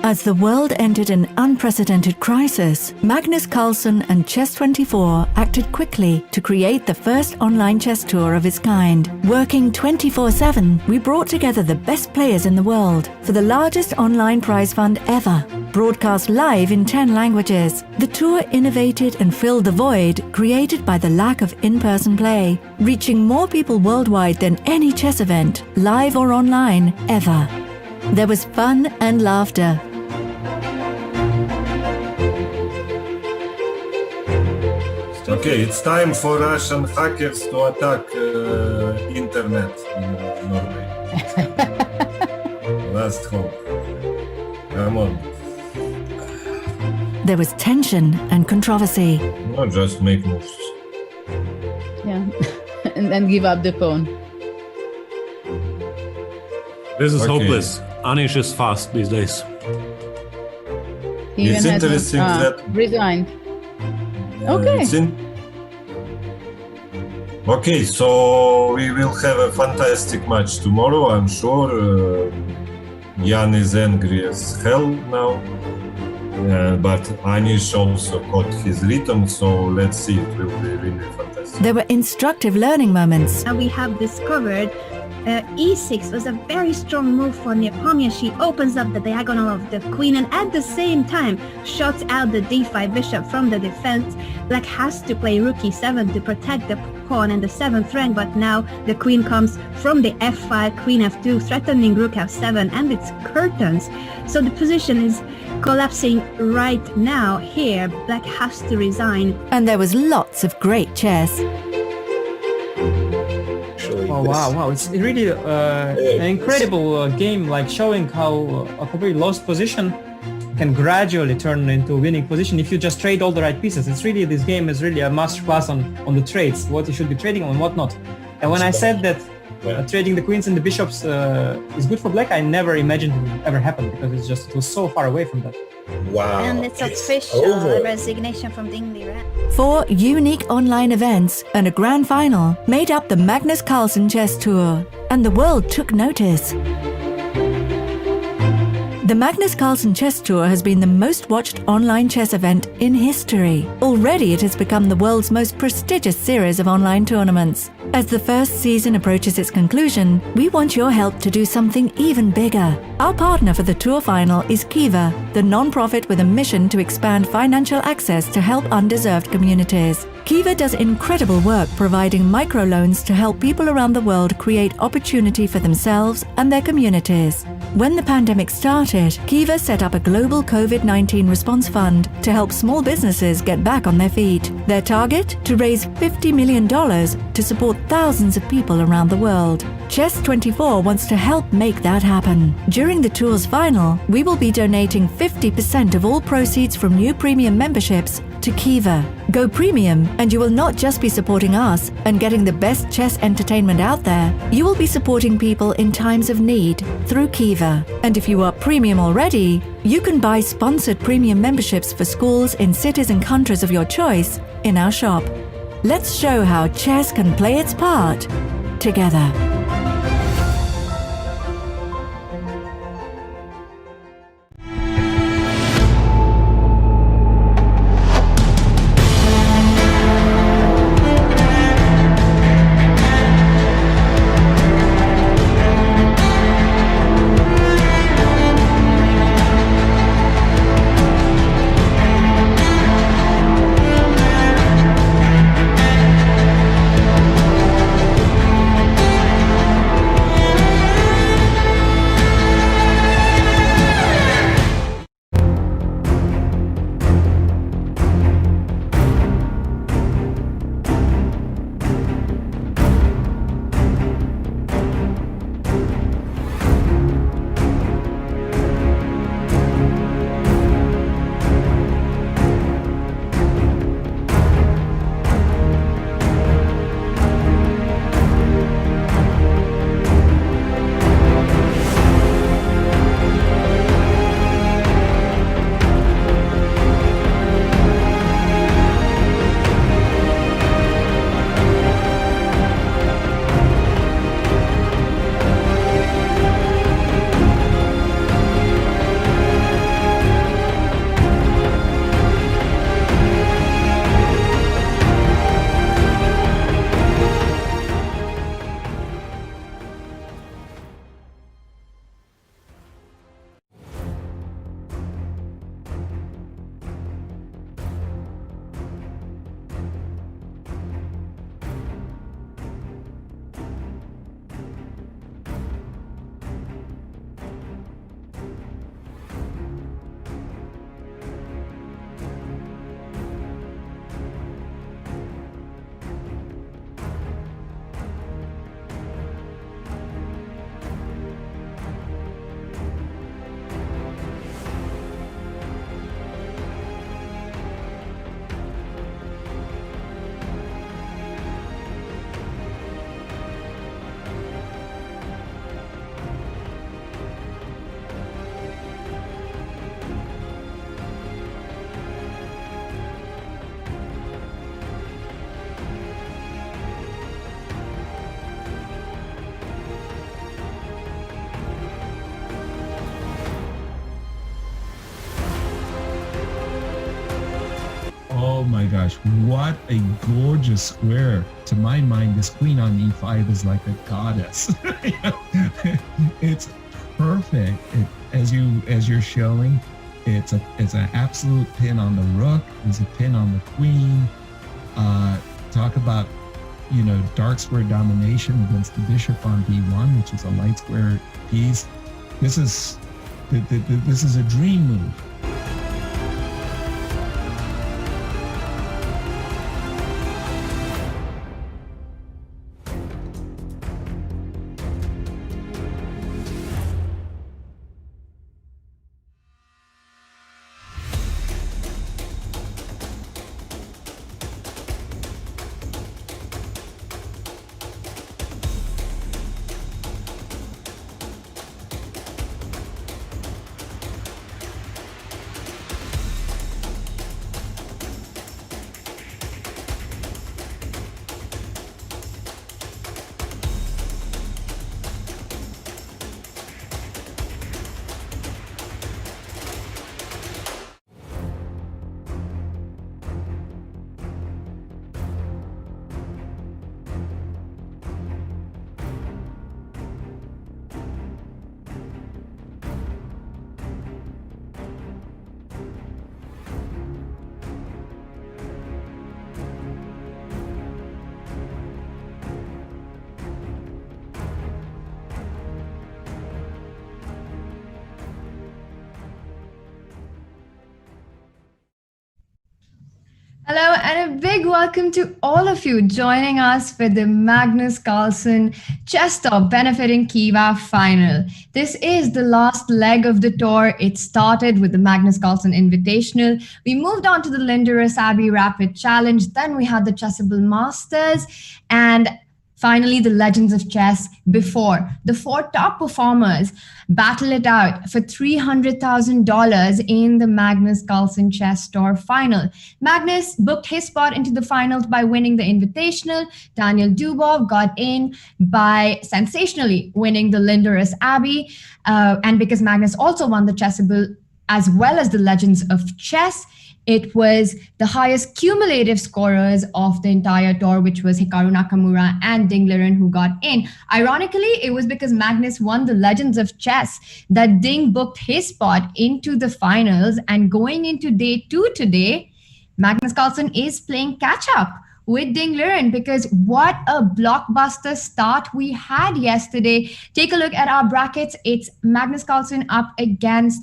As the world entered an unprecedented crisis, Magnus Carlsen and Chess24 acted quickly to create the first online chess tour of its kind. Working 24/7, we brought together the best players in the world for the largest online prize fund ever. Broadcast live in 10 languages, the tour innovated and filled the void created by the lack of in-person play, reaching more people worldwide than any chess event, live or online, ever. There was fun and laughter. Okay, it's time for Russian hackers to attack internet in Norway. Last hope. Come on. There was tension and controversy. Not just make moves. Yeah, and then give up the pawn. This is Okay. hopeless. Anish is fast these days. He It's even has interesting that resigned. Okay. Okay, so we will have a fantastic match tomorrow, I'm sure. Jan is angry as hell now, but Anish also caught his rhythm, so let's see, it will be really fantastic. There were instructive learning moments. We have discovered e6 was a very strong move for Nakamura. She opens up the diagonal of the queen and at the same time shuts out the d5 bishop from the defense. Black has to play rook e7 to protect the pawn in the 7th rank, but now the queen comes from the f5, queen f2, threatening rook f7, and it's curtains. So the position is collapsing right now here. Black has to resign. And there was lots of great chess. Oh wow! It's really an incredible game, like showing how a completely lost position can gradually turn into a winning position if you just trade all the right pieces. It's really, this game is really a master class on the trades, what you should be trading on, what not. And when I said that trading the queens and the bishops is good for black, I never imagined it would ever happen, because it was so far away from that. Wow. And it's official resignation from Ding Liren. 4 unique online events and a grand final made up the Magnus Carlsen Chess Tour, and the world took notice. The Magnus Carlsen Chess Tour has been the most watched online chess event in history. Already it has become the world's most prestigious series of online tournaments. As the first season approaches its conclusion, we want your help to do something even bigger. Our partner for the tour final is Kiva, the non-profit with a mission to expand financial access to help undeserved communities. Kiva does incredible work providing microloans to help people around the world create opportunity for themselves and their communities. When the pandemic started, Kiva set up a global COVID-19 response fund to help small businesses get back on their feet. Their target? To raise $50 million to support thousands of people around the world. Chess24 wants to help make that happen. During the tour's final, we will be donating 50% of all proceeds from new premium memberships to Kiva. Go premium and you will not just be supporting us and getting the best chess entertainment out there, you will be supporting people in times of need through Kiva. And if you are premium already, you can buy sponsored premium memberships for schools in cities and countries of your choice in our shop. Let's show how chess can play its part together. Oh my gosh, what a gorgeous square. To my mind, this queen on e5 is like a goddess. It's perfect. As you're showing, it's an absolute pin on the rook. There's a pin on the queen. Talk about, dark square domination against the bishop on b1, which is a light square piece. This is a dream move. Hello, and a big welcome to all of you joining us for the Magnus Carlsen Chess Top benefiting Kiva final. This is the last leg of the tour. It started with the Magnus Carlsen Invitational. We moved on to the Linderus Abbey Rapid Challenge. Then we had the Chessable Masters, and finally, the Legends of Chess before. The four top performers battle it out for $300,000 in the Magnus Carlsen Chess Tour final. Magnus booked his spot into the finals by winning the Invitational. Daniel Dubov got in by sensationally winning the Linderus Abbey. And because Magnus also won the Chessable as well as the Legends of Chess, it was the highest cumulative scorers of the entire tour, which was Hikaru Nakamura and Ding Liren who got in. Ironically, it was because Magnus won the Legends of Chess that Ding booked his spot into the finals. And going into day 2 today, Magnus Carlsen is playing catch up with Ding Liren, because what a blockbuster start we had yesterday. Take a look at our brackets. It's Magnus Carlsen up against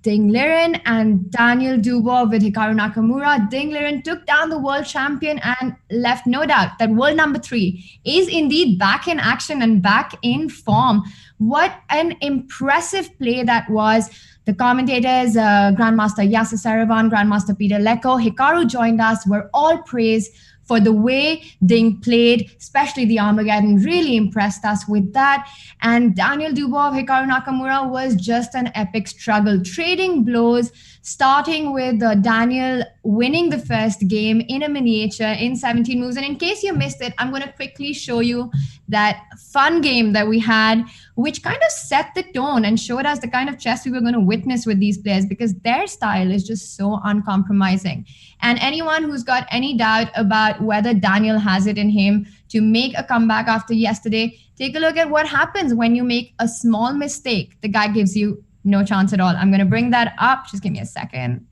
Ding Liren and Daniel Dubov with Hikaru Nakamura. Ding Liren took down the world champion and left no doubt that world number 3 is indeed back in action and back in form. What an impressive play that was. The commentators, Grandmaster Yasser Saravan, Grandmaster Peter Lecco, Hikaru joined us, were all praised for the way Ding played, especially the Armageddon, really impressed us with that. And Daniel Dubov, Hikaru Nakamura was just an epic struggle, trading blows, starting with Daniel winning the first game in a miniature in 17 moves. And in case you missed it, I'm going to quickly show you that fun game that we had, which kind of set the tone and showed us the kind of chess we were going to witness with these players, because their style is just so uncompromising. And anyone who's got any doubt about whether Daniel has it in him to make a comeback after yesterday, take a look at what happens when you make a small mistake. The guy gives you no chance at all. I'm going to bring that up. Just give me a second.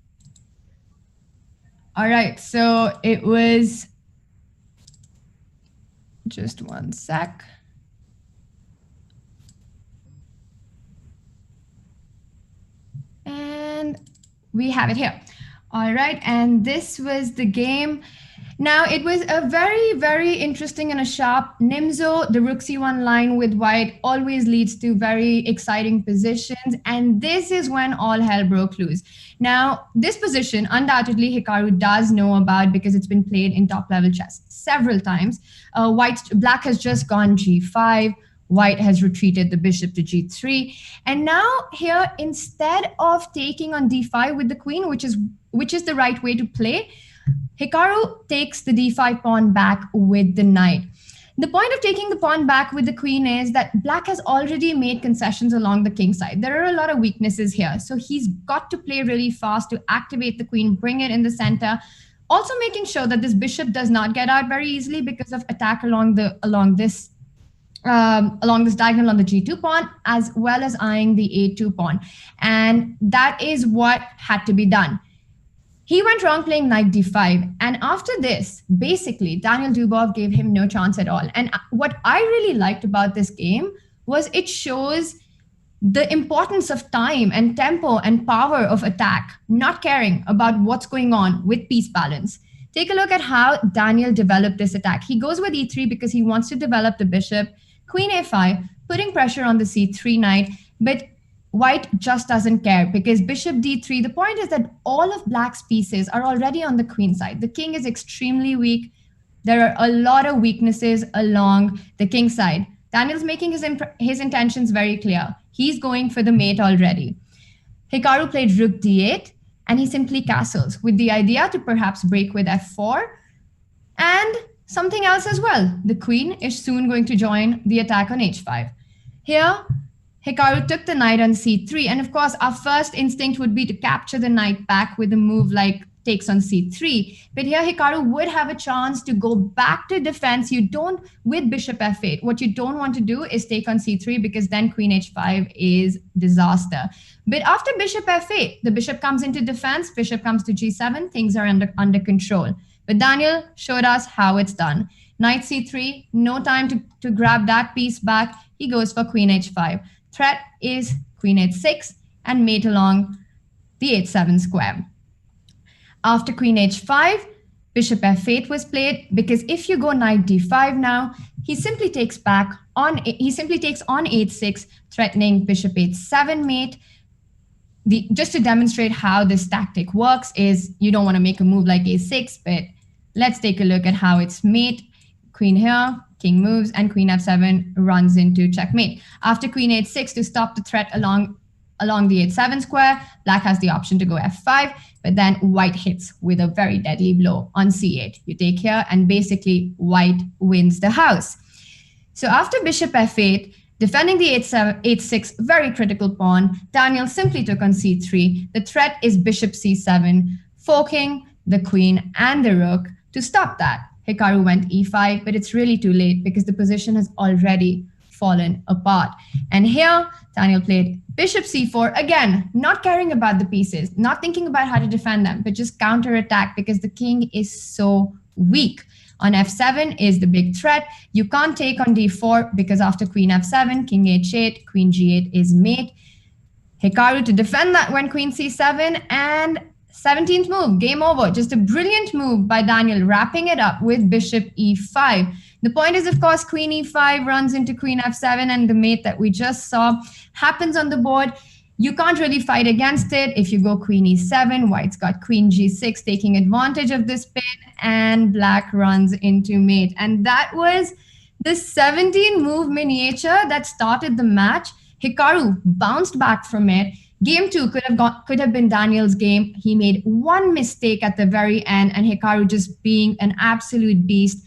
All right. So it was just one sec. And we have it here. All right. And this was the game. Now, it was a very, very interesting and a sharp Nimzo. The rook c1 line with white always leads to very exciting positions. And this is when all hell broke loose. Now, this position, undoubtedly, Hikaru does know about because it's been played in top-level chess several times. Black has just gone g5. White has retreated the bishop to g3. And now here, instead of taking on d5 with the queen, which is the right way to play, Hikaru takes the d5 pawn back with the knight. The point of taking the pawn back with the queen is that black has already made concessions along the king side. There are a lot of weaknesses here. So he's got to play really fast to activate the queen, bring it in the center. Also making sure that this bishop does not get out very easily because of attack along this diagonal on the g2 pawn, as well as eyeing the a2 pawn. And that is what had to be done. He went wrong playing knight d5. And after this, basically, Daniel Dubov gave him no chance at all. And what I really liked about this game was it shows the importance of time and tempo and power of attack, not caring about what's going on with piece balance. Take a look at how Daniel developed this attack. He goes with e3 because he wants to develop the bishop, queen a5, putting pressure on the c3 knight, but white just doesn't care because bishop d3, the point is that all of black's pieces are already on the queen side. The king is extremely weak. There are a lot of weaknesses along the king side. Daniel's making his intentions very clear. He's going for the mate already. Hikaru played rook d8, and he simply castles with the idea to perhaps break with f4 and something else as well. The queen is soon going to join the attack on h5. Here, Hikaru took the knight on c3, and of course, our first instinct would be to capture the knight back with a move like takes on c3. But here, Hikaru would have a chance to go back to defense. You don't, with bishop f8, what you don't want to do is take on c3 because then queen h5 is disaster. But after bishop f8, the bishop comes into defense, bishop comes to g7, things are under control. But Daniel showed us how it's done. Knight c3, no time to grab that piece back. He goes for queen h5. Threat is queen h6 and mate along the h7 square. After queen h5, bishop f8 was played because if you go knight d5 now, he simply takes on h6, threatening bishop h7 mate. Just to demonstrate how this tactic works is you don't want to make a move like a6, but let's take a look at how it's mate. Queen here, king moves, and queen f7 runs into checkmate. After queen h6, to stop the threat along the h7 square, black has the option to go f5, but then white hits with a very deadly blow on c8. You take here, and basically white wins the house. So after bishop f8, defending the h6, very critical pawn, Daniel simply took on c3. The threat is bishop c7, forking the queen and the rook. To stop that, Hikaru went e5, but it's really too late because the position has already fallen apart. And here, Daniel played bishop c4, again, not caring about the pieces, not thinking about how to defend them, but just counterattack because the king is so weak. On f7 is the big threat. You can't take on d4 because after queen f7, king h8, queen g8 is mate. Hikaru to defend that went queen c7, and 17th move, game over. Just a brilliant move by Daniel, wrapping it up with bishop e5. The point is, of course, queen e5 runs into queen f7, and the mate that we just saw happens on the board. You can't really fight against it. If you go queen e7, white's got queen g6 taking advantage of this pin, and black runs into mate. And that was the 17-move miniature that started the match. Hikaru bounced back from it. Game 2 could have been Daniel's game. He made one mistake at the very end, and Hikaru, just being an absolute beast,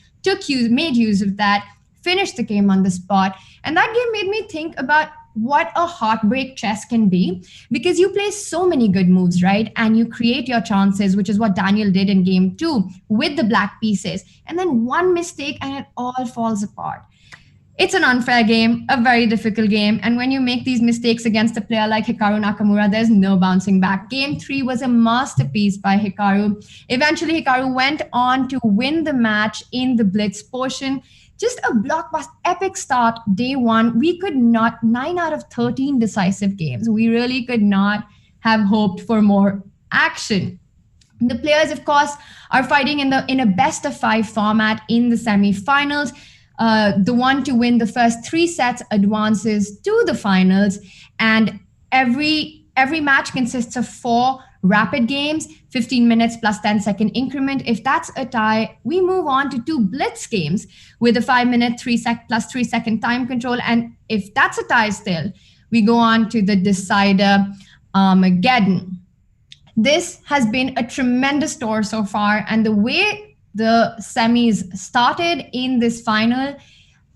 made use of that, finished the game on the spot. And that game made me think about what a heartbreak chess can be, because you play so many good moves, right? And you create your chances, which is what Daniel did in game 2 with the black pieces. And then one mistake and it all falls apart. It's an unfair game, a very difficult game. And when you make these mistakes against a player like Hikaru Nakamura, there's no bouncing back. Game 3 was a masterpiece by Hikaru. Eventually, Hikaru went on to win the match in the blitz portion. Just a blockbuster, epic start, day 1. We could not, 9 out of 13 decisive games. We really could not have hoped for more action. The players, of course, are fighting in a best of 5 format in the semifinals. The one to win the first 3 sets advances to the finals, and every match consists of 4 rapid games, 15 minutes plus 10-second increment. If that's a tie, we move on to 2 blitz games with a 5-minute, 3-second time control. And if that's a tie still, we go on to the decider, Armageddon. This has been a tremendous tour so far, and the way the semis started in this final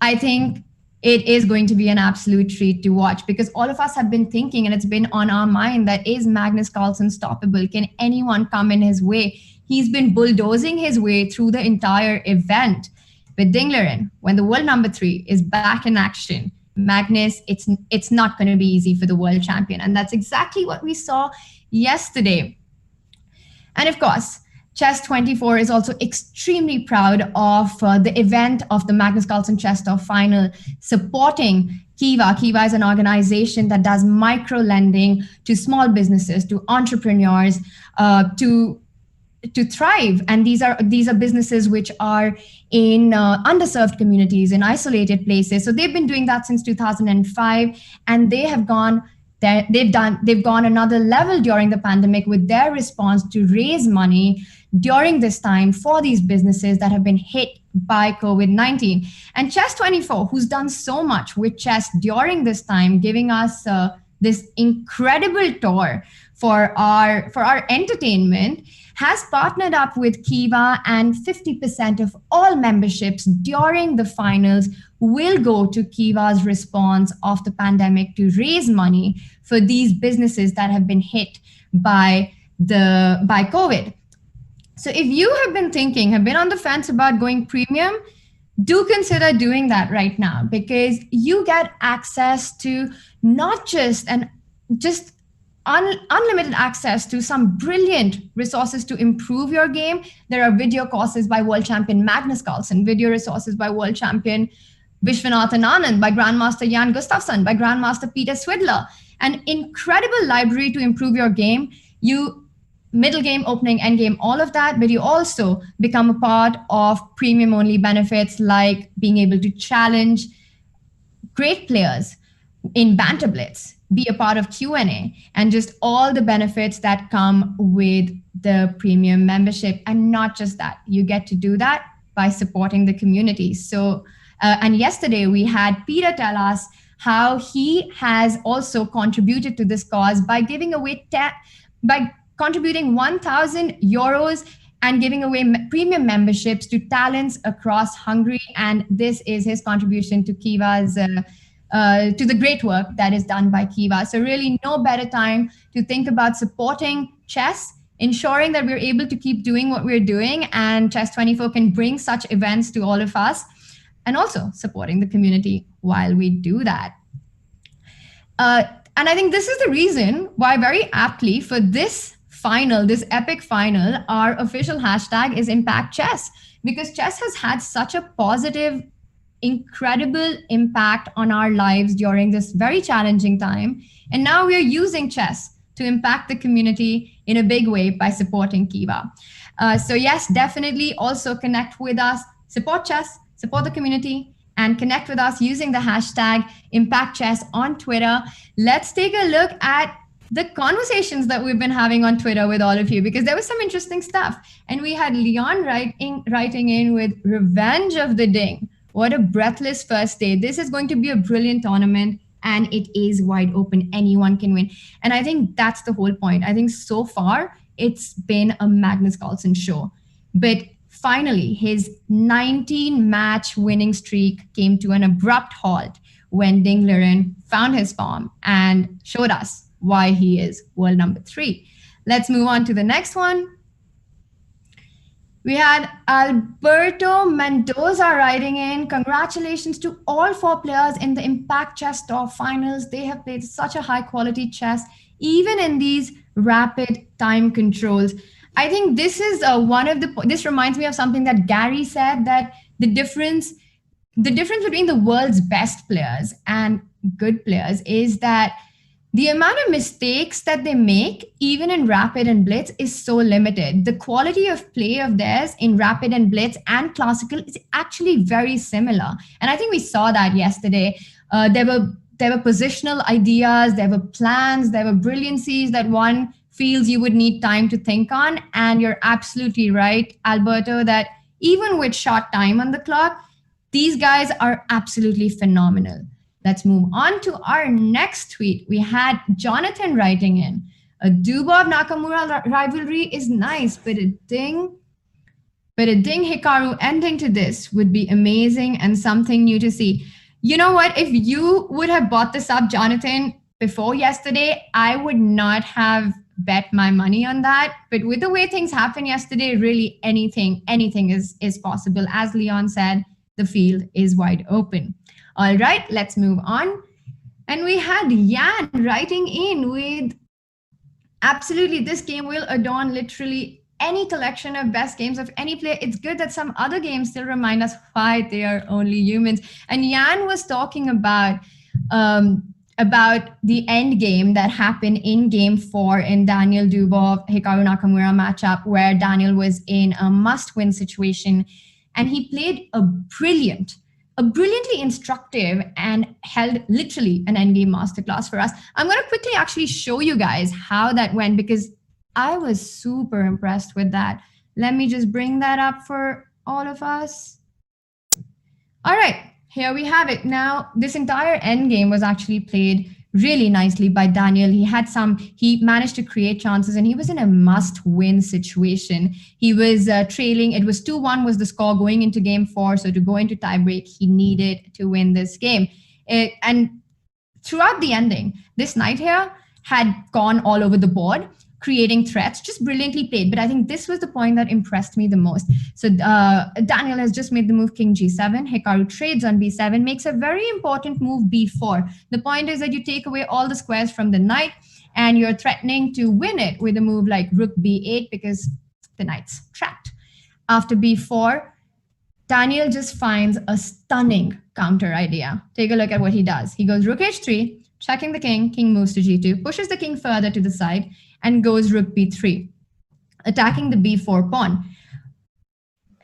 I think it is going to be an absolute treat to watch, because all of us have been thinking, and it's been on our mind, that is Magnus Carlsen stoppable? Can anyone come in his way? He's been bulldozing his way through the entire event. With Liren, when the world number 3 is back in action, Magnus, it's not going to be easy for the world champion. And that's exactly what we saw yesterday. And of course, Chess24 is also extremely proud of the event of the Magnus Carlsen Chess Tour final, supporting Kiva. Kiva is an organization that does micro lending to small businesses, to entrepreneurs, to thrive. And these are businesses which are in underserved communities, in isolated places. So they've been doing that since 2005, and they have gone they've gone another level during the pandemic with their response to raise money during this time for these businesses that have been hit by COVID-19. And Chess24, who's done so much with chess during this time, giving us this incredible tour for our entertainment, has partnered up with Kiva, and 50% of all memberships during the finals will go to Kiva's response of the pandemic to raise money for these businesses that have been hit by COVID. So if you have been on the fence about going premium, do consider doing that right now, because you get access to not just unlimited access to some brilliant resources to improve your game. There are video courses by world champion Magnus Carlsen, video resources by world champion Vishwanathan Anand, by Grandmaster Jan Gustafsson, by Grandmaster Peter Swidler. An incredible library to improve your game. Middle game, opening, end game, all of that, but you also become a part of premium only benefits, like being able to challenge great players in Banter Blitz, be a part of Q&A, and just all the benefits that come with the premium membership. And not just that, you get to do that by supporting the community. So, and yesterday we had Peter tell us how he has also contributed to this cause by giving away by contributing 1,000 euros and giving away premium memberships to talents across Hungary. And this is his contribution to Kiva's, to the great work that is done by Kiva. So really no better time to think about supporting chess, ensuring that we're able to keep doing what we're doing, and Chess24 can bring such events to all of us, and also supporting the community while we do that. And I think this is the reason why, very aptly, for this epic final, our official hashtag is Impact Chess, because chess has had such a positive, incredible impact on our lives during this very challenging time. And now we're using chess to impact the community in a big way by supporting Kiva. So yes, definitely also connect with us, support chess, support the community, and connect with us using the hashtag Impact Chess on Twitter. Let's take a look at the conversations that we've been having on Twitter with all of you, because there was some interesting stuff. And we had Leon writing in with Revenge of the Ding. What a breathless first day. This is going to be a brilliant tournament, and it is wide open. Anyone can win. And I think that's the whole point. I think so far it's been a Magnus Carlsen show. But finally, his 19-match winning streak came to an abrupt halt when Liren found his form and showed us why he is world number 3. Let's move on to the next one. We had Alberto Mendoza writing in, congratulations to all 4 players in the Impact Chess Tour finals. They have played such a high quality chess, even in these rapid time controls. I think this is this reminds me of something that Gary said, that the difference between the world's best players and good players is that the amount of mistakes that they make, even in Rapid and Blitz, is so limited. The quality of play of theirs in Rapid and Blitz and Classical is actually very similar. And I think we saw that yesterday. There were positional ideas, there were plans, there were brilliancies that one feels you would need time to think on. And you're absolutely right, Alberto, that even with short time on the clock, these guys are absolutely phenomenal. Let's move on to our next tweet. We had Jonathan writing in, a Dubov-Nakamura rivalry is nice, but a Ding But a Ding Hikaru ending to this would be amazing and something new to see. You know what? If you would have bought this up, Jonathan, before yesterday, I would not have bet my money on that. But with the way things happened yesterday, really anything is possible. As Leon said, the field is wide open. All right, let's move on. And we had Jan writing in with, absolutely, this game will adorn literally any collection of best games of any player. It's good that some other games still remind us why they are only humans. And Jan was talking about the end game that happened in game 4 in Daniel Dubov-Nakamura matchup, where Daniel was in a must-win situation. And he played a brilliantly instructive and held literally an endgame masterclass for us. I'm going to quickly actually show you guys how that went, because I was super impressed with that. Let me just bring that up for all of us. All right, here we have it. Now, this entire endgame was actually played really nicely by Daniel. He managed to create chances, and he was in a must-win situation. He was trailing. It was 2-1 was the score going into game 4. So to go into tiebreak, he needed to win this game. And throughout the ending, this knight here had gone all over the board, creating threats, just brilliantly played. But I think this was the point that impressed me the most. So Daniel has just made the move king g7. Hikaru trades on b7, makes a very important move b4. The point is that you take away all the squares from the knight, and you're threatening to win it with a move like rook b8 because the knight's trapped. After b4, Daniel just finds a stunning counter idea. Take a look at what he does. He goes rook h3, checking the king moves to g2, pushes the king further to the side, and goes rook b3, attacking the b4 pawn.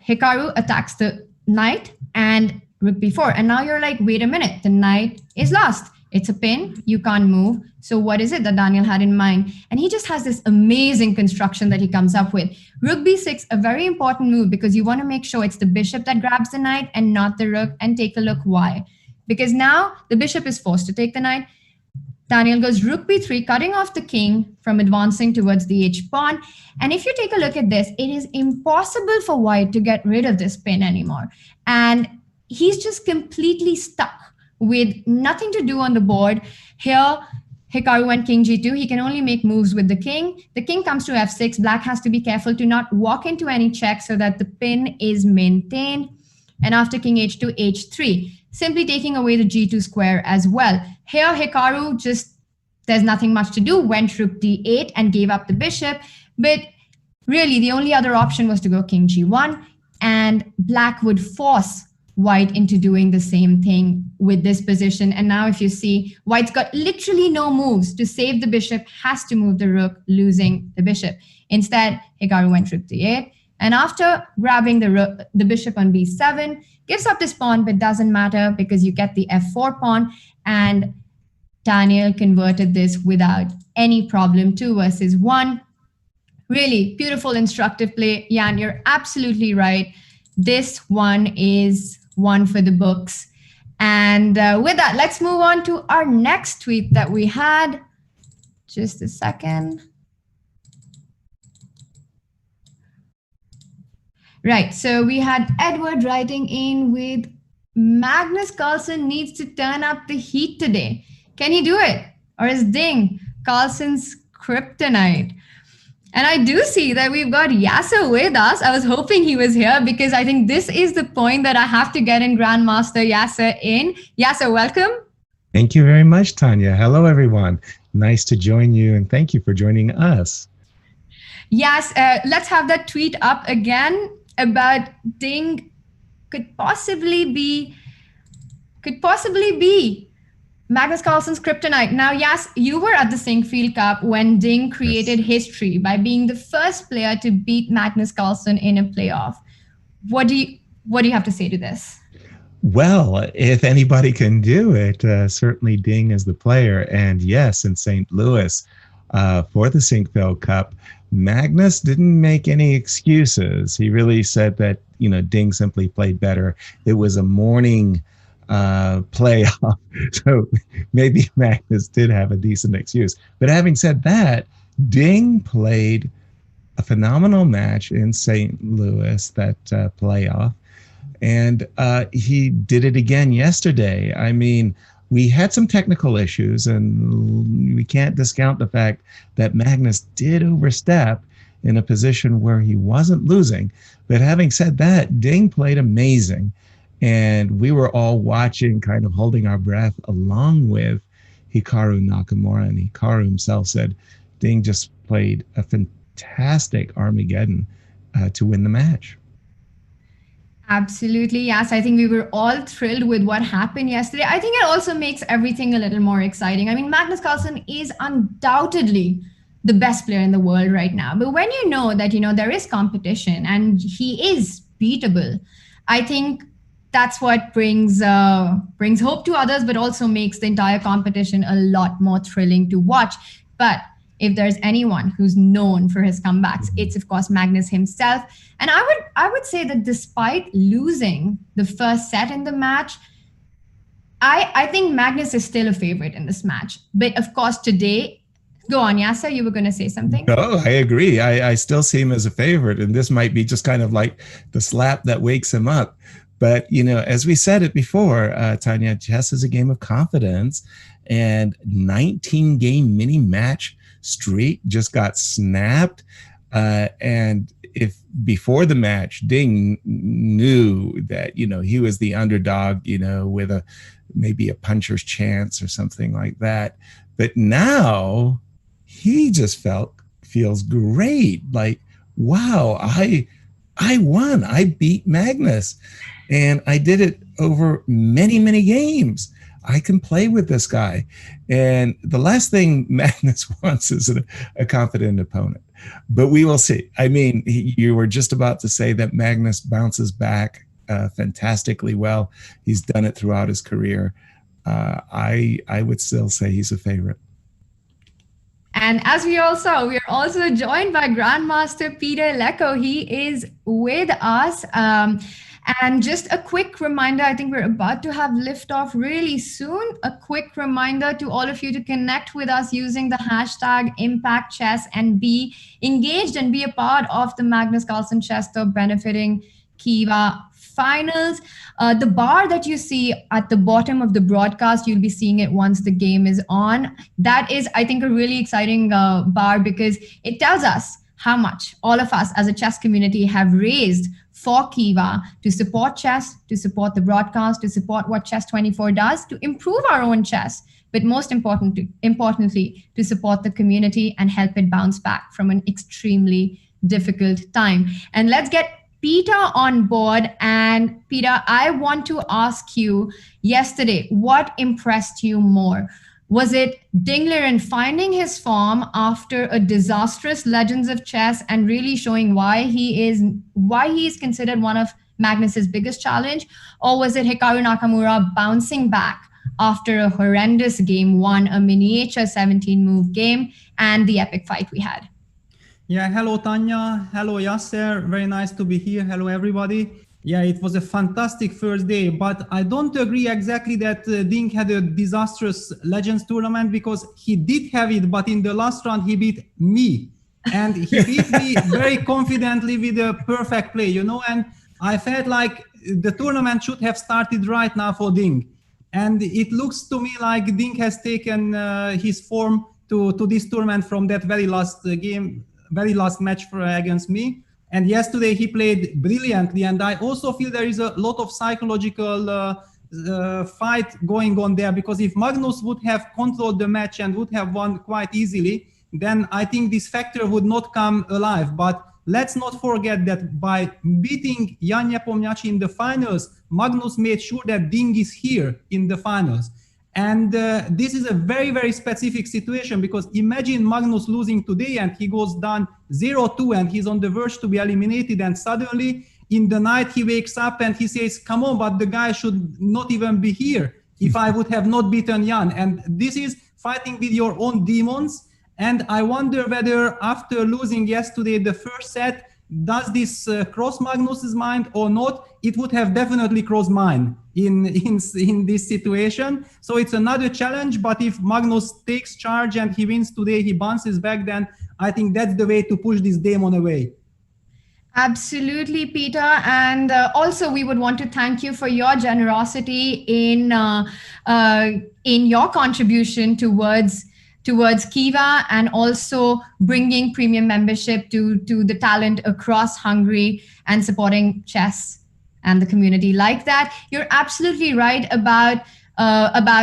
Hikaru attacks the knight and rook b4. And now you're like, wait a minute, the knight is lost. It's a pin, you can't move. So what is it that Daniel had in mind? And he just has this amazing construction that he comes up with. Rook b6, a very important move, because you want to make sure it's the bishop that grabs the knight and not the rook. And take a look why. Because now the bishop is forced to take the knight. Daniel goes rook b3, cutting off the king from advancing towards the h pawn. And if you take a look at this, it is impossible for white to get rid of this pin anymore. And he's just completely stuck with nothing to do on the board. Here, Hikaru went king g2. He can only make moves with the king. The king comes to f6. Black has to be careful to not walk into any check so that the pin is maintained. And after king h2, h3, simply taking away the g2 square as well. Here, Hikaru there's nothing much to do, went rook d8 and gave up the bishop. But really, the only other option was to go king g1, and black would force white into doing the same thing with this position. And now if you see, white's got literally no moves to save the bishop, has to move the rook, losing the bishop. Instead, Hikaru went rook d8. And after grabbing the bishop on b7, gives up this pawn, but doesn't matter because you get the f4 pawn, and Daniel converted this without any problem, 2 versus 1. Really beautiful, instructive play. Jan, you're absolutely right. This one is one for the books. And with that, let's move on to our next tweet that we had. Just a second. Right, so we had Edward writing in with, Magnus Carlsen needs to turn up the heat today. Can he do it? Or is Ding Carlsen's kryptonite? And I do see that we've got Yasser with us. I was hoping he was here because I think this is the point that I have to get in Grandmaster Yasser in. Yasser, welcome. Thank you very much, Tanya. Hello, everyone. Nice to join you, and thank you for joining us. Yes, let's have that tweet up again about Ding could possibly be Magnus Carlsen's kryptonite. Now, yes, you were at the Sinkfield Cup when Ding created history by being the first player to beat Magnus Carlsen in a playoff. What do you have to say to this? Well, if anybody can do it, certainly Ding is the player. And yes, in St. Louis for the Sinkfield Cup, Magnus didn't make any excuses. He really said that, Ding simply played better. It was a morning playoff, so maybe Magnus did have a decent excuse. But having said that, Ding played a phenomenal match in St. Louis, that playoff. And he did it again yesterday. I mean, we had some technical issues, and we can't discount the fact that Magnus did overstep in a position where he wasn't losing. But having said that, Ding played amazing. And we were all watching, kind of holding our breath along with Hikaru Nakamura. And Hikaru himself said Ding just played a fantastic Armageddon to win the match. Absolutely, yes. I think we were all thrilled with what happened yesterday. I think it also makes everything a little more exciting. I mean, Magnus Carlsen is undoubtedly the best player in the world right now. But when you know that, there is competition and he is beatable, I think that's what brings hope to others, but also makes the entire competition a lot more thrilling to watch. But if there's anyone who's known for his comebacks, it's of course Magnus himself. And I would say that despite losing the first set in the match, I think Magnus is still a favorite in this match. But of course today, go on, Yasser, you were going to say something? No, I agree. I still see him as a favorite, and this might be just kind of like the slap that wakes him up. But, as we said it before, Tanya, chess is a game of confidence, and 19-game mini match streak just got snapped. And if before the match, Ding knew that, he was the underdog, with maybe a puncher's chance or something like that. But now he just feels great. Like, wow, I won. I beat Magnus. And I did it over many, many games. I can play with this guy. And the last thing Magnus wants is a confident opponent. But we will see. I mean, you were just about to say that Magnus bounces back fantastically well. He's done it throughout his career. I would still say he's a favorite. And as we all saw, we are also joined by Grandmaster Peter Lecco. He is with us. And just a quick reminder, I think we're about to have liftoff really soon. A quick reminder to all of you to connect with us using the hashtag ImpactChess and be engaged and be a part of the Magnus Carlsen Chess Tour benefiting Kiva finals. The bar that you see at the bottom of the broadcast, you'll be seeing it once the game is on. That is, I think, a really exciting bar because it tells us how much all of us as a chess community have raised for Kiva to support chess, to support the broadcast, to support what Chess24 does, to improve our own chess, but most importantly, to support the community and help it bounce back from an extremely difficult time. And let's get Peter on board. And Peter, I want to ask you yesterday, what impressed you more? Was it Liren finding his form after a disastrous Legends of Chess and really showing why he is considered one of Magnus's biggest challenge? Or was it Hikaru Nakamura bouncing back after a horrendous game one, a miniature 17-move game, and the epic fight we had? Yeah, hello Tanya, hello Yasser, very nice to be here, hello everybody. Yeah, it was a fantastic first day, but I don't agree exactly that Ding had a disastrous Legends tournament because he did have it, but in the last round he beat me. And he beat me very confidently with a perfect play, and I felt like the tournament should have started right now for Ding. And it looks to me like Ding has taken his form to this tournament from that very last match against me. And yesterday he played brilliantly. And I also feel there is a lot of psychological fight going on there, because if Magnus would have controlled the match and would have won quite easily, then I think this factor would not come alive. But let's not forget that by beating Jan Nepomniachtchi in the finals, Magnus made sure that Ding is here in the finals. And this is a very, very specific situation, because imagine Magnus losing today and he goes down 0-2 and he's on the verge to be eliminated, and suddenly in the night he wakes up and he says, come on, but the guy should not even be here if I would have not beaten Jan. And this is fighting with your own demons. And I wonder whether after losing yesterday the first set, does this cross Magnus's mind or not? It would have definitely crossed mine in this situation. So it's another challenge, but if Magnus takes charge and he wins today, he bounces back, then I think that's the way to push this demon away. Absolutely, Peter. And also, we would want to thank you for your generosity in your contribution towards Kiva, and also bringing premium membership to the talent across Hungary and supporting chess and the community like that. You're absolutely right about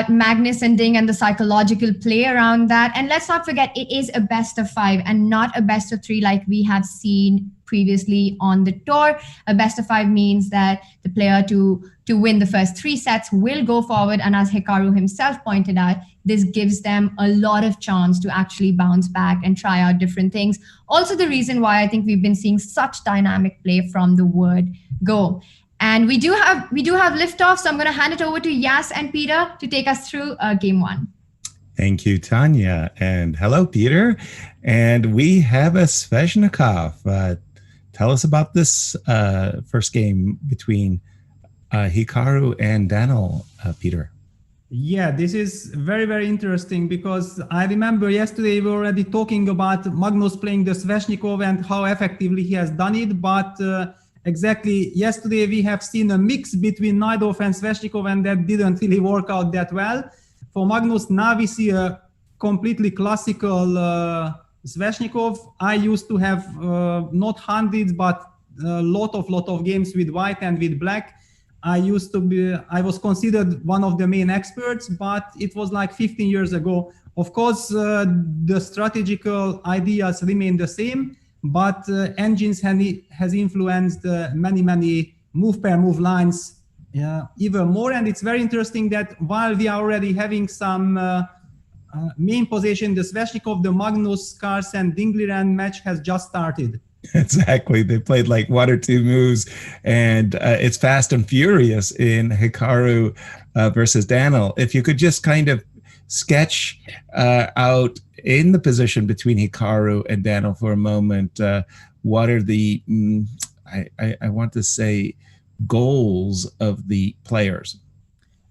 Magnus and Ding and the psychological play around that. And let's not forget, it is a best of 5 and not a best of 3 like we have seen previously on the tour. A best of 5 means that the player to win the first 3 sets will go forward. And as Hikaru himself pointed out, this gives them a lot of chance to actually bounce back and try out different things. Also, the reason why I think we've been seeing such dynamic play from the word go. And we do have liftoff, so I'm going to hand it over to Yas and Peter to take us through game 1. Thank you, Tanya, and hello, Peter. And we have a Sveshnikov. Tell us about this first game between Hikaru and Daniel, Peter. Yeah, this is very, very interesting, because I remember yesterday we were already talking about Magnus playing the Sveshnikov and how effectively he has done it, but exactly yesterday we have seen a mix between Naidov and Sveshnikov, and that didn't really work out that well. For Magnus, now we see a completely classical Sveshnikov. I used to have not hundreds, but a lot of games with white and with black. I was considered one of the main experts, but it was like 15 years ago. Of course, the strategical ideas remain the same, but engines has influenced many move pair move lines even more. And it's very interesting that while we are already having some main position, the Sveshnikov, the Magnus, Carlsen, Liren match has just started. Exactly. They played like 1 or 2 moves, and it's fast and furious in Hikaru versus Daniel. If you could just kind of sketch out in the position between Hikaru and Daniel for a moment, what are the, I want to say, goals of the players?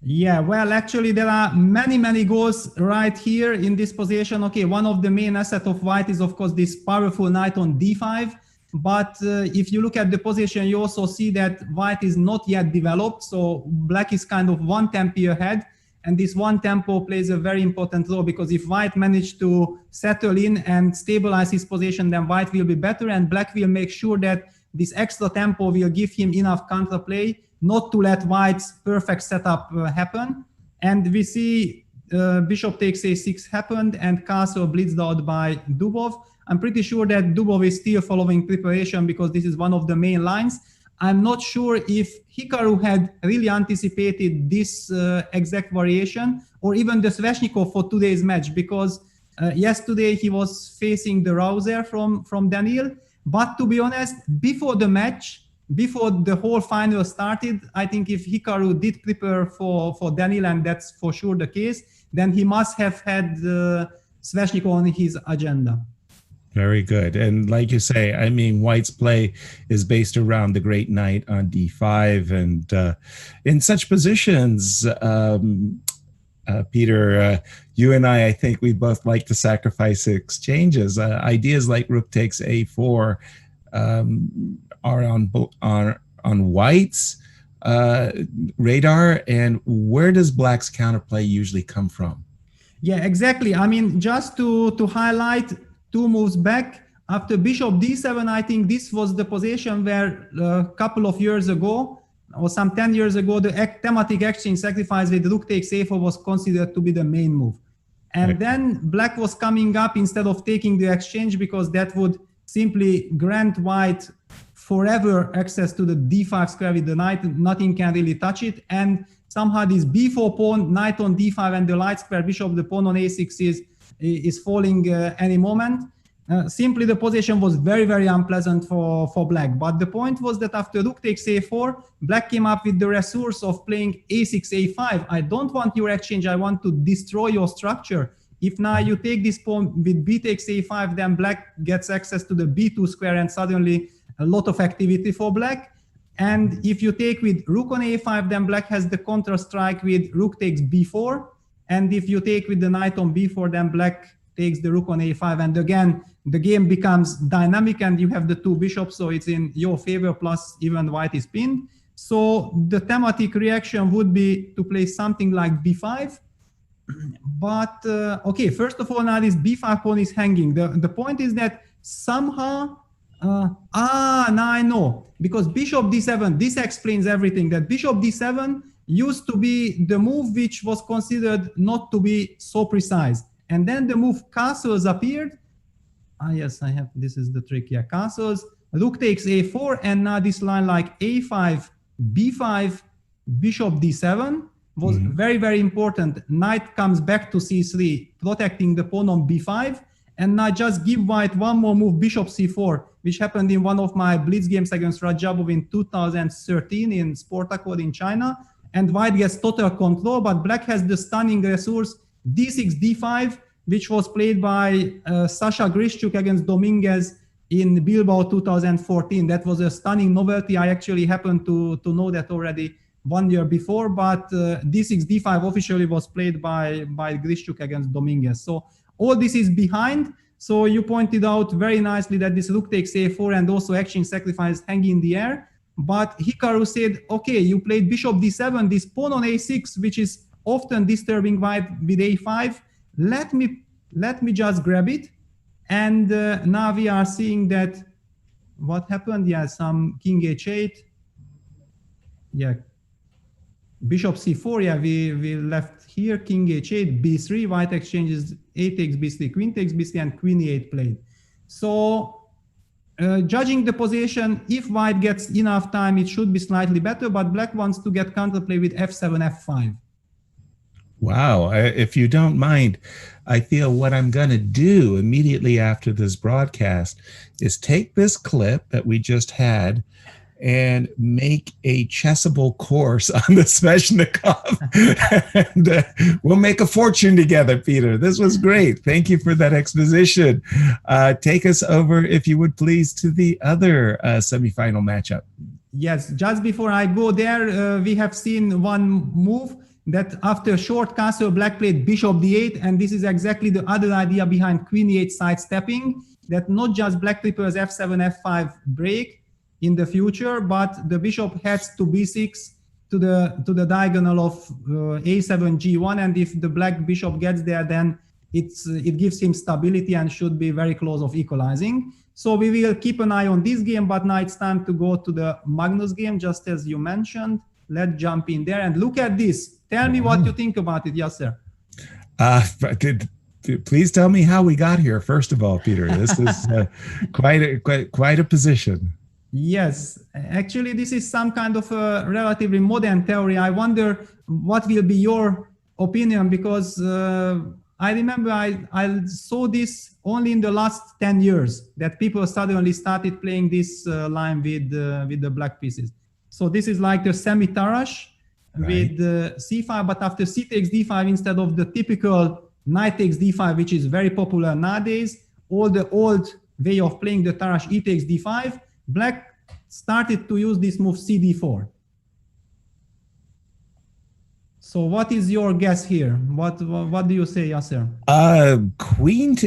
Yeah, well, actually, there are many goals right here in this position. Okay, one of the main assets of white is, of course, this powerful knight on d5. But if you look at the position, you also see that white is not yet developed. So black is kind of 1 tempo ahead. And this 1 tempo plays a very important role, because if white managed to settle in and stabilize his position, then white will be better. And black will make sure that this extra tempo will give him enough counterplay not to let white's perfect setup happen. And we see bishop takes a6 happened, and castle blitzed out by Dubov. I'm pretty sure that Dubov is still following preparation, because this is one of the main lines. I'm not sure if Hikaru had really anticipated this exact variation, or even the Sveshnikov for today's match, because yesterday he was facing the Rouser from Daniel. But to be honest, before the match, before the whole final started, I think if Hikaru did prepare for Daniel, and that's for sure the case, then he must have had Sveshnikov on his agenda. Very good. And like you say, I mean, white's play is based around the great knight on d5. And in such positions, Peter, you and I think we both like to sacrifice exchanges. Ideas like rook takes a4 are on white's radar. And where does black's counterplay usually come from? Yeah, exactly. I mean, just to highlight 2 moves back, after bishop d7, I think this was the position where a couple of years ago, or some 10 years ago, the thematic exchange sacrifice with rook takes a4 was considered to be the main move. And then black was coming up instead of taking the exchange, because that would simply grant white forever access to the d5 square with the knight. Nothing can really touch it. And somehow this b4 pawn, knight on d5, and the light square bishop, the pawn on a6 is falling any moment. Simply the position was very unpleasant for black. But the point was that after rook takes a4, black came up with the resource of playing a6, a5. I don't want your exchange, I want to destroy your structure. If now you take this pawn with b takes a5, then black gets access to the b2 square, and suddenly a lot of activity for black. And if you take with rook on a5, then black has the counter strike with rook takes b4. And if you take with the knight on b4, then black takes the rook on a5, and again the game becomes dynamic and you have the two bishops, so it's in your favor, plus even white is pinned. So the thematic reaction would be to play something like b5. But okay, first of all, now this b5 pawn is hanging. The point is that somehow now I know, because bishop d7, this explains everything, that bishop d7 used to be the move which was considered not to be so precise, and then the move castles appeared. Yes, I have, this is the trick. Yeah, castles, rook takes a4, and now this line like a5 b5 bishop d7 was very, very important. Knight comes back to c3, protecting the pawn on b5, and now just give white one more move, bishop c4, which happened in one of my blitz games against Rajabov in 2013 in Sportacor in China, and white gets total control, but black has the stunning resource d6 d5, which was played by Sasha Grishchuk against Dominguez in Bilbao 2014. That was a stunning novelty. I actually happened to know that already 1 year before, but d6 d5 officially was played by Grishchuk against Dominguez. So all this is behind. So you pointed out very nicely that this rook takes a4 and also action sacrifice hanging in the air. But Hikaru said, okay, you played bishop d7, this pawn on a6, which is often disturbing white with a5. Let me just grab it. And now we are seeing that what happened. Yeah, some king h8. Yeah, bishop c4. Yeah, we left here, king h8, b3, white exchanges a takes b3, queen takes b3, and queen e8 played. So judging the position, if white gets enough time, it should be slightly better, but black wants to get counterplay with f7, f5. Wow. If you don't mind, I feel what I'm going to do immediately after this broadcast is take this clip that we just had and make a chessable course on the Sveshnikov. And we'll make a fortune together, Peter. This was great. Thank you for that exposition. Take us over, if you would please, to the other semifinal matchup. Yes, just before I go there, we have seen one move that after short castle, black played bishop d8, and this is exactly the other idea behind queen e8 sidestepping, that not just black prefers f7, f5 break in the future, but the bishop heads to b6 to the diagonal of a7, g1, and if the black bishop gets there, then it gives him stability and should be very close of equalizing. So we will keep an eye on this game, but now it's time to go to the Magnus game, just as you mentioned. Let's jump in there and look at this. Tell me what you think about it, Yasser. Please tell me how we got here, first of all, Peter. This is quite a position. Yes, actually, this is some kind of a relatively modern theory. I wonder what will be your opinion, because I remember I saw this only in the last 10 years, that people suddenly started playing this line with the black pieces. So this is like the semi-Tarrasch with c5, but after c takes d5, instead of the typical knight takes d5, which is very popular nowadays, all the old way of playing the Tarrasch, e takes d5, black started to use this move cd4. So what is your guess here? What do you say, Yasser? Queen,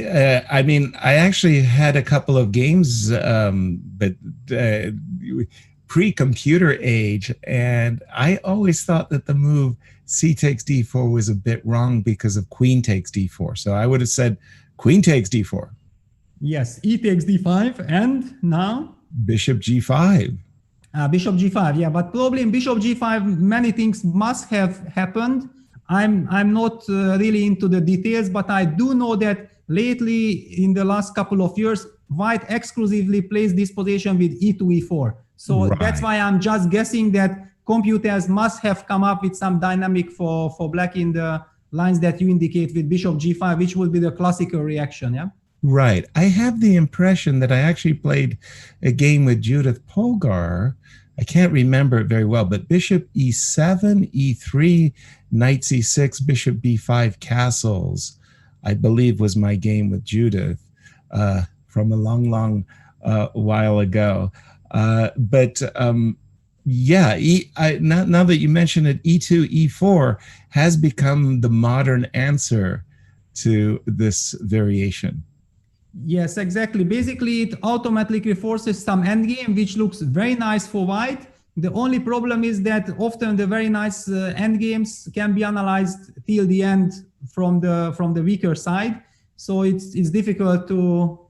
I mean, I actually had a couple of games, but pre-computer age, and I always thought that the move c takes d4 was a bit wrong because of queen takes d4. So I would have said queen takes d4. Yes, e takes d5, and now? Bishop g5. Bishop g5, yeah, but probably in bishop g5 many things must have happened. I'm not really into the details, but I do know that lately in the last couple of years, white exclusively plays this position with e to e4. So that's why I'm just guessing that computers must have come up with some dynamic for black in the lines that you indicate with bishop g5, which would be the classical reaction, yeah? Right. I have the impression that I actually played a game with Judith Polgar. I can't remember it very well, but bishop e7, e3, knight c6, bishop b5 castles, I believe was my game with Judith from a long while ago. Yeah, now that you mention it, e2, e4 has become the modern answer to this variation. Yes, exactly. Basically, it automatically forces some endgame, which looks very nice for white. The only problem is that often the very nice endgames can be analyzed till the end from the weaker side. So it's difficult to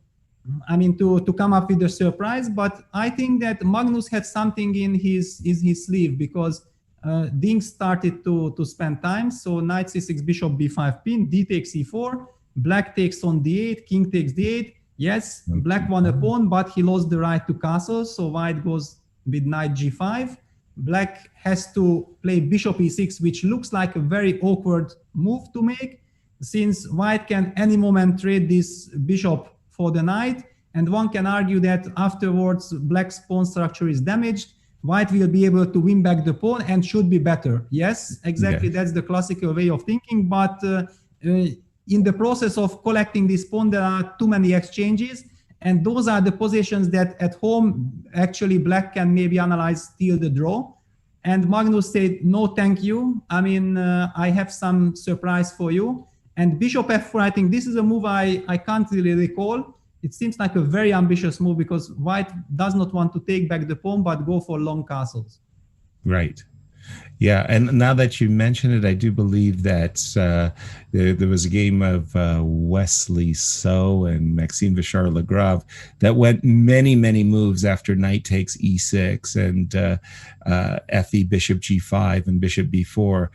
come up with a surprise. But I think that Magnus had something in his sleeve, because Dink started to spend time. So knight c6, bishop b5 pin, d takes e4. Black takes on d8, king takes d8. Yes, black won a pawn, but he lost the right to castle. So white goes with knight g5. Black has to play bishop e6, which looks like a very awkward move to make, since white can any moment trade this bishop for the knight. And one can argue that afterwards black's pawn structure is damaged. White will be able to win back the pawn and should be better. Yes, exactly. Yes. That's the classical way of thinking. But in the process of collecting this pawn, there are too many exchanges. And those are the positions that at home, actually, black can maybe analyze till the draw. And Magnus said, no, thank you. I have some surprise for you. And bishop f4, I think this is a move I can't really recall. It seems like a very ambitious move, because white does not want to take back the pawn, but go for long castles. Right. Yeah, and now that you mention it, I do believe that there was a game of Wesley So and Maxime Vichard-Legrave that went many, many moves after knight takes e6 and fe bishop g5 and bishop b4.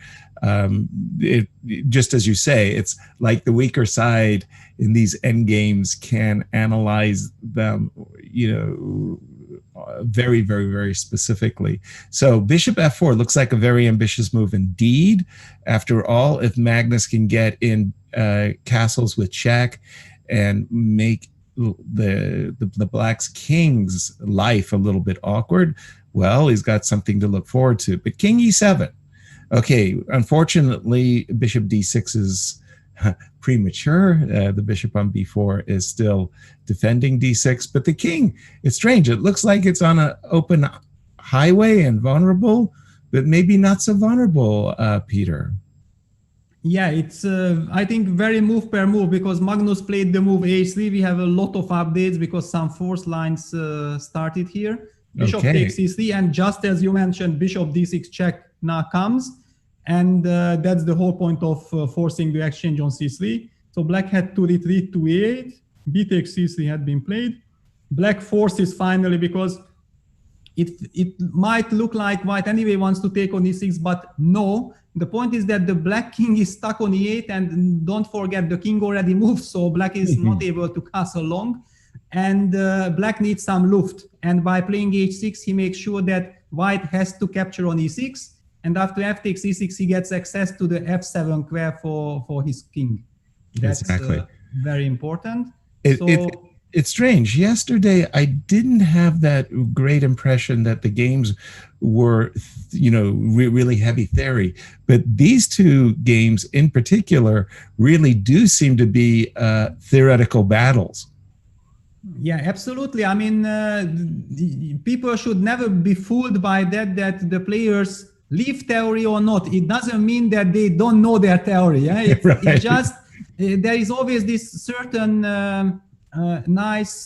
Just as you say, it's like the weaker side in these endgames can analyze them, very, very, very specifically. So bishop f4 looks like a very ambitious move indeed. After all, if Magnus can get in castles with check and make the black's king's life a little bit awkward, well, he's got something to look forward to. But king e7. Okay, unfortunately, bishop d6 is premature. The bishop on b4 is still defending d6, but the king, it's strange. It looks like it's on an open highway and vulnerable, but maybe not so vulnerable, Peter. Yeah, it's, I think, very move per move, because Magnus played the move a3. We have a lot of updates because some force lines started here. Bishop takes e3, and just as you mentioned, bishop d6 check now comes. And that's the whole point of forcing the exchange on c3. So black had to retreat to a8. B takes c3 had been played. Black forces finally, because it might look like white anyway wants to take on e6, but no. The point is that the black king is stuck on e8, and don't forget the king already moved, so black is not able to castle long. And black needs some luft. And by playing h6, he makes sure that white has to capture on e6. And after f takes e6, he gets access to the f7 square for his king. That's exactly very important. It's strange. Yesterday, I didn't have that great impression that the games were, really heavy theory. But these two games in particular really do seem to be theoretical battles. Yeah, absolutely. People should never be fooled by that the players leave theory or not. It doesn't mean that they don't know their theory. Yeah? It's just, there is always this certain nice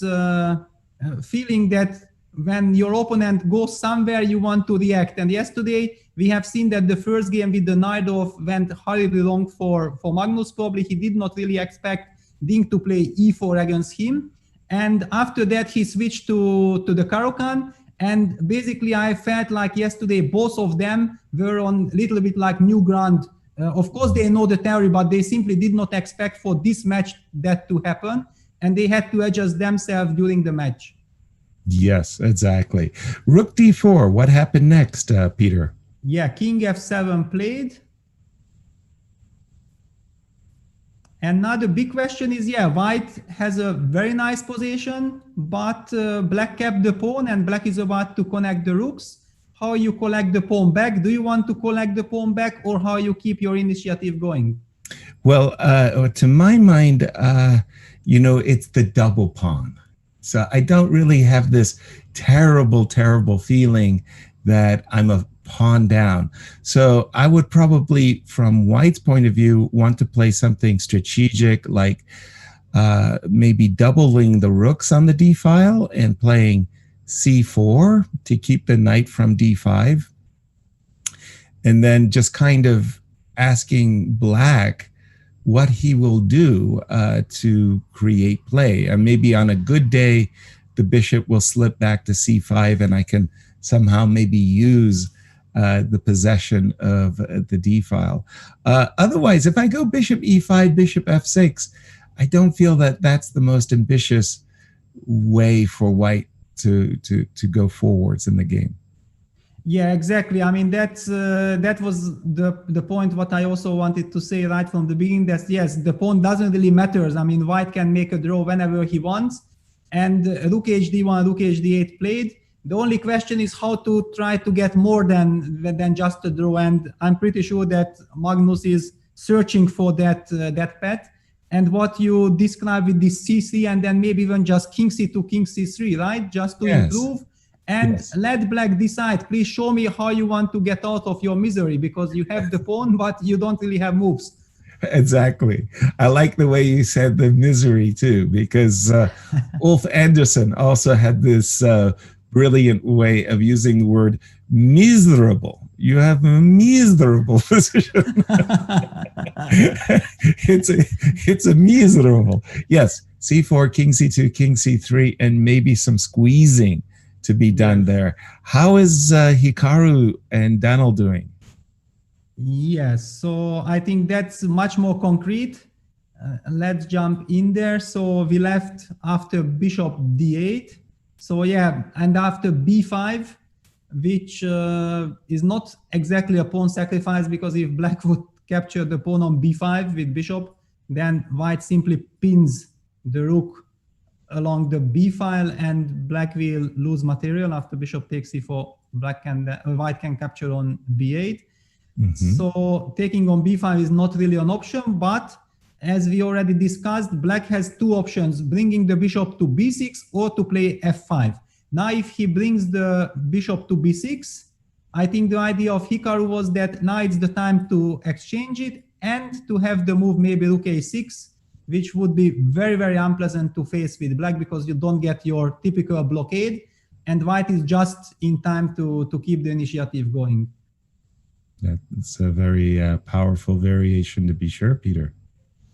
feeling that when your opponent goes somewhere, you want to react. And yesterday, we have seen that the first game with the Najdorf went horribly long for Magnus. Probably he did not really expect Dink to play e4 against him. And after that, he switched to the Caro-Kann. And basically, I felt like yesterday, both of them were on a little bit like new ground. Of course, they know the theory, but they simply did not expect for this match that to happen. And they had to adjust themselves during the match. Yes, exactly. Rook d4, what happened next, Peter? Yeah, king f7 played. And now the big question is, white has a very nice position, but black kept the pawn and black is about to connect the rooks. How you collect the pawn back? Do you want to collect the pawn back, or how you keep your initiative going? Well, to my mind, it's the double pawn. So I don't really have this terrible, terrible feeling that I'm pawn down. So I would probably, from white's point of view, want to play something strategic, like maybe doubling the rooks on the d file and playing c4 to keep the knight from d5, and then just kind of asking black what he will do to create play. And maybe on a good day, the bishop will slip back to c5, and I can somehow maybe use the possession of the d file. Otherwise, if I go bishop e5, bishop f6, I don't feel that that's the most ambitious way for white to go forwards in the game. Yeah, exactly. I mean, that was the point what I also wanted to say right from the beginning, that yes, the pawn doesn't really matter. I mean, white can make a draw whenever he wants, and rook hd1, rook hd8 played. The only question is how to try to get more than just a draw, and I'm pretty sure that Magnus is searching for that path. And what you describe with this c3 and then maybe even just king c2, king c3, right? Just to improve. And let black decide. Please show me how you want to get out of your misery, because you have the pawn, but you don't really have moves. Exactly. I like the way you said the misery too, because Ulf Anderson also had this brilliant way of using the word miserable. You have a miserable position. It's a miserable. Yes, c4, king c2, king c3, and maybe some squeezing to be done there. How is Hikaru and Daniel doing? Yes, so I think that's much more concrete. Let's jump in there. So we left after bishop d8. So yeah, and after b5, which is not exactly a pawn sacrifice, because if black would capture the pawn on b5 with bishop, then white simply pins the rook along the b file, and black will lose material. After bishop takes c4, white can capture on b8. So taking on b5 is not really an option, but as we already discussed, black has two options: bringing the bishop to b6 or to play f5. Now, if he brings the bishop to b6, I think the idea of Hikaru was that now it's the time to exchange it and to have the move maybe rook a6, which would be very, very unpleasant to face with black, because you don't get your typical blockade, and white is just in time to keep the initiative going. That's a very powerful variation, to be sure, Peter.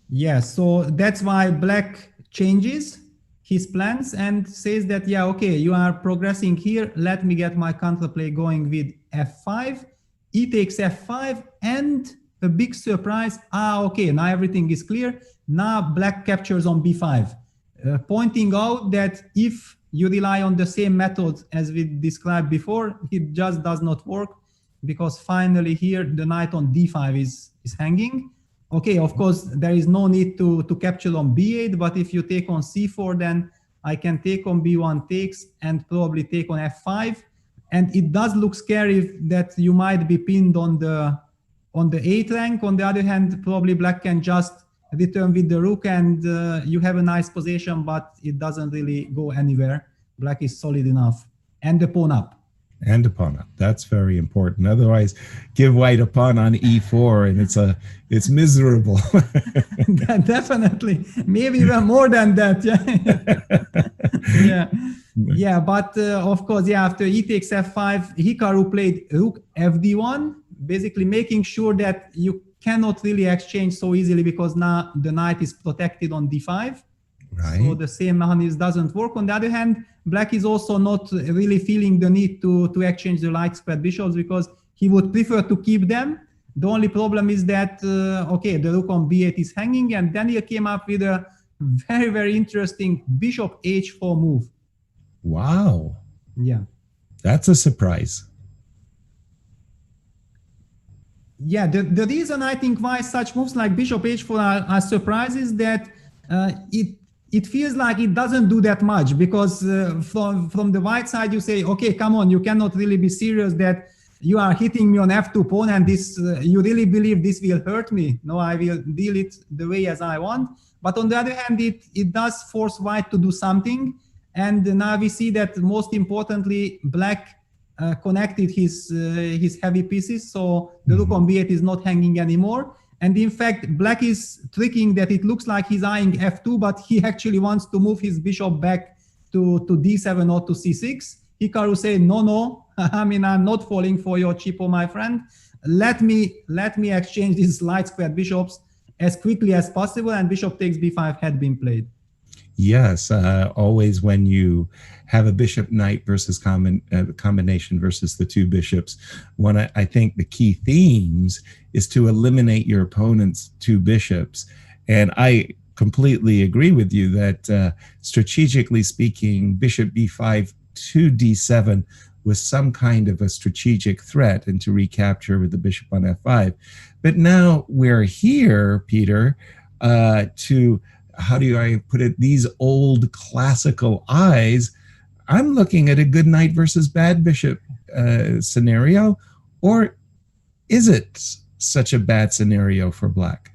Yeah, so that's why black changes his plans and says that, yeah, okay, you are progressing here. Let me get my counterplay going with f5. E takes f5, and a big surprise. Okay, now everything is clear. Now black captures on b5, pointing out that if you rely on the same method as we described before, it just does not work, because finally here the knight on d5 is hanging. Okay, of course, there is no need to capture on b8, but if you take on c4, then I can take on b1 takes and probably take on f5. And it does look scary that you might be pinned on the 8th rank. On the other hand, probably black can just return with the rook, and you have a nice position, but it doesn't really go anywhere. Black is solid enough. And the pawn up. And a pawn up. That's very important. Otherwise, give white a pawn on e4, and it's miserable. Definitely, maybe even more than that. Yeah. But of course, yeah. After e takes f5, Hikaru played rook fd1, basically making sure that you cannot really exchange so easily, because now the knight is protected on d5. Right. So the same mechanism doesn't work. On the other hand, black is also not really feeling the need to exchange the light squared bishops, because he would prefer to keep them. The only problem is that, okay, the rook on b8 is hanging, and Daniel came up with a very, very interesting bishop h4 move. Wow. Yeah. That's a surprise. Yeah, the reason I think why such moves like bishop h4 are surprises, that it feels like it doesn't do that much, because from the white side you say, okay, come on, you cannot really be serious that you are hitting me on f2 pawn, and this you really believe this will hurt me. No, I will deal it the way as I want. But on the other hand, it does force white to do something, and now we see that most importantly, black connected his heavy pieces, so the rook on b8 is not hanging anymore. And in fact, black is tricking that it looks like he's eyeing f2, but he actually wants to move his bishop back to d7 or to c6. Hikaru said, no, I mean, I'm not falling for your cheapo, my friend. Let me exchange these light squared bishops as quickly as possible, and bishop takes b5 had been played. Yes, always when you have a bishop knight versus combination versus the two bishops, I think the key themes is to eliminate your opponent's two bishops. And I completely agree with you that strategically speaking, bishop b5 to d7 was some kind of a strategic threat and to recapture with the bishop on f5. But now we're here, Peter, to, how do I put it, these old classical eyes. I'm looking at a good knight versus bad bishop scenario, or is it such a bad scenario for black?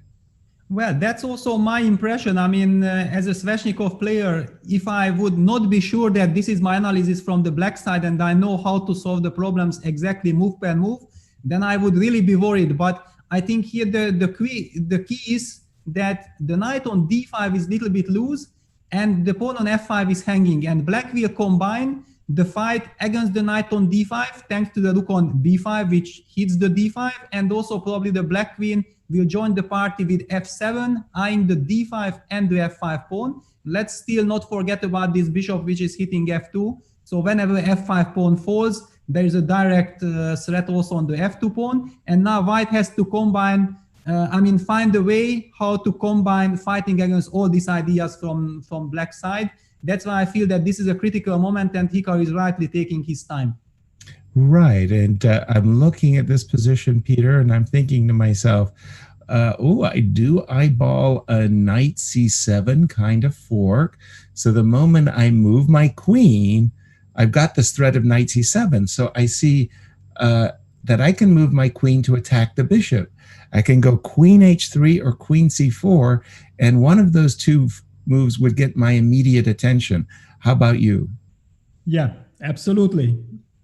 Well, that's also my impression. I mean, as a Sveshnikov player, if I would not be sure that this is my analysis from the black side and I know how to solve the problems exactly move per move, then I would really be worried. But I think here the key is that the knight on d5 is a little bit loose and the pawn on f5 is hanging, and black will combine the fight against the knight on d5 thanks to the rook on b5, which hits the d5, and also probably the black queen will join the party with f7, eyeing the d5 and the f5 pawn. Let's still not forget about this bishop, which is hitting f2. So whenever f5 pawn falls, there is a direct threat also on the f2 pawn. And now white has to combine, find a way how to combine fighting against all these ideas from black side. That's why I feel that this is a critical moment and Hikaru is rightly taking his time. Right, and I'm looking at this position, Peter, and I'm thinking to myself, I do eyeball a knight c7 kind of fork. So the moment I move my queen, I've got this threat of knight c7. So I see that I can move my queen to attack the bishop. I can go queen h3 or queen c4, and one of those two moves would get my immediate attention. How about you? Yeah, absolutely.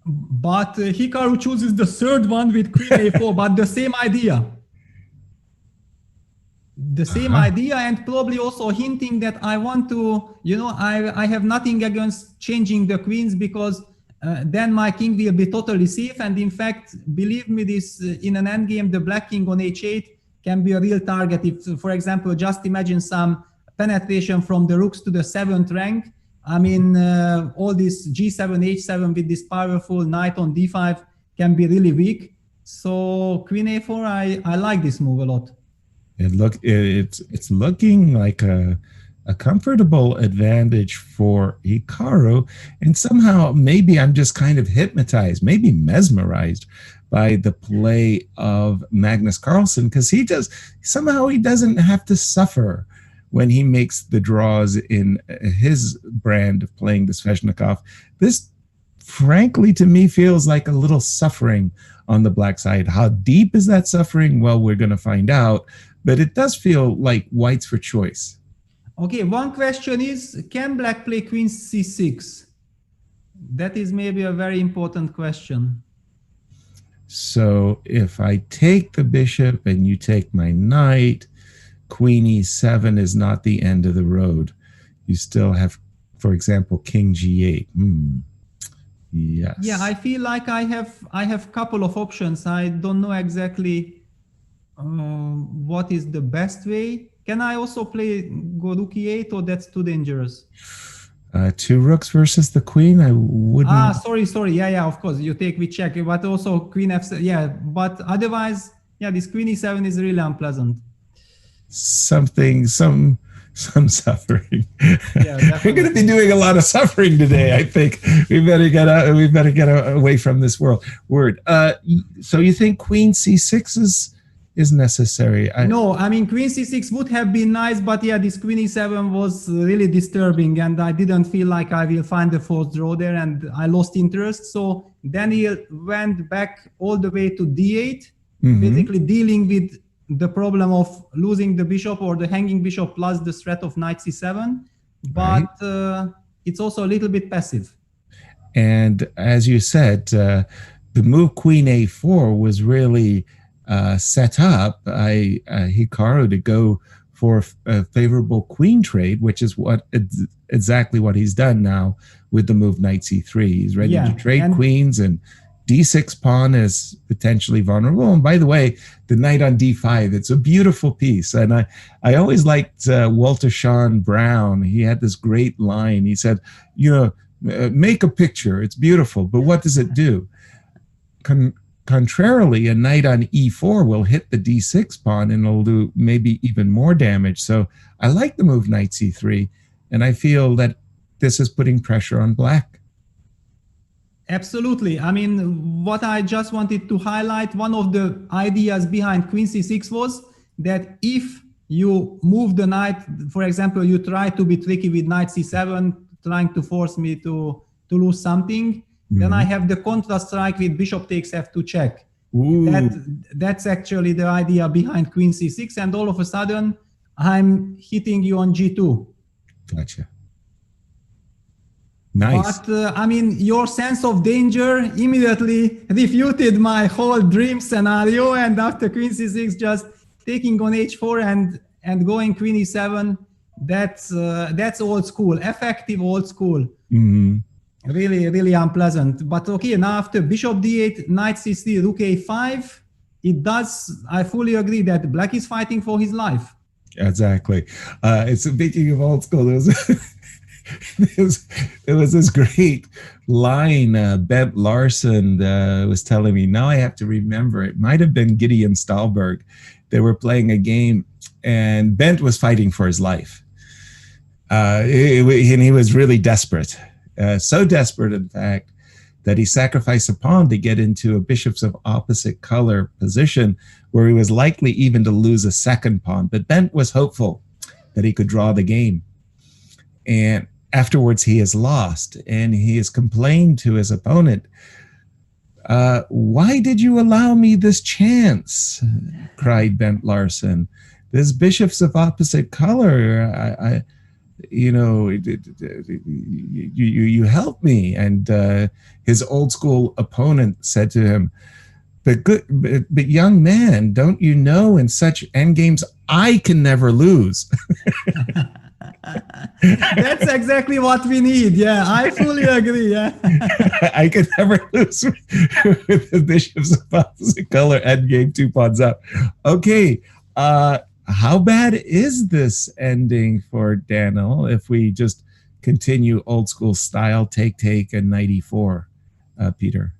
But Hikaru chooses the third one with queen a4, but the same idea. The same idea, and probably also hinting that I want to, I have nothing against changing the queens, because then my king will be totally safe. And in fact, believe me, this in an endgame, the black king on h8 can be a real target. If, for example, just imagine some penetration from the rooks to the 7th rank. I mean, all this g7, h7 with this powerful knight on d5 can be really weak. So queen a4, I like this move a lot. It's looking like a comfortable advantage for Hikaru, and somehow maybe I'm just kind of hypnotized, maybe mesmerized by the play of Magnus Carlsen, because he doesn't have to suffer when he makes the draws in his brand of playing the Sveshnikov. This, frankly, to me, feels like a little suffering on the black side. How deep is that suffering? Well, we're going to find out, but it does feel like white's for choice. Okay, one question is, can black play queen c6? That is maybe a very important question. So if I take the bishop and you take my knight, queen e7 is not the end of the road. You still have, for example, king g8. Yes. Yeah, I feel like I have a couple of options. I don't know exactly what is the best way. Can I also play go rook e8, or that's too dangerous? Two rooks versus the queen, I wouldn't. Sorry. Yeah, of course. You take with check, but also queen f7. Yeah, but otherwise, yeah, this queen e7 is really unpleasant. Some suffering. Yeah, we're going to be doing a lot of suffering today. I think we better get away from this world. So you think queen c6 is necessary? No, I mean, queen c6 would have been nice, but yeah, this queen e7 was really disturbing, and I didn't feel like I will find the fourth draw there, and I lost interest. So Daniel went back all the way to d8, basically dealing with the problem of losing the bishop or the hanging bishop plus the threat of knight c7, but it's also a little bit passive. And as you said, the move Queen A4 was really set up by Hikaru to go for a favorable queen trade, which is exactly what he's done now with the move Knight C3. He's ready to trade queens, and D6 pawn is potentially vulnerable. And by the way, the knight on D5, it's a beautiful piece. And I always liked Walter Sean Brown. He had this great line. He said, make a picture. It's beautiful, but what does it do? Contrarily, a knight on E4 will hit the D6 pawn and it'll do maybe even more damage. So I like the move Knight C3, and I feel that this is putting pressure on black. Absolutely. I mean, what I just wanted to highlight, one of the ideas behind Queen C6 was that if you move the knight, for example, you try to be tricky with Knight C7, trying to force me to lose something, then I have the contra strike with bishop takes F2 check. That's actually the idea behind Queen C6, and all of a sudden I'm hitting you on G2. Gotcha. Nice. But I mean, your sense of danger immediately refuted my whole dream scenario, and after Queen C6 just taking on H4 and going Queen E7, that's old school, effective old school. Really, really unpleasant. But okay, now after Bishop D8, Knight C3, Rook A5, I fully agree that Black is fighting for his life. Exactly. It's speaking of old school, there was this great line Bent Larson was telling me. Now I have to remember, it might have been Gideon Stahlberg. They were playing a game and Bent was fighting for his life. And he was really desperate. So desperate, in fact, that he sacrificed a pawn to get into a bishops of opposite color position where he was likely even to lose a second pawn. But Bent was hopeful that he could draw the game. And afterwards, he has lost, and he has complained to his opponent, "Why did you allow me this chance?" cried Bent Larson. "This bishops of opposite color, you helped me." And his old school opponent said to him, but young man, don't you know in such endgames I can never lose?" That's exactly what we need. Yeah, I fully agree. Yeah, I could never lose with the bishops of opposite color. Endgame 2 pawns up. Okay. How bad is this ending for Daniel if we just continue old school style, take, and Knight E4, Peter?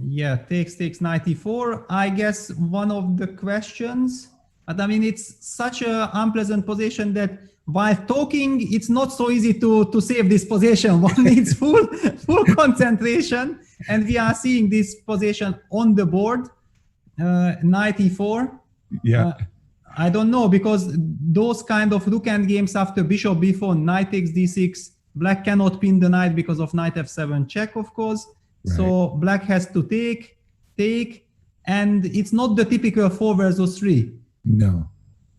Yeah, takes, Knight E4. I guess one of the questions, but I mean, it's such an unpleasant position that while talking, it's not so easy to save this position. One needs full concentration, and we are seeing this position on the board, Knight E4. Yeah. I don't know, because those kind of rook end games after bishop b4, knight takes d6, black cannot pin the knight because of knight f7 check, of course. Right. So black has to take, and it's not the typical 4 versus 3. No.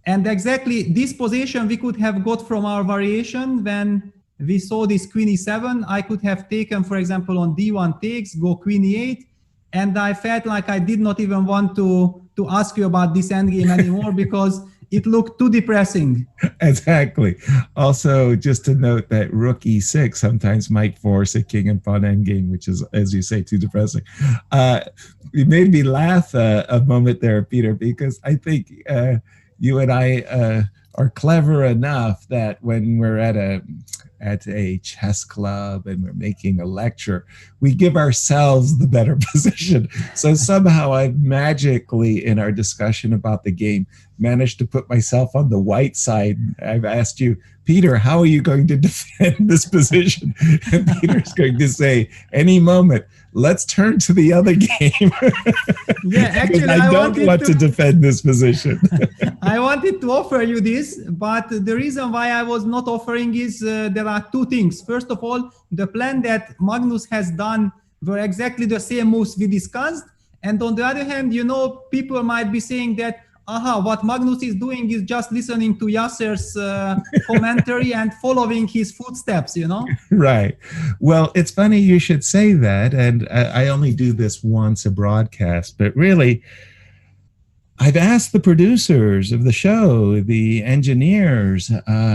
And exactly this position we could have got from our variation when we saw this queen e7. I could have taken, for example, on d1 takes, go queen e8, and I felt like I did not even want to ask you about this endgame anymore because it looked too depressing. Exactly. Also, just to note that rook e6 sometimes might force a king and pawn endgame, which is, as you say, too depressing. You made me laugh a moment there, Peter, because I think you and I are clever enough that when we're at a chess club and we're making a lecture, we give ourselves the better position. So somehow I've magically, in our discussion about the game, managed to put myself on the white side. I've asked you, Peter, how are you going to defend this position? And Peter's going to say, any moment, let's turn to the other game. Yeah, actually, I don't want to defend this position. I wanted to offer you this, but the reason why I was not offering is there are two things. First of all, the plan that Magnus has done were exactly the same moves we discussed. And on the other hand, you know, people might be saying that, what Magnus is doing is just listening to Yasser's commentary and following his footsteps, you know? Right. Well, it's funny you should say that. And I only do this once a broadcast, but really, I've asked the producers of the show, the engineers,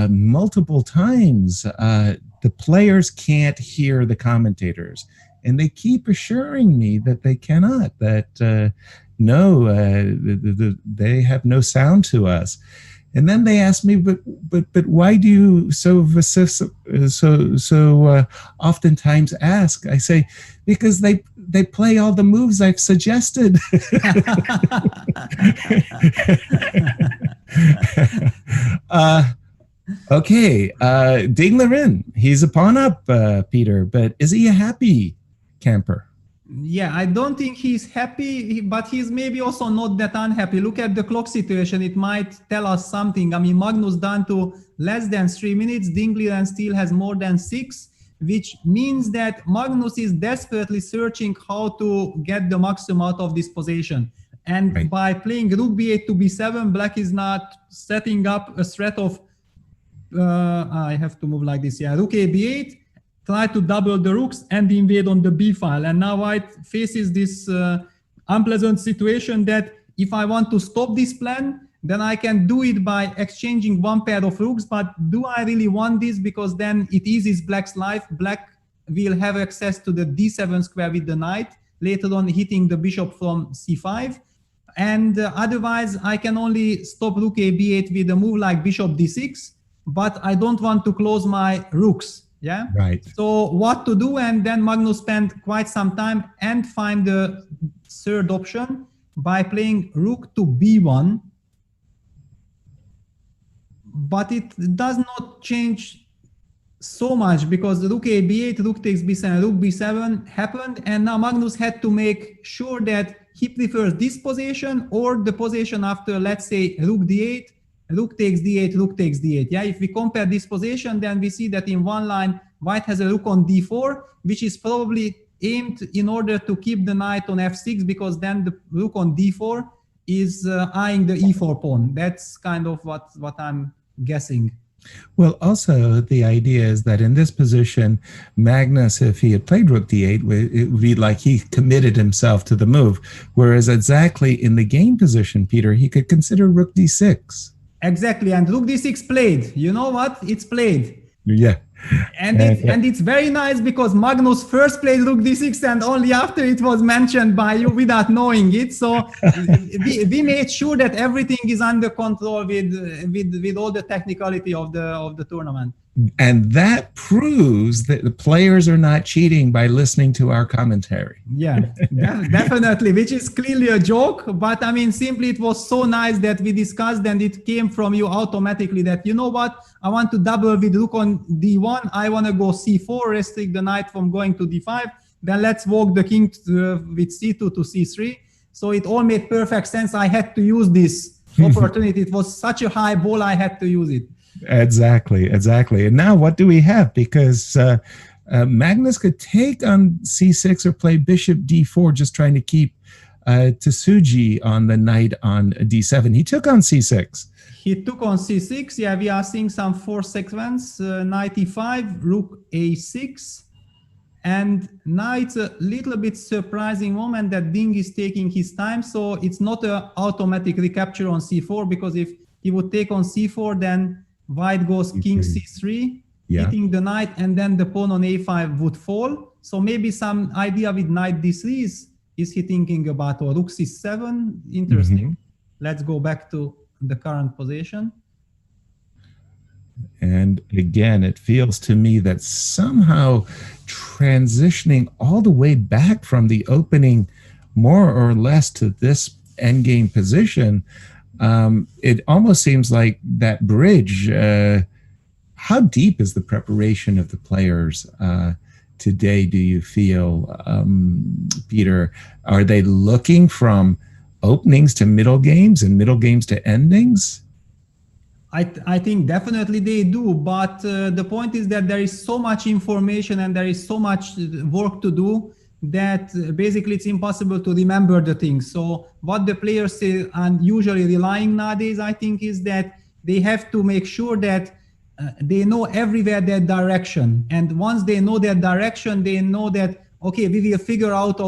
multiple times. The players can't hear the commentators, and they keep assuring me that they cannot. That no, they have no sound to us. And then they ask me, but why do you so oftentimes ask? I say, because they play all the moves I've suggested. Okay, Ding Liren, he's a pawn up, Peter, but is he a happy camper? Yeah, I don't think he's happy, but he's maybe also not that unhappy. Look at the clock situation. It might tell us something. I mean, Magnus down to less than 3 minutes. Ding Liren still has more than 6, which means that Magnus is desperately searching how to get the maximum out of this position. And right. By playing rook b8 to b7, black is not setting up a threat of, I have to move like this. Yeah, rook a b8. Try to double the rooks and invade on the b file. And now white faces this unpleasant situation that if I want to stop this plan, then I can do it by exchanging one pair of rooks. But do I really want this? Because then it eases black's life. Black will have access to the d7 square with the knight, later on hitting the bishop from c5. And otherwise, I can only stop rook a b8 with a move like bishop d6, but I don't want to close my rooks. Yeah. Right. So what to do? And then Magnus spent quite some time and find the third option by playing rook to b1. But it does not change so much because the rook a b8, rook takes b7, rook b7 happened. And now Magnus had to make sure that he prefers this position or the position after, let's say, rook d8, rook takes d8, rook takes d8. Yeah, if we compare this position, then we see that in one line, white has a rook on d4, which is probably aimed in order to keep the knight on f6, because then the rook on d4 is eyeing the e4 pawn. That's kind of what I'm guessing. Well, also the idea is that in this position, Magnus, if he had played rook d8, it would be like he committed himself to the move. Whereas exactly in the game position, Peter, he could consider rook d6. Exactly, and rook d6 played. You know what? It's played. Yeah. And it's very nice because Magnus first played rook d6 and only after it was mentioned by you without knowing it. So we made sure that everything is under control with all the technicality of the tournament. And that proves that the players are not cheating by listening to our commentary. Yeah, definitely, which is clearly a joke. But I mean, simply it was so nice that we discussed and it came from you automatically that, you know what, I want to double with rook on d1. I want to go c4, restrict the knight from going to d5. Then let's walk the king with c2 to c3. So it all made perfect sense. I had to use this opportunity. It was such a high ball, I had to use it. Exactly. And now what do we have? Because Magnus could take on c6 or play bishop d4, just trying to keep Tsuji on the knight on d7. He took on c6. He took on c6. Yeah, we are seeing some four sequence, knight e5, rook a6. And now it's a little bit surprising moment that Ding is taking his time. So it's not an automatic recapture on c4, because if he would take on c4, then white goes king c3, hitting the knight, and then the pawn on a5 would fall. So maybe some idea with knight d3 is he thinking about, or rook c7. Interesting. Let's go back to the current position. And again, it feels to me that somehow transitioning all the way back from the opening more or less to this endgame position, it almost seems like that bridge. How deep is the preparation of the players today, do you feel, Peter? Are they looking from openings to middle games and middle games to endings? I think definitely they do, but the point is that there is so much information and there is so much work to do that basically it's impossible to remember the things. So what the players say, and usually relying nowadays, I think, is that they have to make sure that they know everywhere their direction. And once they know their direction, they know that, okay, we will figure out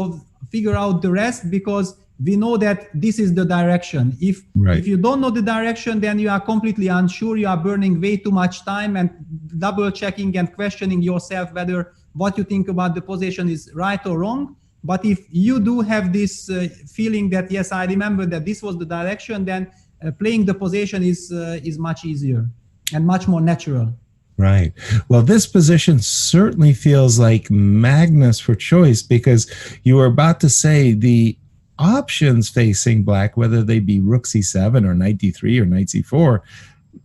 the rest, because we know that this is the direction. If you don't know the direction, then you are completely unsure. You are burning way too much time and double checking and questioning yourself whether what you think about the position is right or wrong. But if you do have this feeling that, yes, I remember that this was the direction, then playing the position is much easier and much more natural. Right. Well, this position certainly feels like Magnus for choice, because you were about to say the options facing black, whether they be rook c7 or knight d3 or knight c4,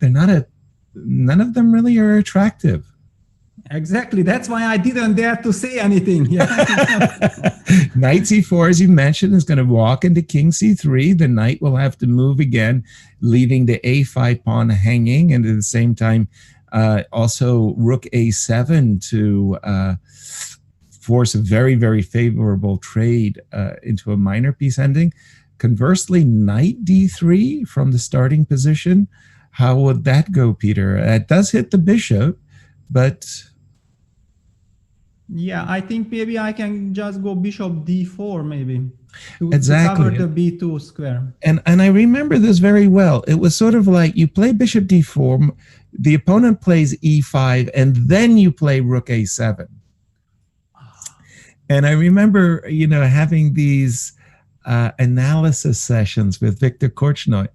none of them really are attractive. Exactly. That's why I didn't dare to say anything. Yeah. Knight c4, as you mentioned, is going to walk into king c3. The knight will have to move again, leaving the a5 pawn hanging, and at the same time, also rook a7 to force a very, very favorable trade into a minor piece ending. Conversely, knight d3 from the starting position. How would that go, Peter? It does hit the bishop, but... Yeah, I think maybe I can just go bishop d4 maybe to exactly. cover the b2 square. And I remember this very well. It was sort of like you play bishop d4, the opponent plays e5, and then you play rook a7. And I remember, having these analysis sessions with Viktor Korchnoi,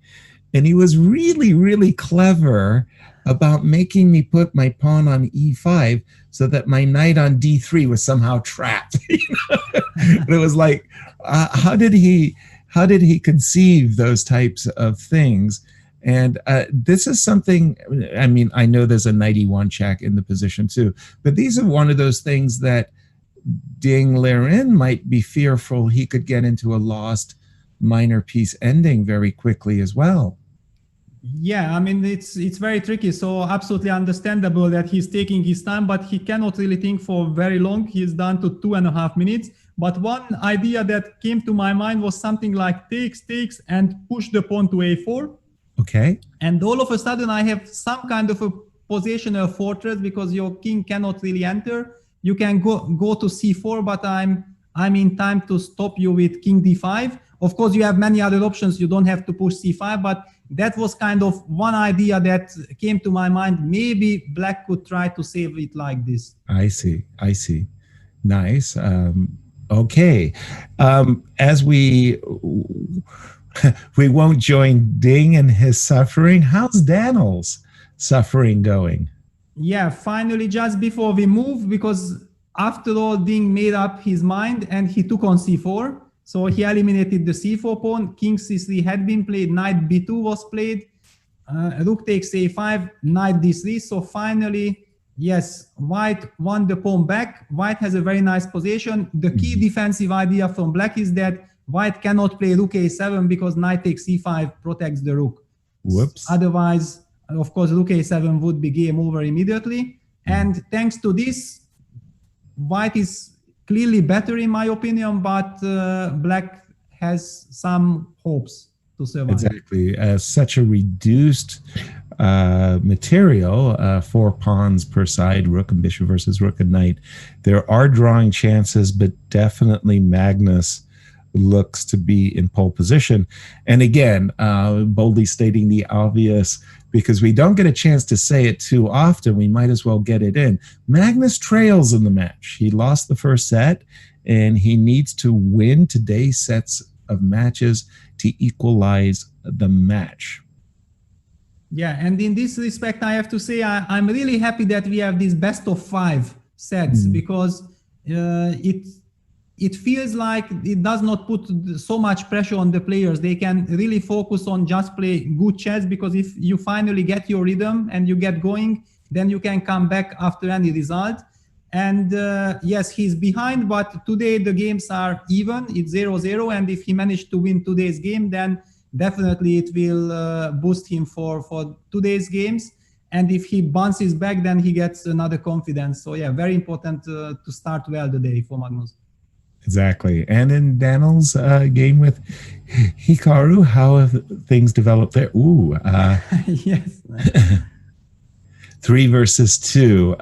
and he was really, really clever about making me put my pawn on e5 so that my knight on d3 was somehow trapped. It was like, how did he conceive those types of things? And this is something, I mean, I know there's a knight e1 check in the position too, but these are one of those things that Ding Liren might be fearful he could get into a lost minor piece ending very quickly as well. Yeah, I mean, it's very tricky. So absolutely understandable that he's taking his time, but he cannot really think for very long. He's down to 2.5 minutes. But one idea that came to my mind was something like takes, and push the pawn to a4. Okay. And all of a sudden I have some kind of a positional fortress, because your king cannot really enter. You can go to c4, but I'm in time to stop you with king d5. Of course, you have many other options. You don't have to push c5, but that was kind of one idea that came to my mind. Maybe black could try to save it like this. I see. Nice. Okay. As we won't join Ding in his suffering, how's Daniel's suffering going? Yeah, finally, just before we move, because after all, Ding made up his mind and he took on c4. So he eliminated the c4 pawn, king c3 had been played, knight b2 was played, rook takes a5, knight d3. So finally, yes, white won the pawn back. White has a very nice position. The key defensive idea from black is that white cannot play rook a7 because knight takes c5 protects the rook. Whoops. Otherwise, of course, rook a7 would be game over immediately. And thanks to this, white is clearly better in my opinion, but black has some hopes to survive. Exactly. Such a reduced material, 4 pawns per side, rook and bishop versus rook and knight. There are drawing chances, but definitely Magnus looks to be in pole position. And again, boldly stating the obvious, because we don't get a chance to say it too often, we might as well get it in. Magnus trails in the match. He lost the first set, and he needs to win today's sets of matches to equalize the match. Yeah, and in this respect, I have to say I'm really happy that we have these best of 5 sets, because it feels like it does not put so much pressure on the players. They can really focus on just play good chess, because if you finally get your rhythm and you get going, then you can come back after any result. And yes, he's behind, but today the games are even. It's 0-0, and if he managed to win today's game, then definitely it will boost him for today's games. And if he bounces back, then he gets another confidence. So yeah, very important to start well the day for Magnus. Exactly. And in Daniel's game with Hikaru, how have things developed there? Ooh, Yes. 3 versus 2.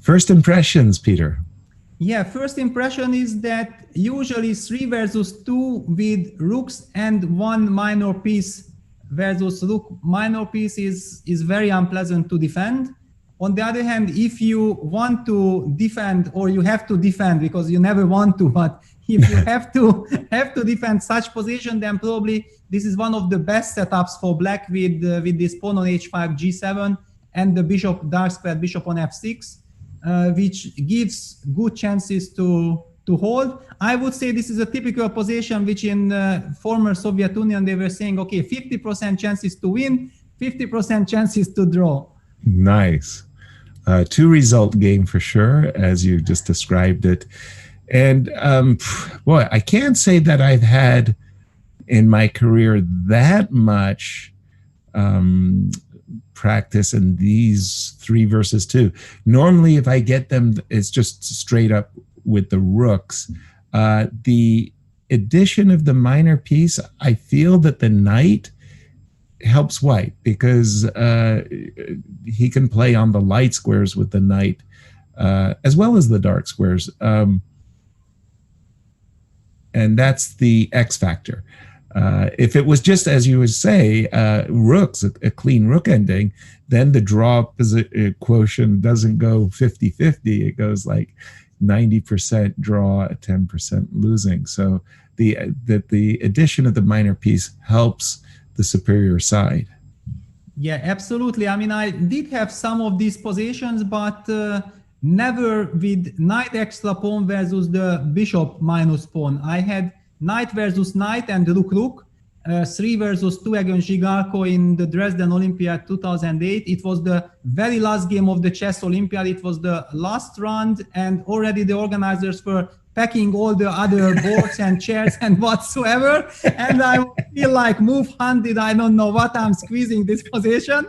First impressions, Peter. Yeah, first impression is that usually 3 versus 2 with rooks and 1 minor piece versus rook minor piece is very unpleasant to defend. On the other hand, if you want to defend, or you have to defend because you never want to, but if you have to defend such position, then probably this is one of the best setups for black with this pawn on h5, g7, and the bishop dark square bishop on f6. Which gives good chances to hold. I would say this is a typical position which in former Soviet Union they were saying, okay, 50% chances to win, 50% chances to draw. Nice. 2-result game for sure, as you just described it. And boy, I can't say that I've had in my career that much practice in these 3 versus 2. Normally, if I get them, it's just straight up with the rooks. The addition of the minor piece, I feel that the knight helps white because he can play on the light squares with the knight as well as the dark squares. And that's the X factor. If it was just, as you would say, rooks, a clean rook ending, then the draw quotient doesn't go 50-50. It goes like 90% draw, 10% losing. So the addition of the minor piece helps the superior side. Yeah, absolutely. I mean, I did have some of these positions, but never with knight extra pawn versus the bishop minus pawn. I had knight versus knight and rook, 3 versus 2 against Gigalko in the Dresden Olympiad 2008. It was the very last game of the chess Olympiad. It was the last round, and already the organizers were packing all the other boards and chairs and whatsoever. And I feel like move hunted. I don't know what I'm squeezing this position.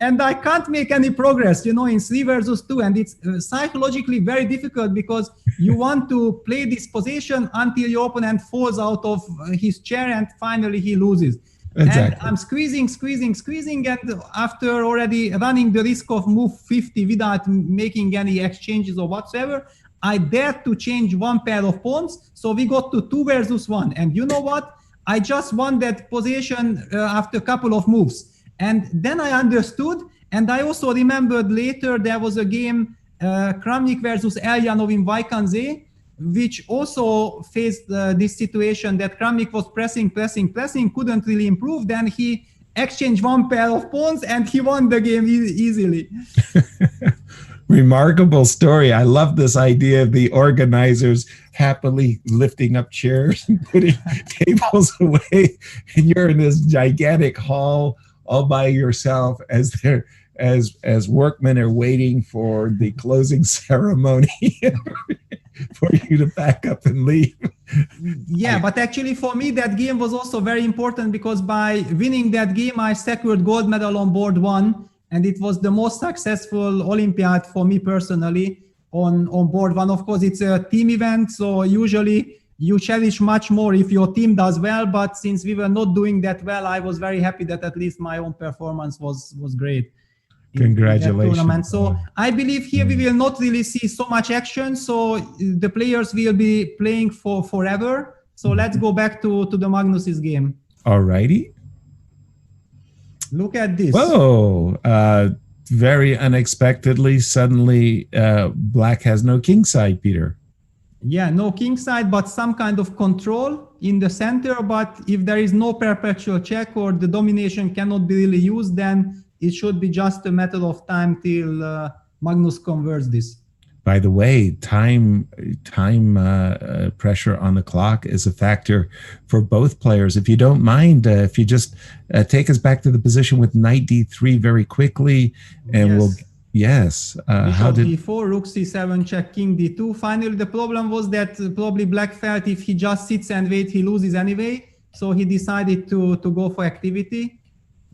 And I can't make any progress, you know, in 3 versus 2. And it's psychologically very difficult because you want to play this position until your opponent falls out of his chair and finally he loses. Exactly. And I'm squeezing. And after already running the risk of move 50 without making any exchanges or whatsoever, I dared to change one pair of pawns. So we got to 2 versus 1. And you know what? I just won that position after a couple of moves. And then I understood. And I also remembered later there was a game, Kramnik versus Elyanov in Vaikanze, which also faced this situation that Kramnik was pressing, couldn't really improve. Then he exchanged one pair of pawns and he won the game easily. Remarkable story. I love this idea of the organizers happily lifting up chairs and putting tables away, and you're in this gigantic hall all by yourself as they're as workmen are waiting for the closing ceremony for you to pack up and leave. Yeah, but actually for me that game was also very important because by winning that game I secured gold medal on board 1. And it was the most successful Olympiad for me personally on board 1. Of course, it's a team event, so usually you cherish much more if your team does well. But since we were not doing that well, I was very happy that at least my own performance was great. Congratulations. So I believe here we will not really see so much action. So the players will be playing for forever. So let's go back to the Magnus's game. All righty. Look at this. Whoa. Very unexpectedly, suddenly, black has no king side, Peter. Yeah, no king side, but some kind of control in the center. But if there is no perpetual check or the domination cannot be really used, then it should be just a matter of time till Magnus converts this. By the way, time pressure on the clock is a factor for both players. If you don't mind, if you just take us back to the position with knight d3 very quickly, and Bishop d4, rook c7, check, king d2. Finally, the problem was that probably black felt if he just sits and waits, he loses anyway. So he decided to go for activity.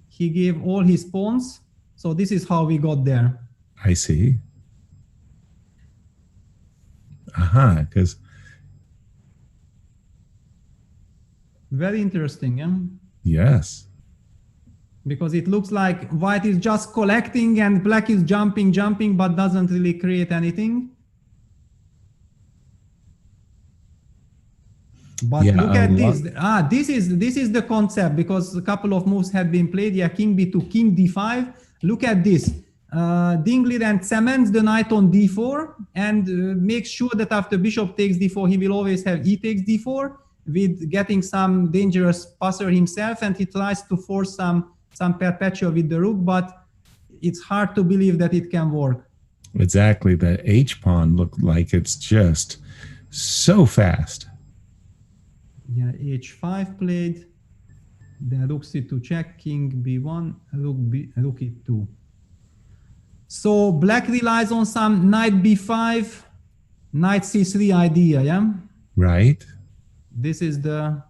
He gave all his pawns. So this is how we got there. I see. Because Very interesting, yeah? yes. Because it looks like white is just collecting and black is jumping, but doesn't really create anything. But Yeah, look I at love- this. This is the concept, because a couple of moves had been played. Yeah, king b2, king d5. Look at this. Liren cements the knight on d4 and makes sure that after bishop takes d4, he will always have e takes d4 with getting some dangerous passer himself, and he tries to force some perpetual with the rook, but it's hard to believe that it can work. Exactly. The H pawn looked like it's just so fast. Yeah, h5 played, then rook c2 check, king b1, rook e2. So black relies on some knight b5, knight c3 idea, yeah? Right. This is the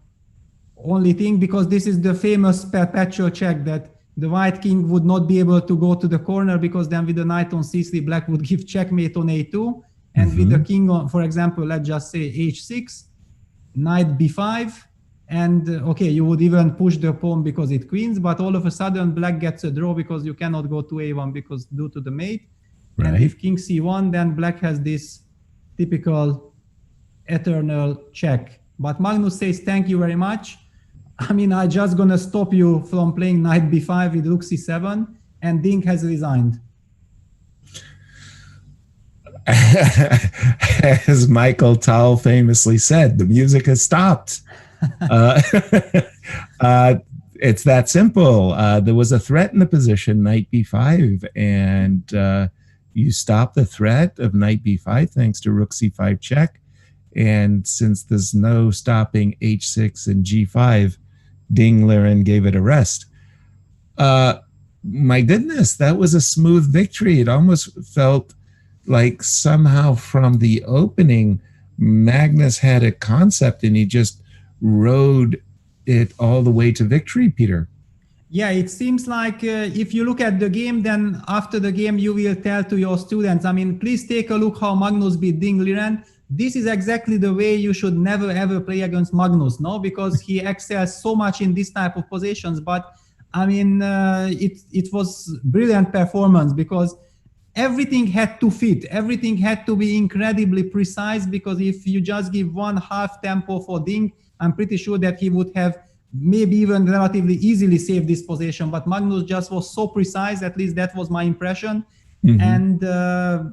only thing, because this is the famous perpetual check that the white king would not be able to go to the corner, because then with the knight on c3, black would give checkmate on a2. And with the king on, for example, let's just say h6, knight b5, and okay, you would even push the pawn because it queens, but all of a sudden black gets a draw because you cannot go to a1 because due to the mate. Right. And if king c1, then black has this typical eternal check. But Magnus says, thank you very much. I mean, I just gonna stop you from playing knight b5 with rook c7, and Dink has resigned. As Michael Tal famously said, the music has stopped. It's that simple. There was a threat in the position, knight b5, and you stop the threat of knight b5 thanks to rook c5 check. And since there's no stopping h6 and g5, Liren gave it a rest. My goodness, that was a smooth victory. It almost felt like somehow from the opening, Magnus had a concept and he just rode it all the way to victory, Peter. Yeah, it seems like if you look at the game, then after the game, you will tell to your students, I mean, please take a look how Magnus beat Liren. This is exactly the way you should never ever play against Magnus, no? Because he excels so much in this type of positions. But I mean, it was brilliant performance, because everything had to fit. Everything had to be incredibly precise, because if you just give one half tempo for Dink, I'm pretty sure that he would have maybe even relatively easily saved this position. But Magnus just was so precise, at least that was my impression. And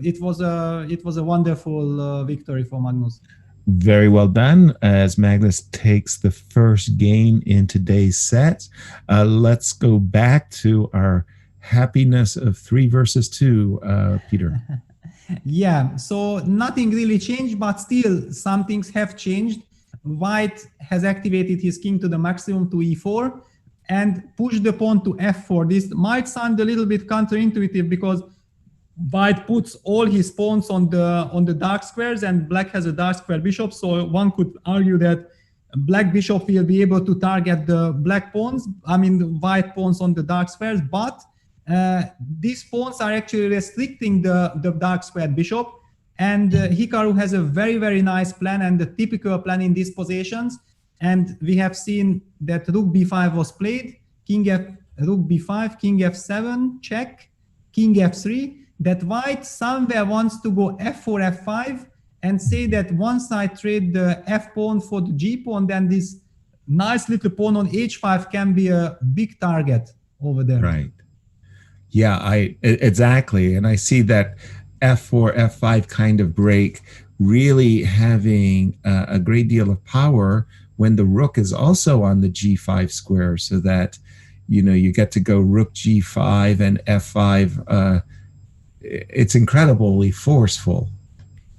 it was a wonderful victory for Magnus. Very well done, as Magnus takes the first game in today's set. Let's go back to our happiness of 3 versus 2, Peter. Yeah, so nothing really changed, but still some things have changed. White has activated his king to the maximum to e4 and pushed the pawn to f4. This might sound a little bit counterintuitive, because white puts all his pawns on the dark squares and black has a dark square bishop. So one could argue that black bishop will be able to target the black pawns, I mean the white pawns on the dark squares, but these pawns are actually restricting the dark square bishop. And Hikaru has a very, very nice plan, and the typical plan in these positions. And we have seen that rook b5 was played, rook b5, king f7, check, king f3. That white somewhere wants to go f4, f5, and say that once I trade the f pawn for the g pawn, then this nice little pawn on h5 can be a big target over there. Right. Yeah, exactly. And I see that f4, f5 kind of break really having a great deal of power when the rook is also on the g5 square, so that, you know, you get to go rook g5 and f5. It's incredibly forceful.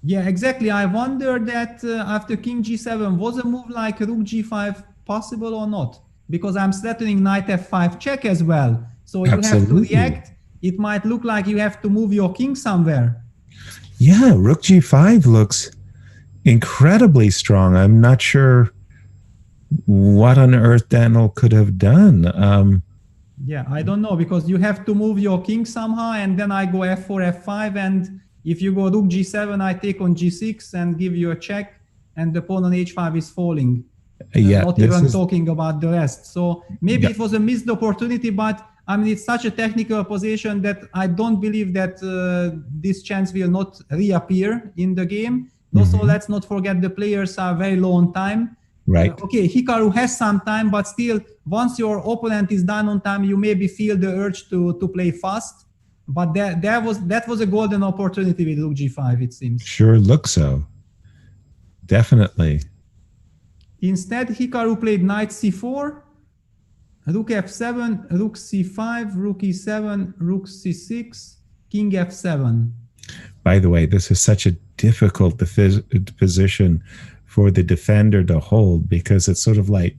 Yeah, exactly. I wonder that after king g7, was a move like rook g5 possible or not? Because I'm threatening knight f5 check as well. So you Absolutely. have to react. It might look like you have to move your king somewhere. Yeah, rook g5 looks incredibly strong. I'm not sure what on earth Daniel could have done. Yeah, I don't know, because you have to move your king somehow, and then I go f4, f5, and if you go rook g7, I take on g6 and give you a check, and the pawn on h5 is falling. Not even talking about the rest. So maybe it was a missed opportunity, but I mean, it's such a technical position that I don't believe that this chance will not reappear in the game. Also, let's not forget the players are very low on time. Right. Okay, Hikaru has some time, but still, once your opponent is done on time, you maybe feel the urge to play fast. But that was a golden opportunity with rook g5, it seems. Sure looks so. Definitely. Instead, Hikaru played knight c4, rook f7, rook c5, rook e7, rook c6, king f7. By the way, this is such a difficult position for the defender to hold, because it's sort of like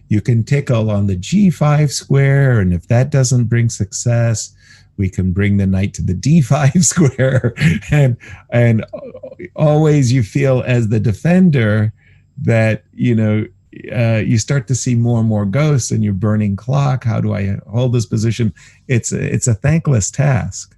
you can tickle on the g5 square, and if that doesn't bring success, we can bring the knight to the d5 square, and always you feel as the defender that, you know, you start to see more and more ghosts, and you're burning clock. How do I hold this position? It's a thankless task.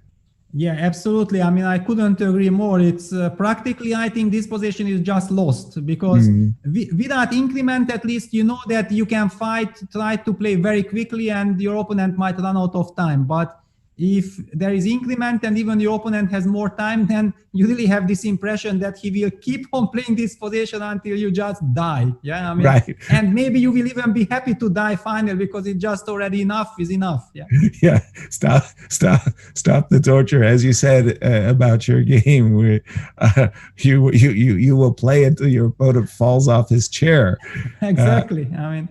Yeah, absolutely. I mean, I couldn't agree more. It's practically, I think this position is just lost, because without increment, at least you know that you can fight, try to play very quickly, and your opponent might run out of time. But if there is increment and even your opponent has more time, then you really have this impression that he will keep on playing this position until you just die. Yeah, I mean, right. And maybe you will even be happy to die finally, because it's just already enough is enough. Yeah. Yeah. Stop the torture, as you said about your game. Where you will play until your opponent falls off his chair. Exactly. I mean,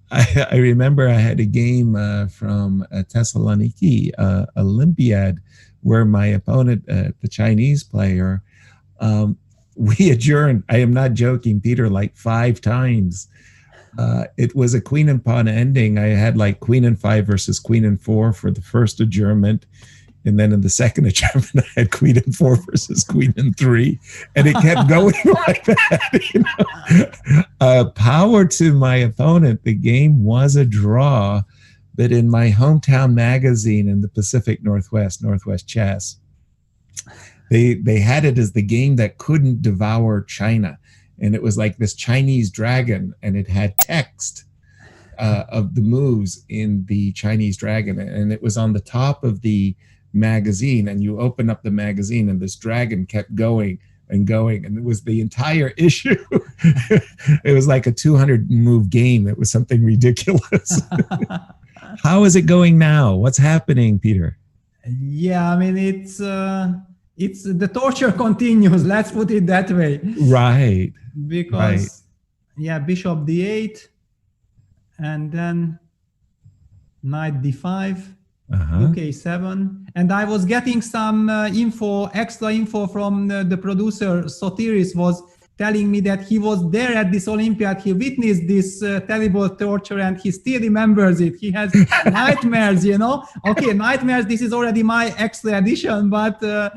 I remember I had a game from Thessaloniki Olympiad where my opponent, the Chinese player, we adjourned. I am not joking, Peter, like 5 times. It was a queen and pawn ending. I had like queen and 5 versus queen and 4 for the first adjournment. And then in the second adjournment, I had queen and 4 versus queen and 3. And it kept going like that. You know? Power to my opponent. The game was a draw. But in my hometown magazine in the Pacific Northwest Chess, they had it as the game that couldn't devour China. And it was like this Chinese dragon, and it had text of the moves in the Chinese dragon. And it was on the top of the magazine, and you open up the magazine, and this dragon kept going and going, and it was the entire issue. It was like a 200 move game. It was something ridiculous. How is it going now? What's happening, Peter? Yeah, I mean, it's the torture continues, let's put it that way. Right. Because yeah, bishop d8, and then knight d5, rook a7, and I was getting some extra info from the producer. Sotiris was telling me that he was there at this Olympiad. He witnessed this terrible torture, and he still remembers it. He has nightmares, you know. Okay, nightmares, this is already my extra addition, but I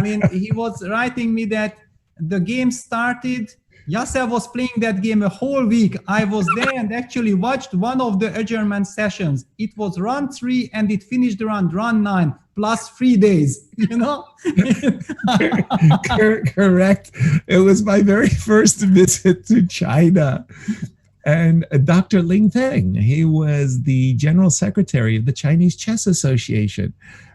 mean, he was writing me that the game started, Yasser was playing that game a whole week. I was there and actually watched one of the adjournment sessions. It was run 3 and it finished around run 9 plus 3 days, you know? Correct. It was my very first visit to China. And Dr. Ling Feng, he was the general secretary of the Chinese Chess Association.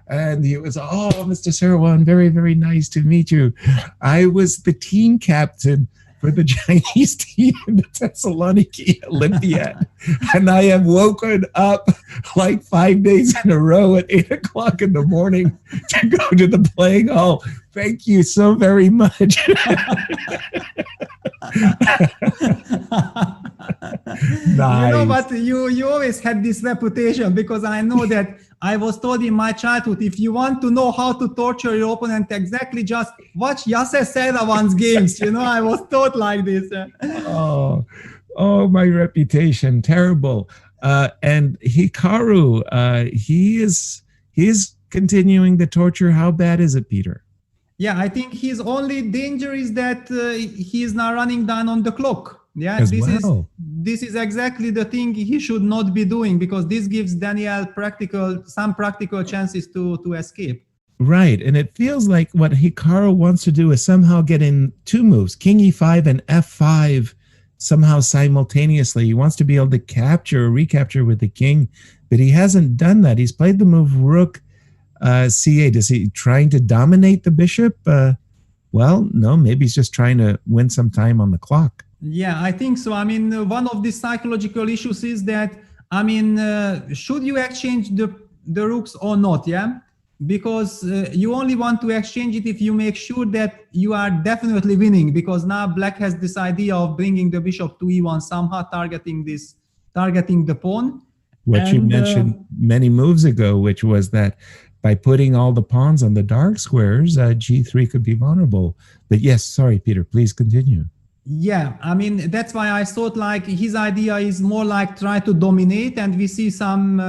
And he was, oh, Mr. Serwan, very, very nice to meet you. I was the team captain for the Chinese team in the Thessaloniki Olympiad. And I have woken up like 5 days in a row at 8 o'clock in the morning to go to the playing hall. Thank you so very much. Nice. You know, but you always had this reputation, because I know that I was told in my childhood, if you want to know how to torture your opponent exactly, just watch Yasser Serravan's games. You know, I was taught like this. Oh, my reputation, terrible. And Hikaru, he is continuing the torture. How bad is it, Peter? Yeah, I think his only danger is that he is now running down on the clock. Yeah, this is exactly the thing he should not be doing, because this gives Daniel some practical chances to escape. Right. And it feels like what Hikaru wants to do is somehow get in two moves, King E5 and F5, somehow simultaneously. He wants to be able to capture or recapture with the king, but he hasn't done that. He's played the move Rook C8. Is he trying to dominate the bishop? Well, no, maybe he's just trying to win some time on the clock. Yeah, I think so. I mean, one of the psychological issues is that, I mean, should you exchange the rooks or not? Yeah, because you only want to exchange it if you make sure that you are definitely winning, because now black has this idea of bringing the bishop to e1, somehow targeting the pawn. What you mentioned many moves ago, which was that by putting all the pawns on the dark squares, g3 could be vulnerable. But yes, sorry, Peter, please continue. Yeah, I mean, that's why I thought like his idea is more like try to dominate, and we see some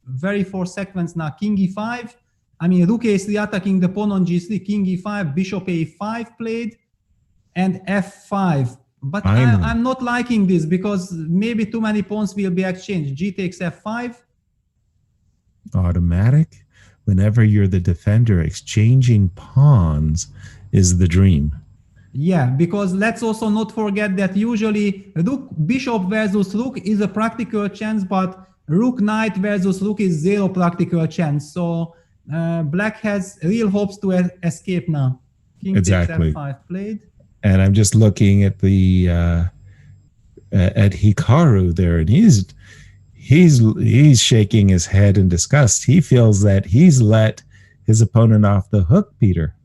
very forced sequence now. King e5. I mean, rook a3 attacking the pawn on g3, king e5, bishop a5 played, and f5. But I'm not liking this because maybe too many pawns will be exchanged. G takes f5. Automatic. Whenever you're the defender, exchanging pawns is the dream. Yeah, because let's also not forget that usually rook bishop versus rook is a practical chance, but rook knight versus rook is zero practical chance. So black has real hopes to escape now. King takes f5 played. And I'm just looking at the at Hikaru there, and he's shaking his head in disgust. He feels that he's let his opponent off the hook, Peter.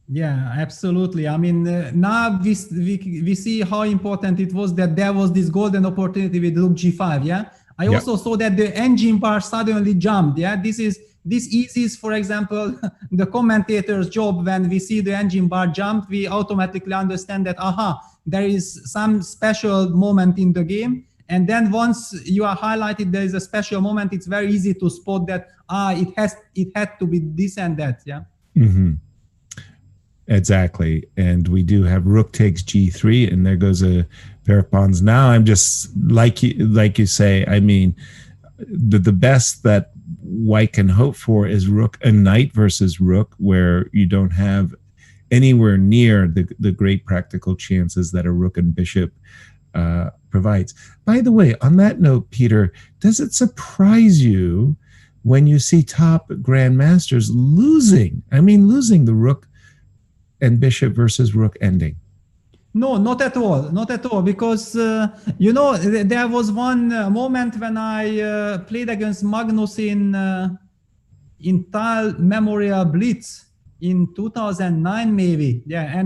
Yeah, absolutely. I mean, now we see how important it was that there was this golden opportunity with rook g5. Yeah, I also saw that the engine bar suddenly jumped. Yeah, this eases, for example, the commentator's job. When we see the engine bar jump, we automatically understand that there is some special moment in the game. And then once you are highlighted, there is a special moment. It's very easy to spot that it had to be this and that. Yeah. Mm-hmm. Exactly. And we do have rook takes g3, and there goes a pair of pawns. Now I'm just like you say, I mean, the best that white can hope for is rook and knight versus rook, where you don't have anywhere near the great practical chances that a rook and bishop provides. By the way, on that note, Peter, does it surprise you when you see top grandmasters losing? I mean, losing the rook and bishop versus rook ending? No, not at all. Not at all. Because, there was one moment when I played against Magnus in Tal Memorial Blitz in 2009, maybe. Yeah.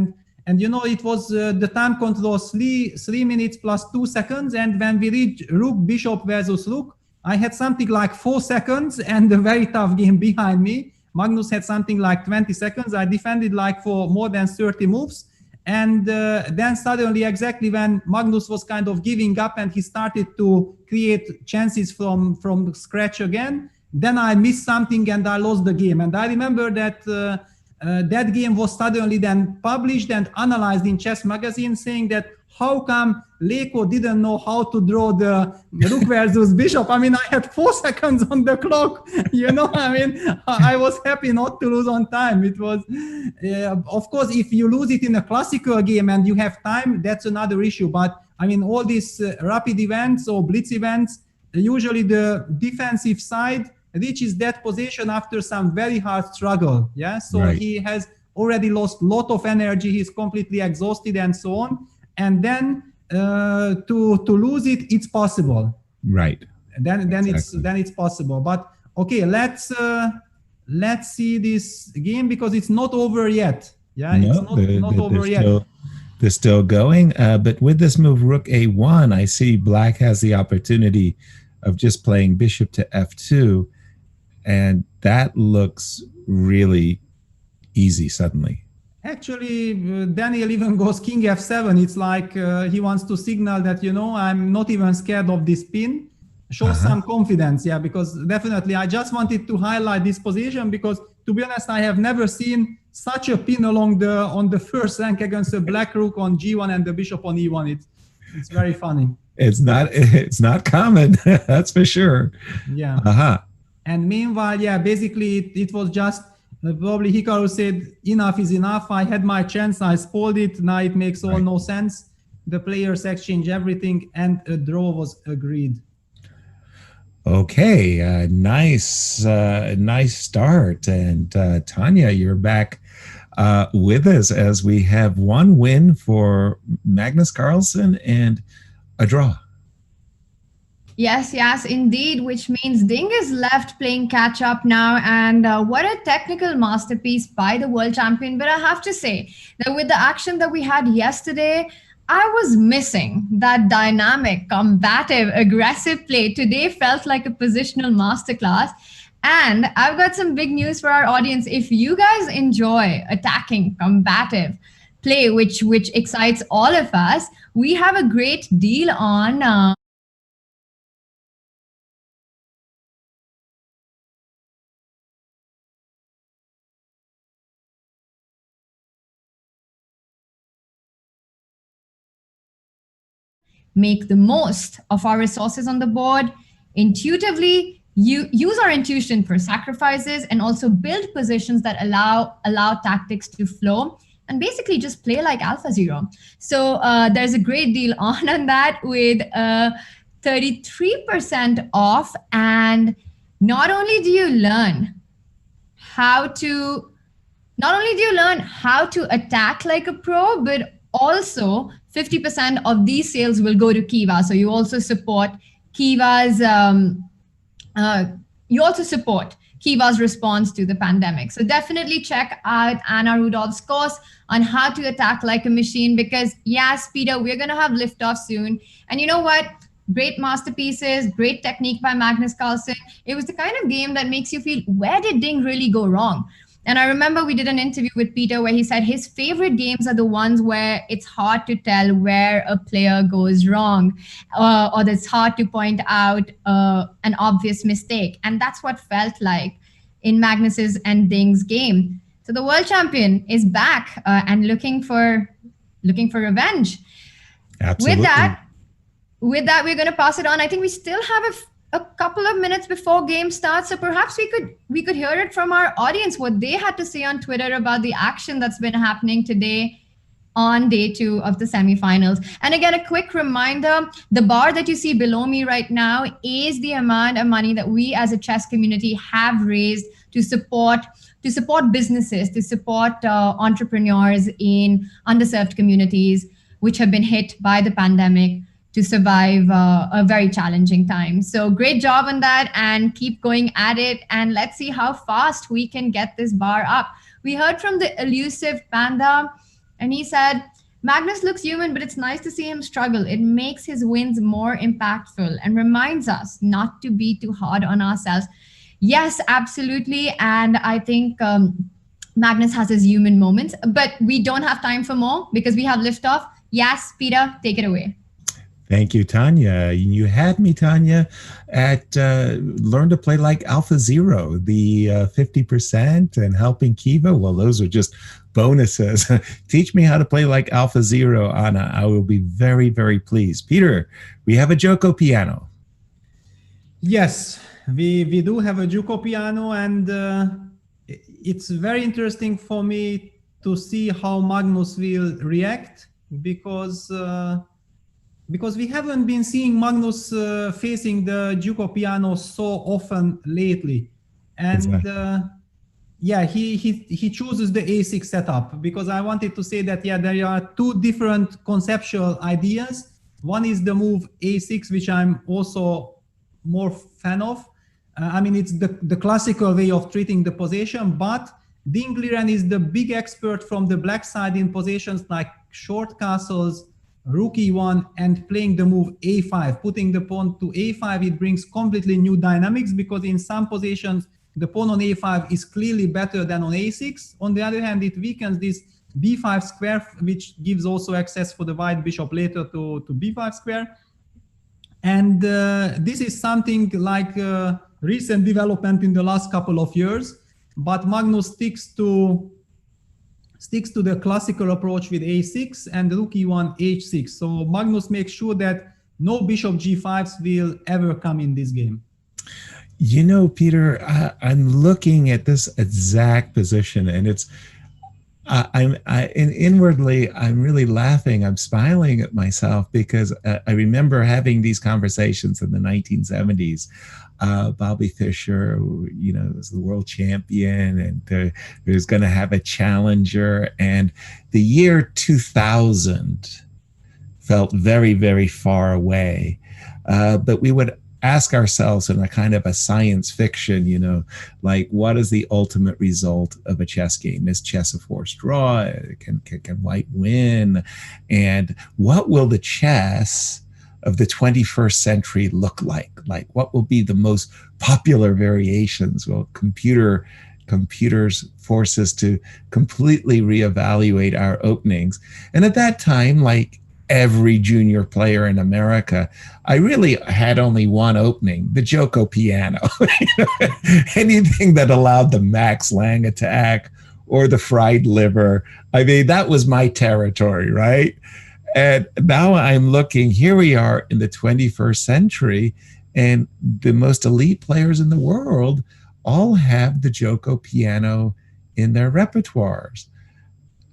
And it was the time control 3 minutes plus 2 seconds. And when we reached rook, bishop versus rook, I had something like 4 seconds and a very tough game behind me. Magnus had something like 20 seconds. I defended like for more than 30 moves. And then suddenly, exactly when Magnus was kind of giving up and he started to create chances from scratch again, then I missed something and I lost the game. And I remember that that game was suddenly then published and analyzed in Chess Magazine, saying that how come Leko didn't know how to draw the rook versus bishop? I mean, I had 4 seconds on the clock. I mean, I was happy not to lose on time. It was, of course, if you lose it in a classical game and you have time, that's another issue. But I mean, all these rapid events or blitz events, usually the defensive side reaches that position after some very hard struggle. Yeah, so he has already lost a lot of energy. He's completely exhausted and so on. And then to lose it, it's possible. Right. Then it's possible. But okay, let's see this game because it's not over yet. Yeah, it's not over yet. They're still going. But with this move, rook a1, I see black has the opportunity of just playing bishop to f2, and that looks really easy suddenly. Actually, Daniel even goes king f7. It's like he wants to signal that, I'm not even scared of this pin. Shows some confidence, yeah, because definitely I just wanted to highlight this position because, to be honest, I have never seen such a pin on the first rank against a black rook on g1 and the bishop on e1. It's very funny. It's not common, that's for sure. Yeah. And meanwhile, yeah, basically it was just Probably Hikaru said, enough is enough. I had my chance. I spoiled it. Now it makes all no sense. The players exchange everything, and a draw was agreed. Okay, nice start. And Tanya, you're back with us as we have one win for Magnus Carlsen and a draw. Yes, indeed, which means Ding is left playing catch up now. And what a technical masterpiece by the world champion. But I have to say that with the action that we had yesterday, I was missing that dynamic, combative, aggressive play. Today felt like a positional masterclass. And I've got some big news for our audience. If you guys enjoy attacking, combative play, which excites all of us, we have a great deal on... make the most of our resources on the board, intuitively use our intuition for sacrifices, and also build positions that allow tactics to flow, and basically just play like AlphaZero. So there's a great deal on that with 33% off, and not only do you learn how to attack like a pro, but also 50% of these sales will go to Kiva. So you also support Kiva's response to the pandemic. So definitely check out Anna Rudolph's course on how to attack like a machine, because yes, Peter, we're going to have liftoff soon. And you know what? Great masterpieces, great technique by Magnus Carlsen. It was the kind of game that makes you feel, where did Ding really go wrong? And I remember we did an interview with Peter where he said his favorite games are the ones where it's hard to tell where a player goes wrong, or that's hard to point out an obvious mistake. And that's what felt like in Magnus's and Ding's game. So the world champion is back and looking for revenge. Absolutely. With that, we're going to pass it on. I think we still have a couple of minutes before game starts, so perhaps we could hear it from our audience, what they had to say on Twitter about the action that's been happening today on day 2 of the semifinals. And again, a quick reminder, the bar that you see below me right now is the amount of money that we as a chess community have raised to support businesses, to support entrepreneurs in underserved communities which have been hit by the pandemic, to survive a very challenging time. So great job on that, and keep going at it, and let's see how fast we can get this bar up. We heard from the elusive Panda, and he said, Magnus looks human, but it's nice to see him struggle. It makes his wins more impactful and reminds us not to be too hard on ourselves. Yes, absolutely. And I think Magnus has his human moments, but we don't have time for more because we have liftoff. Yes, Peter, take it away. Thank you, Tanya. You had me, Tanya, at Learn to Play Like AlphaZero, the 50% and helping Kiva. Well, those are just bonuses. Teach me how to play like AlphaZero, Anna. I will be very, very pleased. Peter, we have a Joko piano. Yes, we do have a Joko piano, and it's very interesting for me to see how Magnus will react, because we haven't been seeing Magnus facing the Joko piano so often lately. And he chooses the A6 setup, because I wanted to say that, there are two different conceptual ideas. One is the move A6, which I'm also more fan of. It's the classical way of treating the position, but Ding Liren is the big expert from the black side in positions like short castles, rook e1, and playing the move a5, putting the pawn to a5. It brings completely new dynamics, because in some positions the pawn on a5 is clearly better than on a6. On the other hand, it weakens this b5 square, which gives also access for the white bishop later to b5 square. And this is something like recent development in the last couple of years, but Magnus sticks to the classical approach with a6 and rook e1, h6. So Magnus makes sure that no bishop g5s will ever come in this game. You know, Peter, I'm looking at this exact position, and it's and inwardly, I'm really laughing. I'm smiling at myself because I remember having these conversations in the 1970s. Bobby Fischer, you know, was the world champion, and he was going to have a challenger. And the year 2000 felt very, very far away. But we would ask ourselves in a kind of a science fiction, you know, like, what is the ultimate result of a chess game? Is chess a forced draw? Can white win? And what will the chess of the 21st century look like? Like, what will be the most popular variations? Will computers force us to completely reevaluate our openings? And at that time, like every junior player in America, I really had only one opening, the Joko piano. Anything that allowed the Max Lang attack or the fried liver. I mean, that was my territory, right? And now I'm looking, here we are in the 21st century, and the most elite players in the world all have the Joko piano in their repertoires.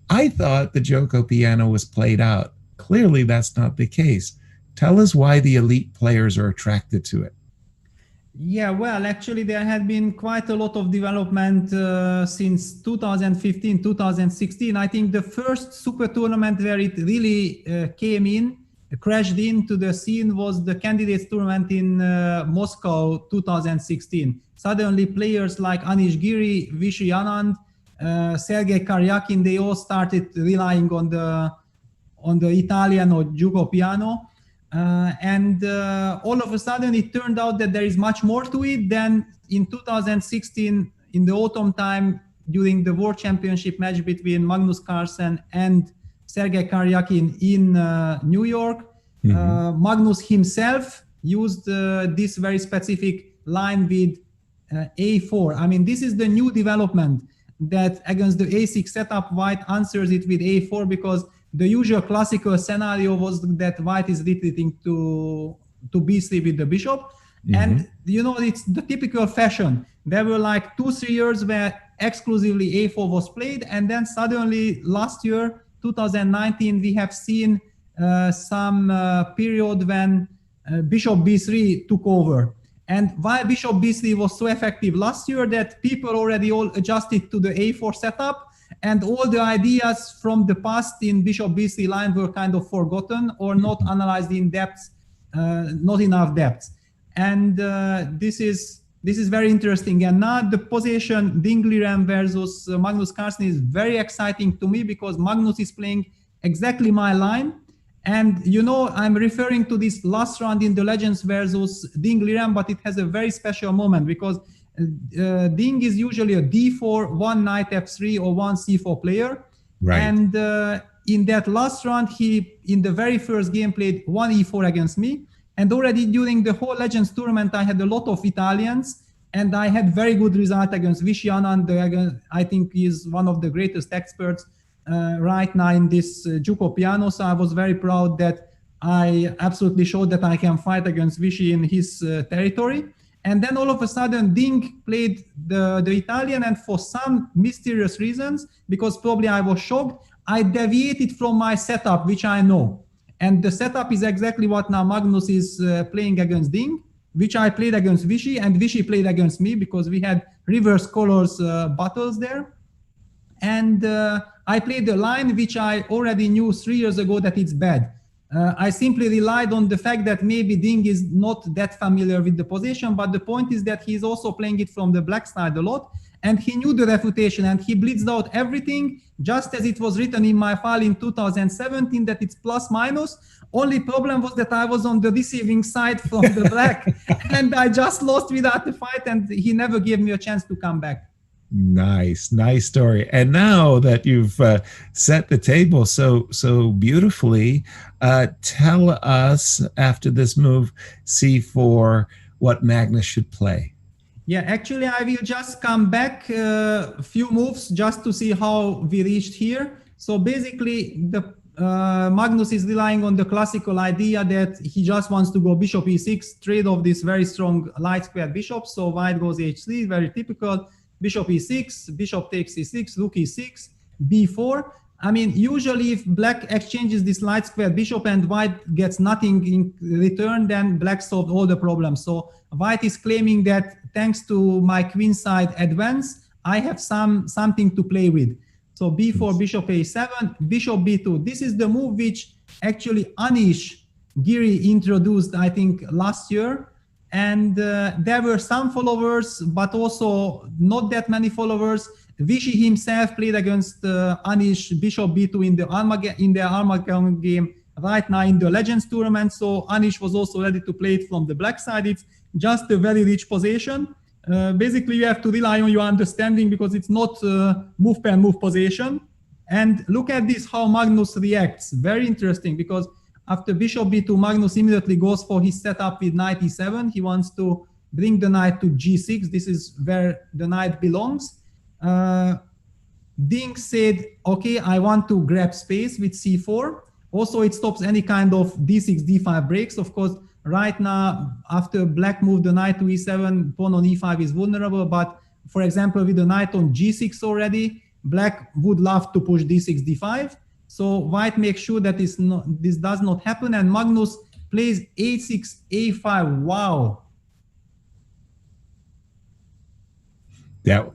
I thought the Joko piano was played out. Clearly, that's not the case. Tell us why the elite players are attracted to it. Yeah, well, actually, there had been quite a lot of development since 2015, 2016. I think the first super tournament where it really crashed into the scene was the candidates tournament in Moscow 2016. Suddenly, players like Anish Giri, Vishy Anand, Sergei Karyakin, they all started relying on the Italian or Joko piano. And all of a sudden, it turned out that there is much more to it than in 2016, in the autumn time, during the World Championship match between Magnus Carlsen and Sergei Karyakin in New York. Mm-hmm. Magnus himself used this very specific line with A4. I mean, this is the new development, that against the A6 setup, white answers it with A4, because the usual classical scenario was that white is retreating to B3 with the bishop. Mm-hmm. And, you know, it's the typical fashion. There were like 2-3 years where exclusively A4 was played. And then suddenly last year, 2019, we have seen some period when bishop B3 took over. And why bishop B3 was so effective last year, that people already all adjusted to the A4 setup, and all the ideas from the past in bishop B3 line were kind of forgotten or not analyzed in depth, not enough depth. And this is very interesting. And now the position Liren versus Magnus Carlsen is very exciting to me, because Magnus is playing exactly my line. And, you know, I'm referring to this last round in the Legends versus Liren, but it has a very special moment, because Ding is usually a D4, one knight F3 or one C4 player. Right. And in that last round, he, in the very first game, played one E4 against me. And already during the whole Legends tournament, I had a lot of Italians, and I had very good result against Vishy Anand. I think he is one of the greatest experts right now in this Joko piano. So I was very proud that I absolutely showed that I can fight against Vishy in his territory. And then all of a sudden, Ding played the Italian, and for some mysterious reasons, because probably I was shocked, I deviated from my setup, which I know. And the setup is exactly what now Magnus is playing against Ding, which I played against Vishy, and Vishy played against me, because we had reverse colors battles there. And I played a line which I already knew 3 years ago that it's bad. I simply relied on the fact that maybe Ding is not that familiar with the position, but the point is that he's also playing it from the black side a lot, and he knew the refutation, and he blitzed out everything just as it was written in my file in 2017, that it's plus minus. Only problem was that I was on the receiving side from the black, and I just lost without the fight, and he never gave me a chance to come back. Nice story. And now that you've set the table so beautifully, tell us, after this move C4, what Magnus should play. Yeah, actually, I will just come back a few moves just to see how we reached here. So basically, Magnus is relying on the classical idea that he just wants to go bishop e6, trade off this very strong light squared bishop. So white goes h3, very typical. Bishop e6, bishop takes e6, rook e6, b4. I mean, usually if black exchanges this light squared bishop and white gets nothing in return, then black solved all the problems. So white is claiming that thanks to my queenside advance, I have something to play with. So b4, bishop a7, bishop b2. This is the move which actually Anish Giri introduced, I think, last year. And there were some followers, but also not that many followers. Vichy himself played against Anish bishop b2 in the Armageddon game right now in the Legends tournament. So Anish was also ready to play it from the black side. It's just a very rich position. Basically, you have to rely on your understanding because it's not move per move position. And look at this, how Magnus reacts. Very interesting, because after bishop b2, Magnus immediately goes for his setup with knight e7. He wants to bring the knight to g6. This is where the knight belongs. Ding said, okay, I want to grab space with c4. Also, it stops any kind of d6, d5 breaks. Of course, right now, after black moved the knight to e7, pawn on e5 is vulnerable. But for example, with the knight on g6 already, black would love to push d6, d5. So white makes sure that this does not happen. And Magnus plays a6, a5. Wow. That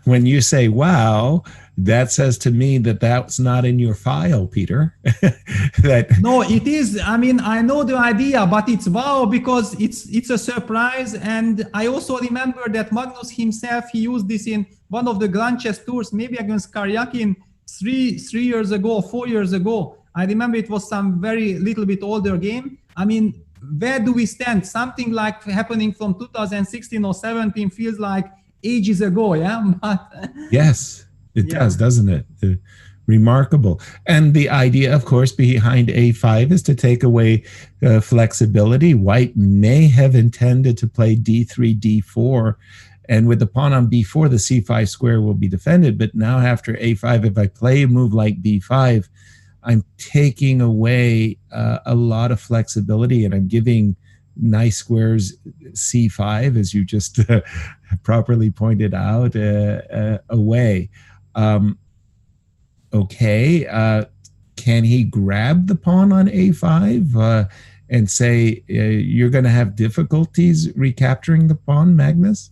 when you say wow, that says to me that that's not in your file, Peter. No, it is. I mean, I know the idea, but it's wow because it's a surprise. And I also remember that Magnus himself, he used this in one of the Grand Chess tours, maybe against Karyakin 3 years ago, 4 years ago. I remember it was some very little bit older game. I mean, where do we stand? Something like happening from 2016 or 17 feels like ages ago, yeah? Yes, it does, doesn't it? Remarkable. And the idea, of course, behind a5 is to take away flexibility. White may have intended to play d3, d4, and with the pawn on b4, the c5 square will be defended. But now after a5, if I play a move like b5, I'm taking away a lot of flexibility, and I'm giving nice squares c5, as you just properly pointed out, away. Okay, can he grab the pawn on a5 and say, you're going to have difficulties recapturing the pawn, Magnus?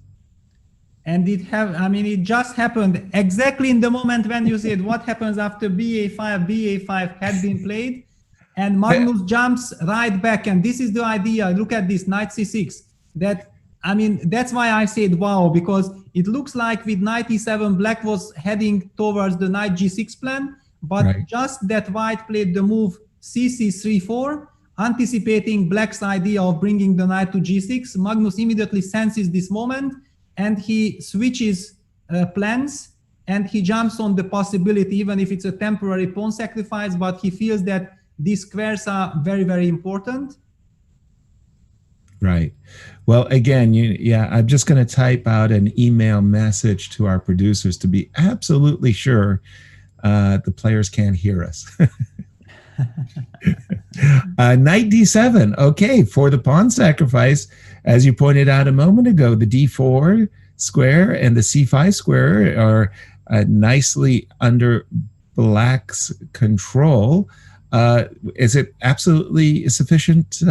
And it just happened exactly in the moment when you said what happens after ba5 had been played. And Magnus jumps right back. And this is the idea. Look at this, knight c6. That's why I said wow, because it looks like with knight e7, black was heading towards the knight g6 plan. But just that white played the move cc3-4, anticipating black's idea of bringing the knight to g6. Magnus immediately senses this moment, and he switches plans, and he jumps on the possibility, even if it's a temporary pawn sacrifice, but he feels that these squares are very, very important. Right. Well, again, I'm just going to type out an email message to our producers to be absolutely sure the players can't hear us. Knight d7. Okay, for the pawn sacrifice, as you pointed out a moment ago, the d4 square and the c5 square are nicely under black's control. Is it absolutely sufficient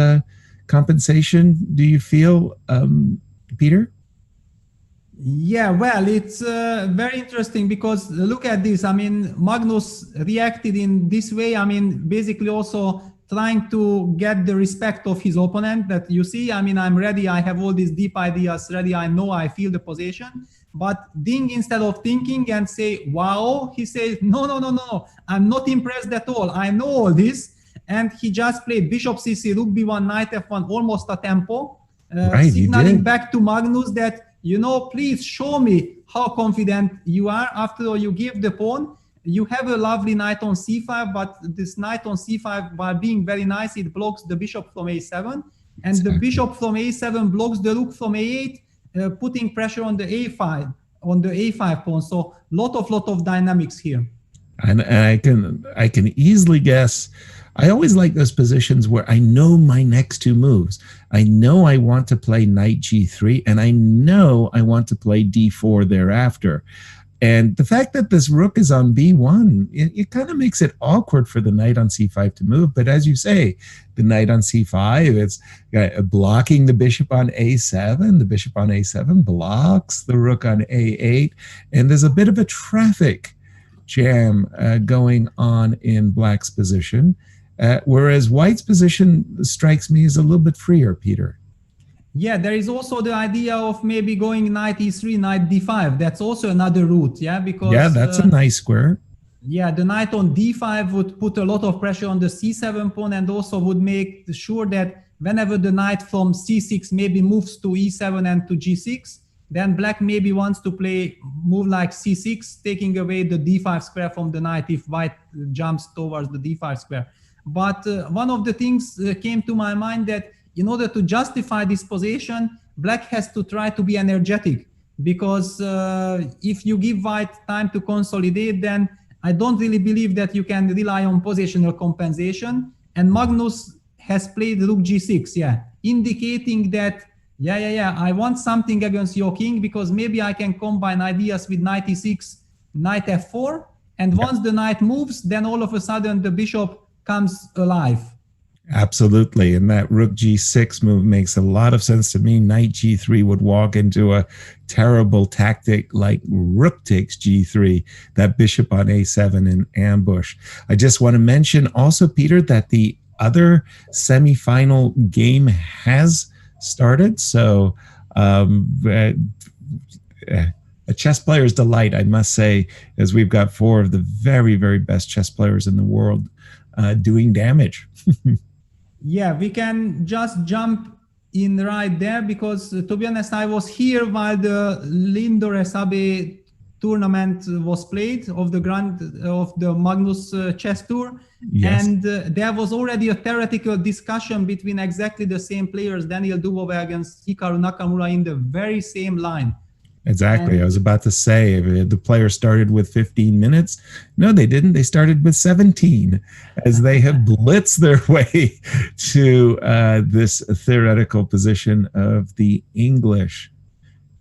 compensation, do you feel, Peter? Yeah, well, it's very interesting because look at this. Magnus reacted in this way. Basically also trying to get the respect of his opponent, that you see, I'm ready. I have all these deep ideas ready. I know, I feel the position. But Ding, instead of thinking and say, wow, he says, no, I'm not impressed at all. I know all this. And he just played bishop cc, rook b1, knight f1, almost a tempo, signaling back to Magnus that, please show me how confident you are. After all, you give the pawn. You have a lovely knight on c5, but this knight on c5, while being very nice, it blocks the bishop from a7. And the bishop from a7 blocks the rook from a8, putting pressure on the a5 pawn. So lot of dynamics here. And I can easily guess. I always like those positions where I know my next two moves. I know I want to play knight g3, and I know I want to play d4 thereafter. And the fact that this rook is on b1, it kind of makes it awkward for the knight on c5 to move. But as you say, the knight on c5, it's blocking the bishop on a7. The bishop on a7 blocks the rook on a8. And there's a bit of a traffic jam going on in black's position. Whereas white's position strikes me as a little bit freer, Peter. Yeah, there is also the idea of maybe going knight e3, knight d5. That's also another route, yeah? Because that's a nice square. Yeah, the knight on d5 would put a lot of pressure on the c7 pawn, and also would make sure that whenever the knight from c6 maybe moves to e7 and to g6, then black maybe wants to move like c6, taking away the d5 square from the knight if white jumps towards the d5 square. But one of the things came to my mind that in order to justify this position, black has to try to be energetic, because if you give white time to consolidate, then I don't really believe that you can rely on positional compensation. And Magnus has played rook g6, indicating that, I want something against your king, because maybe I can combine ideas with knight e6, knight f4, and once the knight moves, then all of a sudden the bishop comes alive. Absolutely. And that rook g6 move makes a lot of sense to me. Knight g3 would walk into a terrible tactic like rook takes g3, that bishop on a7 in ambush. I just want to mention also, Peter, that the other semifinal game has started. So a chess player's delight, I must say, as we've got four of the very, very best chess players in the world doing damage. Yeah, we can just jump in right there, because to be honest, I was here while the Lindor Esabe tournament was played of the Magnus chess tour. Yes. And there was already a theoretical discussion between exactly the same players, Daniel Dubov against Hikaru Nakamura, in the very same line. Exactly. And I was about to say, the players started with 15 minutes. No, they didn't. They started with 17, as they have blitzed their way to this theoretical position of the English.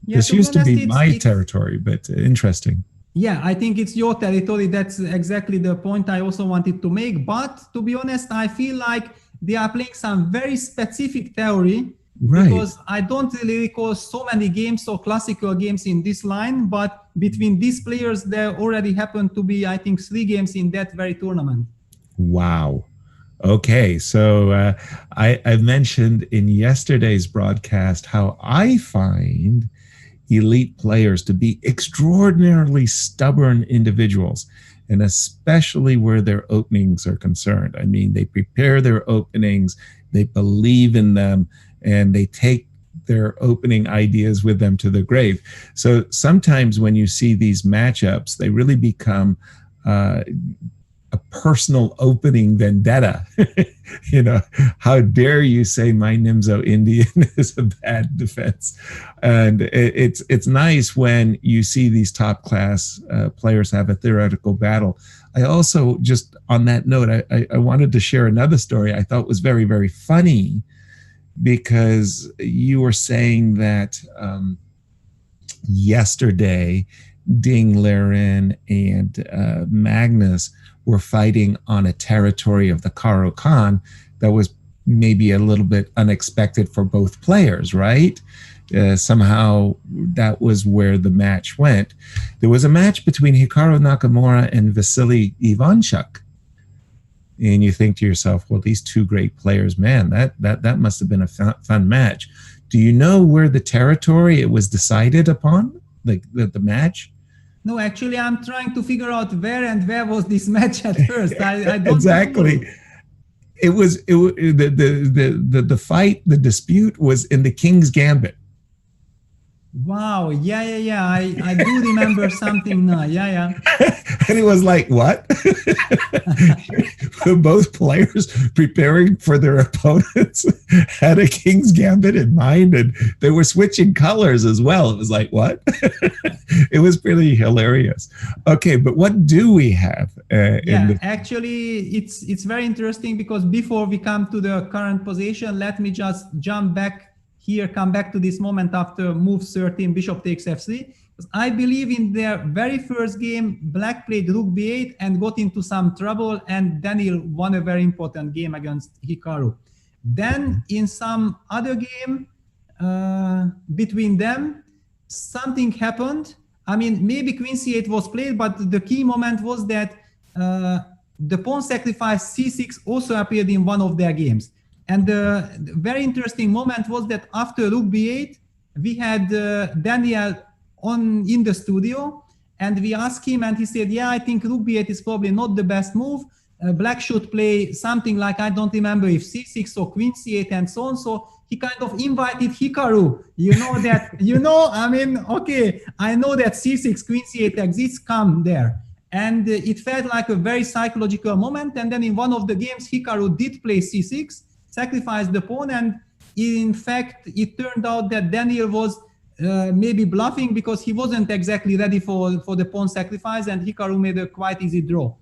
Yeah, this used to be my territory, but interesting. Yeah, I think it's your territory. That's exactly the point I also wanted to make. But to be honest, I feel like they are playing some very specific theory. Right. Because I don't really recall so many games or classical games in this line, but between these players, there already happened to be, I think, 3 games in that very tournament. Wow. Okay. So I mentioned in yesterday's broadcast how I find elite players to be extraordinarily stubborn individuals, and especially where their openings are concerned. I mean, they prepare their openings, they believe in them, and they take their opening ideas with them to the grave. So sometimes when you see these matchups, they really become a personal opening vendetta. You know, how dare you say my Nimzo Indian is a bad defense? And it's nice when you see these top class players have a theoretical battle. I also, just on that note, I wanted to share another story I thought was very, very funny, because you were saying that yesterday Ding Liren and Magnus were fighting on a territory of the Karo Khan that was maybe a little bit unexpected for both players, right? Somehow that was where the match went. There was a match between Hikaru Nakamura and Vasily Ivanchuk. And you think to yourself, well, these two great players, man, that must have been a fun match. Do you know where the territory it was decided upon, the match? No, actually, I'm trying to figure out where was this match at first. I don't exactly. Know. It was the fight, the dispute was in the King's Gambit. Wow, yeah. I do remember something now. Yeah. And it was like, what? Both players preparing for their opponents had a King's Gambit in mind, and they were switching colors as well. It was like, what? It was pretty hilarious. Okay, but what do we have? Actually, it's very interesting because before we come to the current position, let me just jump back here, come back to this moment after move 13, bishop takes f3. I believe in their very first game, Black played rook b8 and got into some trouble, and Daniel won a very important game against Hikaru. Then in some other game between them, something happened. I mean, maybe queen c8 was played, but the key moment was that the pawn sacrifice c6 also appeared in one of their games. And the very interesting moment was that after rook b8, we had Daniel in the studio, and we asked him, and he said, yeah, I think rook b8 is probably not the best move. Black should play something like, I don't remember if c6 or queen c8 and so on. So he kind of invited Hikaru, I mean, okay, I know that c6, queen c8 exists, come there. And it felt like a very psychological moment. And then in one of the games, Hikaru did play c6, sacrificed the pawn, and in fact, it turned out that Daniel was maybe bluffing because he wasn't exactly ready for the pawn sacrifice, and Hikaru made a quite easy draw.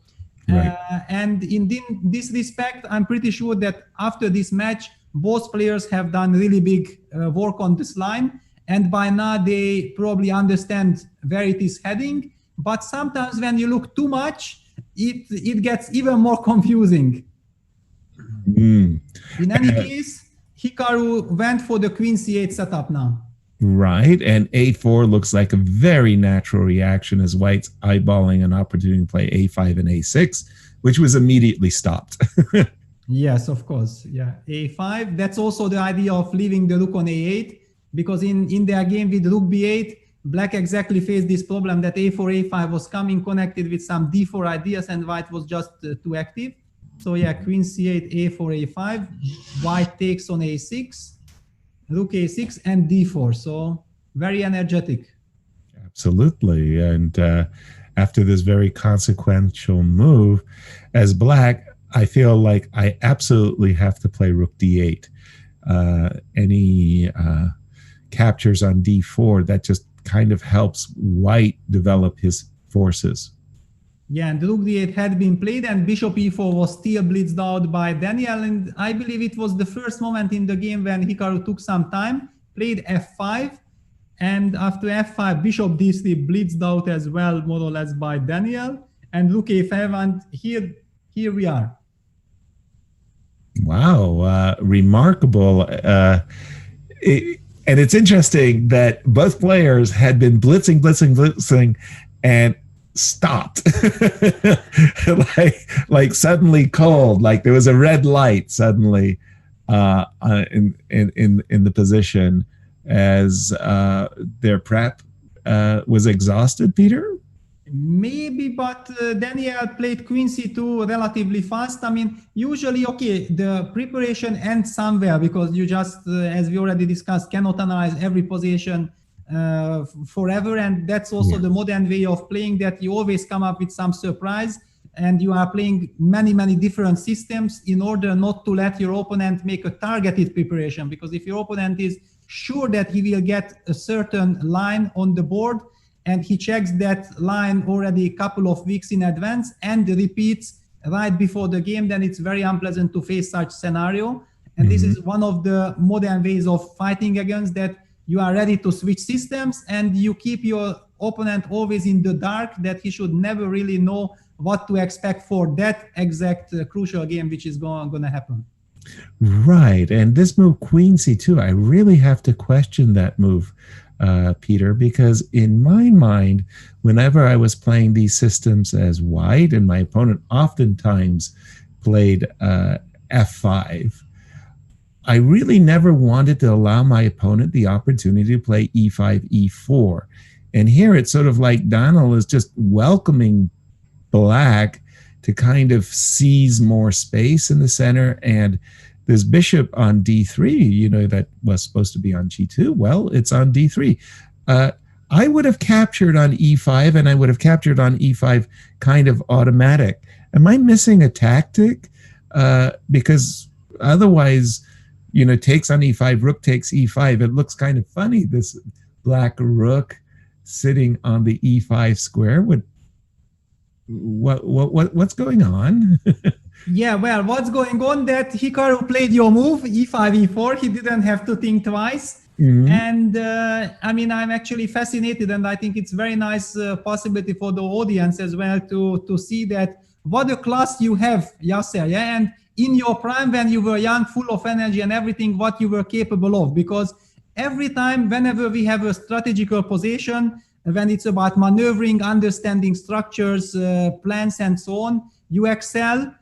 Right. And in this respect, I'm pretty sure that after this match, both players have done really big work on this line, and by now they probably understand where it is heading. But sometimes when you look too much, it gets even more confusing. In any case, Hikaru went for the queen c8 setup now. Right, and a4 looks like a very natural reaction as White's eyeballing an opportunity to play a5 and a6, which was immediately stopped. Yes, of course. Yeah, a5. That's also the idea of leaving the rook on a8, because in their game with rook b8, Black exactly faced this problem that a4, a5 was coming connected with some d4 ideas, and White was just too active. So yeah, queen c8, a4, a5, White takes on a6, rook a6, and d4. So very energetic. Absolutely. And after this very consequential move, as Black, I feel like I absolutely have to play rook d8. Any captures on d4, that just kind of helps White develop his forces. Yeah, and rook d8 had been played, and bishop e4 was still blitzed out by Daniel, and I believe it was the first moment in the game when Hikaru took some time, played f5, and after f5, bishop d3 blitzed out as well, more or less by Daniel, and rook a5, and here we are. Wow, remarkable. And it's interesting that both players had been blitzing, and stopped. like suddenly cold, like there was a red light suddenly in the position as their prep was exhausted. Peter? Maybe, but Daniel played queen c2 relatively fast. I mean, usually, okay, the preparation ends somewhere because you just, as we already discussed, cannot analyze every position forever, and that's also the modern way of playing, that you always come up with some surprise, and you are playing many different systems in order not to let your opponent make a targeted preparation, because if your opponent is sure that he will get a certain line on the board and he checks that line already a couple of weeks in advance and repeats right before the game, then it's very unpleasant to face such scenario. And this is one of the modern ways of fighting against that. You are ready to switch systems, and you keep your opponent always in the dark, that he should never really know what to expect for that exact crucial game which is going to happen. Right. And this move, queen c2, I really have to question that move, Peter, because in my mind, whenever I was playing these systems as White, and my opponent oftentimes played f5, I really never wanted to allow my opponent the opportunity to play e5, e4. And here it's sort of like Donald is just welcoming Black to kind of seize more space in the center. And this bishop on d3, that was supposed to be on g2, well, it's on d3. I would have captured on e5, and I would have captured on e5 kind of automatic. Am I missing a tactic? Because otherwise, takes on e5, rook takes e5. It looks kind of funny, this black rook sitting on the e5 square. What's going on? Yeah, well, what's going on that Hikaru played your move, e5, e4. He didn't have to think twice. Mm-hmm. And I'm actually fascinated, and I think it's very nice possibility for the audience as well to see that what a class you have, Yasser, yeah? And in your prime, when you were young, full of energy and everything, what you were capable of. Because every time, whenever we have a strategical position, when it's about maneuvering, understanding structures, plans, and so on, you excel.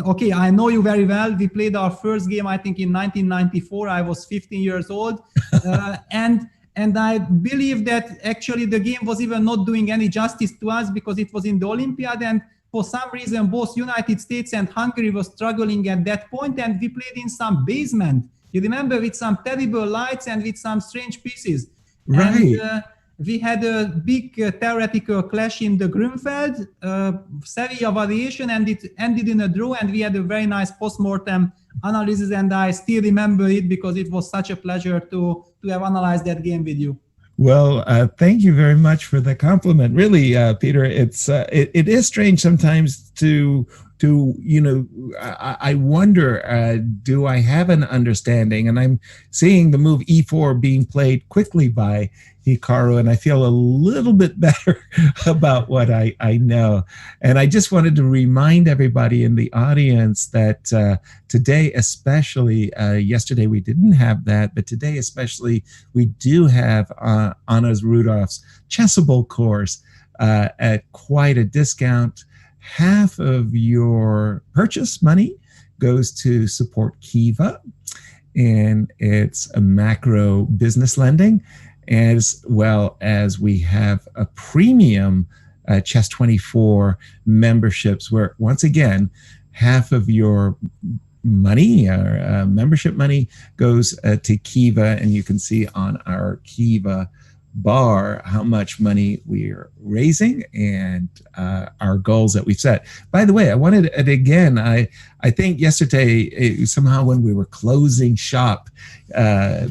Okay, I know you very well. We played our first game, I think, in 1994. I was 15 years old. And I believe that actually the game was even not doing any justice to us because it was in the Olympiad. And for some reason, both United States and Hungary were struggling at that point, and we played in some basement. You remember, with some terrible lights and with some strange pieces. Right. And, we had a big theoretical clash in the Grünfeld, Sevilla variation, and it ended in a draw, and we had a very nice post-mortem analysis, and I still remember it because it was such a pleasure to have analyzed that game with you. Well, thank you very much for the compliment. Really, Peter, it is strange sometimes to I wonder, do I have an understanding? And I'm seeing the move e4 being played quickly by Hikaru, and I feel a little bit better about what I know. And I just wanted to remind everybody in the audience that today especially, yesterday we didn't have that, but today especially we do have Anna's Rudolph's Chessable course at quite a discount. Half of your purchase money goes to support Kiva, and it's a macro business lending, as well as we have a premium Chess24 memberships where, once again, half of your money, or membership money, goes to Kiva, and you can see on our Kiva bar how much money we're raising and our goals that we've set. By the way, I wanted to, again, I think yesterday, somehow when we were closing shop,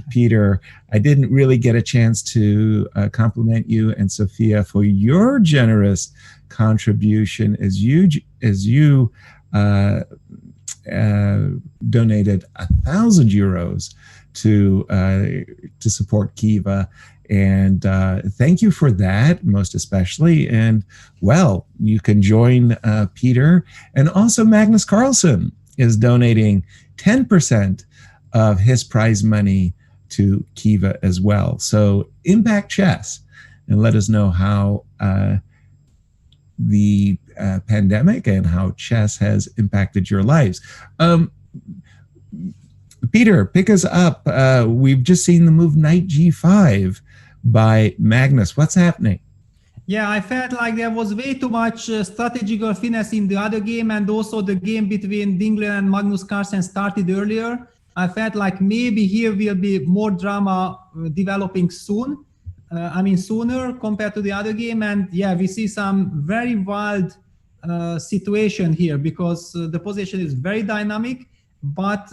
Peter, I didn't really get a chance to compliment you and Sophia for your generous contribution as you donated 1,000 euros to support Kiva. And thank you for that, most especially. And, well, you can join Peter. And also Magnus Carlsen is donating 10% of his prize money to Kiva as well. So impact chess and let us know how the pandemic and how chess has impacted your lives. Peter, pick us up. We've just seen the move knight g5 by Magnus. What's happening? Yeah, I felt like there was way too much strategical finesse in the other game, and also the game between Dingler and Magnus Carlsen started earlier. I felt like maybe here will be more drama developing soon. Sooner compared to the other game. And yeah, we see some very wild situation here because the position is very dynamic. But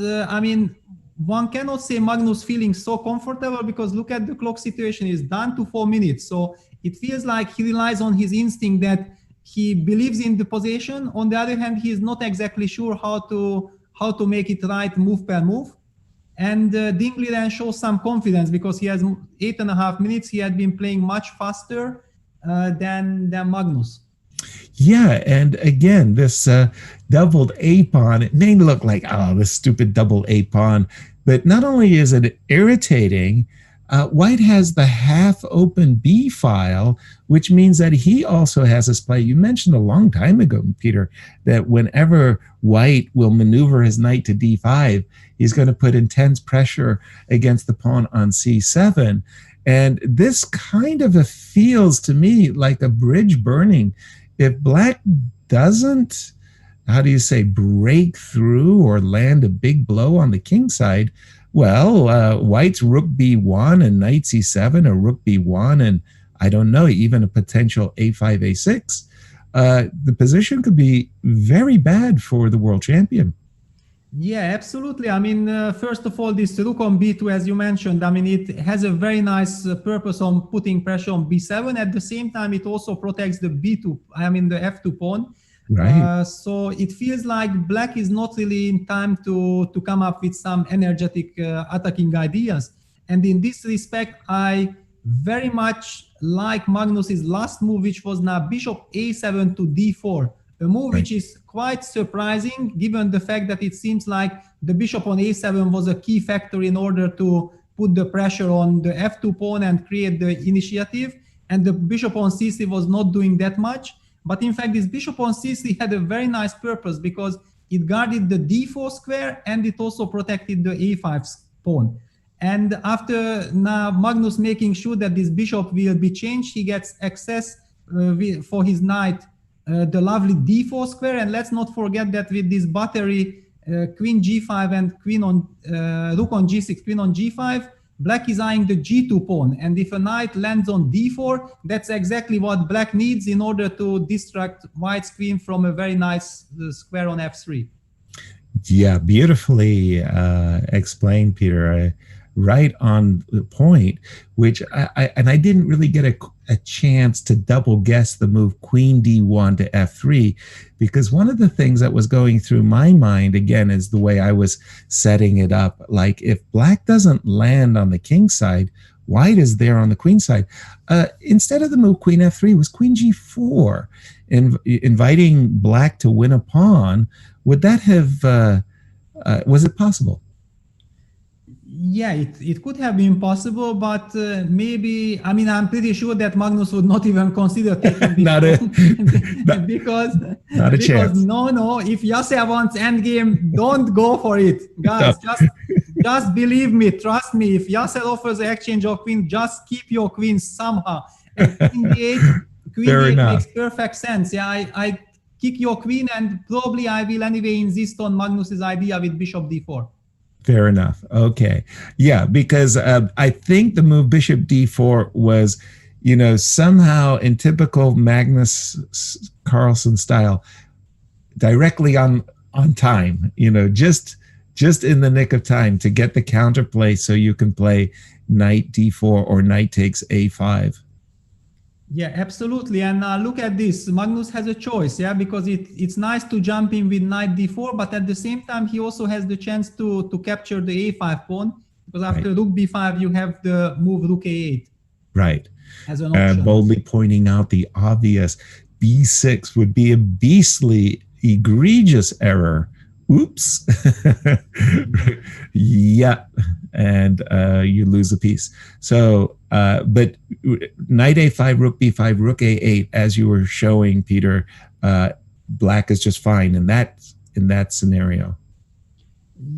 one cannot say Magnus feeling so comfortable because look at the clock situation, is down to 4 minutes. So it feels like he relies on his instinct that he believes in the position. On the other hand, he is not exactly sure how to make it right move per move. And Dingley then shows some confidence because he has 8.5 minutes. He had been playing much faster than Magnus. Yeah, and again, this doubled A pawn, it may look like, oh, this stupid double A pawn, but not only is it irritating, White has the half open B file, which means that he also has his play. You mentioned a long time ago, Peter, that whenever White will maneuver his knight to D5, he's going to put intense pressure against the pawn on C7. And this kind of feels to me like a bridge burning. If Black doesn't, break through or land a big blow on the king side, Well, white's rook b1 and knight c7, or rook b1 and I don't know, even a potential a5, a6. The position could be very bad for the world champion. Yeah, absolutely. I mean, first of all, this rook on b2, as you mentioned, I mean, it has a very nice purpose on putting pressure on b7. At the same time, it also protects the b2, I mean, the f2 pawn. Right. So it feels like black is not really in time to come up with some energetic attacking ideas. And in this respect, I very much like Magnus's last move, which was now bishop a7 to d4. A move which is quite surprising, given the fact that it seems like the bishop on a7 was a key factor in order to put the pressure on the f2 pawn and create the initiative. And the bishop on c3 was not doing that much. But in fact, this bishop on c3 had a very nice purpose because it guarded the d4 square and it also protected the a5 pawn. And after now Magnus making sure that this bishop will be changed, he gets access for his knight the lovely d4 square. And let's not forget that with this battery queen g5 and queen on rook on g6, queen on g5, black is eyeing the g2 pawn. And if a knight lands on d4, that's exactly what black needs in order to distract white's queen from a very nice square on f3. Yeah, beautifully explained, Peter. Right on the point, which I didn't really get a chance to double guess the move queen d1 to f3, because one of the things that was going through my mind, again, is the way I was setting it up. Like, if black doesn't land on the king side, white is there on the queen side. Instead of the move queen f3 was queen g4, inviting black to win a pawn. Would that have, was it possible? Yeah, it could have been possible, but maybe, I mean, I'm pretty sure that Magnus would not even consider taking this because no, if Yasser wants endgame, don't go for it, guys. Just believe me, trust me. If Yasser offers an exchange of queen, just keep your queen somehow. And queen d8 makes perfect sense. Yeah, I kick your queen, and probably I will anyway insist on Magnus's idea with bishop d4. Fair enough. Okay. Yeah, because I think the move bishop d4 was, somehow in typical Magnus Carlsen style, directly on time, just in the nick of time to get the counterplay so you can play knight d4 or knight takes a5. Yeah, absolutely. And look at this. Magnus has a choice, because it's nice to jump in with knight d4, but at the same time, he also has the chance to capture the a5 pawn, because after rook b5, you have the move rook a8. Right. As an option. Boldly pointing out the obvious, b6 would be a beastly, egregious error. Oops. Yeah. And you lose a piece. So, but knight a5, rook b5, rook a8, as you were showing, Peter, black is just fine in that scenario.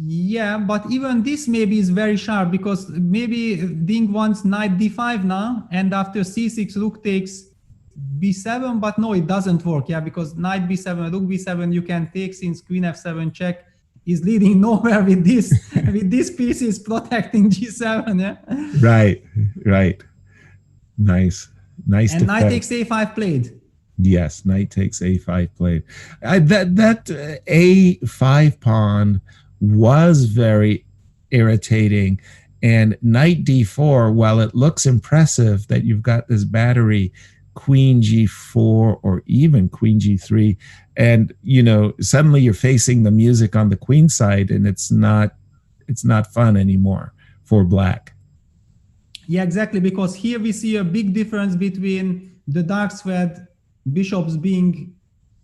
Yeah, but even this maybe is very sharp, because maybe Ding wants knight d5 now, and after c6, rook takes b7, but no, it doesn't work, because knight b7, rook b7, you can take, since queen f7 check is leading nowhere with this. With this piece is protecting g7. Right. Nice. And knight takes a5 played. Yes, knight takes a5 played. That a5 pawn was very irritating. And knight d4, while it looks impressive that you've got this battery, queen g4 or even queen g3, and suddenly you're facing the music on the queen side, and it's not fun anymore for black. Yeah, exactly, because here we see a big difference between the dark squared bishops being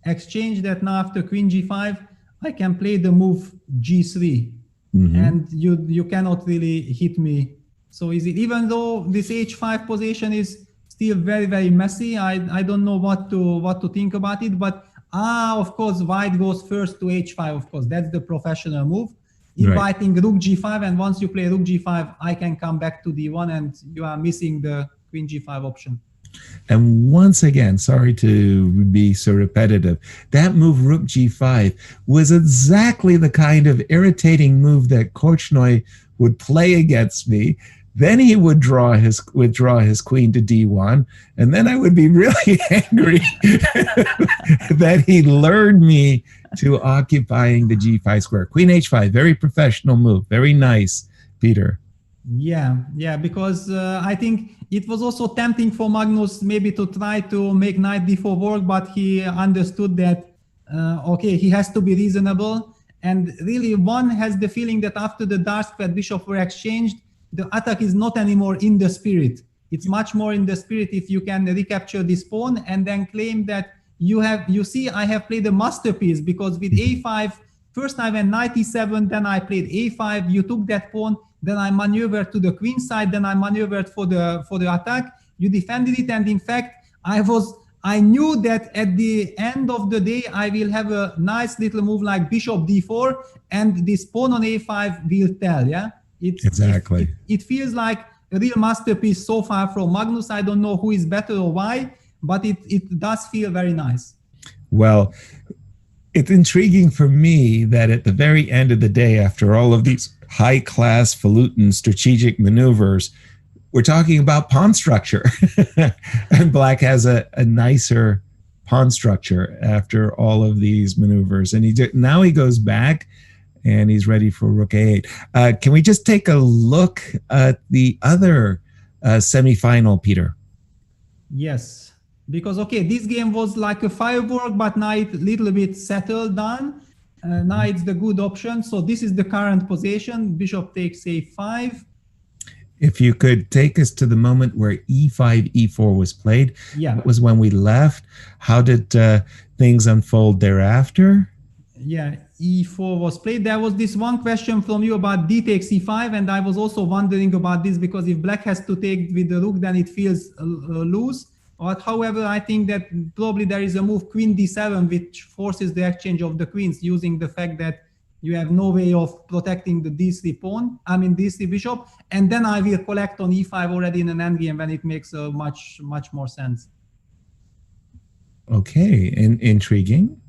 exchanged, that now after queen g5 I can play the move g3, and you cannot really hit me so easy, even though this h5 position is still very, very messy. I don't know what to think about it, but of course white goes first to h5. Of course, that's the professional move, inviting rook g5, and once you play rook g5, I can come back to d1, and you are missing the queen g5 option. And once again, sorry to be so repetitive, that move rook g5 was exactly the kind of irritating move that Korchnoi would play against me. Then he would withdraw his queen to d1, and then I would be really angry that he lured me to occupying the g5 square. Queen h5, very professional move, very nice, Peter. Yeah, because I think it was also tempting for Magnus maybe to try to make knight d4 work, but he understood that, okay, he has to be reasonable. And really, one has the feeling that after the dark squared bishop were exchanged, the attack is not anymore in the spirit. It's much more in the spirit if you can recapture this pawn and then claim that you see, I have played a masterpiece, because with a5, first I went knight e7, then I played a5, you took that pawn, then I maneuvered to the queen side, then I maneuvered for the attack, you defended it, and in fact, I knew that at the end of the day, I will have a nice little move like bishop d4, and this pawn on a5 will tell, yeah? Exactly. It feels like a real masterpiece so far from Magnus. I don't know who is better or why, but it does feel very nice. Well, it's intriguing for me that at the very end of the day, after all of these high-class falutin strategic maneuvers, we're talking about pawn structure. And Black has a nicer pawn structure after all of these maneuvers. And now he goes back and he's ready for rook a8. Can we just take a look at the other semifinal, Peter? Yes, because, okay, this game was like a firework, but now it's a little bit settled down. Now it's the good option. So this is the current position. Bishop takes a5. If you could take us to the moment where e5, e4 was played. Yeah. That was when we left. How did things unfold thereafter? Yeah, e4 was played. There was this one question from you about d takes e5, and I was also wondering about this, because if Black has to take with the rook, then it feels loose. But however, I think that probably there is a move queen d7, which forces the exchange of the queens, using the fact that you have no way of protecting the d3 pawn, d3 bishop, and then I will collect on e5 already in an endgame when it makes much more sense. Okay, intriguing.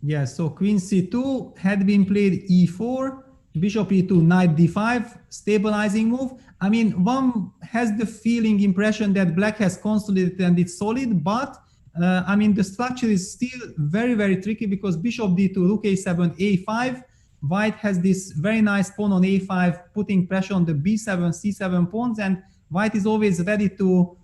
Yeah, so queen c2 had been played e4, bishop e2, knight d5, stabilizing move. One has the impression that Black has consolidated and it's solid, but the structure is still very, very tricky, because bishop d2, rook a7, a5, White has this very nice pawn on a5, putting pressure on the b7, c7 pawns, and White is always ready to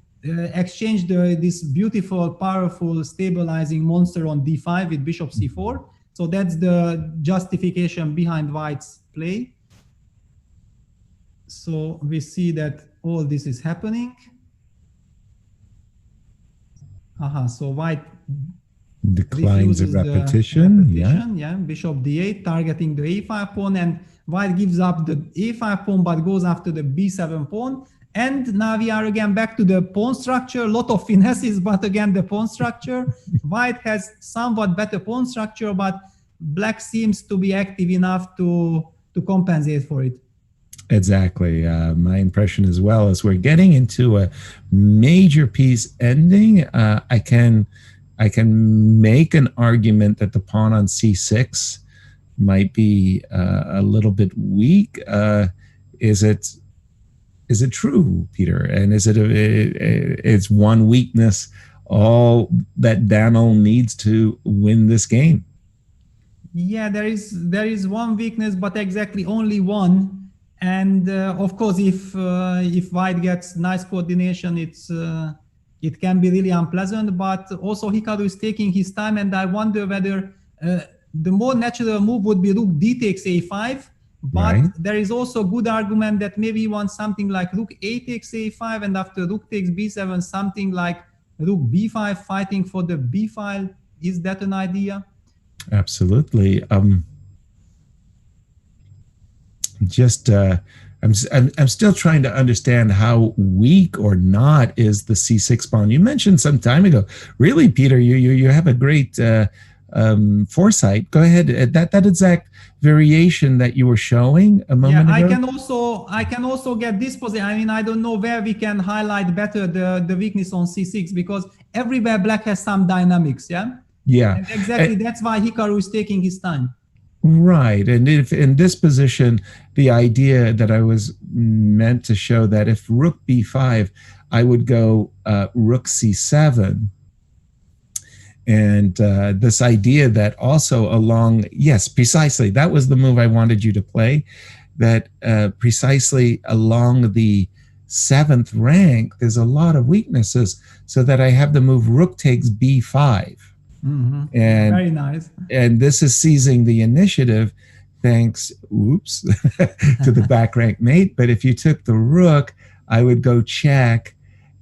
exchange this beautiful, powerful, stabilizing monster on d5 with bishop c4. So that's the justification behind White's play. So we see that all this is happening. So White declines a repetition. Yeah, bishop d8, targeting the a5 pawn, and White gives up the a5 pawn but goes after the b7 pawn. And now we are again back to the pawn structure. A lot of finesses, but again the pawn structure. White has somewhat better pawn structure, but Black seems to be active enough to compensate for it. Exactly. My impression as well is we're getting into a major piece ending. I can make an argument that the pawn on c6 might be a little bit weak. Is it true, Peter? And is it's one weakness all that Daniel needs to win this game? Yeah, there is one weakness, but exactly only one. And of course, if White gets nice coordination, it can be really unpleasant. But also Hikaru is taking his time, and I wonder whether the more natural move would be rook d takes a5. But right, there is also a good argument that maybe he wants something like rook a takes a5, and after rook takes b7, something like rook b5, fighting for the b file. Is that an idea? Absolutely. I'm still trying to understand how weak or not is the c6 pawn. You mentioned some time ago. Really, Peter, you have a great foresight. Go ahead. That exact variation that you were showing a moment ago. I can also get this position. I don't know where we can highlight better the weakness on c6, because everywhere Black has some dynamics. Yeah. Yeah. And exactly. That's why Hikaru is taking his time. Right. And if in this position, the idea that I was meant to show that if rook b5, I would go rook c7. And this idea that also along, yes, precisely, that was the move I wanted you to play, that precisely along the 7th rank, there's a lot of weaknesses, so that I have the move rook takes b5. Mm-hmm. And very nice. And this is seizing the initiative thanks, oops, to the back rank mate. But if you took the rook, I would go check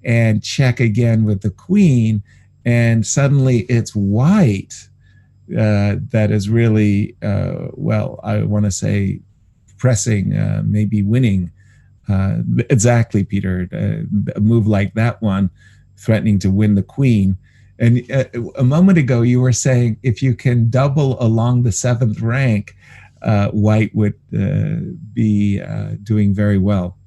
and check again with the queen. And suddenly it's white that is really, well, I want to say pressing, maybe winning. Exactly, Peter. A move like that one, threatening to win the queen. And a moment ago, you were saying if you can double along the 7th rank, white would be doing very well.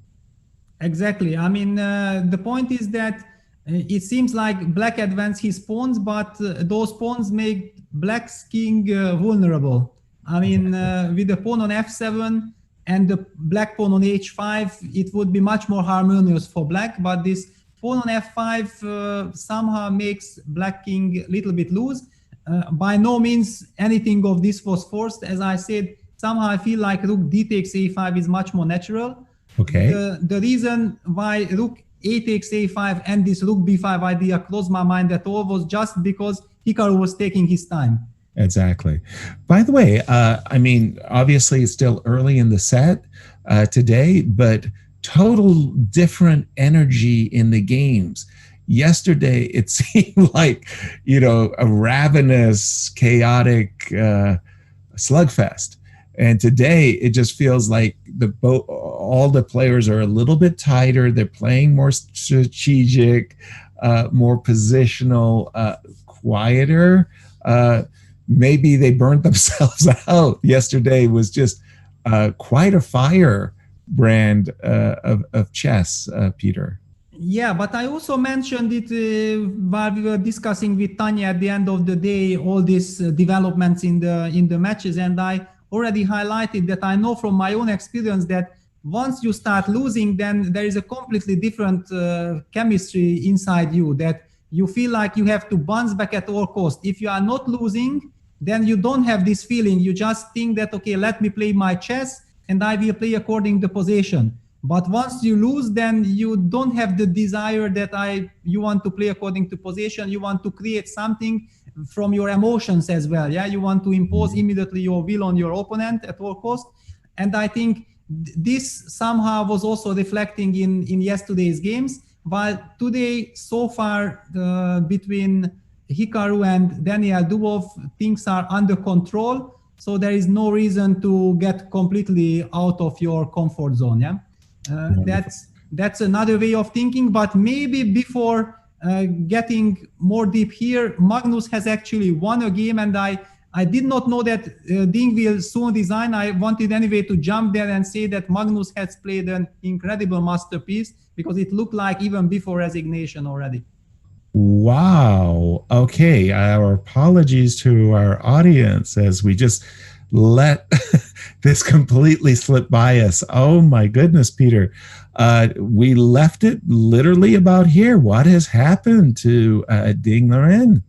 Exactly. I mean, the point is that it seems like black advanced his pawns, but those pawns make black's king vulnerable. I mean, with the pawn on f7 and the black pawn on h5, it would be much more harmonious for black, but this pawn on f5 somehow makes black king a little bit loose. By no means anything of this was forced. As I said, somehow I feel like rook d takes a5 is much more natural. Okay. The reason why rook a takes a5 and this rook b5 idea crossed my mind at all was just because Hikaru was taking his time. Exactly. By the way, I mean, obviously it's still early in the set today, but total different energy in the games. Yesterday, it seemed like, you know, a ravenous, chaotic slugfest. And today, it just feels like all the players are a little bit tighter. They're playing more strategic, more positional, quieter. Maybe they burnt themselves out. Yesterday was just quite a firebrand of chess, Peter. Yeah, but I also mentioned it while we were discussing with Tanya at the end of the day, all these developments in the matches, and I already highlighted that I know from my own experience that once you start losing, then there is a completely different chemistry inside you, that you feel like you have to bounce back at all costs. If you are not losing, then you don't have this feeling. You just think that, okay, let me play my chess and I will play according to position. But once you lose, then you don't have the desire that you want to play according to position. You want to create something from your emotions as well. Yeah, you want to impose immediately your will on your opponent at all cost. And I think this somehow was also reflecting in yesterday's games. While today, so far, between Hikaru and Daniel Dubov, things are under control. So there is no reason to get completely out of your comfort zone. Yeah. That's another way of thinking, but maybe before getting more deep here, Magnus has actually won a game, and I did not know that Ding will soon resign. I wanted anyway to jump there and say that Magnus has played an incredible masterpiece, because it looked like even before resignation already. Wow. Okay. Our apologies to our audience as we just let this completely slip by us. Oh my goodness, Peter. We left it literally about here. What has happened to Ding Liren?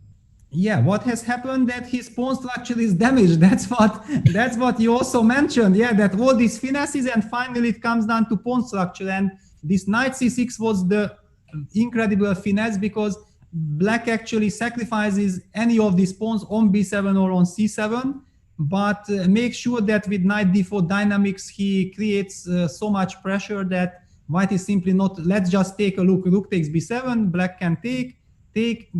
Yeah, what has happened that his pawn structure is damaged. That's what you also mentioned. Yeah, that all these finesses, and finally it comes down to pawn structure. And this knight c6 was the incredible finesse, because black actually sacrifices any of these pawns on b7 or on c7, but make sure that with knight d4 dynamics, he creates so much pressure that white is simply not, let's just take a look. Rook takes b7, black can take,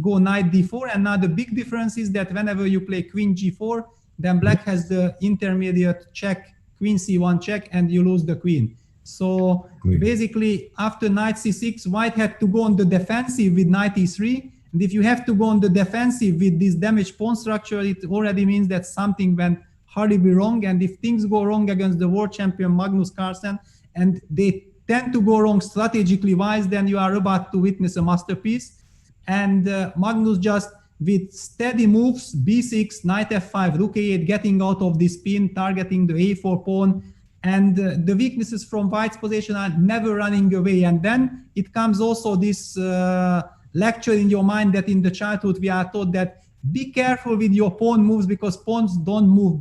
go knight d4. And now the big difference is that whenever you play queen g4, then black has the intermediate check, queen c1 check, and you lose the queen. So basically, after knight c6, white had to go on the defensive with knight e3. And if you have to go on the defensive with this damaged pawn structure, it already means that something went horribly wrong. And if things go wrong against the world champion Magnus Carlsen, and they tend to go wrong strategically wise, then you are about to witness a masterpiece. And Magnus just with steady moves, b6, knight f5, rook a8, getting out of this pin, targeting the a4 pawn. And the weaknesses from white's position are never running away. And then it comes also this lecture in your mind that in the childhood we are taught that be careful with your pawn moves because pawns don't move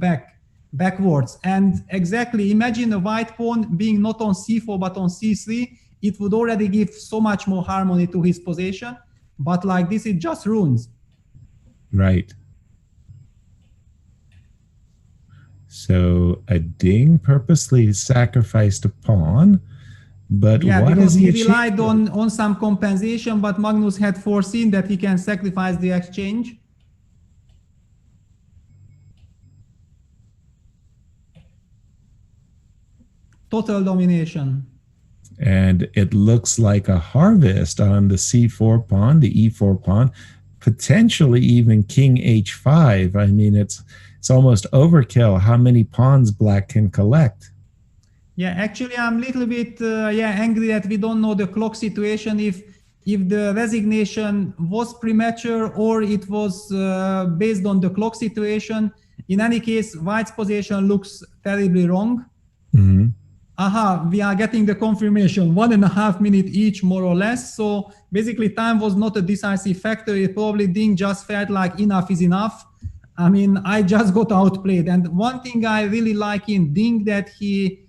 backwards. And exactly, imagine a white pawn being not on c4 but on c3. It would already give so much more harmony to his position. But like this, it just ruins. Right. So a ding purposely sacrificed a pawn, but yeah, what because is he he relied on some compensation, but Magnus had foreseen that he can sacrifice the exchange. Total domination. And it looks like a harvest on the c4 pawn, the e4 pawn, potentially even king h5. I mean, it's almost overkill how many pawns black can collect. Yeah, actually, I'm a little bit angry that we don't know the clock situation, if the resignation was premature or it was based on the clock situation. In any case, white's position looks terribly wrong. Mm-hmm. Aha, we are getting the confirmation, 1.5 minutes each, more or less. So basically, time was not a decisive factor. It probably didn't just felt like enough is enough. I mean, I just got outplayed. And one thing I really like in Ding that he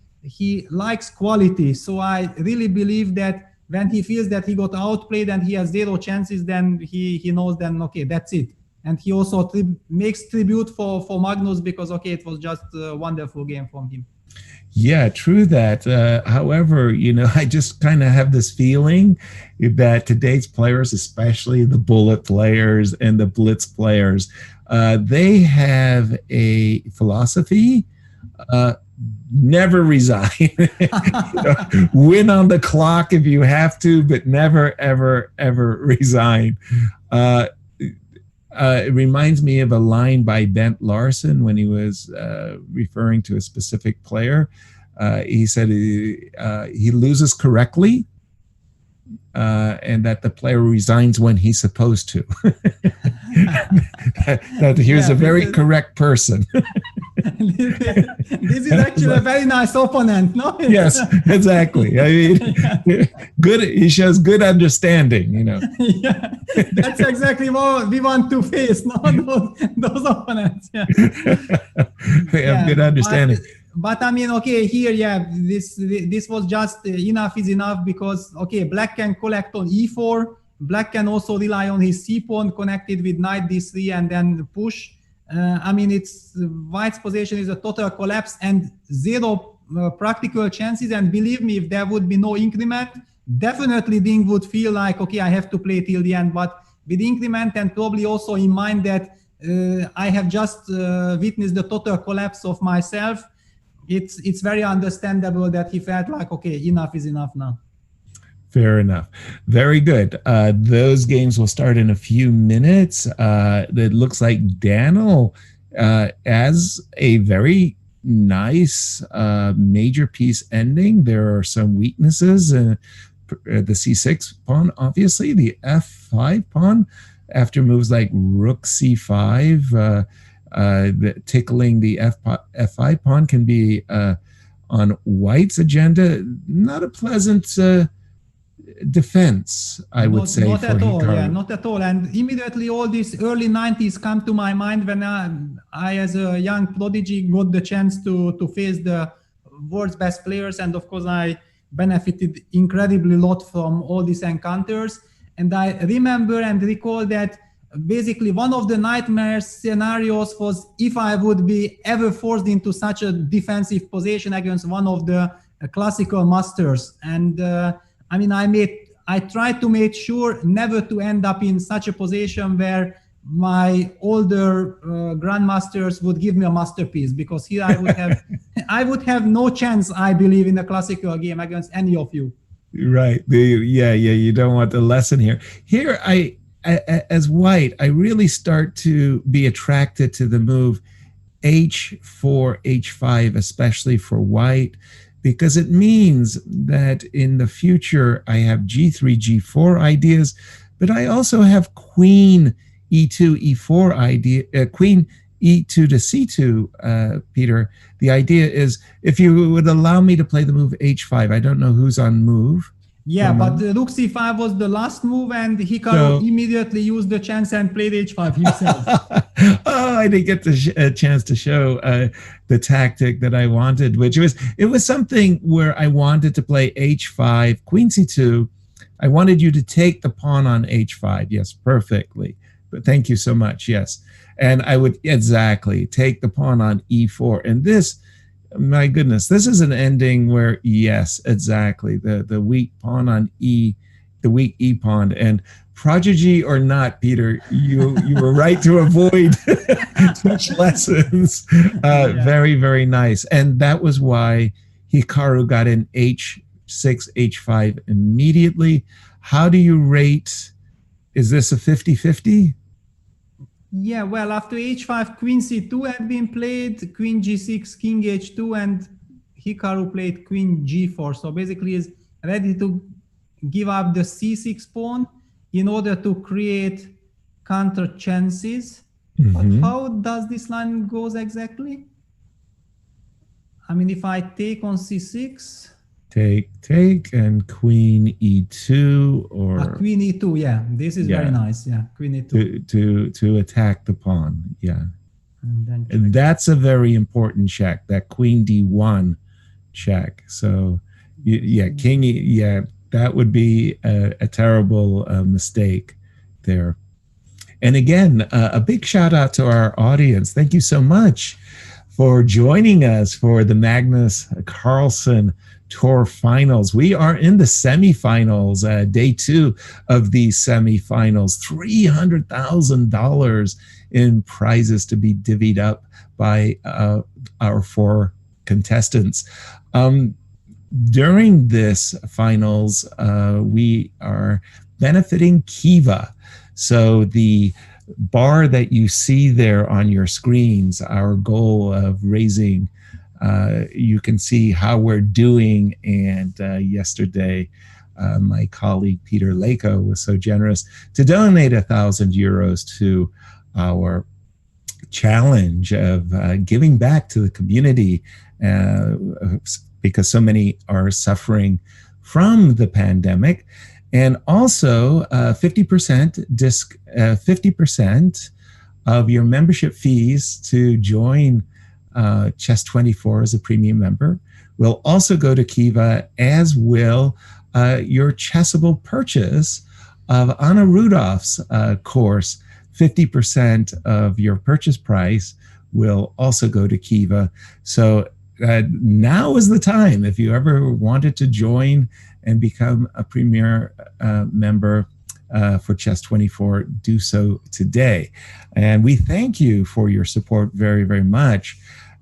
likes quality. So I really believe that when he feels that he got outplayed and he has zero chances, then he knows then, okay, that's it. And he also makes tribute for Magnus because, okay, it was just a wonderful game from him. Yeah, true that. However, I just kind of have this feeling that today's players, especially the bullet players and the blitz players, they have a philosophy, never resign. Win on the clock if you have to, but never, ever, ever resign. It reminds me of a line by Bent Larsen when he was referring to a specific player. He said he loses correctly and that the player resigns when he's supposed to. That here's a very correct person. This is actually a very nice opponent, no? Yes, exactly. I mean, good. He shows good understanding, Yeah, that's exactly what we want to face, no? Those opponents. Yeah. We have good understanding. But I mean, okay, here, yeah, this was just enough is enough because, okay, black can collect on e4. Black can also rely on his c pawn connected with knight d3 and then push. I mean, white's position is a total collapse and zero practical chances. And believe me, if there would be no increment, definitely Ding would feel like, okay, I have to play till the end. But with increment and probably also in mind that I have just witnessed the total collapse of myself, it's very understandable that he felt like, okay, enough is enough now. Fair enough. Very good. Those games will start in a few minutes. It looks like Daniel has a very nice major piece ending. There are some weaknesses. The c6 pawn, obviously. The f5 pawn, after moves like rook c5, tickling the f5 pawn can be on white's agenda. Not a pleasant defense, I would say. Not at all, yeah, not at all. And immediately all these early 90s come to my mind when I as a young prodigy got the chance to face the world's best players, and of course I benefited incredibly lot from all these encounters. And I remember and recall that basically one of the nightmare scenarios was if I would be ever forced into such a defensive position against one of the classical masters. And I mean, I tried to make sure never to end up in such a position where my older grandmasters would give me a masterpiece, because here I would have no chance, I believe, in a classical game against any of you. Right. You don't want the lesson here. Here, I as white, I really start to be attracted to the move h4, h5, especially for white, because it means that in the future I have g3, g4 ideas, but I also have queen e2, e4 idea, queen e2 to c2, Peter, the idea is if you would allow me to play the move h5, I don't know who's on move. Yeah, but rook c5 was the last move, and Hikaru immediately used the chance and played h5 himself. Oh, I didn't get a chance to show the tactic that I wanted, which was something where I wanted to play h5, queen c2. I wanted you to take the pawn on h5. Yes, perfectly. But thank you so much. Yes. And I would exactly take the pawn on e4. And this, my goodness, this is an ending where, yes, exactly. The weak pawn on the weak e pawn. And prodigy or not, Peter, you were right to avoid such lessons. Very, very nice. And that was why Hikaru got in h6, h5 immediately. How do you rate? Is this a 50-50? Yeah, well, after h5, queen c2 had been played, queen g6, king h2, and Hikaru played queen g4. So basically is ready to give up the c6 pawn in order to create counter chances. But how does this line goes exactly? I mean, if I take on c6... Take, and queen e2 or... queen e2, yeah. This is very nice, yeah. Queen e2. To attack the pawn, yeah. And that's a very important check, that queen d1 check. So, yeah, king e, yeah, that would be a terrible mistake there. And again, a big shout out to our audience. Thank you so much for joining us for the Magnus Carlsen Tour Finals. We are in the semifinals, day 2 of these semifinals. $300,000 in prizes to be divvied up by our 4 contestants. During this finals, we are benefiting Kiva. So the bar that you see there on your screens, our goal of raising, you can see how we're doing. And yesterday, my colleague Peter Lako was so generous to donate €1,000 to our challenge of giving back to the community because so many are suffering from the pandemic. And also 50% of your membership fees to join Chess24 as a premium member will also go to Kiva, as will your Chessable purchase of Anna Rudolph's course. 50% of your purchase price will also go to Kiva. So now is the time. If you ever wanted to join and become a premier member for Chess24, do so today. And we thank you for your support very, very much.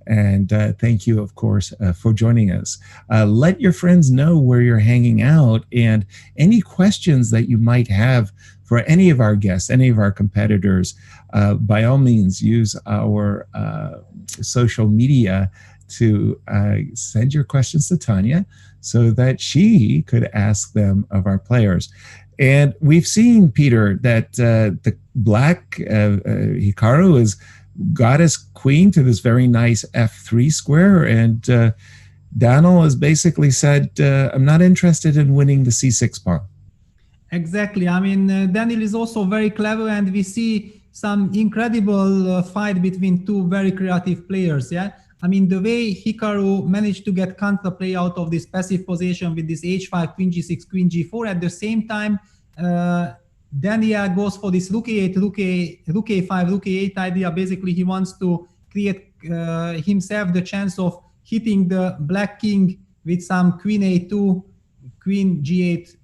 And thank you, of course, for joining us. Let your friends know where you're hanging out, and any questions that you might have for any of our guests, any of our competitors, by all means, use our social media to send your questions to Tanya so that she could ask them of our players. And we've seen, Peter, that the black Hikaru has got his queen to this very nice f3 square, and Daniel has basically said, I'm not interested in winning the c6 pawn. Exactly. I mean, Daniel is also very clever, and we see some incredible fight between 2 very creative players, yeah? I mean, the way Hikaru managed to get counterplay out of this passive position with this h5, queen g6, queen g4. At the same time, Daniel goes for this rook a8, rook a5, rook a8 idea. Basically, he wants to create himself the chance of hitting the black king with some queen a2, queen g8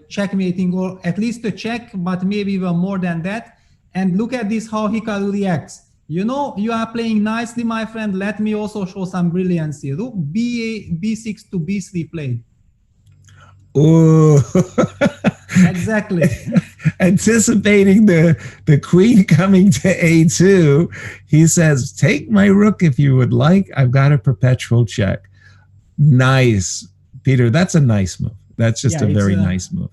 checkmating, or at least a check, but maybe even more than that. And look at this, how Hikaru reacts. You know, you are playing nicely, my friend. Let me also show some brilliancy. Rook b6 to b3 played. Oh, exactly. Anticipating the queen coming to a2, he says, take my rook if you would like. I've got a perpetual check. Nice. Peter, that's a nice move. That's just a very nice move.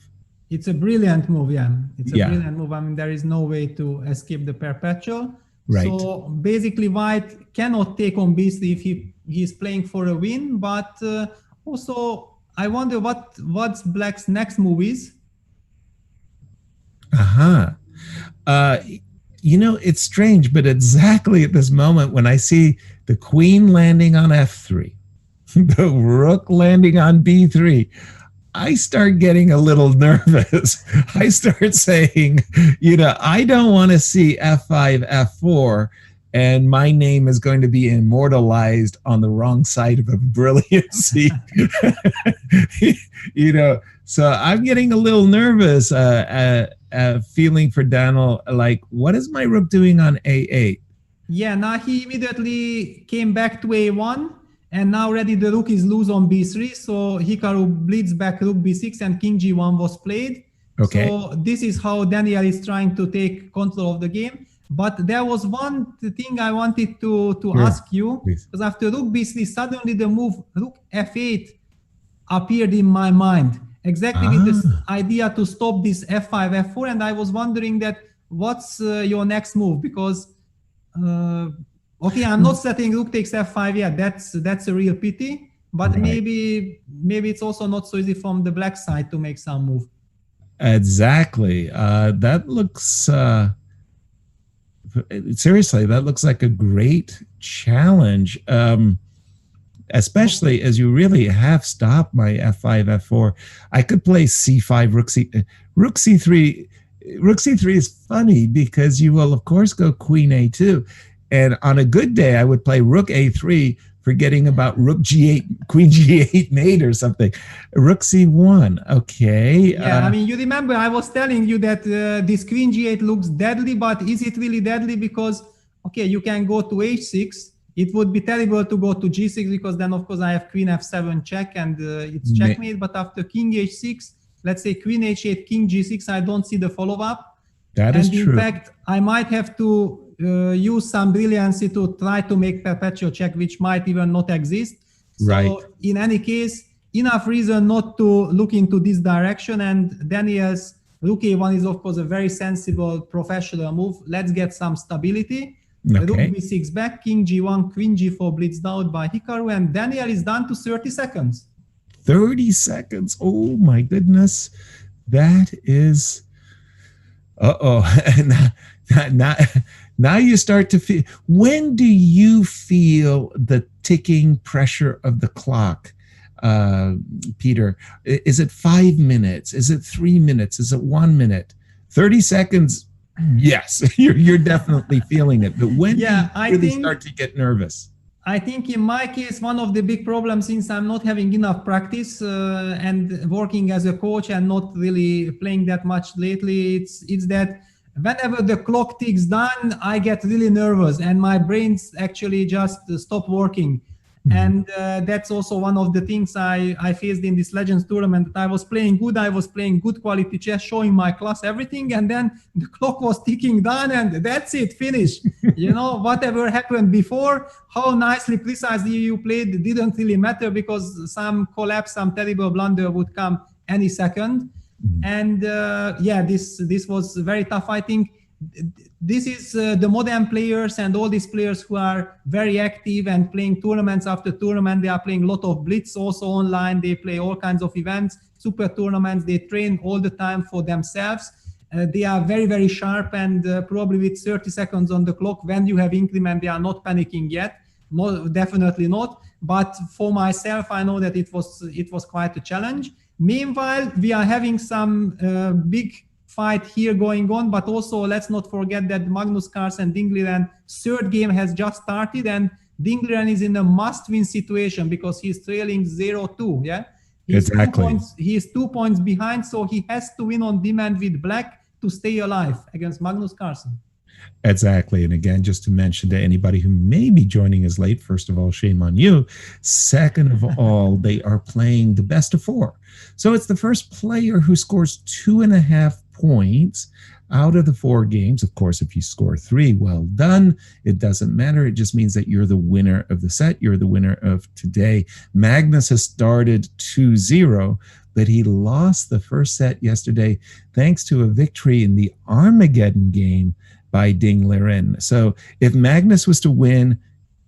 It's a brilliant move, yeah. It's a Yeah. brilliant move. I mean, there is no way to escape the perpetual. Right. So basically, white cannot take on b3 if he's playing for a win. But also, I wonder what's black's next move is. It's strange, but exactly at this moment when I see the queen landing on f3, the rook landing on b3, I start getting a little nervous. I start saying, I don't want to see f5, f4, and my name is going to be immortalized on the wrong side of a brilliancy. So I'm getting a little nervous, feeling for Daniel, like, what is my rook doing on a8? Yeah, now he immediately came back to a1, and now already the rook is loose on b3, so Hikaru bleeds back rook b6, and king g1 was played. Okay. So this is how Daniel is trying to take control of the game. But there was one thing I wanted to ask you, because after rook b3, suddenly the move rook f8 appeared in my mind, exactly with this idea to stop this f5, f4, and I was wondering that what's your next move, because okay, I'm not setting rook takes f5 yet. That's a real pity, but right. maybe it's also not so easy from the black side to make some move. Exactly. That looks seriously, that looks like a great challenge, especially as you really have stopped my f5, f4. I could play c5, rook c3. Rook c3 is funny because you will, of course, go queen a2. And on a good day, I would play rook a3, forgetting about rook g8, queen g8 mate or something. Rook c1, okay. Yeah, I mean, you remember I was telling you that this queen g8 looks deadly, but is it really deadly? Because, okay, you can go to h6. It would be terrible to go to g6 because then, of course, I have queen f7 check and it's checkmate. But after king h6, let's say queen h8, king g6, I don't see the follow-up. That is true. In fact, I might have to use some brilliancy to try to make perpetual check, which might even not exist. Right. So in any case, enough reason not to look into this direction. And Daniel's rook a1 is, of course, a very sensible professional move. Let's get some stability. Okay. Rook b6 back, king g1, queen g4 blitzed out by Hikaru, and Daniel is down to 30 seconds. 30 seconds. Oh my goodness. That is, now you start to feel, when do you feel the ticking pressure of the clock, Peter? Is it 5 minutes? Is it 3 minutes? Is it 1 minute? 30 seconds, yes, you're definitely feeling it. But when do you really start to get nervous? I think in my case, one of the big problems, since I'm not having enough practice and working as a coach and not really playing that much lately, it's that whenever the clock ticks down, I get really nervous and my brains actually just stop working. Mm-hmm. And that's also one of the things I faced in this Legends tournament. I was playing good quality chess, showing my class everything, and then the clock was ticking down and that's it, finish. Whatever happened before, how nicely, precisely you played didn't really matter because some collapse, some terrible blunder would come any second. Mm-hmm. And this was very tough. I think this is the modern players and all these players who are very active and playing tournaments after tournament. They are playing a lot of blitz also online. They play all kinds of events, super tournaments. They train all the time for themselves. They are very, very sharp, and probably with 30 seconds on the clock, when you have increment, they are not panicking yet. No, definitely not. But for myself, I know that it was quite a challenge. Meanwhile, we are having some big fight here going on, but also let's not forget that Magnus Carlsen Liren third game has just started, and Liren is in a must-win situation because he's trailing 0-2. Yeah, exactly. He's 2 points behind, so he has to win on demand with black to stay alive against Magnus Carlsen. Exactly. And again, just to mention to anybody who may be joining us late, first of all, shame on you. Second of all, they are playing the best of 4. So it's the first player who scores 2.5 points out of the 4 games. Of course, if you score 3, well done. It doesn't matter. It just means that you're the winner of the set. You're the winner of today. Magnus has started 2-0, but he lost the first set yesterday thanks to a victory in the Armageddon game by Ding Liren. So if Magnus was to win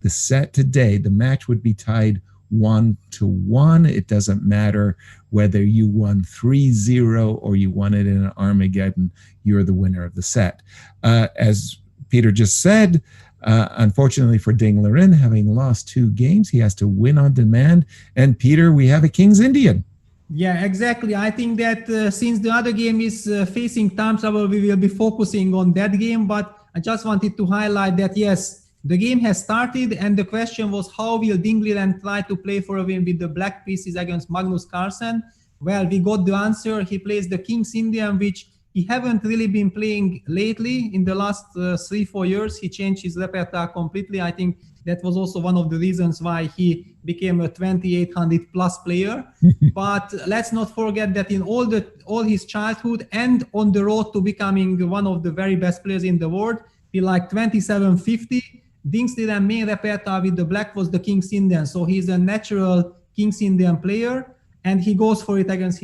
the set today, the match would be tied 1-1. It doesn't matter whether you won 3-0 or you won it in an Armageddon. You're the winner of the set. As Peter just said, unfortunately for Ding Liren, having lost 2 games, he has to win on demand. And Peter, we have a King's Indian. Yeah, exactly. I think that since the other game is facing time trouble, we will be focusing on that game. But I just wanted to highlight that, yes, the game has started, and the question was, how will Ding Liren try to play for a win with the black pieces against Magnus Carlsen? Well, we got the answer. He plays the King's Indian, which he haven't really been playing lately. In the last 3-4 years, he changed his repertoire completely. I think that was also one of the reasons why he became a 2800 plus player. But let's not forget that in all his childhood and on the road to becoming one of the very best players in the world, he like 2750. Ding Liren's main repertoire with the black was the King's Indian. So he's a natural King's Indian player, and he goes for it against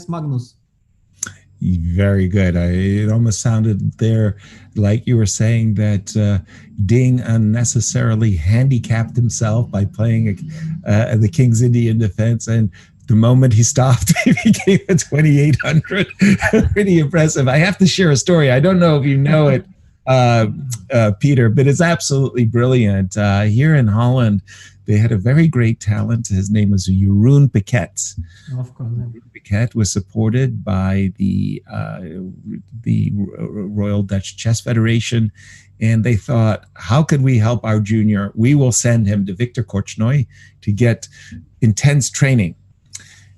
Magnus. Very good. It almost sounded there like you were saying that Ding unnecessarily handicapped himself by playing the King's Indian defense, and the moment he stopped, he became a 2800. Pretty impressive. I have to share a story. I don't know if you know it, Peter, but it's absolutely brilliant. Here in Holland, they had a very great talent. His name was Jeroen Piquet. Of course. Piquet was supported by the Royal Dutch Chess Federation, and they thought, how could we help our junior? We will send him to Victor Korchnoi to get intense training.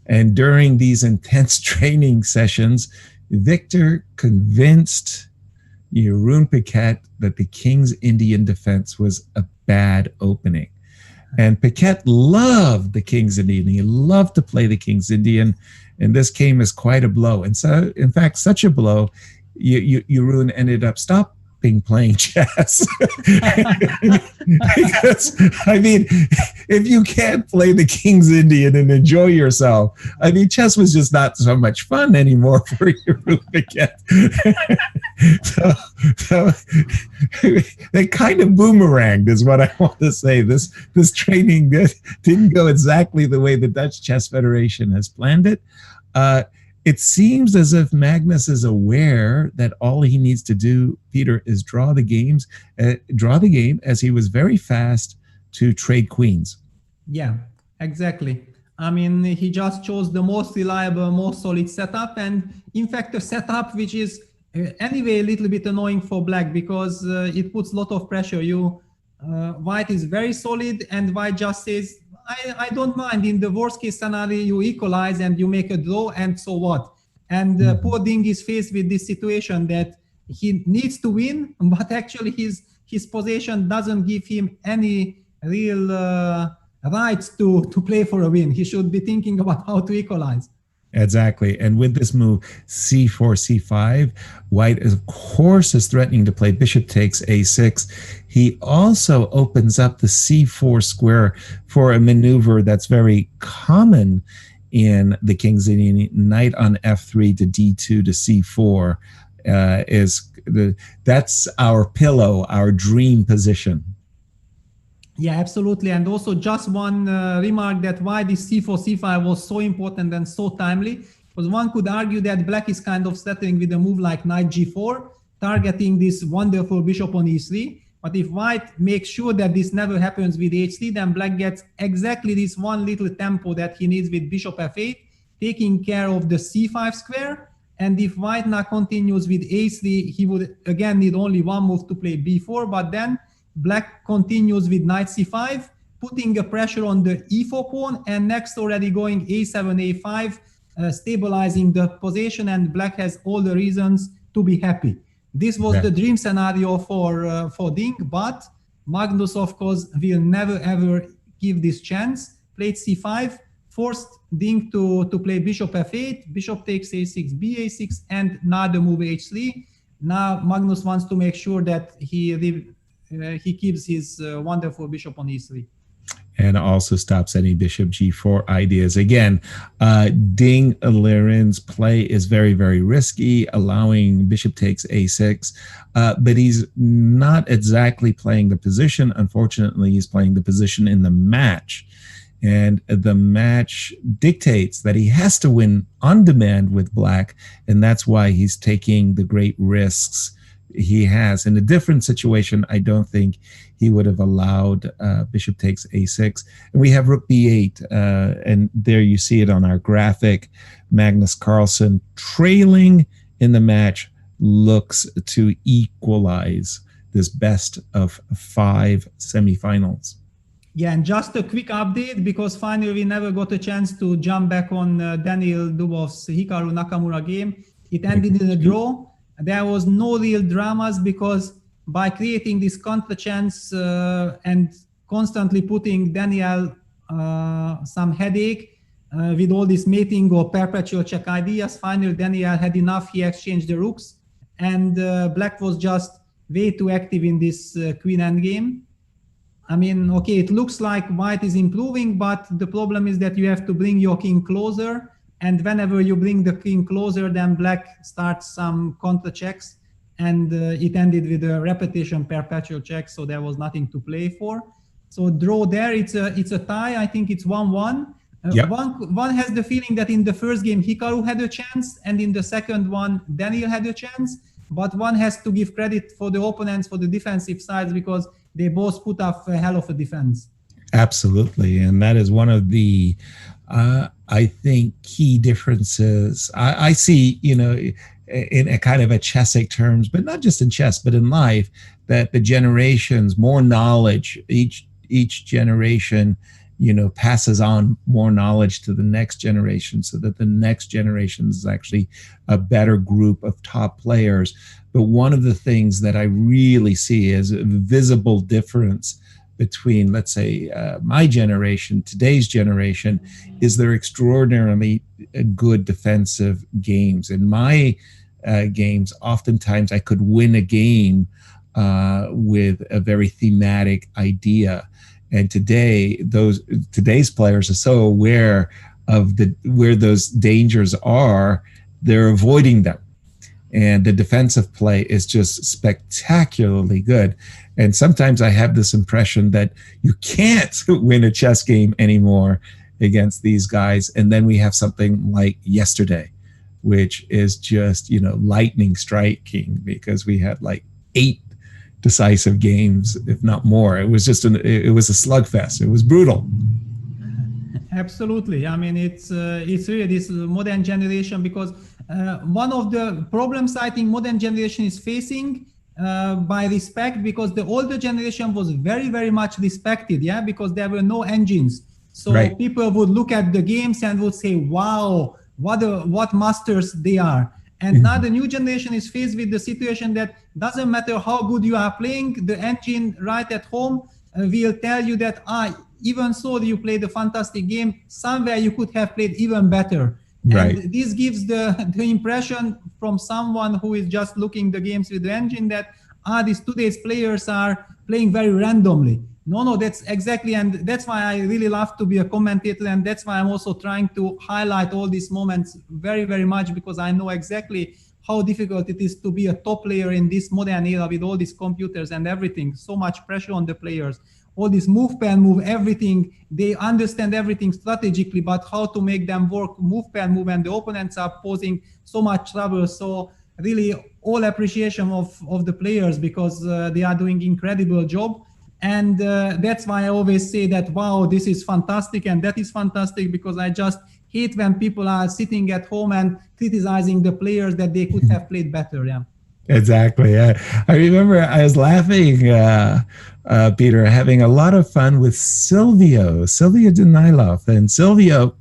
And during these intense training sessions, Victor convinced Jeroen Piquet that the King's Indian defense was a bad opening. And Piquet loved the King's Indian. He loved to play the King's Indian. And this came as quite a blow. And so, in fact, such a blow, Jeroen ended up stopping playing chess. Because, I mean, if you can't play the King's Indian and enjoy yourself, I mean, chess was just not so much fun anymore for Jeroen Piquet. So they kind of boomeranged is what I want to say. This training didn't go exactly the way the Dutch Chess Federation has planned it. It seems as if Magnus is aware that all he needs to do, Peter, is draw the game, as he was very fast to trade queens. Yeah, exactly. I mean, he just chose the most reliable, most solid setup, and in fact, a setup which is anyway a little bit annoying for black because it puts a lot of pressure. White is very solid, and white just says, I don't mind. In the worst case scenario, you equalize and you make a draw, and so what? And poor Ding is faced with this situation that he needs to win, but actually his position doesn't give him any real rights to play for a win. He should be thinking about how to equalize. Exactly. And with this move, c4, c5, white, of course, is threatening to play bishop takes a6. He also opens up the c4 square for a maneuver that's very common in the King's Indian. Knight on f3 to d2 to c4 that's our pillow, our dream position. Yeah, absolutely. And also just one remark that why this c4, c5 was so important and so timely, because one could argue that black is kind of settling with a move like knight g4, targeting this wonderful bishop on e3. But if white makes sure that this never happens with h3, then black gets exactly this one little tempo that he needs with bishop f8, taking care of the c5 square. And if white now continues with a3, he would again need only one move to play b4, but then black continues with knight c5, putting a pressure on the e4 pawn, and next already going a7, a5, stabilizing the position, and black has all the reasons to be happy. This was the dream scenario for Ding, but Magnus, of course, will never ever give this chance. Played c5, forced Ding to play bishop f8, bishop takes a6, ba6, and now the move h3. now Magnus wants to make sure that he keeps his wonderful bishop on e3. And also stops any bishop g4 ideas. Again, Ding Liren's play is very, very risky, allowing bishop takes a6, but he's not exactly playing the position. Unfortunately, he's playing the position in the match. And the match dictates that he has to win on demand with black, and that's why he's taking the great risks he has. In a different situation, I don't think he would have allowed bishop takes a6. And we have rook b8, and there you see it on our graphic. Magnus Carlsen trailing in the match looks to equalize this best of 5 semifinals. Yeah, and just a quick update, because finally we never got a chance to jump back on Daniel Dubov's Hikaru Nakamura game. It ended in a draw. There was no real dramas, because by creating this counter chance and constantly putting Daniel some headache with all this mating or perpetual check ideas, finally Daniel had enough. He exchanged the rooks, and black was just way too active in this queen endgame. I mean, okay, it looks like white is improving, but the problem is that you have to bring your king closer. And whenever you bring the king closer, then black starts some counter checks. And it ended with a repetition perpetual check, so there was nothing to play for. So draw there, it's a tie. I think it's 1-1. Yep. One has the feeling that in the first game, Hikaru had a chance, and in the second one, Daniel had a chance. But one has to give credit for the opponents for the defensive sides, because they both put up a hell of a defense. Absolutely. And that is one of the, I think, key differences. I see, you know, in a kind of a chessic terms, but not just in chess, but in life, that the generations, more knowledge, each generation, you know, passes on more knowledge to the next generation, so that the next generation is actually a better group of top players. But one of the things that I really see is a visible difference between, let's say, my generation, today's generation, is they're extraordinarily good defensive games. In my games, oftentimes I could win a game with a very thematic idea. And today's players are so aware of where those dangers are, they're avoiding them. And the defensive play is just spectacularly good. And sometimes I have this impression that you can't win a chess game anymore against these guys. And then we have something like yesterday, which is just, you know, lightning striking, because we had like 8 decisive games, if not more. It was just it was a slugfest. It was brutal. Absolutely. I mean, it's really this modern generation, because one of the problems I think modern generation is facing by respect, because the older generation was very, very much respected, yeah, because there were no engines. So right. People would look at the games and would say, wow, what masters they are. And now the new generation is faced with the situation that doesn't matter how good you are playing, the engine right at home will tell you that, even so you played a fantastic game, somewhere you could have played even better. Right. And this gives the impression from someone who is just looking the games with the engine that, these today's players are playing very randomly. No, that's exactly, and that's why I really love to be a commentator, and that's why I'm also trying to highlight all these moments very, very much, because I know exactly how difficult it is to be a top player in this modern era with all these computers and everything, so much pressure on the players, all this move, pair, move, everything. They understand everything strategically, but how to make them work move, pair, move, and the opponents are posing so much trouble. So really all appreciation of the players, because they are doing incredible job. And that's why I always say that, wow, this is fantastic and that is fantastic, because I just hate when people are sitting at home and criticizing the players that they could have played better. Yeah. Exactly. I remember I was laughing, Peter, having a lot of fun with Silvio Danailov. And Silvio,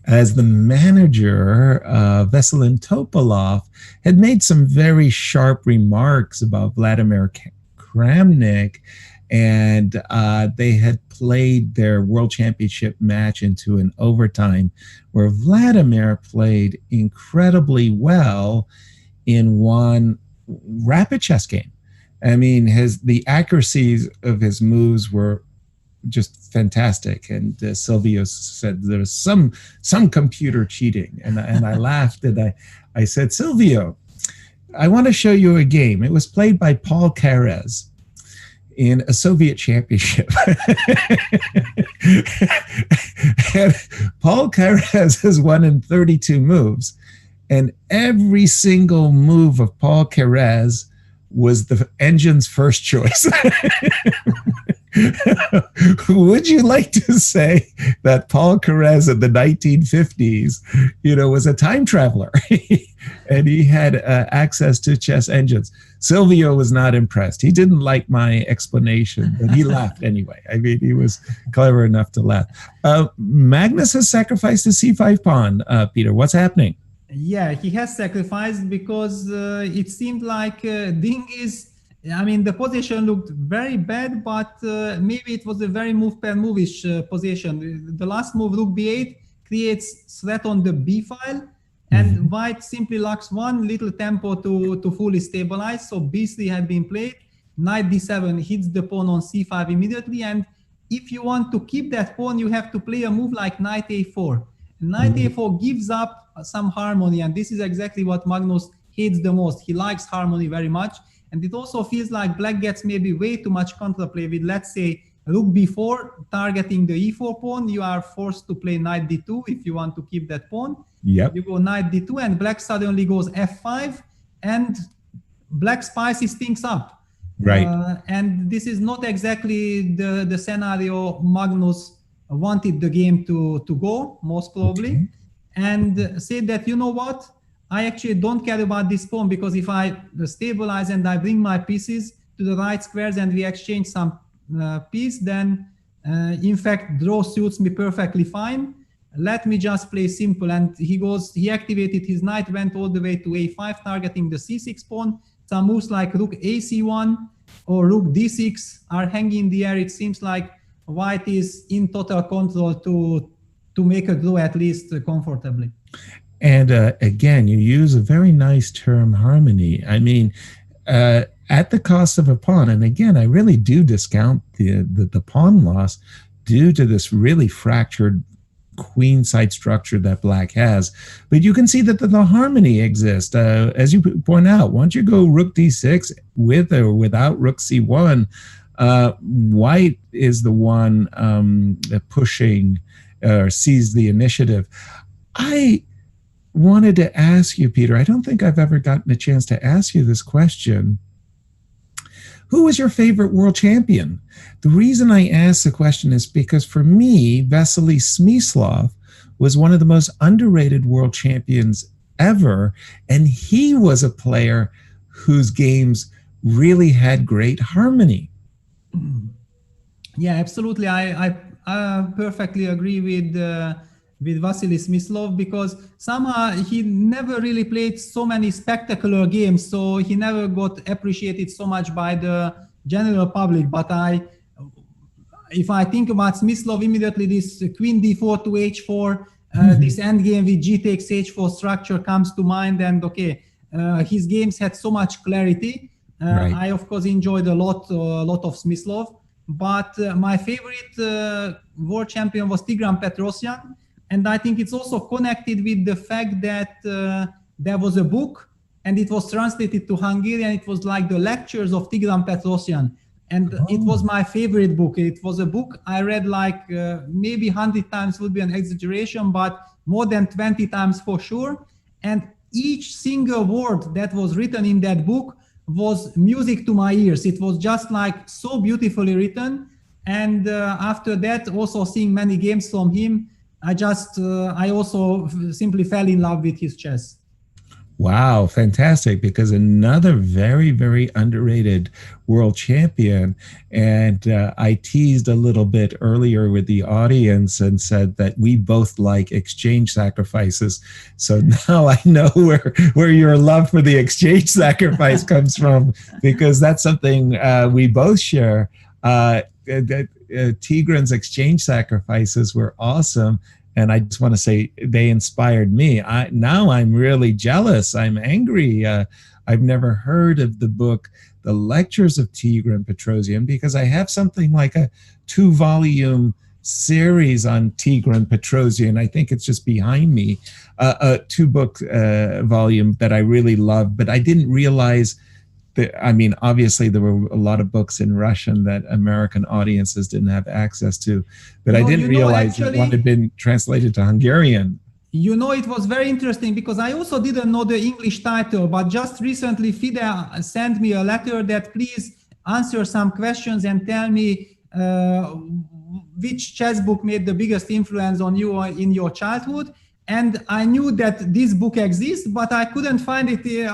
as the manager of Veselin Topalov, had made some very sharp remarks about Vladimir Kramnik, and they had played their world championship match into an overtime where Vladimir played incredibly well, in one rapid chess game. I mean, the accuracies of his moves were just fantastic. And Silvio said there was some computer cheating, and I laughed and I said, Silvio, I want to show you a game. It was played by Paul Carrez in a Soviet championship. And Paul Carrez has won in 32 moves, and every single move of Paul Carrez was the engine's first choice. Would you like to say that Paul Carrez in the 1950s, was a time traveler and he had access to chess engines? Silvio was not impressed. He didn't like my explanation, but he laughed anyway. I mean, he was clever enough to laugh. Magnus has sacrificed the c5 pawn, Peter. What's happening? Yeah, he has sacrificed because it seemed like Ding the position looked very bad, but maybe it was a very move per move-ish position. The last move, rook b8, creates threat on the b file, and white simply lacks one little tempo to fully stabilize. So b3 had been played, knight d7 hits the pawn on c5 immediately, and if you want to keep that pawn, you have to play a move like knight a4. Knight a4 gives up some harmony, and this is exactly what Magnus hates the most. He likes harmony very much, and it also feels like black gets maybe way too much counterplay with, let's say, rook b4 targeting the e4 pawn. You are forced to play knight d2 if you want to keep that pawn. Yep. You go knight d2, and black suddenly goes f5, and black spices things up. Right. And this is not exactly the scenario Magnus wanted the game to go, most probably. Okay. And said that, you know what, I actually don't care about this pawn, because if I stabilize and I bring my pieces to the right squares and we exchange some piece, then in fact draw suits me perfectly fine. Let me just play simple. And he activated his knight, went all the way to a5, targeting the c6 pawn. Some moves like rook ac1 or rook d6 are hanging in the air. It seems like white is in total control to make a draw at least comfortably. And again, you use a very nice term, harmony. I mean, at the cost of a pawn. And again, I really do discount the pawn loss due to this really fractured queen side structure that black has. But you can see that the harmony exists. As you point out, once you go rook d6 with or without rook c1, white is the one pushing or sees the initiative. I wanted to ask you, Peter, I don't think I've ever gotten a chance to ask you this question. Who was your favorite world champion? The reason I ask the question is because for me, Vasily Smyslov was one of the most underrated world champions ever. And he was a player whose games really had great harmony. Yeah, absolutely. I perfectly agree with Vasily Smyslov, because somehow he never really played so many spectacular games, so he never got appreciated so much by the general public. But if I think about Smyslov, immediately this queen d4 to h4, this endgame with g takes h4 structure comes to mind, and okay, his games had so much clarity. Right. I of course enjoyed a lot of Smyslov, but my favorite world champion was Tigran Petrosyan. And I think it's also connected with the fact that there was a book and it was translated to Hungarian. It was like the lectures of Tigran Petrosyan. And it was my favorite book. It was a book I read like maybe 100 times would be an exaggeration, but more than 20 times for sure. And each single word that was written in that book was music to my ears. It was just like so beautifully written. And after that, also seeing many games from him, I also simply fell in love with his chess. Wow, fantastic, because another very, very underrated world champion. And I teased a little bit earlier with the audience and said that we both like exchange sacrifices. So now I know where your love for the exchange sacrifice comes from, because that's something we both share. Tigran's exchange sacrifices were awesome. And I just want to say they inspired me. Now I'm really jealous. I'm angry. I've never heard of the book, The Lectures of Tigran Petrosian, because I have something like a 2-volume series on Tigran Petrosian. I think it's just behind me, a 2-book volume that I really love, but I didn't realize that, I mean, obviously there were a lot of books in Russian that American audiences didn't have access to, but I didn't realize that one had been translated to Hungarian. You know, it was very interesting because I also didn't know the English title, but just recently FIDE sent me a letter that please answer some questions and tell me which chess book made the biggest influence on you in your childhood. And I knew that this book exists, but I couldn't find it,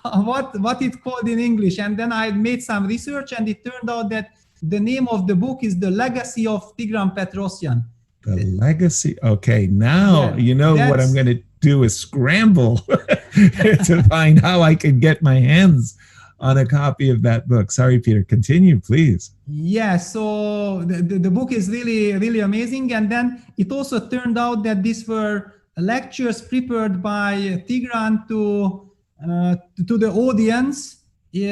what it's called in English. And then I made some research and it turned out that the name of the book is The Legacy of Tigran Petrosian. The Legacy. Okay, now you know what I'm going to do is scramble to find how I could get my hands on a copy of that book. Sorry, Peter, continue, please. Yeah, so the book is really, really amazing. And then it also turned out that these were lectures prepared by Tigran to the audience,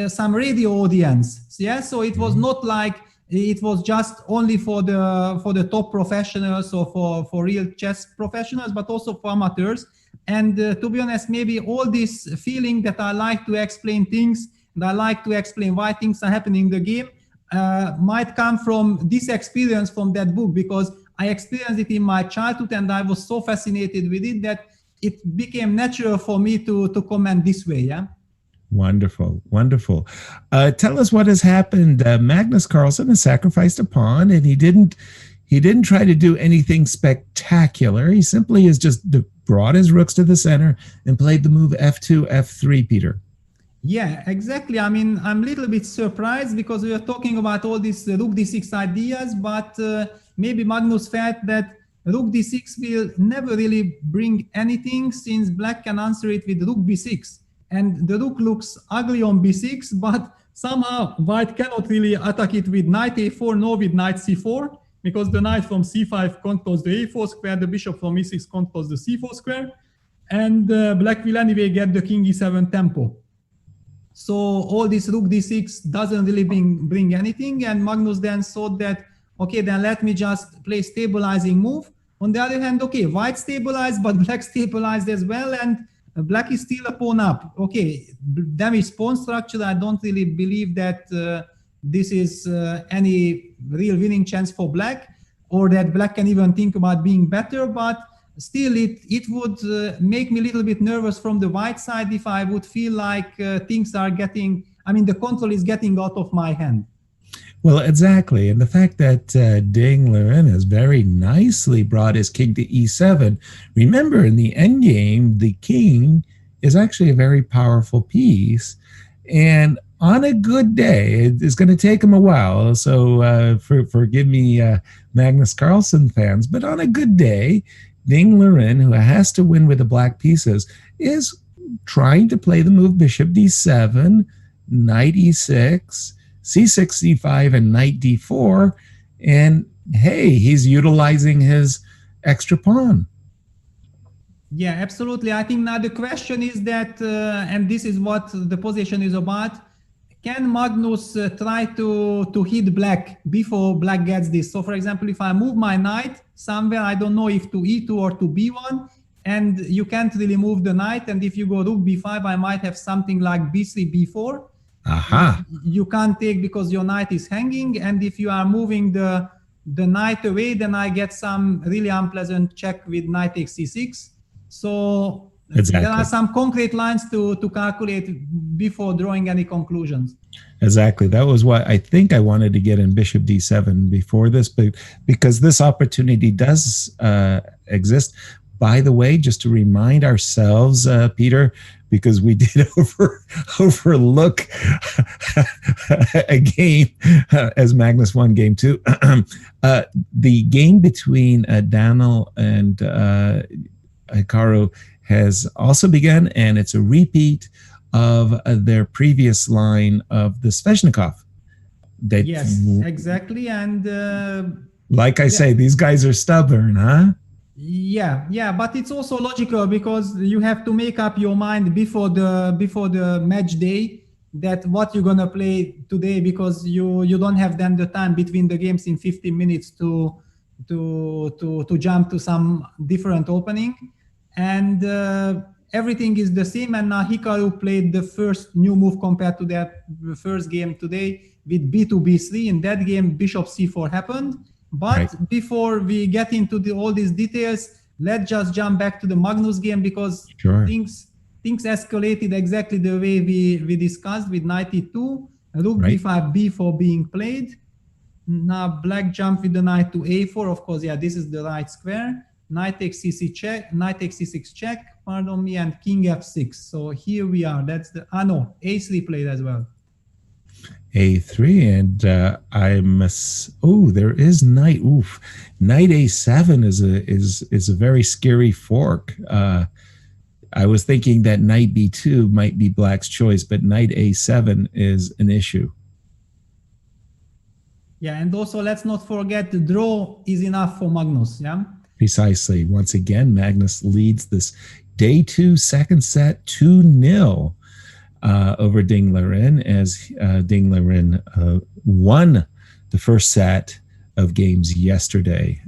some radio audience. Yeah, so it was not like it was just only for the top professionals or for real chess professionals, but also for amateurs. And to be honest, maybe all this feeling that I like to explain things, and I like to explain why things are happening in the game, might come from this experience from that book, because I experienced it in my childhood and I was so fascinated with it that it became natural for me to comment this way. Yeah. Wonderful, wonderful. Tell us what has happened. Magnus Carlsen has sacrificed a pawn, and he didn't try to do anything spectacular. He simply has just brought his rooks to the center and played the move f2, f3, Peter. Yeah, exactly. I mean, I'm a little bit surprised because we are talking about all these rook d6 ideas, but maybe Magnus felt that rook d6 will never really bring anything since black can answer it with rook b6. And the rook looks ugly on b6, but somehow white cannot really attack it with knight a4 nor with knight c4, because the knight from c5 controls the a4 square, the bishop from e6 controls the c4 square, and black will anyway get the king e7 tempo. So all this rook d6 doesn't really bring anything, and Magnus then thought that, okay, then let me just play stabilizing move. On the other hand, okay, white stabilized, but black stabilized as well, and black is still a pawn up. Okay, damage pawn structure. I don't really believe that this is any real winning chance for black, or that black can even think about being better, but still it would make me a little bit nervous from the white side if I would feel like things are getting, I mean, the control is getting out of my hand. Well, exactly. And the fact that Ding Liren has very nicely brought his king to e7. Remember, in the endgame, the king is actually a very powerful piece. And on a good day, it's going to take him a while, so forgive me, Magnus Carlsen fans, but on a good day, Ding Liren, who has to win with the black pieces, is trying to play the move bishop d7, knight e6, c6, c5, and knight d4. And hey, he's utilizing his extra pawn. Yeah, absolutely. I think now the question is that, and this is what the position is about, can Magnus try to hit black before black gets this? So for example, if I move my knight somewhere, I don't know if to e2 or to b1, and you can't really move the knight. And if you go rook b5, I might have something like b3, b4. Aha. You can't take because your knight is hanging. And if you are moving the knight away, then I get some really unpleasant check with knight takes c6. So exactly. There are some concrete lines to calculate before drawing any conclusions. Exactly. That was what I think I wanted to get in bishop d7 before this, but because this opportunity does exist. By the way, just to remind ourselves, Peter, because we did overlook a game as Magnus won game 2. The game between Daniel and Hikaru has also begun, and it's a repeat of their previous line of the Sveshnikov. Yes, exactly. And like I say, these guys are stubborn, huh? Yeah, but it's also logical because you have to make up your mind before the match day that what you're gonna play today, because you don't have then the time between the games in 15 minutes to jump to some different opening, and everything is the same. And now Hikaru played the first new move compared to that first game today with b2 b3. In that game, bishop c4 happened. But Right. before we get into all these details, let's just jump back to the Magnus game, because Sure. things escalated exactly the way we discussed with knight e2, rook Right. b5, b4 being played. Now black jump with the knight to a4. Of course, yeah, this is the right square. Knight takes c6 check, knight takes c6 check, pardon me, and king f6. So here we are. That's the no, a3 played as well. A3, and I must. Oh, there is knight. Oof, knight A7 is a very scary fork. I was thinking that knight B2 might be black's choice, but knight A7 is an issue. Yeah, and also let's not forget the draw is enough for Magnus. Yeah. Precisely. Once again, Magnus leads this day 2 second set 2-0. Over Ding Liren, as Ding Liren won the first set of games yesterday,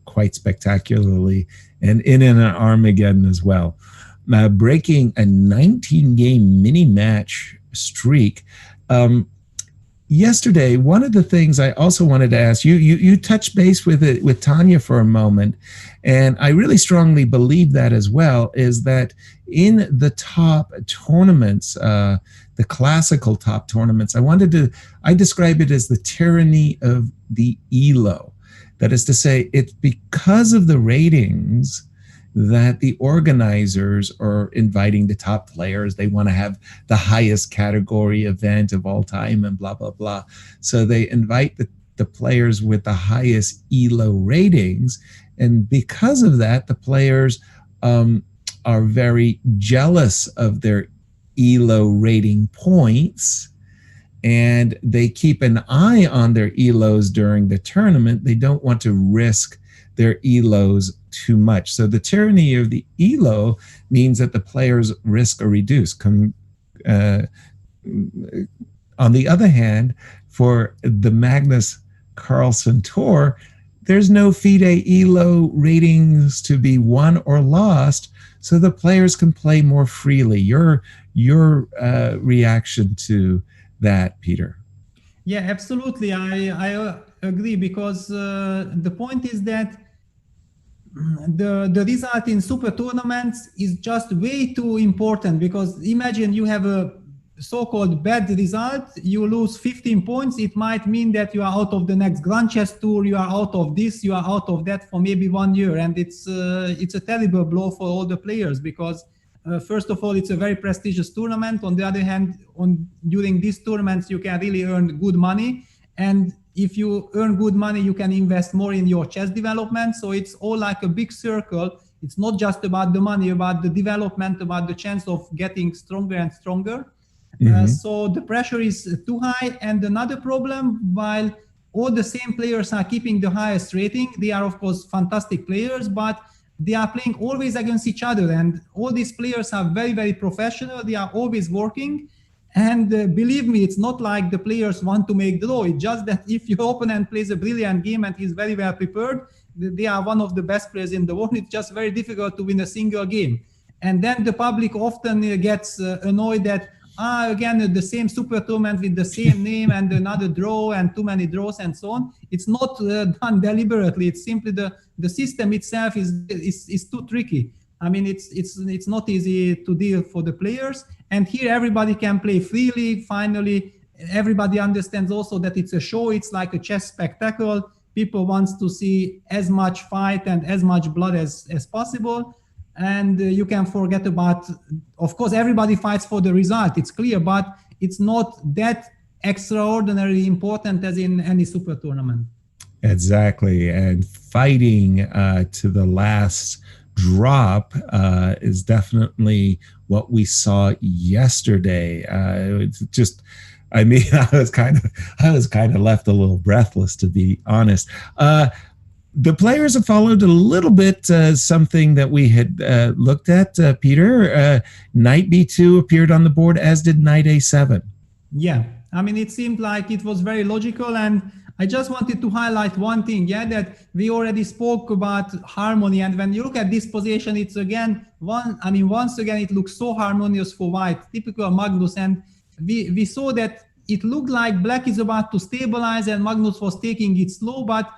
quite spectacularly, and in an Armageddon as well, breaking a 19-game mini-match streak. Yesterday, one of the things I also wanted to ask you, you touched base with it with Tanya for a moment, and I really strongly believe that as well, is that in the top tournaments, the classical top tournaments, I describe it as the tyranny of the ELO. That is to say, it's because of the ratings that the organizers are inviting the top players. They want to have the highest category event of all time and blah, blah, blah. So they invite the players with the highest ELO ratings. And because of that, the players are very jealous of their ELO rating points, and they keep an eye on their ELOs during the tournament. They don't want to risk their ELOs too much. So the tyranny of the ELO means that the players' risk are reduced. On the other hand, for the Magnus Carlsen Tour, there's no FIDE ELO ratings to be won or lost, so the players can play more freely. Your reaction to that, Peter? Yeah, absolutely. I agree, because the point is that the result in super tournaments is just way too important, because imagine you have a so-called bad result, you lose 15 points, it might mean that you are out of the next Grand Chess Tour, you are out of this, you are out of that for maybe 1 year, and it's a terrible blow for all the players, because first of all, it's a very prestigious tournament. On the other hand, during these tournaments, you can really earn good money, and if you earn good money, you can invest more in your chess development. So it's all like a big circle. It's not just about the money, about the development, about the chance of getting stronger and stronger. So the pressure is too high. And another problem, while all the same players are keeping the highest rating, they are of course fantastic players, but they are playing always against each other. And all these players are very, very professional. They are always working. And believe me, it's not like the players want to make draw. It's just that if your opponent plays a brilliant game and he's very well prepared, they are one of the best players in the world. It's just very difficult to win a single game. And then the public often gets annoyed that, again, the same super tournament with the same name and another draw and too many draws and so on. It's not done deliberately. It's simply the system itself is too tricky. I mean, it's not easy to deal for the players. And here everybody can play freely. Finally, everybody understands also that it's a show. It's like a chess spectacle. People want to see as much fight and as much blood as possible. And you can forget about, of course, everybody fights for the result. It's clear, but it's not that extraordinarily important as in any super tournament. Exactly. And fighting to the last drop is definitely what we saw yesterday. It's just, I mean, I was kind of left a little breathless, to be honest. The players have followed a little bit something that we had looked at, Peter. Knight b2 appeared on the board, as did knight a7. Yeah, I mean, it seemed like it was very logical, and I just wanted to highlight one thing, that we already spoke about harmony, and when you look at this position, it's again, once again, it looks so harmonious for white, typical Magnus, and we saw that it looked like black is about to stabilize and Magnus was taking it slow, but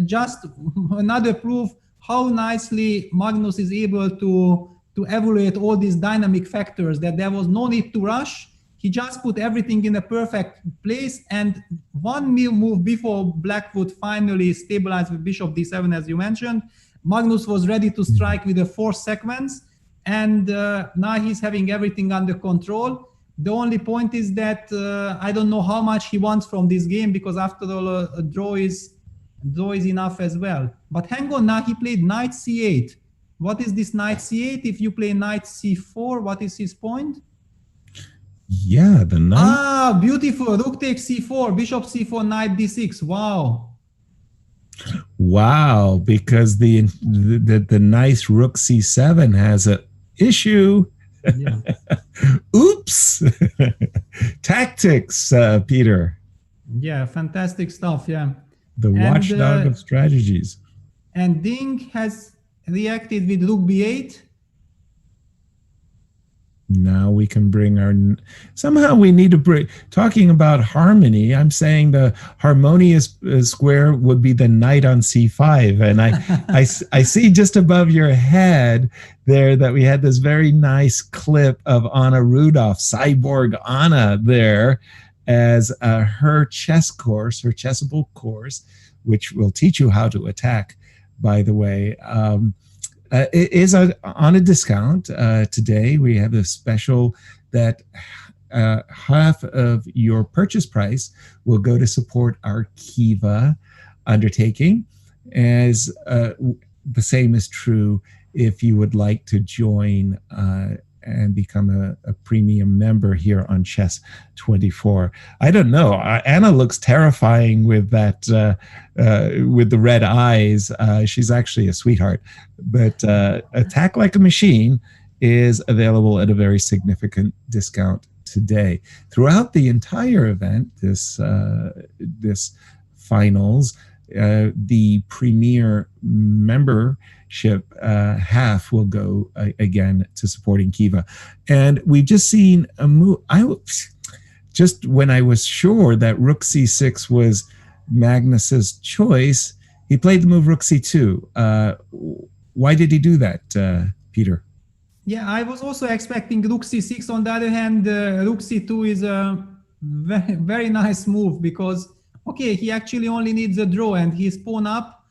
just another proof how nicely Magnus is able to evaluate all these dynamic factors, that there was no need to rush. He just put everything in a perfect place, and one move before black would finally stabilize with bishop d7, as you mentioned, Magnus was ready to strike with a fourth sequence, and now he's having everything under control. The only point is that I don't know how much he wants from this game, because after all, a draw is enough as well. But hang on, now he played knight c8. What is this knight c8? If you play knight c4, what is his point? Yeah, the knight. Ah, beautiful. Rook takes c4, bishop c4, knight d6. Wow. Wow, because the nice rook c7 has an issue. Yeah. Oops. Tactics, Peter. Yeah, fantastic stuff. Yeah. The watchdog of strategies. And Ding has reacted with rook b8. Now we can bring our, somehow we need to bring, talking about harmony, I'm saying the harmonious square would be the knight on c5. And I see just above your head there that we had this very nice clip of Anna Rudolph, cyborg Anna there, as her chess course, her chessable course, which will teach you how to attack, by the way, is on a discount today. We have a special that half of your purchase price will go to support our Kiva undertaking, as the same is true if you would like to join and become a premium member here on Chess24. I don't know. Anna looks terrifying with that, with the red eyes. She's actually a sweetheart. But Attack Like a Machine is available at a very significant discount today. Throughout the entire event, this finals, the premier membership half will go again to supporting Kiva. And we've just seen a move. Just when I was sure that rook c6 was Magnus's choice, he played the move rook c2. Why did he do that, Peter? Yeah, I was also expecting rook c6. On the other hand, rook c2 is a very, very nice move, because okay, he actually only needs a draw and he's pawn up.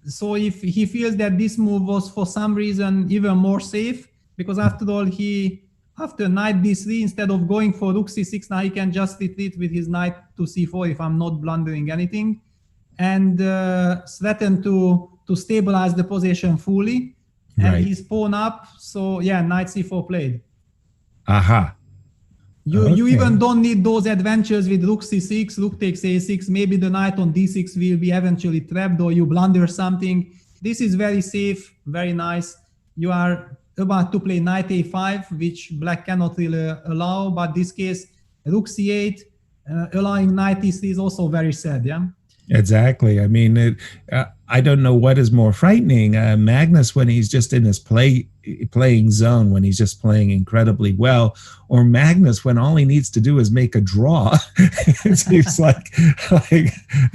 So if he feels that this move was for some reason even more safe, because after all, after knight d3, instead of going for rook c6, now he can just retreat with his knight to c4, if I'm not blundering anything, and threaten to stabilize the position fully. And Right. he's pawn up. So yeah, knight c4 played. Aha. You even don't need those adventures with rook c6, rook takes a6, maybe the knight on d6 will be eventually trapped, or you blunder something. This is very safe, very nice. You are about to play knight a5, which black cannot really allow, but this case, rook c8, allowing knight e3 is also very sad, yeah? Exactly. I mean, I don't know what is more frightening. Magnus, when he's just in his playing zone, when he's just playing incredibly well, or Magnus when all he needs to do is make a draw. It seems like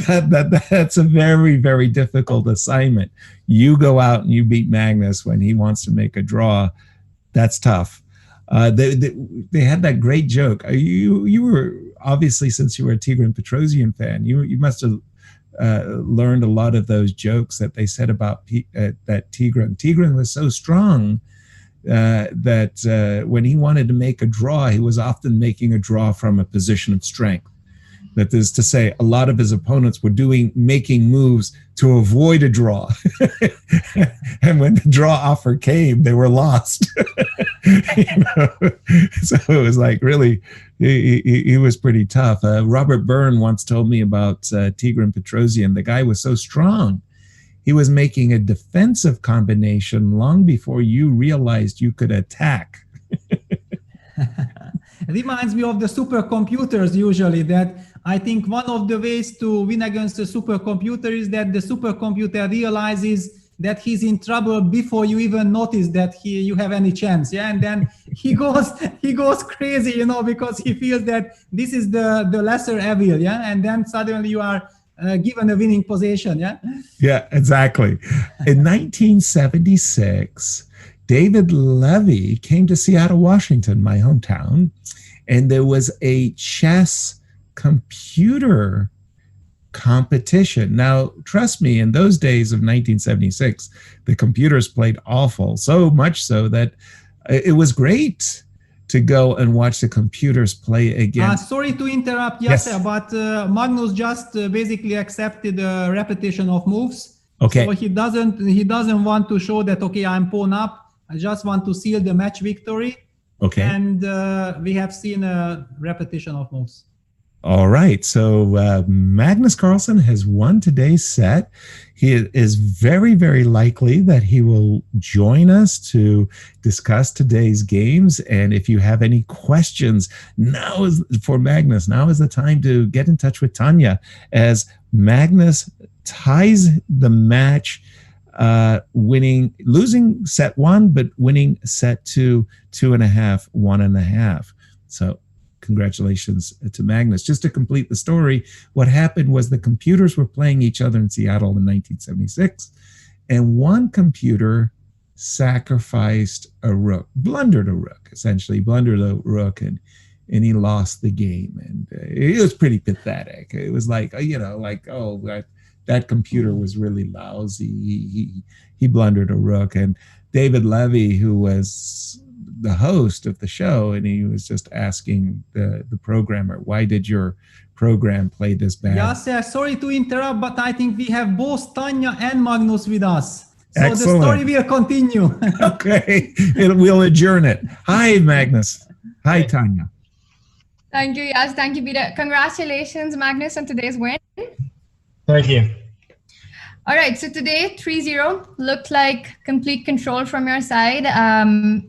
that's a very, very difficult assignment. You go out and you beat Magnus when he wants to make a draw. That's tough. They had that great joke. You were obviously, since you were a Tigran Petrosian fan, you must have learned a lot of those jokes that they said about that Tigran. Tigran was so strong that when he wanted to make a draw, he was often making a draw from a position of strength. That is to say, a lot of his opponents were making moves to avoid a draw. And when the draw offer came, they were lost. So it was like really, he was pretty tough. Robert Byrne once told me about Tigran Petrosian. The guy was so strong. He was making a defensive combination long before you realized you could attack. It reminds me of the supercomputers usually, that I think one of the ways to win against a supercomputer is that the supercomputer realizes that he's in trouble before you even notice that you have any chance. Yeah. And then he goes crazy, you know, because he feels that this is the lesser evil. Yeah. And then suddenly you are given a winning position. Yeah. Yeah, exactly. In 1976, David Levy came to Seattle, Washington, my hometown, and there was a chess computer competition. Now, trust me, in those days of 1976, the computers played awful, so much so that it was great to go and watch the computers play again. Sorry to interrupt, Yes. Yasser, but Magnus just basically accepted a repetition of moves. Okay. So he doesn't want to show that, okay, I'm pawn up. I just want to seal the match victory. Okay. And we have seen a repetition of moves. All right. So Magnus Carlsen has won today's set. He is very, very likely that he will join us to discuss today's games. And if you have any questions, now is the time to get in touch with Tanya, as Magnus ties the match, losing set 1, but winning set 2, 2.5, 1.5. So congratulations to Magnus. Just to complete the story, what happened was the computers were playing each other in Seattle in 1976, and one computer sacrificed a rook, blundered a rook, and he lost the game. And it was pretty pathetic. It was like, that computer was really lousy. He blundered a rook. And David Levy, who was the host of the show, and he was just asking the programmer, why did your program play this bad? Yasser, sorry to interrupt, but I think we have both Tanya and Magnus with us. So Excellent. The story will continue. Okay, we'll adjourn it. Hi, Magnus. Hi, Tanya. Thank you, Yas. Thank you, Peter. Congratulations, Magnus, on today's win. Thank you. All right, so today 3-0 looked like complete control from your side.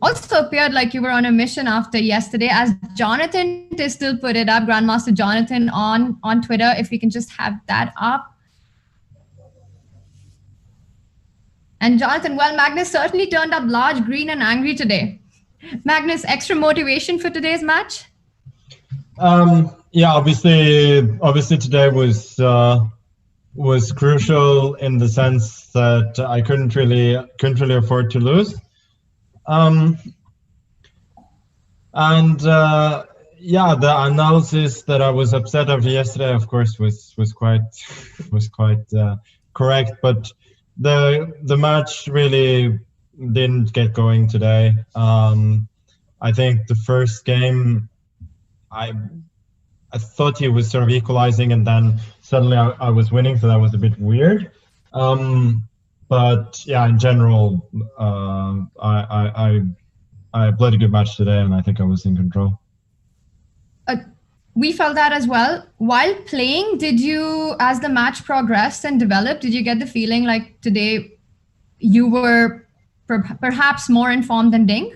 Also appeared like you were on a mission after yesterday, as Jonathan to still put it up, Grandmaster Jonathan on Twitter, if we can just have that up. And Jonathan, well, Magnus certainly turned up large, green and angry today. Magnus, extra motivation for today's match? Yeah, obviously today was crucial in the sense that I couldn't really afford to lose. The analysis that I was upset after yesterday, of course, was quite correct, but the match really didn't get going today. I think the first game, I thought he was sort of equalizing, and then suddenly I was winning, so that was a bit weird. But yeah, in general, I played a good match today, and I think I was in control. We felt that as well. While playing, did you, as the match progressed and developed, did you get the feeling like today you were perhaps more informed than Ding?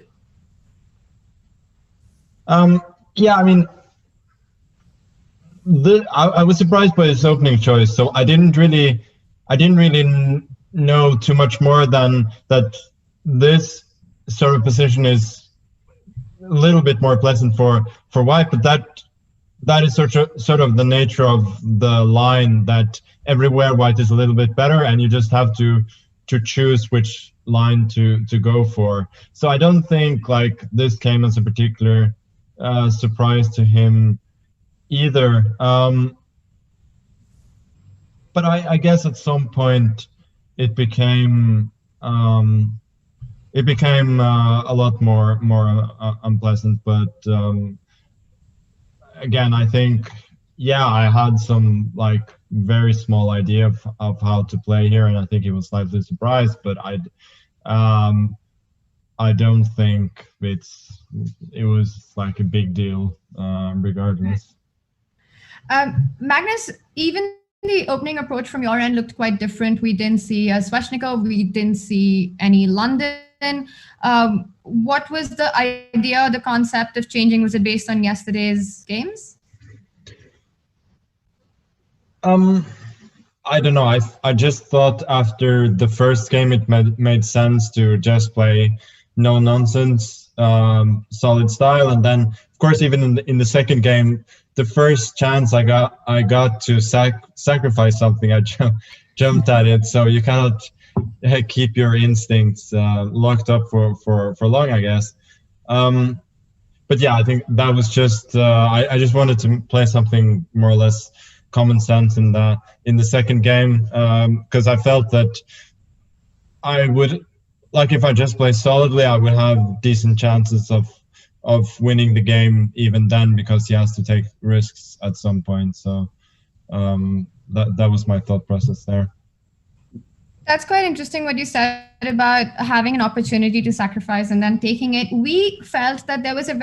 Yeah, I mean, I was surprised by his opening choice, so I didn't really know too much more than that. This sort of position is a little bit more pleasant for white, but that is sort of the nature of the line, that everywhere white is a little bit better, and you just have to choose which line to go for. So I don't think like this came as a particular surprise to him either. But I guess at some point it became a lot more unpleasant. But again, I think yeah, I had some like very small idea of how to play here, and I think he was slightly surprised, but I don't think it was like a big deal regardless. Magnus, even the opening approach from your end looked quite different. We didn't see Sveshnikov, we didn't see any London. What was the idea, the concept of changing? Was it based on yesterday's games? I don't know. I just thought after the first game it made sense to just play no nonsense, solid style, and then of course even in the second game, the first chance I got to sacrifice something, I jumped at it. So you cannot keep your instincts locked up for long, I guess. But yeah, I think that was just I just wanted to play something more or less common sense in the second game, because I felt that I would, like, if I just play solidly, I would have decent chances of winning the game even then, because he has to take risks at some point. So that was my thought process there. That's quite interesting what you said about having an opportunity to sacrifice and then taking it. We felt that there was a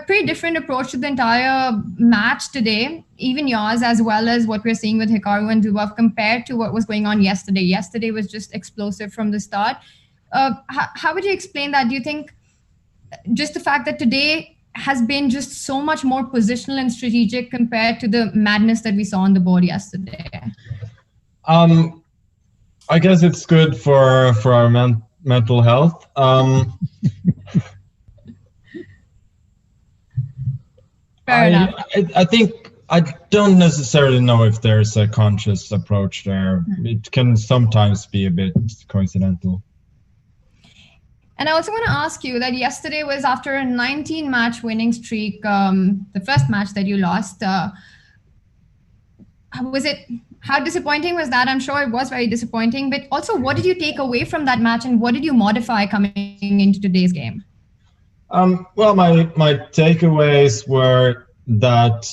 pretty different approach to the entire match today, even yours, as well as what we're seeing with Hikaru and Dubov compared to what was going on yesterday. Yesterday was just explosive from the start. How would you explain that? Do you think just the fact that today has been just so much more positional and strategic compared to the madness that we saw on the board yesterday? I guess it's good for our mental health. Fair enough. I think I don't necessarily know if there's a conscious approach there. It can sometimes be a bit coincidental. And I also want to ask you that yesterday was after a 19-match winning streak, the first match that you lost. How disappointing was that? I'm sure it was very disappointing, but also what did you take away from that match and what did you modify coming into today's game? Well, my takeaways were that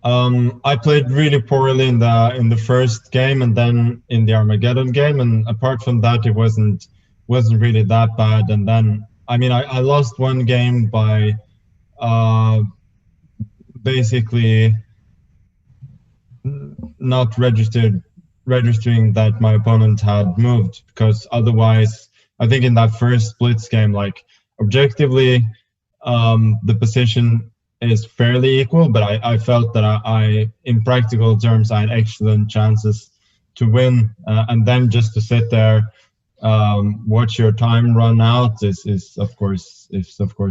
I played really poorly in the first game and then in the Armageddon game, and apart from that, it wasn't really that bad. And then I lost one game by basically not registering that my opponent had moved, because otherwise, I think in that first Blitz game, like, objectively, the position is fairly equal, but I felt that I in practical terms, I had excellent chances to win, and then just to sit there, watch your time run out is of course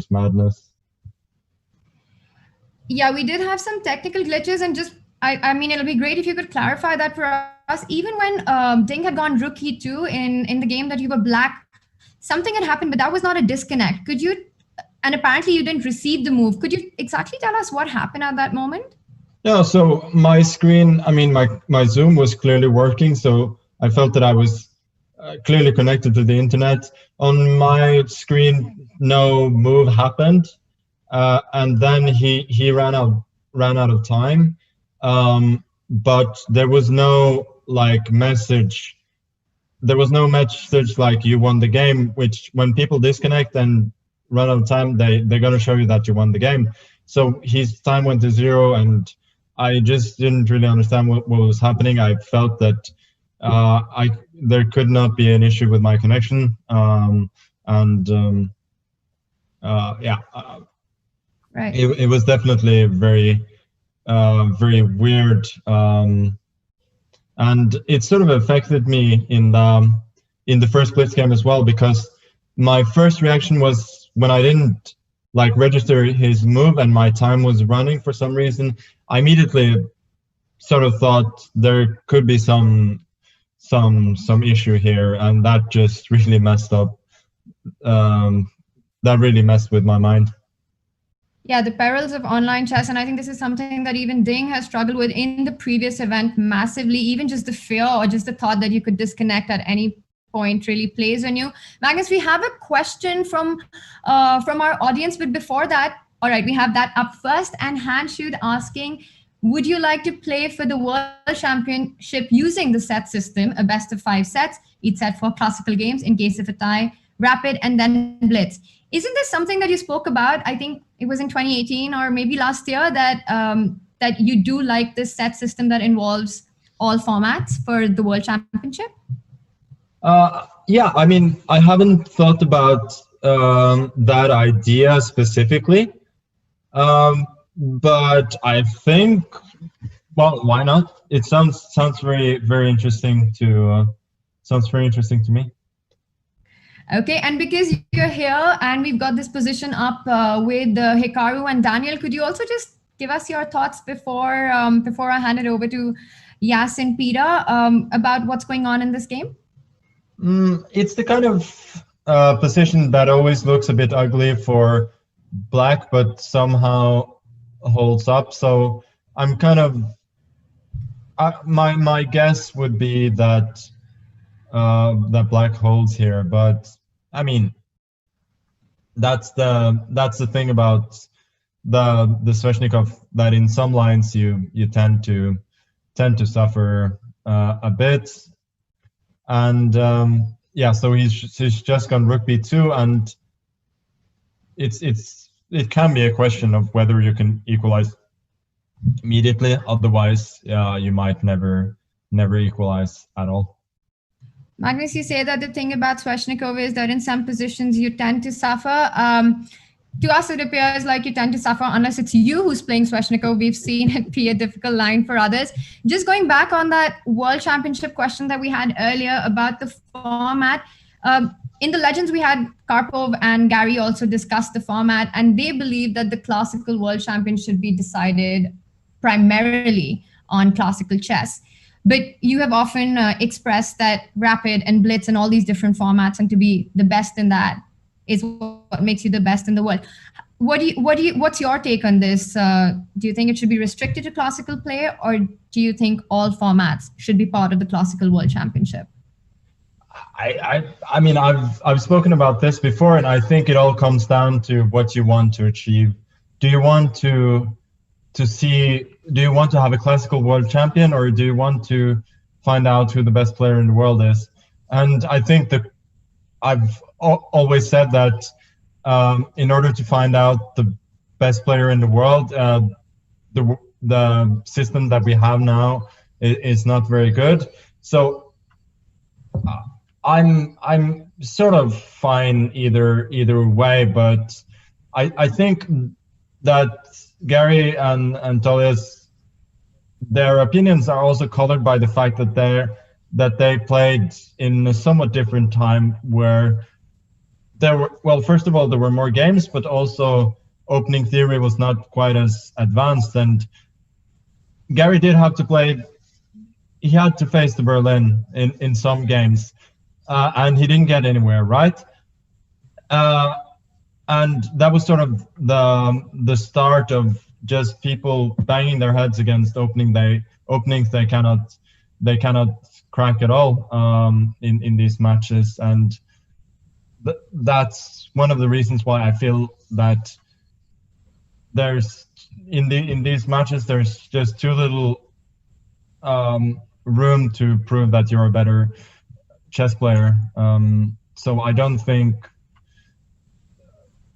madness. Yeah, we did have some technical glitches, and just I mean, it'll be great if you could clarify that for us. Even when Ding had gone rookie 2 in the game that you were black, something had happened, but that was not a disconnect. Could you, and apparently you didn't receive the move. Could you exactly tell us what happened at that moment? Yeah, so my screen, my Zoom was clearly working, so I felt that I was clearly connected to the internet. On my screen, no move happened, and then he ran out of time, but there was no message. There was no message like you won the game, which when people disconnect and run out of time, they're going to show you that you won the game. So his time went to 0, and I just didn't really understand what was happening. I felt that there could not be an issue with my connection, Right. It was definitely very weird. And it sort of affected me in the first Blitz game as well, because my first reaction was when I didn't register his move and my time was running for some reason, I immediately sort of thought there could be some issue here, and that just really messed up. That really messed with my mind. Yeah, the perils of online chess. And I think this is something that even Ding has struggled with in the previous event massively. Even just the fear or just the thought that you could disconnect at any point really plays on you. Magnus, we have a question from our audience. But before that, All right, we have that up first. And Hanshoot asking, would you like to play for the World Championship using the set system, a best of 5 sets, each set for classical games in case of a tie, rapid, and then blitz? Isn't this something that you spoke about? I think it was in 2018 or maybe last year that that you do like this set system that involves all formats for the World Championship? Yeah, I mean, I haven't thought about that idea specifically, but I think, well, why not? It sounds very interesting to me. Okay, and because you're here and we've got this position up with Hikaru and Daniel, could you also just give us your thoughts before I hand it over to Yas and Peter about what's going on in this game? It's the kind of position that always looks a bit ugly for black, but somehow holds up. So I'm kind of my guess would be that that black holds here, but I mean that's the thing about the Sveshnikov, that in some lines you tend to suffer a bit, and yeah, so he's just gone rook b2, and it can be a question of whether you can equalize immediately. Otherwise, you might never equalize at all. Magnus, you say that the thing about Sveshnikov is that in some positions you tend to suffer. To us, it appears like you tend to suffer unless it's you who's playing Sveshnikov. We've seen it be a difficult line for others. Just going back on that World Championship question that we had earlier about the format. In the Legends, we had Karpov and Gary also discussed the format, and they believe that the classical World Champion should be decided primarily on classical chess. But you have often expressed that rapid and blitz and all these different formats, and to be the best in that is what makes you the best in the world. What's your take on this? Do you think it should be restricted to classical play, or do you think all formats should be part of the classical World Championship? I mean, I've spoken about this before, and I think it all comes down to what you want to achieve. Do you want to have a classical world champion, or do you want to find out who the best player in the world is? And I think that I've always said that in order to find out the best player in the world, the system that we have now is not very good. So I'm sort of fine either way, but I think that Gary and Tolias, their opinions are also colored by the fact that they played in a somewhat different time, where there were, well, first of all, there were more games, but also opening theory was not quite as advanced, and Gary did have to play. He had to face the Berlin in some games, and he didn't get anywhere, right? And that was sort of the start of just people banging their heads against openings they cannot crack at all in these matches, and that's one of the reasons why I feel that there's in these matches there's just too little room to prove that you're a better chess player. So I don't think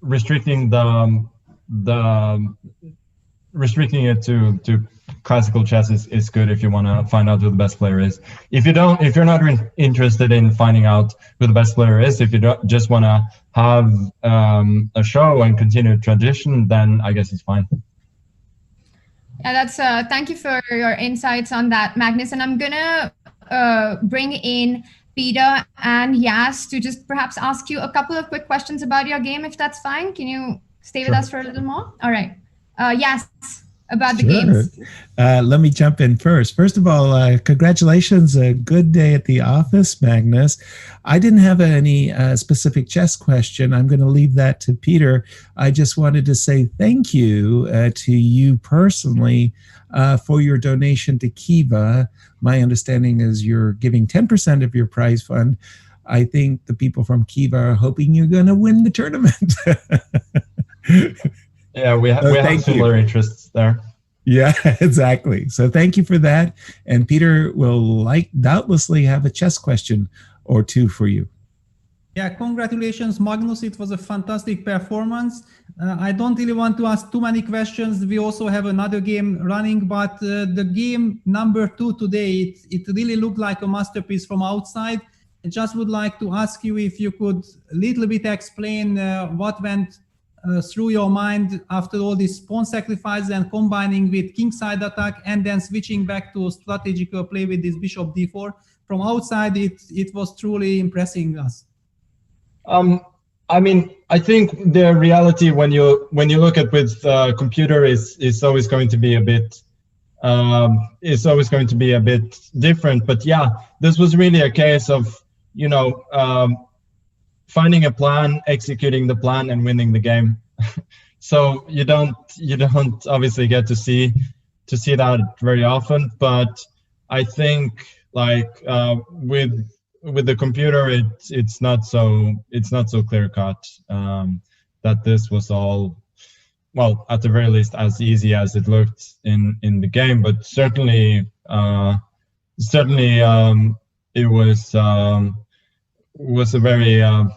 restricting it to classical chess is good if you want to find out who the best player is. If you're not interested in finding out who the best player is, if you just want to have a show and continue tradition, then I guess it's fine. Yeah, that's thank you for your insights on that, Magnus. And I'm gonna bring in Peter and Yas to just perhaps ask you a couple of quick questions about your game, if that's fine. Can you stay with us for a little more? All right. Yas, about the games. Let me jump in first. First of all, congratulations. A good day at the office, Magnus. I didn't have any specific chess question. I'm going to leave that to Peter. I just wanted to say thank you to you personally for your donation to Kiva. My understanding is you're giving 10% of your prize fund. I think the people from Kiva are hoping you're going to win the tournament. Yeah, we have similar interests there. Yeah, exactly. So thank you for that. And Peter will doubtlessly have a chess question or two for you. Yeah, congratulations, Magnus. It was a fantastic performance. I don't really want to ask too many questions. We also have another game running, but the game number 2 today, it really looked like a masterpiece from outside. I just would like to ask you if you could a little bit explain what went through your mind after all this pawn sacrifice and combining with kingside attack and then switching back to strategical play with this bishop d4. From outside, it was truly impressing us. I mean, I think the reality when you look at with computer is always going to be a bit different. But yeah, this was really a case of finding a plan, executing the plan, and winning the game. So you don't obviously get to see that very often. But I think with the computer, it's not so clear cut that this was all, well, at the very least, as easy as it looked in the game. But certainly it was a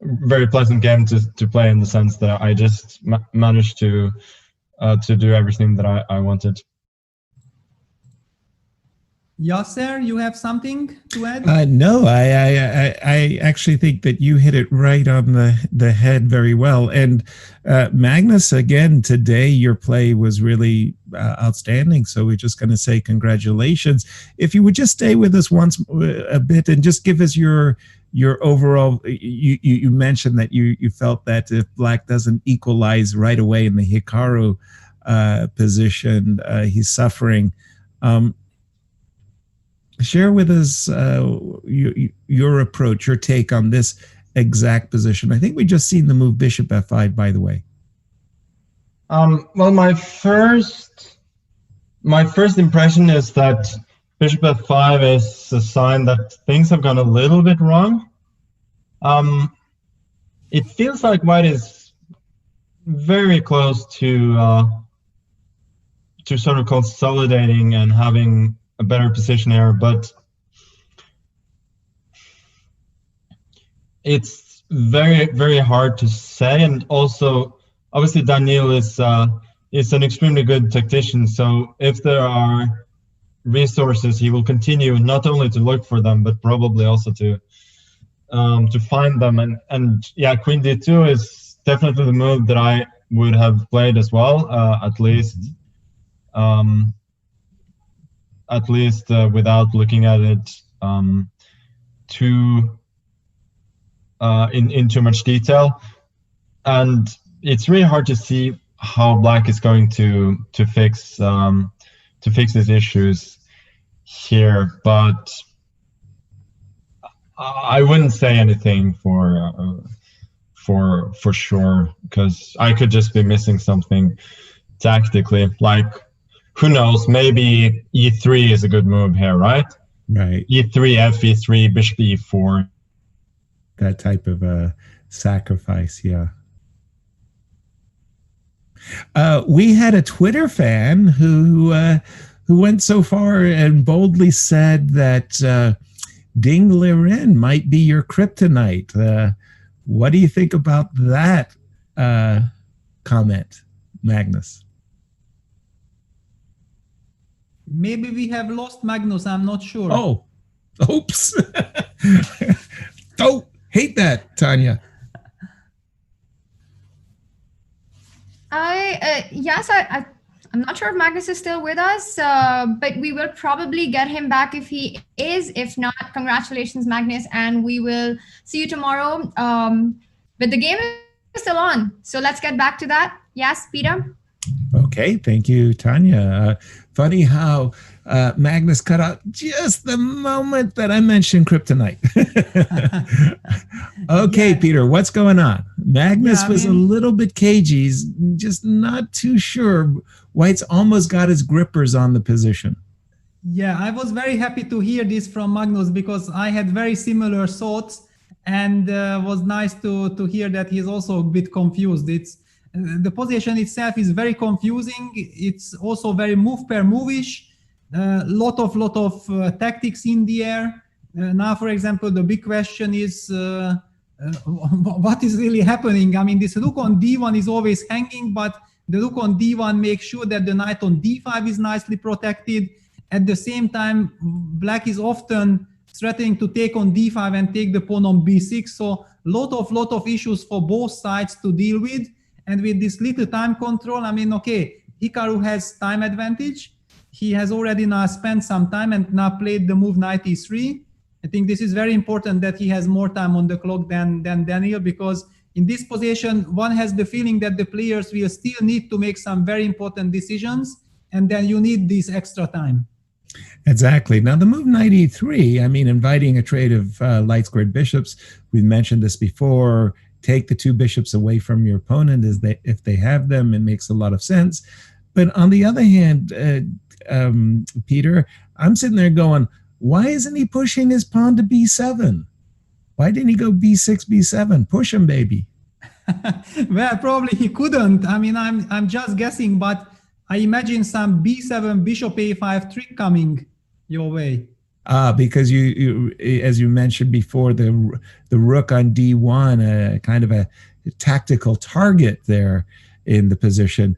very pleasant game to play, in the sense that I just managed to do everything that I wanted. Yasser, you have something to add? No, I actually think that you hit it right on the head very well. And Magnus, again, today your play was really outstanding. So we're just going to say congratulations. If you would just stay with us a bit and just give us your overall. You mentioned that you felt that if Black doesn't equalize right away in the Hikaru position, he's suffering. Share with us your approach, your take on this exact position. I think we just seen the move bishop f5, by the way. Well, my first impression is that bishop f5 is a sign that things have gone a little bit wrong. It feels like white is very close to sort of consolidating and having a better position here, but it's very, very hard to say. And also, obviously, Daniil is an extremely good tactician. So if there are resources, he will continue not only to look for them, but probably also to find them. And yeah, queen d2 is definitely the move that I would have played as well, at least without looking at it in too much detail. And it's really hard to see how Black is going to fix these issues here. But I wouldn't say anything for sure, because I could just be missing something tactically. Like, who knows, maybe e3 is a good move here, right? Right. e3, fe3, bishop e4. That type of sacrifice, yeah. We had a Twitter fan who went so far and boldly said that Ding Liren might be your kryptonite. What do you think about that comment, Magnus? Maybe we have lost Magnus, I'm not sure. Oh, oops. Oh, hate that, Tanya. I'm not sure if Magnus is still with us, but we will probably get him back if he is. If not, congratulations, Magnus, and we will see you tomorrow. But the game is still on, so let's get back to that. Yes, Peter? Okay, thank you, Tanya. Funny how Magnus cut out just the moment that I mentioned kryptonite. Okay, yeah. Peter, what's going on? Magnus was a little bit cagey. He's just not too sure. White's almost got his grippers on the position. Yeah, I was very happy to hear this from Magnus because I had very similar thoughts, and was nice to hear that he's also a bit confused. It's the position itself is very confusing. It's also very move per move-ish. Lot of tactics in the air. Now, for example, the big question is what is really happening? I mean, this rook on d1 is always hanging, but the rook on d1 makes sure that the knight on d5 is nicely protected. At the same time, black is often threatening to take on d5 and take the pawn on b6. So lot of issues for both sides to deal with. And with this little time control, I mean, okay, Hikaru has time advantage. He has already now spent some time and now played the move knight e3. I think this is very important that he has more time on the clock than Daniel, because in this position, one has the feeling that the players will still need to make some very important decisions, and then you need this extra time. Exactly. Now, the move knight e3, I mean, inviting a trade of light squared bishops, we mentioned this before, take the two bishops away from your opponent if they have them, it makes a lot of sense. But on the other hand, Peter, I'm sitting there going, why isn't he pushing his pawn to b7? Why didn't he go b6, b7? Push him, baby. Well, probably he couldn't. I mean, I'm just guessing, but I imagine some b7, bishop a5 trick coming your way. Because you as you mentioned before, the rook on d1, kind of a tactical target there in the position.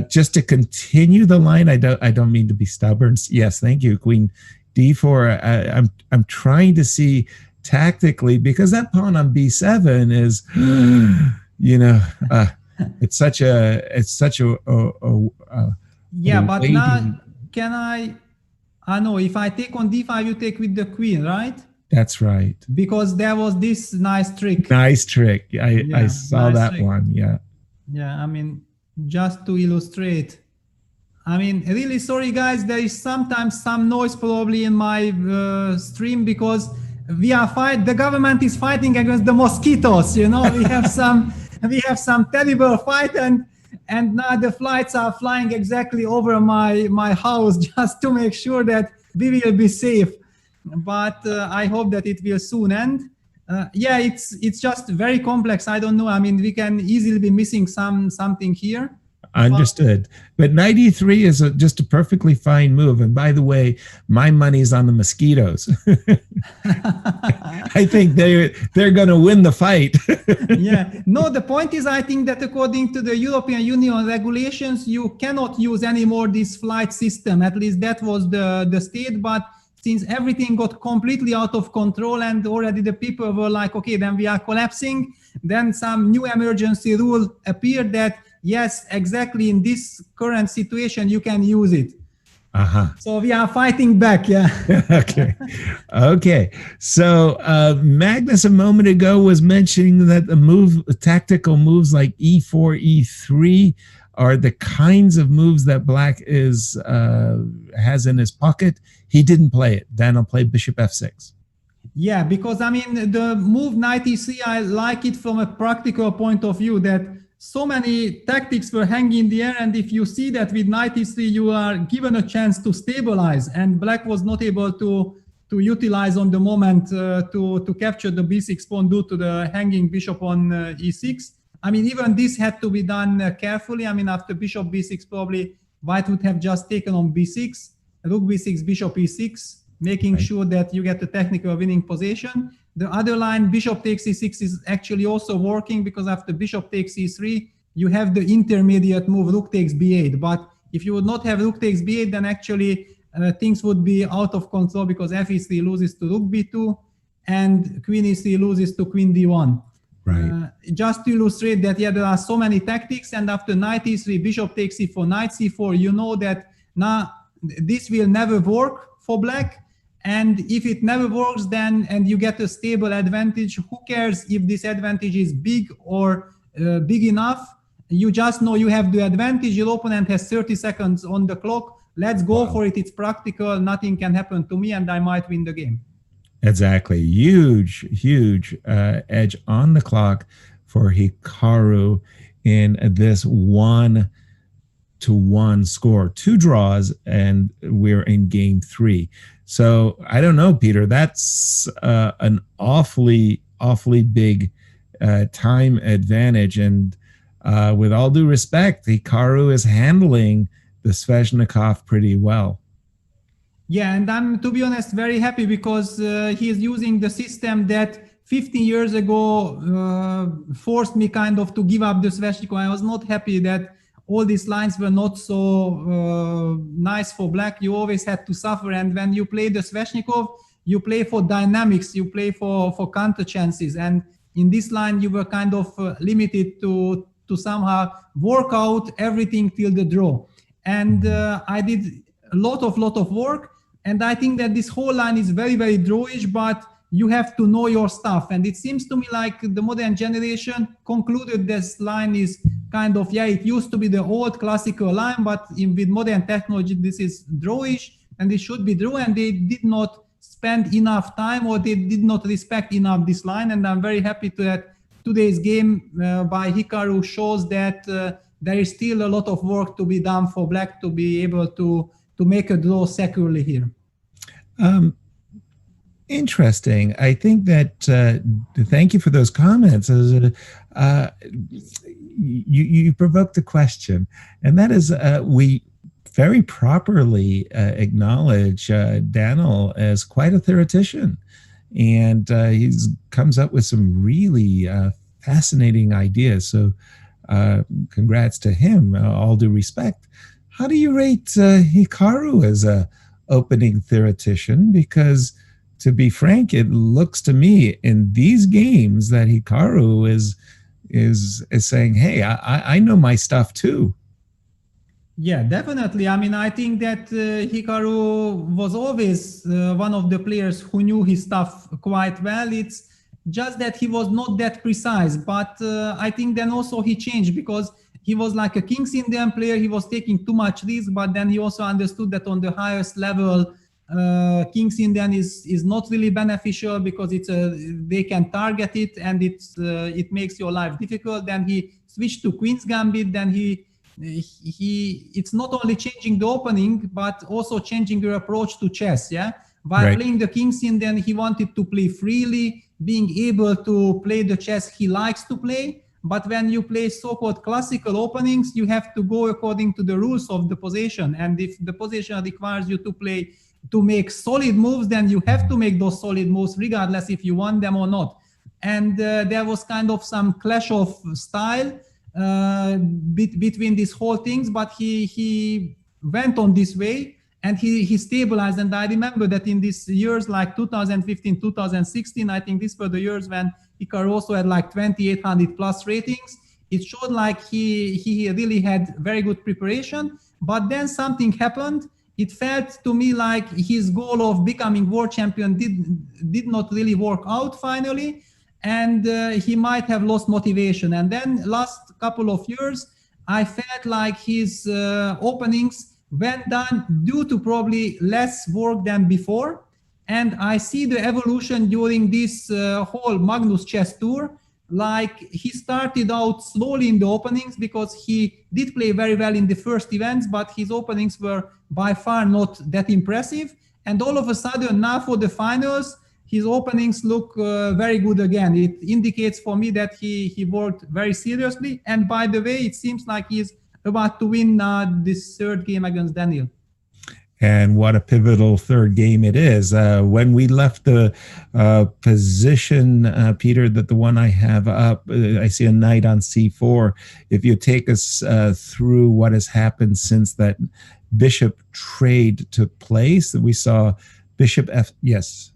Just to continue the line, I don't mean to be stubborn. Yes, thank you, Queen d4. I'm trying to see tactically, because that pawn on b7 is, you know, it's such a yeah, but waiting. Now can I know if I take on d5, you take with the queen, right? That's right. Because there was this nice trick. Nice trick. I saw nice that trick. One. Yeah. Yeah. I mean, just to illustrate. I mean, really sorry, guys. There is sometimes some noise probably in my stream because the government is fighting against the mosquitoes. You know, we have some terrible fight, and now the flights are flying exactly over my house just to make sure that we will be safe. But I hope that it will soon end. Yeah, it's just very complex. I don't know. I mean, we can easily be missing something here. Understood. But knight e3 is just a perfectly fine move. And by the way, my money's on the mosquitoes. I think they're going to win the fight. Yeah. No, the point is, I think that according to the European Union regulations, you cannot use anymore this flight system. At least that was the state. But since everything got completely out of control and already the people were like, okay, then we are collapsing, then some new emergency rule appeared that yes, exactly in this current situation, you can use it. So we are fighting back, yeah. Okay. So Magnus a moment ago was mentioning that the tactical moves like e4, e3 are the kinds of moves that Black has in his pocket. He didn't play it. Daniel played bishop f6. Yeah, because I mean, the move knight e3, I like it from a practical point of view that so many tactics were hanging in the air, and if you see that with knight e3 you are given a chance to stabilize, and Black was not able to utilize on the moment to capture the b6 pawn due to the hanging bishop on e6. I mean, even this had to be done carefully. I mean, after bishop b6, probably white would have just taken on b6, rook b6, bishop e6, making sure that you get the technical winning position. The other line, bishop takes e6, is actually also working because after bishop takes e3, you have the intermediate move, rook takes b8. But if you would not have rook takes b8, then actually things would be out of control because f e3 loses to rook b2 and queen e3 loses to queen d1. Right. Just to illustrate that, yeah, there are so many tactics, and after knight e3, bishop takes e4, knight c4, you know that now this will never work for Black. And if it never works, then, and you get a stable advantage, who cares if this advantage is big or big enough? You just know you have the advantage. Your opponent has 30 seconds on the clock. Let's go for it. It's practical. Nothing can happen to me, and I might win the game. Exactly. Huge edge on the clock for Hikaru in this 1-1 score. 2 draws, and we're in game 3. So I don't know, Peter, that's an awfully big time advantage. And with all due respect, Hikaru is handling the Sveshnikov pretty well. Yeah, and I'm, to be honest, very happy because he is using the system that 15 years ago forced me kind of to give up the Sveshnikov. I was not happy that all these lines were not so nice for black. You always had to suffer, and when you play the Sveshnikov, you play for dynamics, you play for counter chances, and in this line you were kind of limited to somehow work out everything till the draw. And I did a lot of work, and I think that this whole line is very, very drawish, but you have to know your stuff. And it seems to me like the modern generation concluded this line is kind of, yeah, it used to be the old classical line, but with modern technology, this is drawish and it should be draw, and they did not spend enough time, or they did not respect enough this line. And I'm very happy that today's game by Hikaru shows that there is still a lot of work to be done for black to be able to make a draw securely here. Interesting. I think that thank you for those comments. You provoked a question, and that is we very properly acknowledge Daniel as quite a theoretician, and he comes up with some really fascinating ideas. So congrats to him, all due respect. How do you rate Hikaru as a opening theoretician? Because to be frank, it looks to me in these games that Hikaru is saying, hey, I know my stuff too. Yeah, definitely. I mean, I think that Hikaru was always one of the players who knew his stuff quite well. It's just that he was not that precise, but I think then also he changed because he was like a King's Indian player. He was taking too much risk, but then he also understood that on the highest level, King's Indian is not really beneficial because they can target it and it makes your life difficult. Then he switched to Queen's Gambit. Then it's not only changing the opening but also changing your approach to chess. Yeah, by playing the King's Indian, he wanted to play freely, being able to play the chess he likes to play. But when you play so-called classical openings, you have to go according to the rules of the position. And if the position requires you to make solid moves, then you have to make those solid moves regardless if you want them or not. And there was kind of some clash of style between these whole things, but he went on this way and he stabilized. And I remember that in these years like 2015, 2016, I think these were the years when Hikaru also had like 2800 plus ratings. It showed like he really had very good preparation, but then something happened. It felt to me like his goal of becoming world champion did not really work out finally, and he might have lost motivation. And then last couple of years, I felt like his openings went down due to probably less work than before. And I see the evolution during this whole Magnus Chess Tour. Like he started out slowly in the openings because he did play very well in the first events, but his openings were by far not that impressive. And all of a sudden now for the finals, his openings look very good again. It indicates for me that he worked very seriously. And by the way, it seems like he's about to win this third game against Daniel. And what a pivotal third game it is. When we left the position, Peter, that the one I have up, I see a knight on c4. If you take us through what has happened since that bishop trade took place, we saw bishop f. Yes.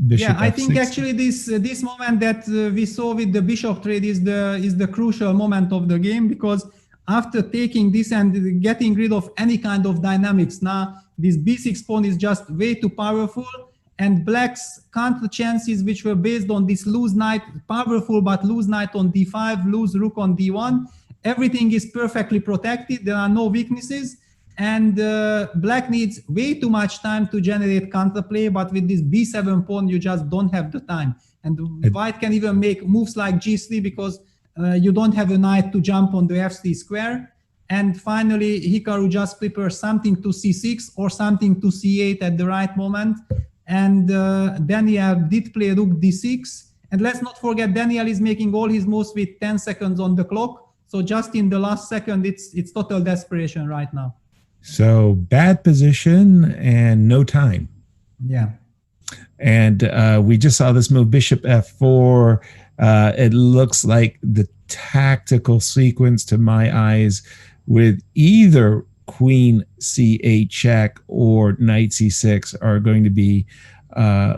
Bishop yeah, I F6. think actually this moment that we saw with the bishop trade is the crucial moment of the game, because after taking this and getting rid of any kind of dynamics, now this b6 pawn is just way too powerful, and black's counter chances, which were based on this loose knight, powerful but loose knight on d5, loose rook on d1, everything is perfectly protected. There are no weaknesses, and black needs way too much time to generate counterplay, but with this b7 pawn you just don't have the time. And white can even make moves like g3 because you don't have a knight to jump on the f3 square. And finally, Hikaru just prepares something to c6 or something to c8 at the right moment. And Daniel did play rook d6. And let's not forget, Daniel is making all his moves with 10 seconds on the clock. So just in the last second, it's total desperation right now. So bad position and no time. Yeah. And we just saw this move, bishop f4. It looks like the tactical sequence to my eyes with either queen c8 check or knight c6 are going to be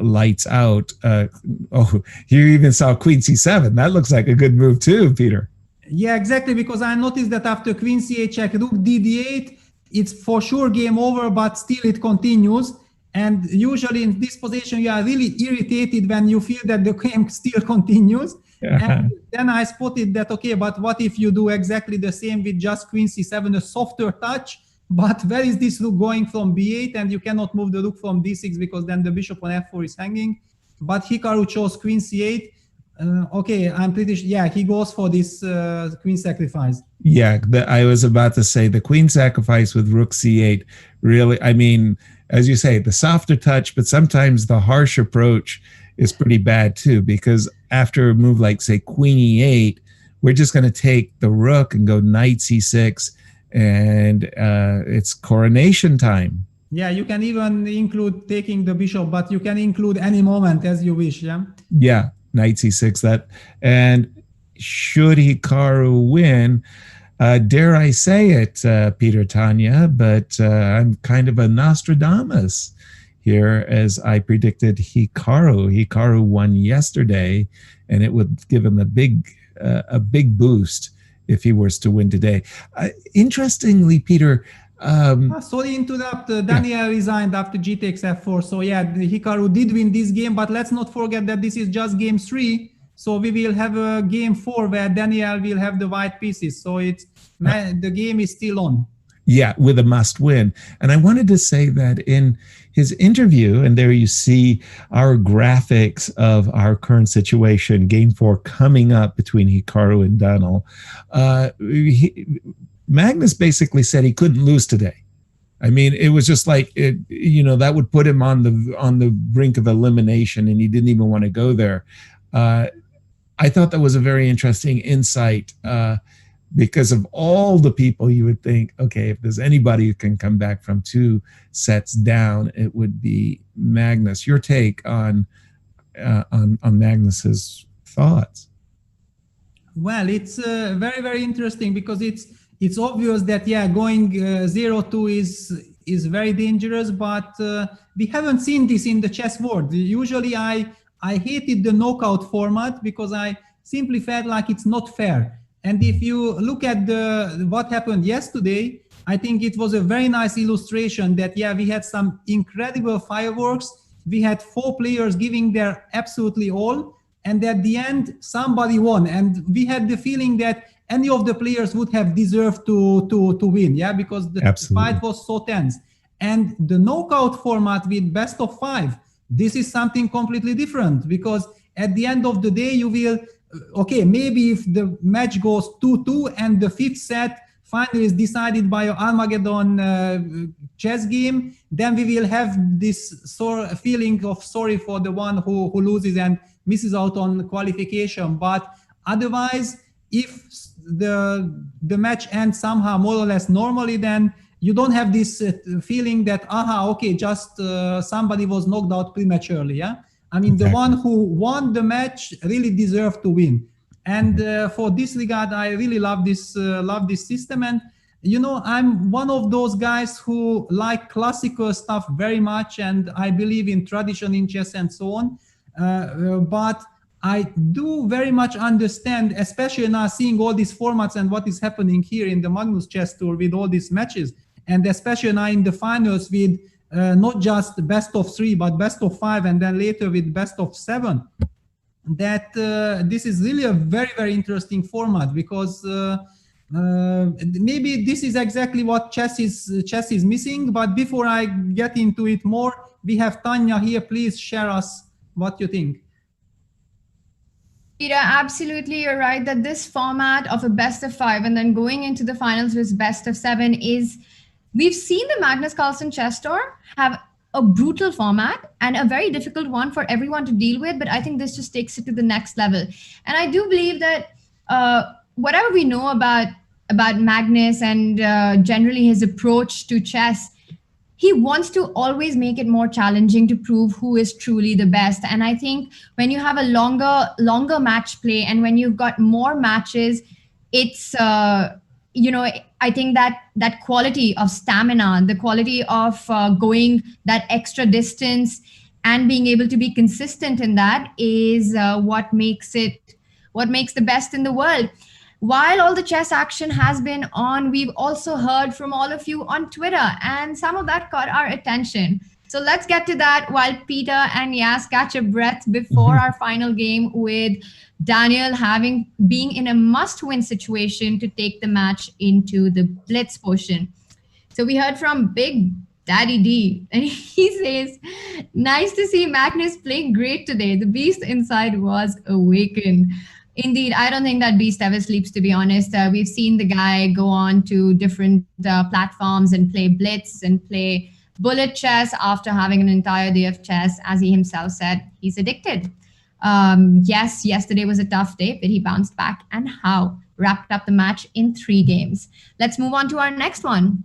lights out. Oh, you even saw queen c7. That looks like a good move too, Peter. Yeah, exactly, because I noticed that after queen c8 check, rook d8, it's for sure game over, but still it continues. And usually in this position, you are really irritated when you feel that the game still continues. And then I spotted that, okay, but what if you do exactly the same with just queen c7, a softer touch? But where is this rook going from b8? And you cannot move the rook from d6 because then the bishop on f4 is hanging. But Hikaru chose queen c8. Okay, I'm pretty sure, yeah, he goes for this queen sacrifice. Yeah, I was about to say the queen sacrifice with rook c8. Really, I mean, as you say, the softer touch, but sometimes the harsh approach is pretty bad too, because after a move like, say, queen e8, we're just going to take the rook and go knight c6, and it's coronation time. Yeah, you can even include taking the bishop, but you can include any moment as you wish, yeah? Yeah, knight c6, that. And should Hikaru win, dare I say it, Peter, Tanya, but I'm kind of a Nostradamus here, as I predicted Hikaru. Hikaru won yesterday, and it would give him a big boost if he was to win today. Interestingly, Peter, sorry to interrupt. Daniel resigned after g takes f4. So yeah, Hikaru did win this game, but let's not forget that this is just game 3. So we will have a game 4 where Daniel will have the white pieces. So it's the game is still on. Yeah, with a must win. And I wanted to say that in his interview, and there you see our graphics of our current situation, game 4 coming up between Hikaru and Daniel. Magnus basically said he couldn't lose today. I mean, it was just like, that would put him on the brink of elimination, and he didn't even want to go there. I thought that was a very interesting insight, because of all the people you would think, okay, if there's anybody who can come back from 2 sets down, it would be Magnus. Your take on Magnus's thoughts? Well, it's very, very interesting, because it's obvious that, yeah, going 0-2 is very dangerous, but we haven't seen this in the chess world. Usually I hated the knockout format because I simply felt like it's not fair. And if you look at what happened yesterday, I think it was a very nice illustration that, yeah, we had some incredible fireworks. We had 4 players giving their absolutely all. And at the end, somebody won. And we had the feeling that any of the players would have deserved to win, yeah, because the fight was so tense. And the knockout format with best of 5, this is something completely different, because at the end of the day, you will, okay, maybe if the match goes 2-2 and the 5th set finally is decided by an Armageddon chess game, then we will have this feeling of sorry for the one who loses and misses out on qualification. But otherwise, if the match ends somehow more or less normally, then you don't have this feeling that, okay, just somebody was knocked out prematurely, yeah? I mean, the one who won the match really deserved to win. And for this regard, I really love this system. And, I'm one of those guys who like classical stuff very much, and I believe in tradition in chess and so on. But I do very much understand, especially now seeing all these formats and what is happening here in the Magnus Chess Tour with all these matches, and especially now in the finals with not just best of 3, but best of 5, and then later with best of 7, that this is really a very, very interesting format, because maybe this is exactly what chess is missing. But before I get into it more, we have Tanya here. Please share us what you think. Peter, absolutely, you're right that this format of a best of 5 and then going into the finals with best of 7 is, we've seen the Magnus Carlsen Chess Tour have a brutal format and a very difficult one for everyone to deal with, but I think this just takes it to the next level. And I do believe that whatever we know about Magnus and generally his approach to chess, he wants to always make it more challenging to prove who is truly the best. And I think when you have a longer match play and when you've got more matches, it's I think that quality of stamina, the quality of going that extra distance and being able to be consistent in that is what makes the best in the world. While all the chess action has been on, we've also heard from all of you on Twitter, and some of that caught our attention. So let's get to that while Peter and Yas catch a breath before our final game, with Daniel being in a must-win situation to take the match into the blitz portion. So we heard from Big Daddy D, and he says, "Nice to see Magnus playing great today. The beast inside was awakened." Indeed, I don't think that beast ever sleeps, to be honest. We've seen the guy go on to different platforms and play blitz and play bullet chess after having an entire day of chess. As he himself said, he's addicted. Yes, yesterday was a tough day, but he bounced back, and how? Wrapped up the match in 3 games. Let's move on to our next one.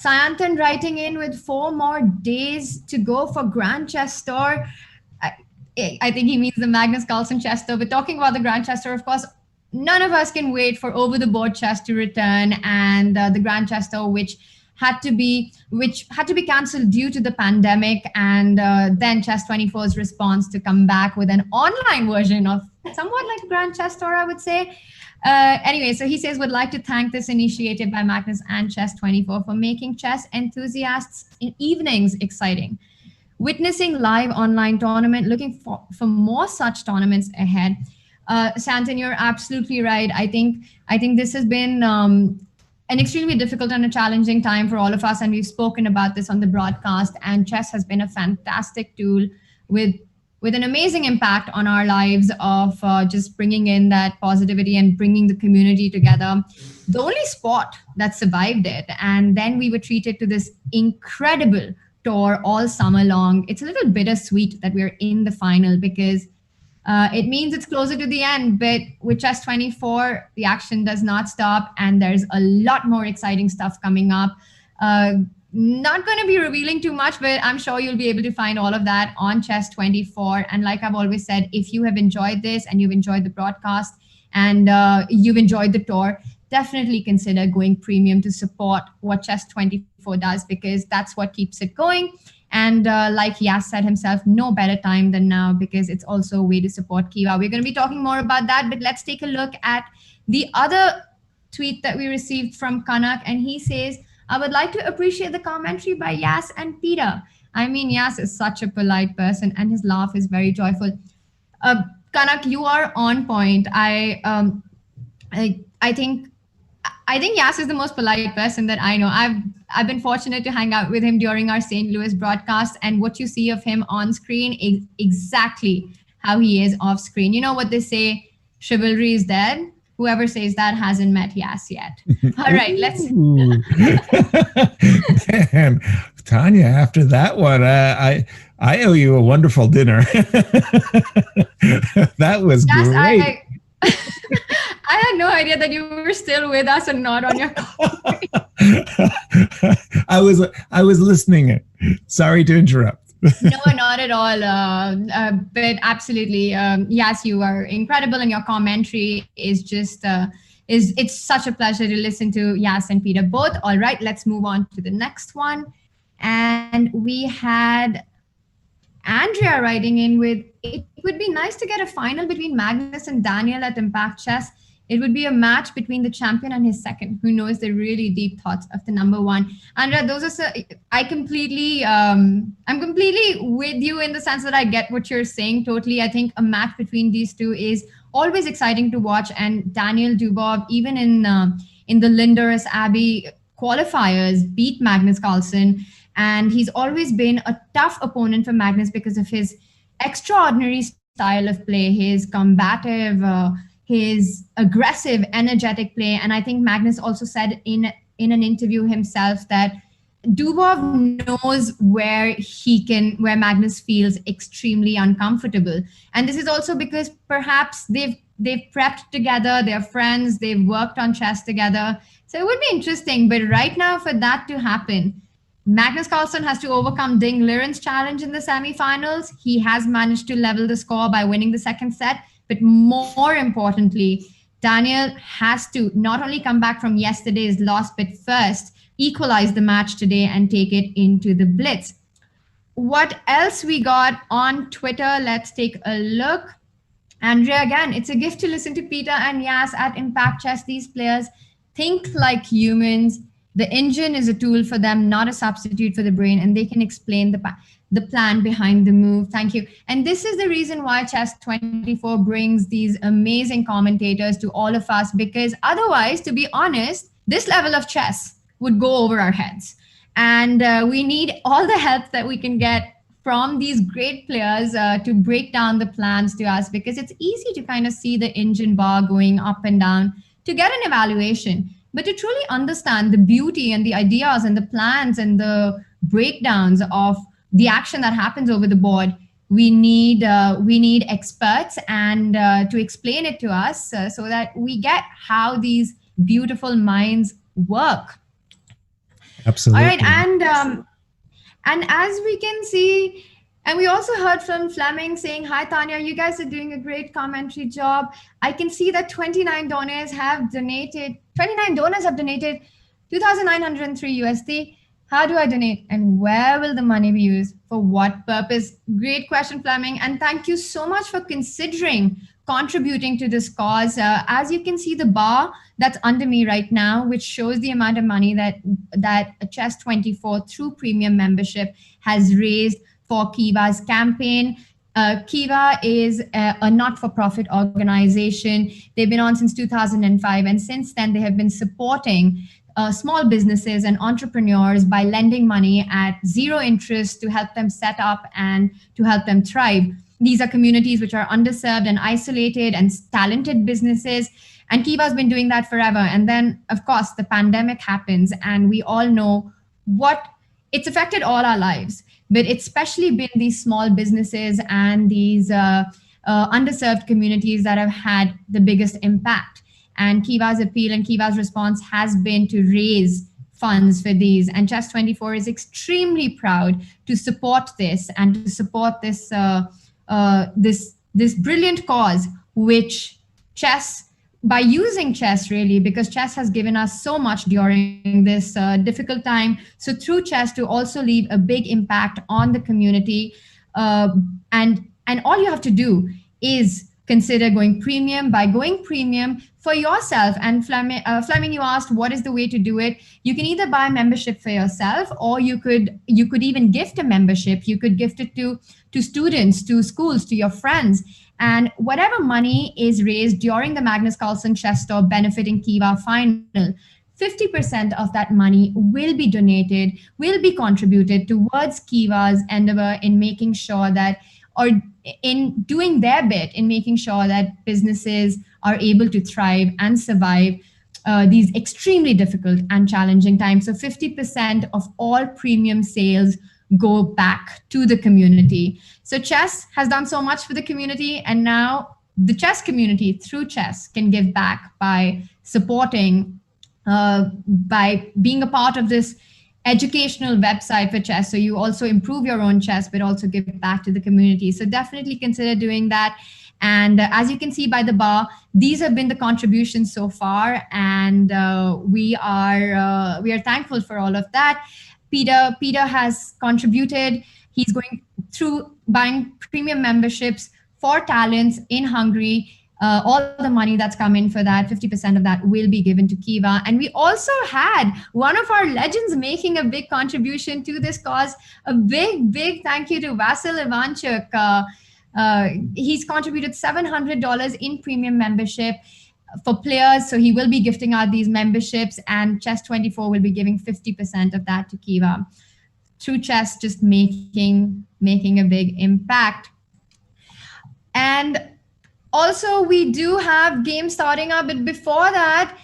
Sayantan writing in with 4 more days to go for Grand Chess Tour. I think he means the Magnus Carlsen chess tour. But talking about the Grand Chess Tour, of course, none of us can wait for over-the-board chess to return, and the Grand Chess Tour, which had to be cancelled due to the pandemic, and then Chess24's response to come back with an online version of somewhat like a Grand Chess Tour, I would say. Anyway, so he says, would like to thank this initiative by Magnus and Chess24 for making chess enthusiasts in evenings exciting. Witnessing live online tournament, looking for more such tournaments ahead. Santan, you're absolutely right. I think this has been an extremely difficult and a challenging time for all of us, and we've spoken about this on the broadcast. And chess has been a fantastic tool with an amazing impact on our lives of just bringing in that positivity and bringing the community together. The only sport that survived it, and then we were treated to this incredible tour all summer long. It's a little bittersweet that we're in the final, because it means it's closer to the end. But with Chess24, the action does not stop, and there's a lot more exciting stuff coming up. Not going to be revealing too much, but I'm sure you'll be able to find all of that on Chess24. And like I've always said, if you have enjoyed this and you've enjoyed the broadcast and you've enjoyed the tour, definitely consider going premium to support what Chess24 does, because that's what keeps it going. And like Yas said himself, no better time than now, because it's also a way to support Kiva. We're going to be talking more about that, but let's take a look at the other tweet that we received from Kanak. And he says, I would like to appreciate the commentary by Yas and Peter. I mean, Yas is such a polite person, and his laugh is very joyful. Kanak, you are on point. I think Yas is the most polite person that I know. I've been fortunate to hang out with him during our St. Louis broadcast, and what you see of him on screen is exactly how he is off screen. You know what they say, chivalry is dead. Whoever says that hasn't met Yas yet. All right, let's. Man, Tanya, after that one, I owe you a wonderful dinner. That was great. I had no idea that you were still with us and not on your call. I was listening. Sorry to interrupt. No, not at all. But absolutely, yes, you are incredible, and your commentary is just it's such a pleasure to listen to Yas and Peter both. All right, let's move on to the next one, and we had Andrea writing in with, it would be nice to get a final between Magnus and Daniel at Impact Chess. It would be a match between the champion and his second, who knows the really deep thoughts of the number one. Andrea, I'm completely with you in the sense that I get what you're saying totally. I think a match between these two is always exciting to watch. And Daniel Dubov, even in the Linders Abbey qualifiers, beat Magnus Carlsen. And he's always been a tough opponent for Magnus because of his extraordinary style of play, his combative, his aggressive, energetic play. And I think Magnus also said in an interview himself that Dubov knows where Magnus feels extremely uncomfortable. And this is also because perhaps they've they've prepped together, they're friends, they've worked on chess together. So it would be interesting. But right now, for that to happen, Magnus Carlsen has to overcome Ding Liren's challenge in the semifinals. He has managed to level the score by winning the second set. But more importantly, Daniel has to not only come back from yesterday's loss, but first equalize the match today and take it into the Blitz. What else we got on Twitter? Let's take a look. Andrea, again, it's a gift to listen to Peter and Yas at Impact Chess. These players think like humans. The engine is a tool for them, not a substitute for the brain, and they can explain the plan behind the move. Thank you. And this is the reason why Chess24 brings these amazing commentators to all of us, because otherwise, to be honest, this level of chess would go over our heads. And we need all the help that we can get from these great players to break down the plans to us, because it's easy to kind of see the engine bar going up and down to get an evaluation. But to truly understand the beauty and the ideas and the plans and the breakdowns of the action that happens over the board, we need experts and to explain it to us so that we get how these beautiful minds work. Absolutely. All right, and as we can see, and we also heard from Fleming saying, "Hi Tanya, you guys are doing a great commentary job." I can see that 29 donors have donated 2,903 USD. How do I donate, and where will the money be used? For what purpose? Great question, Fleming, and thank you so much for considering contributing to this cause. As you can see, the bar that's under me right now, which shows the amount of money that Chess24 through premium membership has raised for Kiva's campaign. Kiva is a not-for-profit organization. They've been on since 2005, and since then they have been supporting small businesses and entrepreneurs by lending money at zero interest to help them set up and to help them thrive. These are communities which are underserved and isolated and talented businesses. And Kiva's been doing that forever. And then, of course, the pandemic happens, and we all know what it's affected all our lives. But it's especially been these small businesses and these underserved communities that have had the biggest impact. And Kiva's appeal and Kiva's response has been to raise funds for these. And Chess24 is extremely proud to support this and to support this this brilliant cause, which chess, by using chess really, because chess has given us so much during this difficult time. So through chess to also leave a big impact on the community. And all you have to do is consider going premium. By going premium for yourself, and Fleming, you asked what is the way to do it. You can either buy membership for yourself, or you could even gift a membership. You could gift it to students, to schools, to your friends. And whatever money is raised during the Magnus Carlsen Chess Tour benefiting Kiva final, 50% of that money will be donated, will be contributed towards Kiva's endeavor in making sure that, or in doing their bit in making sure that businesses are able to thrive and survive these extremely difficult and challenging times. So 50% of all premium sales go back to the community. So chess has done so much for the community, and now the chess community through chess can give back by supporting, by being a part of this educational website for chess. So you also improve your own chess, but also give back to the community. So definitely consider doing that. And as you can see by the bar, these have been the contributions so far, and we are thankful for all of that. Peter has contributed. He's going through buying premium memberships for talents in Hungary. All the money that's come in for that, 50% of that will be given to Kiva. And we also had one of our legends making a big contribution to this cause. A big thank you to Vasil Ivanchuk. He's contributed $700 in premium membership for players. So he will be gifting out these memberships, and Chess24 will be giving 50% of that to Kiva. Through chess, just making a big impact. And also we do have games starting up, but before that,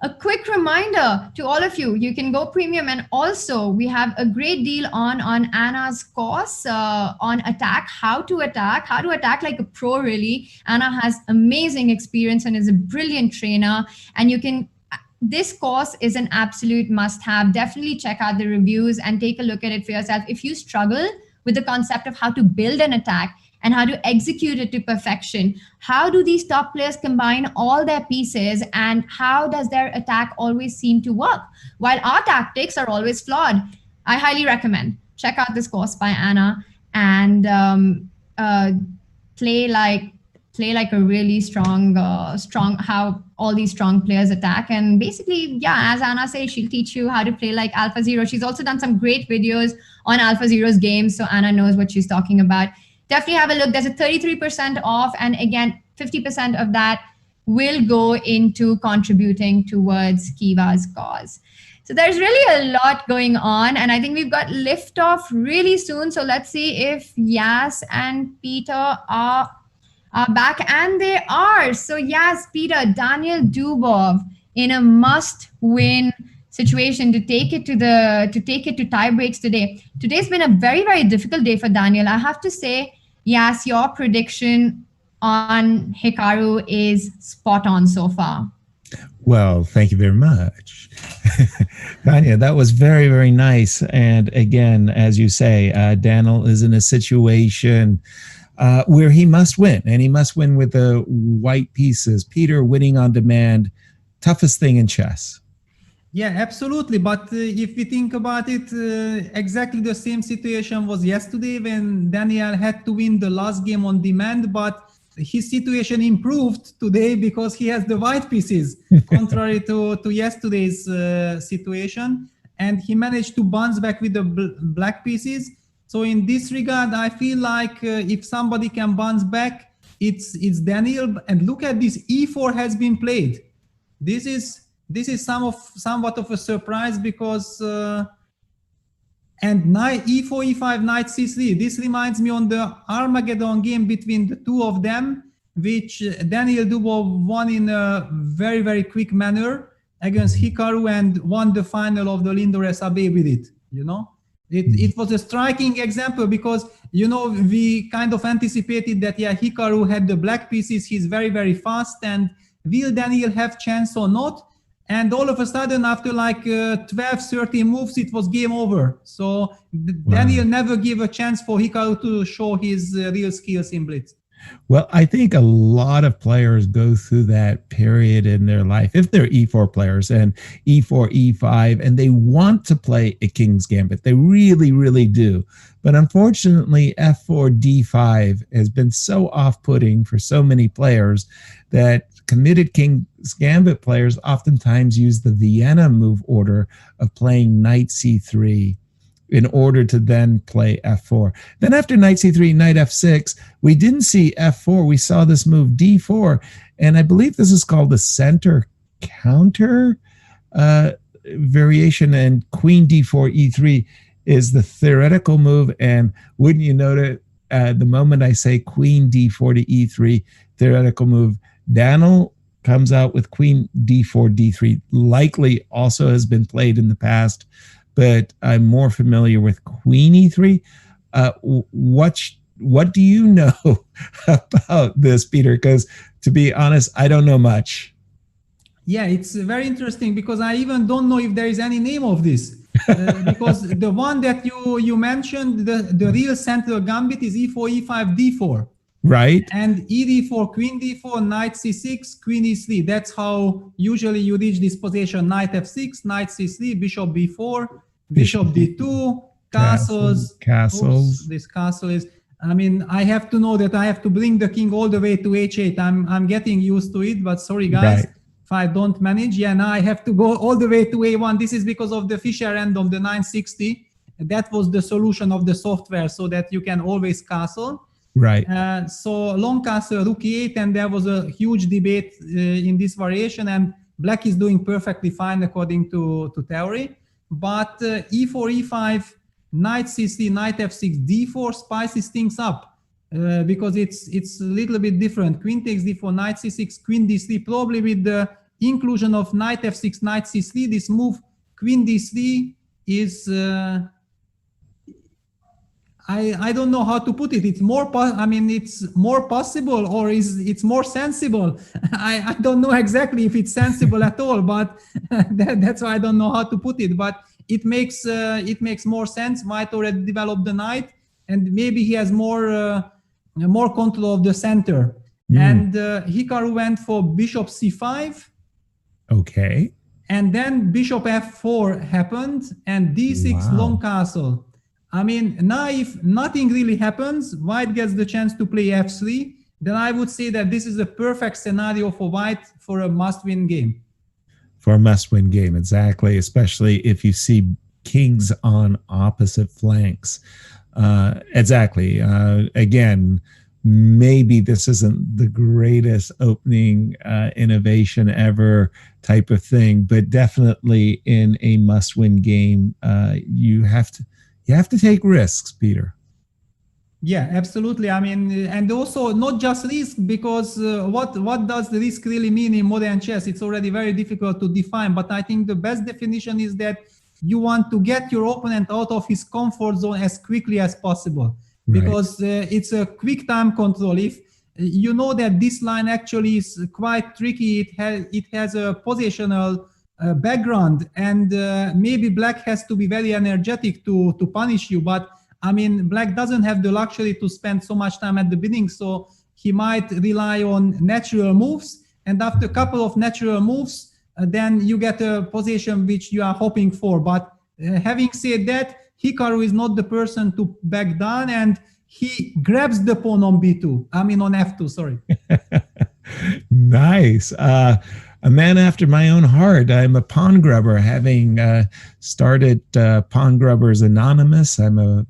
a quick reminder to all of you, you can go premium, and also we have a great deal on Anna's course on how to attack like a pro. Really, Anna has amazing experience and is a brilliant trainer, and this course is an absolute must-have. Definitely check out the reviews and take a look at it for yourself. If you struggle with the concept of how to build an attack and how to execute it to perfection, how do these top players combine all their pieces, and how does their attack always seem to work while our tactics are always flawed? I highly recommend check out this course by Anna and play like a really strong how all these strong players attack. And basically, yeah, as Anna says, she'll teach you how to play like Alpha Zero. She's also done some great videos on Alpha Zero's games, so Anna knows what she's talking about. Definitely have a look. There's a 33% off, and again, 50% of that will go into contributing towards Kiva's cause. So there's really a lot going on, and I think we've got liftoff really soon. So let's see if Yas and Peter are back, and they are. So Yas, Peter, Daniel Dubov in a must-win situation to take it to tie breaks today. Today's been a very, very difficult day for Daniel. I have to say, Yas, your prediction on Hikaru is spot on so far. Well, thank you very much. Daniel, that was very, very nice. And again, as you say, Daniel is in a situation where he must win, and he must win with the white pieces. Peter, winning on demand, toughest thing in chess. Yeah, absolutely. But if we think about it, exactly the same situation was yesterday when Daniel had to win the last game on demand, but his situation improved today because he has the white pieces, contrary to yesterday's situation. And he managed to bounce back with the black pieces. So in this regard, I feel like if somebody can bounce back, it's Daniel. And look at this, E4 has been played. This is somewhat of a surprise because and knight E4, E5, knight C3. This reminds me on the Armageddon game between the two of them, which Daniel Dubov won in a very, very quick manner against Hikaru and won the final of the Lindor SAB with it, you know. It was a striking example because, you know, we kind of anticipated that, yeah, Hikaru had the black pieces, he's very, very fast, and will Daniel have chance or not? And all of a sudden, after like 12, 13 moves, it was game over. So Daniel never gave a chance for Hikaru to show his real skills in Blitz. Well, I think a lot of players go through that period in their life, if they're E4 players and E4, E5, and they want to play a King's Gambit. They really, really do. But unfortunately, F4, D5 has been so off-putting for so many players that committed King's Gambit players oftentimes use the Vienna move order of playing knight C3 in order to then play F4. Then after knight C3, knight F6, we didn't see F4. We saw this move D4. And I believe this is called the center counter variation, and queen D4, E3 is the theoretical move. And wouldn't you note it, the moment I say queen D4 to E3, theoretical move, Daniel comes out with queen D4, D3, likely also has been played in the past, but I'm more familiar with queen E3. What do you know about this, Peter? Because to be honest, I don't know much. Yeah, it's very interesting because I even don't know if there is any name of this. Because the one that you mentioned, the real central gambit is E4, E5, D4. Right. And ED4, queen D4, knight C6, queen E3. That's how usually you reach this position. Knight F6, knight C3, bishop B4, bishop D2, castles. Oops, this castle is, I mean, I have to know that I have to bring the king all the way to H8. I'm getting used to it, but sorry guys, if I don't manage. Yeah, now I have to go all the way to A1. This is because of the Fischer end of the 960. That was the solution of the software so that you can always castle. Right. So long castle, rook e8, and there was a huge debate in this variation, and black is doing perfectly fine according to theory. But e4, e5, knight c3, knight f6, d4 spices things up because it's a little bit different. Queen takes d4, knight c6, queen d3, probably with the inclusion of knight f6, knight c3, this move queen d3 is I don't know how to put it. It's more it's more possible, or it's more sensible. I don't know exactly if it's sensible at all, but that's why I don't know how to put it. But it makes more sense. White already developed the knight, and maybe he has more control of the center. And Hikaru went for bishop c5. Okay. And then bishop f4 happened, and d6 long castle. I mean, now if nothing really happens, white gets the chance to play f3, then I would say that this is a perfect scenario for white for a must-win game. For a must-win game, exactly, especially if you see kings on opposite flanks. Exactly. Again, maybe this isn't the greatest opening innovation ever type of thing, but definitely in a must-win game, you have to take risks, Peter. Yeah, absolutely. I mean, and also not just risk, because what does the risk really mean in modern chess? It's already very difficult to define, but I think the best definition is that you want to get your opponent out of his comfort zone as quickly as possible, because it's a quick time control. If you know that this line actually is quite tricky, it has a positional background, and maybe black has to be very energetic to punish you, but I mean, black doesn't have the luxury to spend so much time at the beginning, so he might rely on natural moves, and after a couple of natural moves, then you get a position which you are hoping for. But having said that, Hikaru is not the person to back down, and he grabs the pawn on b2. I mean on f2, sorry. Nice. A man after my own heart. I'm a pawn grubber, having started Pawn Grubbers Anonymous. I'm a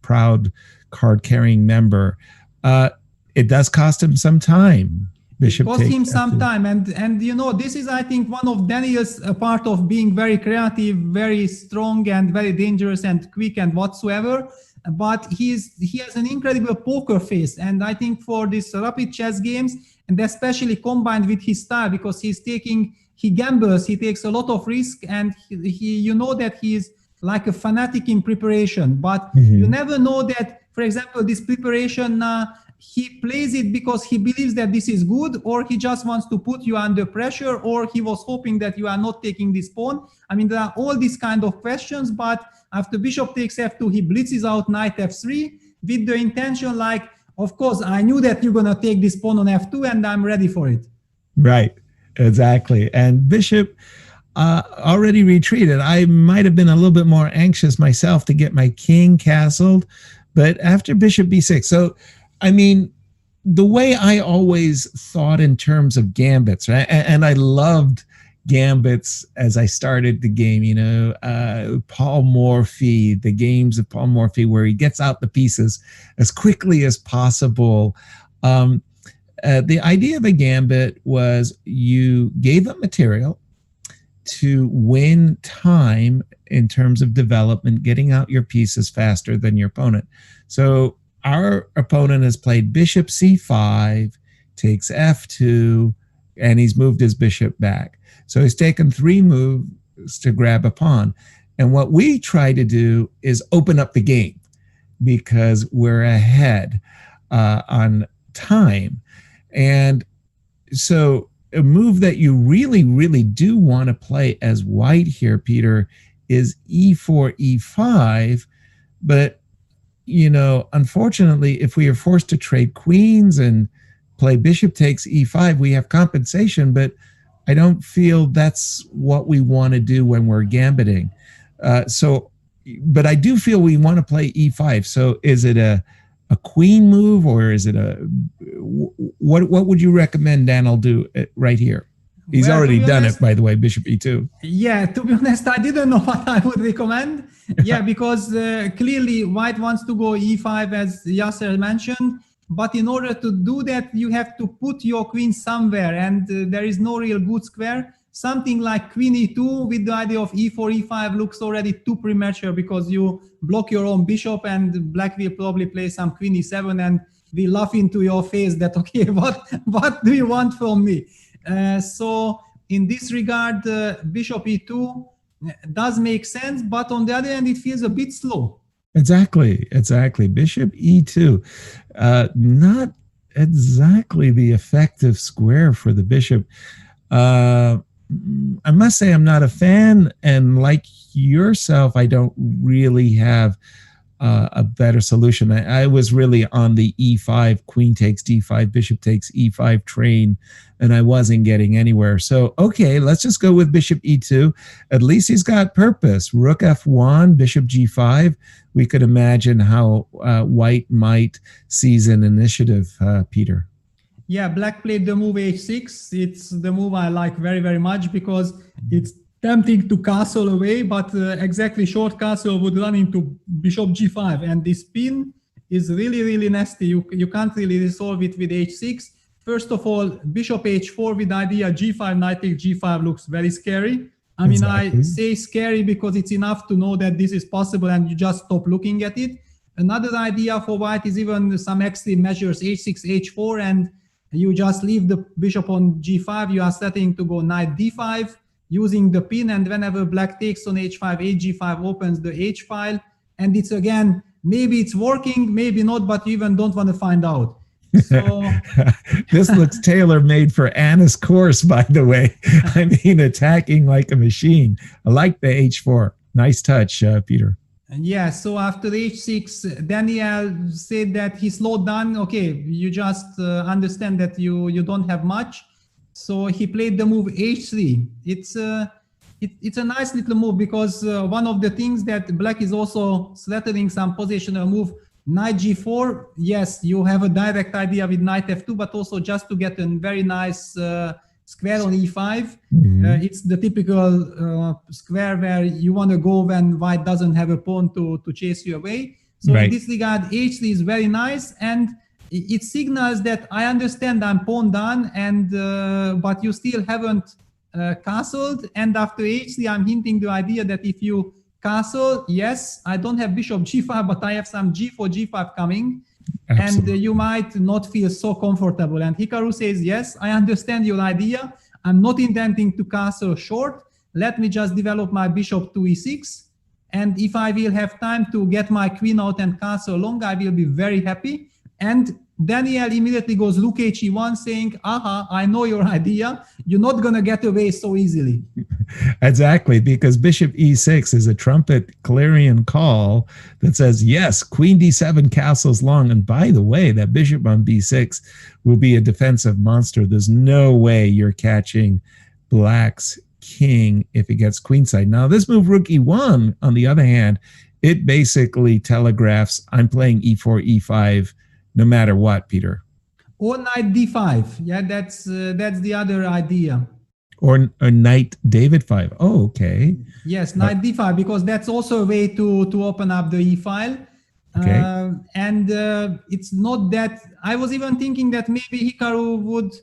proud card-carrying member. It does cost him some time. Bishop it cost him some time, and you know, this is, I think, one of Daniel's part of being very creative, very strong, and very dangerous and quick and whatsoever. But he has an incredible poker face, and I think for these rapid chess games, and especially combined with his style, because he gambles, he takes a lot of risk, and he you know that he is like a fanatic in preparation, but you never know that, for example, this preparation, he plays it because he believes that this is good, or he just wants to put you under pressure, or he was hoping that you are not taking this pawn. I mean, there are all these kind of questions, but after bishop takes f2, he blitzes out knight f3 with the intention like, of course, I knew that you're going to take this pawn on f2 and I'm ready for it. Right, exactly. And bishop already retreated. I might have been a little bit more anxious myself to get my king castled, but after bishop b6. So, I mean, the way I always thought in terms of gambits, right? And I loved gambits as I started the game, you know, Paul Morphy, the games of Paul Morphy, where he gets out the pieces as quickly as possible. The idea of a gambit was you gave up material to win time in terms of development, getting out your pieces faster than your opponent. So our opponent has played bishop c5, takes f2, and he's moved his bishop back. So he's taken 3 moves to grab a pawn. And what we try to do is open up the game because we're ahead on time. And so a move that you really, really do want to play as white here, Peter, is e4, e5. But, you know, unfortunately, if we are forced to trade queens and play bishop takes e5, we have compensation, but I don't feel that's what we want to do when we're gambiting. But I do feel we want to play e5. So is it a queen move, or is it what would you recommend Daniel do right here? He's already done it, by the way, bishop e2. Yeah, to be honest, I didn't know what I would recommend. Yeah, because clearly white wants to go e5, as Yasser mentioned. But in order to do that, you have to put your queen somewhere, and there is no real good square. Something like queen e2 with the idea of e4, e5 looks already too premature, because you block your own bishop, and black will probably play some queen e7 and we laugh into your face that, okay, what do you want from me? So in this regard, bishop e2 does make sense, but on the other hand, it feels a bit slow. Exactly. Bishop e2, not exactly the effective square for the bishop. I must say I'm not a fan, and like yourself, I don't really have a better solution. I was really on the e5, queen takes d5, bishop takes e5 train, and I wasn't getting anywhere. So, okay, let's just go with bishop e2. At least he's got purpose. Rook f1, bishop g5. We could imagine how white might seize an initiative, Peter. Yeah, black played the move h6. It's the move I like very, very much because it's tempting to castle away, but exactly short castle would run into bishop g5, and this pin is really, really nasty. You can't really resolve it with h6. First of all, bishop h4 with idea g5, knight takes g5 looks very scary. I mean, I say scary because it's enough to know that this is possible and you just stop looking at it. Another idea for white is even some extreme measures, h6, h4, and you just leave the bishop on g5. You are setting to go knight d5 using the pin, and whenever black takes on h5, hg5 opens the h file, and it's again, maybe it's working, maybe not, but you even don't want to find out. So this looks tailor-made for Anna's course, by the way. I mean, attacking like a machine. I like the h4. Nice touch, Peter. Yeah, so after h6, Daniel said that he slowed down. Okay, you just understand that you don't have much. So he played the move h3. It's a nice little move because one of the things that black is also threatening some positional move, knight g4. Yes, you have a direct idea with knight f2, but also just to get a very nice square on e5. It's the typical square where you want to go when white doesn't have a pawn to chase you away. So in this regard, h3 is very nice, and it signals that I understand I'm pawn done, and but you still haven't castled. And after h3, I'm hinting the idea that if you castle, yes, I don't have bishop g5, but I have some g4, g5 coming. Absolutely. And you might not feel so comfortable. And Hikaru says, yes, I understand your idea. I'm not intending to castle short. Let me just develop my bishop to e6. And if I will have time to get my queen out and castle long, I will be very happy. And Daniel immediately goes rook he1, saying, aha, I know your idea. You're not going to get away so easily. Exactly, because bishop e6 is a trumpet clarion call that says, yes, queen d7 castles long. And by the way, that bishop on b6 will be a defensive monster. There's no way you're catching black's king if it gets queenside. Now, this move rook e1, on the other hand, it basically telegraphs I'm playing e4, e5, no matter what, Peter. Or knight d5. Yeah, that's the other idea. Or knight David 5. Oh, okay. Yes, knight d5, because that's also a way to open up the e file. Okay. And it's not that I was even thinking that maybe Hikaru would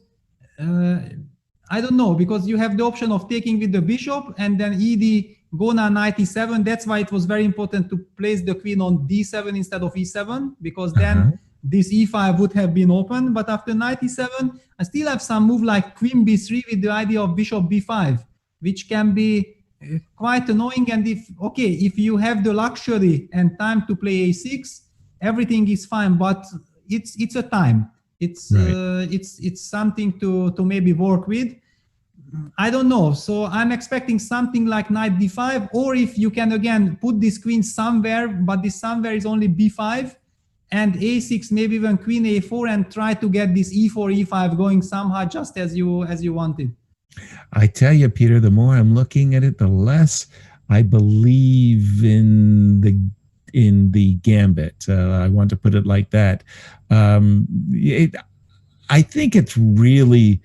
I don't know, because you have the option of taking with the bishop and then ed go now knight e7. That's why it was very important to place the queen on d7 instead of e7, because then this e5 would have been open. But after knight e7, I still have some move like queen b3 with the idea of bishop b5, which can be quite annoying. And if you have the luxury and time to play a6, everything is fine, but it's a time. It's it's something to maybe work with. I don't know. So I'm expecting something like knight d5, or if you can again put this queen somewhere, but this somewhere is only b5, and a6, maybe even queen a4, and try to get this e4, e5 going somehow, just as you wanted. I tell you, Peter, the more I'm looking at it, the less I believe in the gambit. I want to put it like that. I think it's really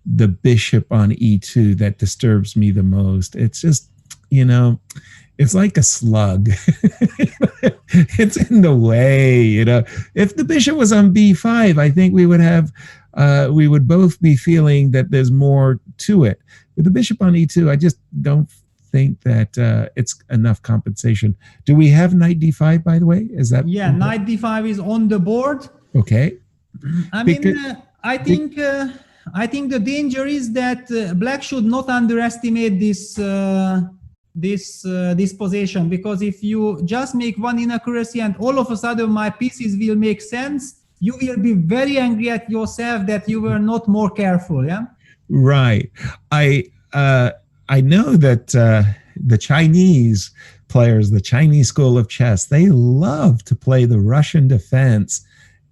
the bishop on e2 that disturbs me the most. It's just, it's like a slug. It's in the way, If the bishop was on b5, I think we would both be feeling that there's more to it. With the bishop on e2, I just don't think that it's enough compensation. Do we have knight d5, by the way? Is that? Yeah, knight d5 is on the board. Okay. I mean, I think I think the danger is that black should not underestimate this position, because if you just make one inaccuracy and all of a sudden my pieces will make sense, you will be very angry at yourself that you were not more careful. Yeah. Right. I know that the Chinese players, the Chinese school of chess, they love to play the Russian defense.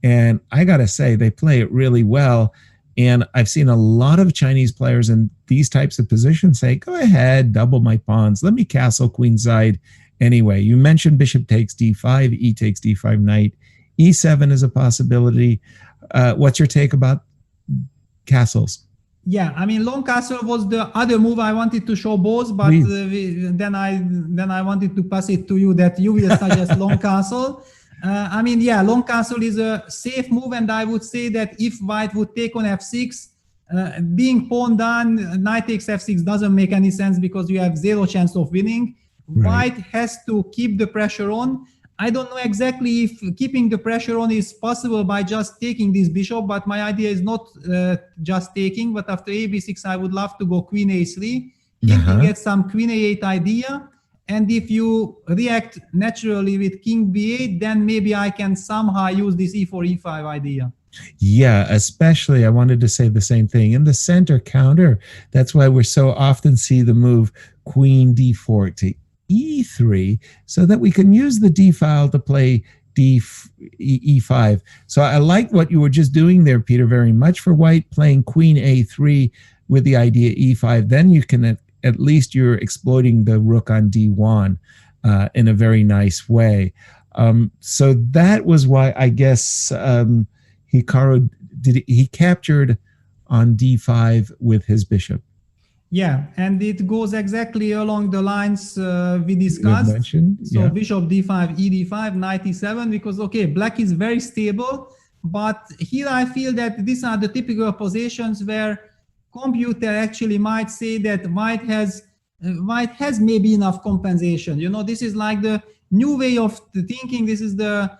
And I got to say, they play it really well. And I've seen a lot of Chinese players in these types of positions say, go ahead, double my pawns. Let me castle queenside anyway. You mentioned bishop takes d5, e takes d5 knight. e7 is a possibility. What's your take about castles? Yeah, I mean, long castle was the other move I wanted to show both, but then I wanted to pass it to you that you will suggest long castle. I mean, yeah, long castle is a safe move, and I would say that if white would take on f6, being pawn down, knight takes f6 doesn't make any sense because you have zero chance of winning. Right. White has to keep the pressure on. I don't know exactly if keeping the pressure on is possible by just taking this bishop, but my idea is not just taking, but after a b6, I would love to go queen a3, hinting at some queen a8 idea. And if you react naturally with king b8, then maybe I can somehow use this e4, e5 idea. Yeah, especially I wanted to say the same thing. In the center counter, that's why we so often see the move queen d4 to e3, so that we can use the d file to play e5. So I like what you were just doing there, Peter, very much for white, playing queen a3 with the idea e5. Then you can at least you're exploiting the rook on d1 in a very nice way. So that was why I guess Hikaru he captured on d5 with his bishop. Yeah, and it goes exactly along the lines we discussed. So bishop d5, e d5, knight e7, because, okay, black is very stable, but here I feel that these are the typical positions where computer actually might say that white has maybe enough compensation. You know, this is like the new way of thinking. This is the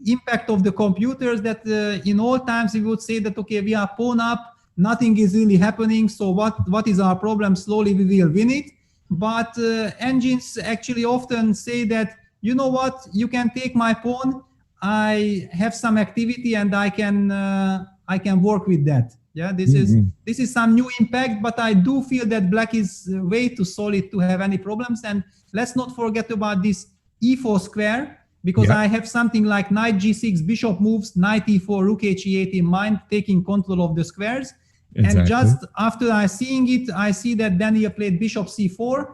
impact of the computers that in all times we would say that, okay, we are pawn up, nothing is really happening, so what is our problem? Slowly we will win it. But engines actually often say that, you know what, you can take my pawn, I have some activity and I can work with that. Yeah, this is some new impact, but I do feel that black is way too solid to have any problems. And let's not forget about this e4 square, because I have something like knight g6, bishop moves, knight e4, rook he8 in mind, taking control of the squares. Exactly. And just after I seeing it, I see that Daniel played bishop c4,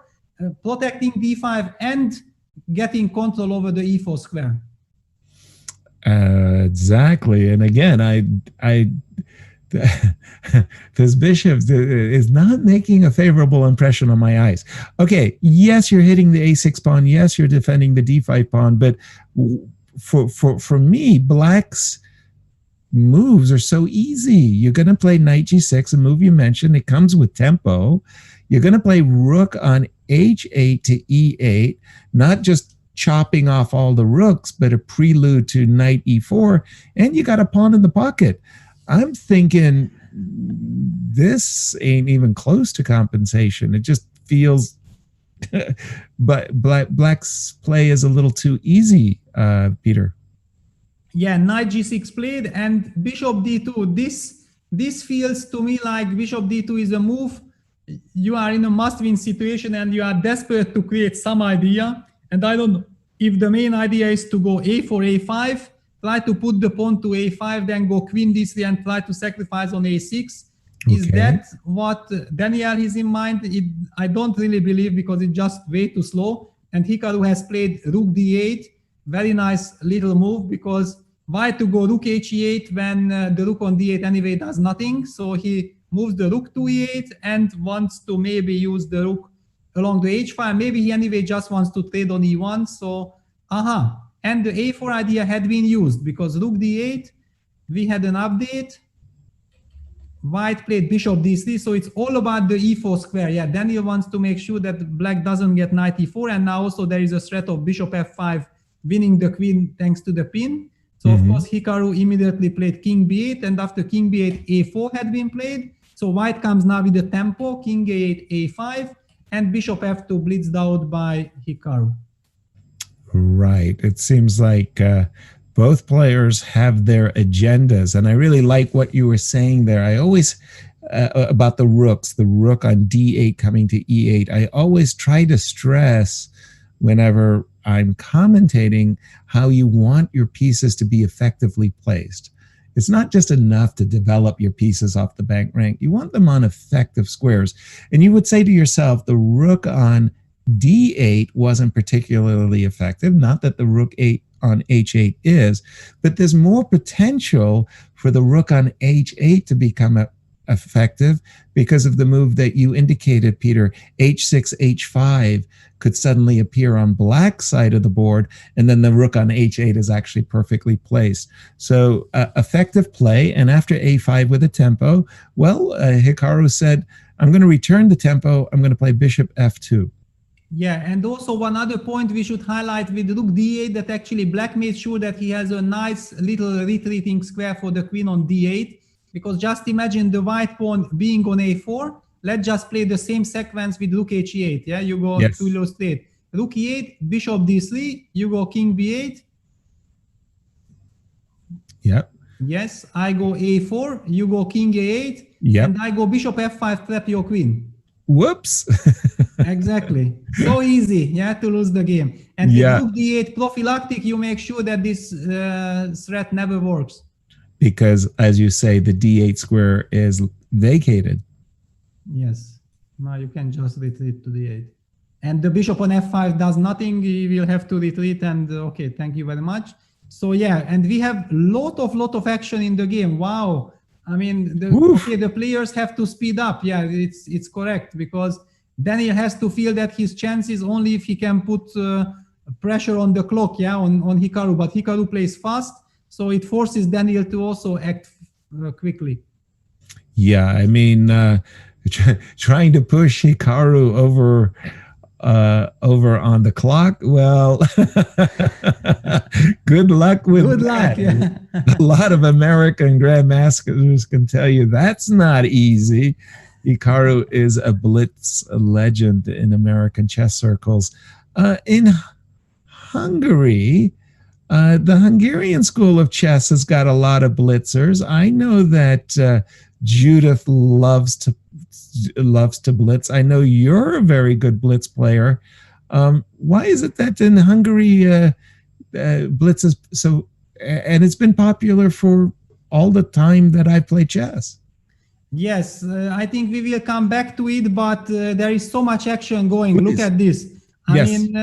protecting d5 and getting control over the e4 square. Exactly. And again, this bishop is not making a favorable impression on my eyes. Okay, yes, you're hitting the a6 pawn. Yes, you're defending the d5 pawn. But for me, black's moves are so easy. You're going to play knight g6, a move you mentioned. It comes with tempo. You're going to play rook on h8 to e8, not just chopping off all the rooks, but a prelude to knight e4, and you got a pawn in the pocket. I'm thinking this ain't even close to compensation. It just feels, but black's play is a little too easy, Peter. Yeah, knight g6 played and bishop d2. This feels to me like bishop d2 is a move. You are in a must-win situation and you are desperate to create some idea. And I don't know if the main idea is to go a4, a5, try to put the pawn to a5, then go queen d3 and try to sacrifice on a6. Okay. Is that what Daniel has in mind? I don't really believe, because it's just way too slow. And Hikaru has played rook d8. Very nice little move, because why to go rook h8 when the rook on d8 anyway does nothing? So he moves the rook to e8 and wants to maybe use the rook along the h file. Maybe he anyway just wants to trade on e1. So, and the a4 idea had been used, because rook d8, we had an update. White played bishop d3, so it's all about the e4 square. Yeah, Daniel wants to make sure that black doesn't get knight e4, and now also there is a threat of bishop f5 winning the queen thanks to the pin. So of course Hikaru immediately played king b8, and after king b8, a4 had been played. So white comes now with the tempo, king a8, a5, and bishop f2 blitzed out by Hikaru. Right. It seems like both players have their agendas, and I really like what you were saying there. I always about the rooks, the rook on d8 coming to e8. I always try to stress whenever I'm commentating how you want your pieces to be effectively placed. It's not just enough to develop your pieces off the bank rank. You want them on effective squares. And you would say to yourself, the rook on d8 wasn't particularly effective. Not that the rook 8 on h8 is, but there's more potential for the rook on h8 to become effective because of the move that you indicated, Peter. h6, h5 could suddenly appear on black side of the board, and then the rook on h8 is actually perfectly placed. So effective play, and after a5 with a tempo, well, Hikaru said, I'm going to return the tempo, I'm going to play bishop f2. Yeah, and also one other point we should highlight with rook d8, that actually black made sure that he has a nice little retreating square for the queen on d8, because just imagine the white pawn being on a4. Let's just play the same sequence with rook h8. Yeah, you go to illustrate. Rook e8, bishop d3, you go king b8. Yep. Yes, I go a4, you go king a8, and I go bishop f5, trap your queen. Whoops. Exactly. So easy, yeah, to lose the game. And with rook d8 prophylactic, you make sure that this threat never works. Because, as you say, the d8 square is vacated. Yes. Now you can just retreat to d8. And the bishop on f5 does nothing. He will have to retreat, and okay, thank you very much. So yeah, and we have lot of action in the game. Wow. I mean, the players have to speed up. Yeah, it's correct, because Daniel has to feel that his chances only if he can put pressure on the clock, yeah, on Hikaru. But Hikaru plays fast, so it forces Daniel to also act quickly. Yeah, I mean, trying to push Hikaru over on the clock. Well, good luck with that. Good luck. Yeah. A lot of American grandmasters can tell you that's not easy. Hikaru is a blitz legend in American chess circles. In Hungary, the Hungarian school of chess has got a lot of blitzers. I know that Judith loves to blitz. I know you're a very good blitz player. Why is it that in Hungary blitz is so, and it's been popular for all the time that I play chess? Yes, I think we will come back to it, but there is so much action going. Please. Look at this. I mean,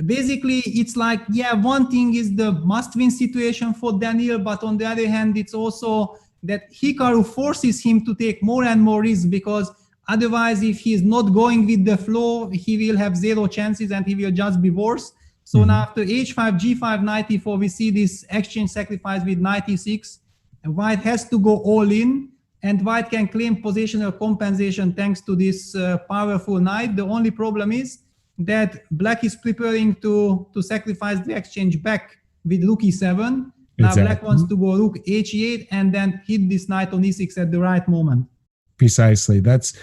basically, it's like, yeah, one thing is the must-win situation for Daniel, but on the other hand, it's also that Hikaru forces him to take more and more risks, because otherwise, if he's not going with the flow, he will have zero chances and he will just be worse. So now after h5, g5, knight e4, we see this exchange sacrifice with knight e6. And white has to go all in, and white can claim positional compensation thanks to this powerful knight. The only problem is that black is preparing to sacrifice the exchange back with rook e7. Now black wants to go rook h8 and then hit this knight on e6 at the right moment. Precisely. That's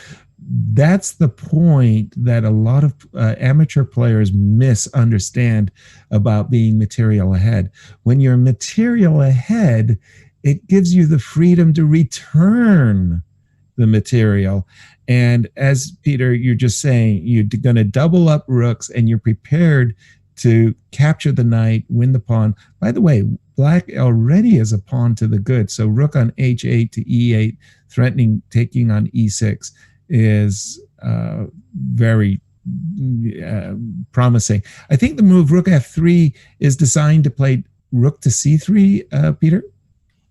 the point that a lot of amateur players misunderstand about being material ahead. When you're material ahead, it gives you the freedom to return the material. And as Peter, you're just saying, you're going to double up rooks and you're prepared to capture the knight, win the pawn. By the way, black already is a pawn to the good. So rook on h8 to e8, threatening taking on e6 is very promising. I think the move rook f3 is designed to play rook to c3, Peter?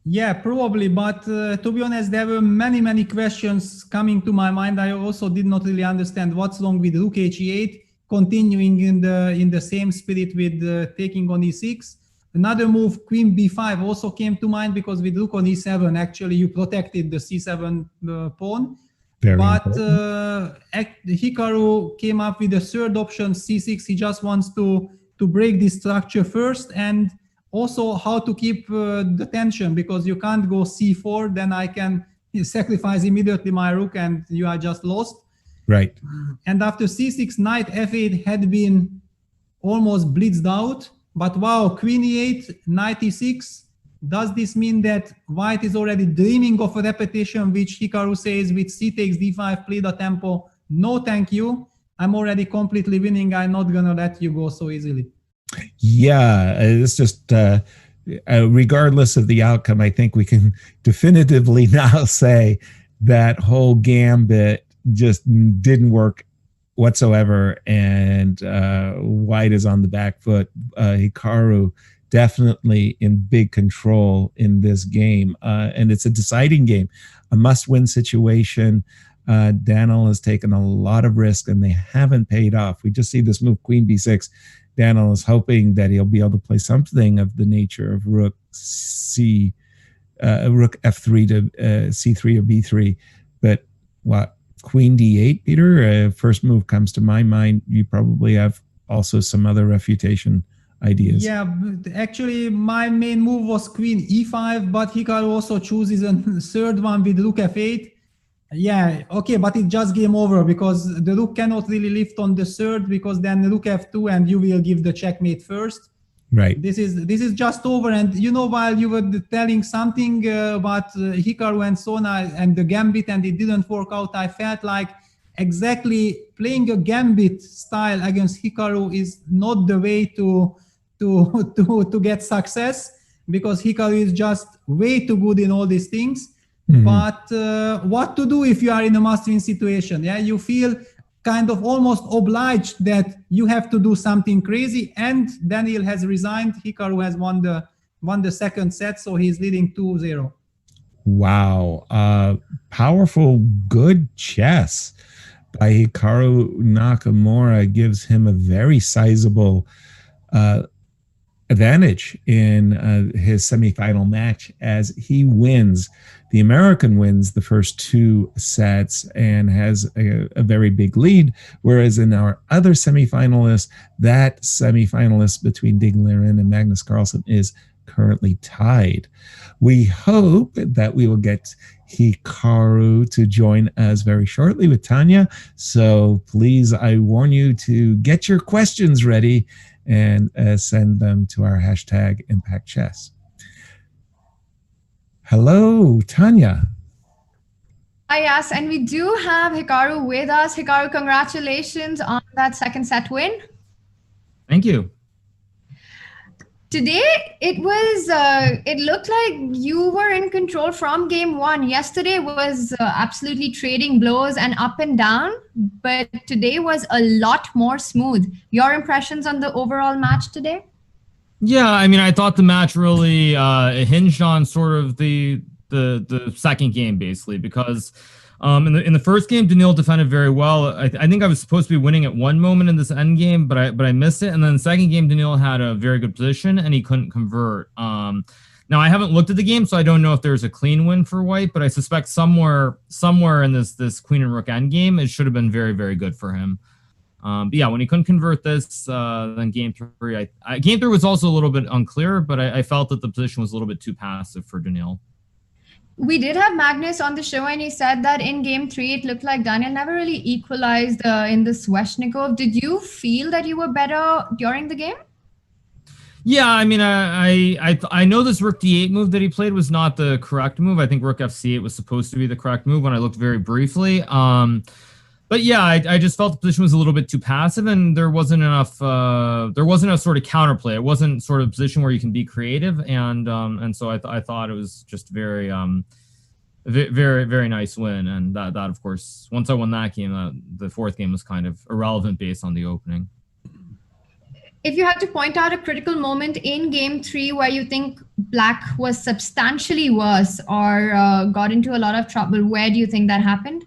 Yeah, probably. But to be honest, there were many questions coming to my mind. I also did not really understand what's wrong with rook h8, continuing in the same spirit with taking on e6. Another move, queen b5, also came to mind, because with rook on e7, actually you protected the c7 pawn. But Hikaru came up with a third option, c6. He just wants to break this structure first, and also how to keep the tension, because you can't go c4, then I can sacrifice immediately my rook and you are just lost. Right. And after c6, knight f8 had been almost blitzed out. But wow, queen e8, knight e6. Does this mean that white is already dreaming of a repetition, which Hikaru says with c takes d5, play the tempo? No, thank you. I'm already completely winning. I'm not going to let you go so easily. Yeah, it's just regardless of the outcome, I think we can definitively now say that whole gambit just didn't work whatsoever, and white is on the back foot. Hikaru definitely in big control in this game, and it's a deciding game, a must-win situation. Daniel has taken a lot of risk and they haven't paid off. We just see this move, queen b6. Daniel is hoping that he'll be able to play something of the nature of rook c, rook f3 to c3 or b3. But what, queen d8, Peter? First move comes to my mind. You probably have also some other refutation ideas. Yeah, actually my main move was queen e5, but Hikaru also chooses a third one with rook f8. Yeah, okay, but it just game over because the rook cannot really lift on the third, because then rook f2 and you will give the checkmate first. Right. This is just over. And you know, while you were telling something about Hikaru and Sona and the gambit and it didn't work out, I felt like exactly playing a gambit style against Hikaru is not the way to get success, because Hikaru is just way too good in all these things. Mm-hmm. But what to do if you are in a must-win situation? Yeah, you feel kind of almost obliged that you have to do something crazy. And Daniel has resigned. Hikaru has won the second set, so he's leading 2-0. Wow, powerful, good chess by Hikaru Nakamura gives him a very sizable advantage in his semifinal match, as he wins. The American wins the first two sets and has a very big lead, whereas in our other semifinalists, that semifinalist between Liren and Magnus Carlsen is currently tied. We hope that we will get Hikaru to join us very shortly with Tanya. So please, I warn you to get your questions ready and send them to our hashtag ImpactChess. Hello, Tanya. Hi, yes, and we do have Hikaru with us. Hikaru, congratulations on that second set win. Thank you. Today, it looked like you were in control from game one. Yesterday was absolutely trading blows and up and down, but today was a lot more smooth. Your impressions on the overall match today? Yeah, I mean, I thought the match really hinged on sort of the second game, basically, because in the first game, Daniil defended very well. I think I was supposed to be winning at one moment in this end game, but I missed it. And then the second game, Daniil had a very good position and he couldn't convert. Now I haven't looked at the game, so I don't know if there's a clean win for white, but I suspect somewhere in this queen and rook end game, it should have been very, very good for him. But yeah, when he couldn't convert this, then game three, game three was also a little bit unclear, but I felt that the position was a little bit too passive for Daniil. We did have Magnus on the show, and he said that in game three, it looked like Daniel never really equalized in the Sveshnikov. Did you feel that you were better during the game? Yeah, I mean, I know this rook d8 move that he played was not the correct move. I think rook fc8 was supposed to be the correct move when I looked very briefly. But yeah, I just felt the position was a little bit too passive, and there wasn't enough. There wasn't a sort of counterplay. It wasn't sort of a position where you can be creative, and so I thought it was just very, very nice win. And that of course, once I won that game, the fourth game was kind of irrelevant based on the opening. If you had to point out a critical moment in game three where you think Black was substantially worse or got into a lot of trouble, where do you think that happened?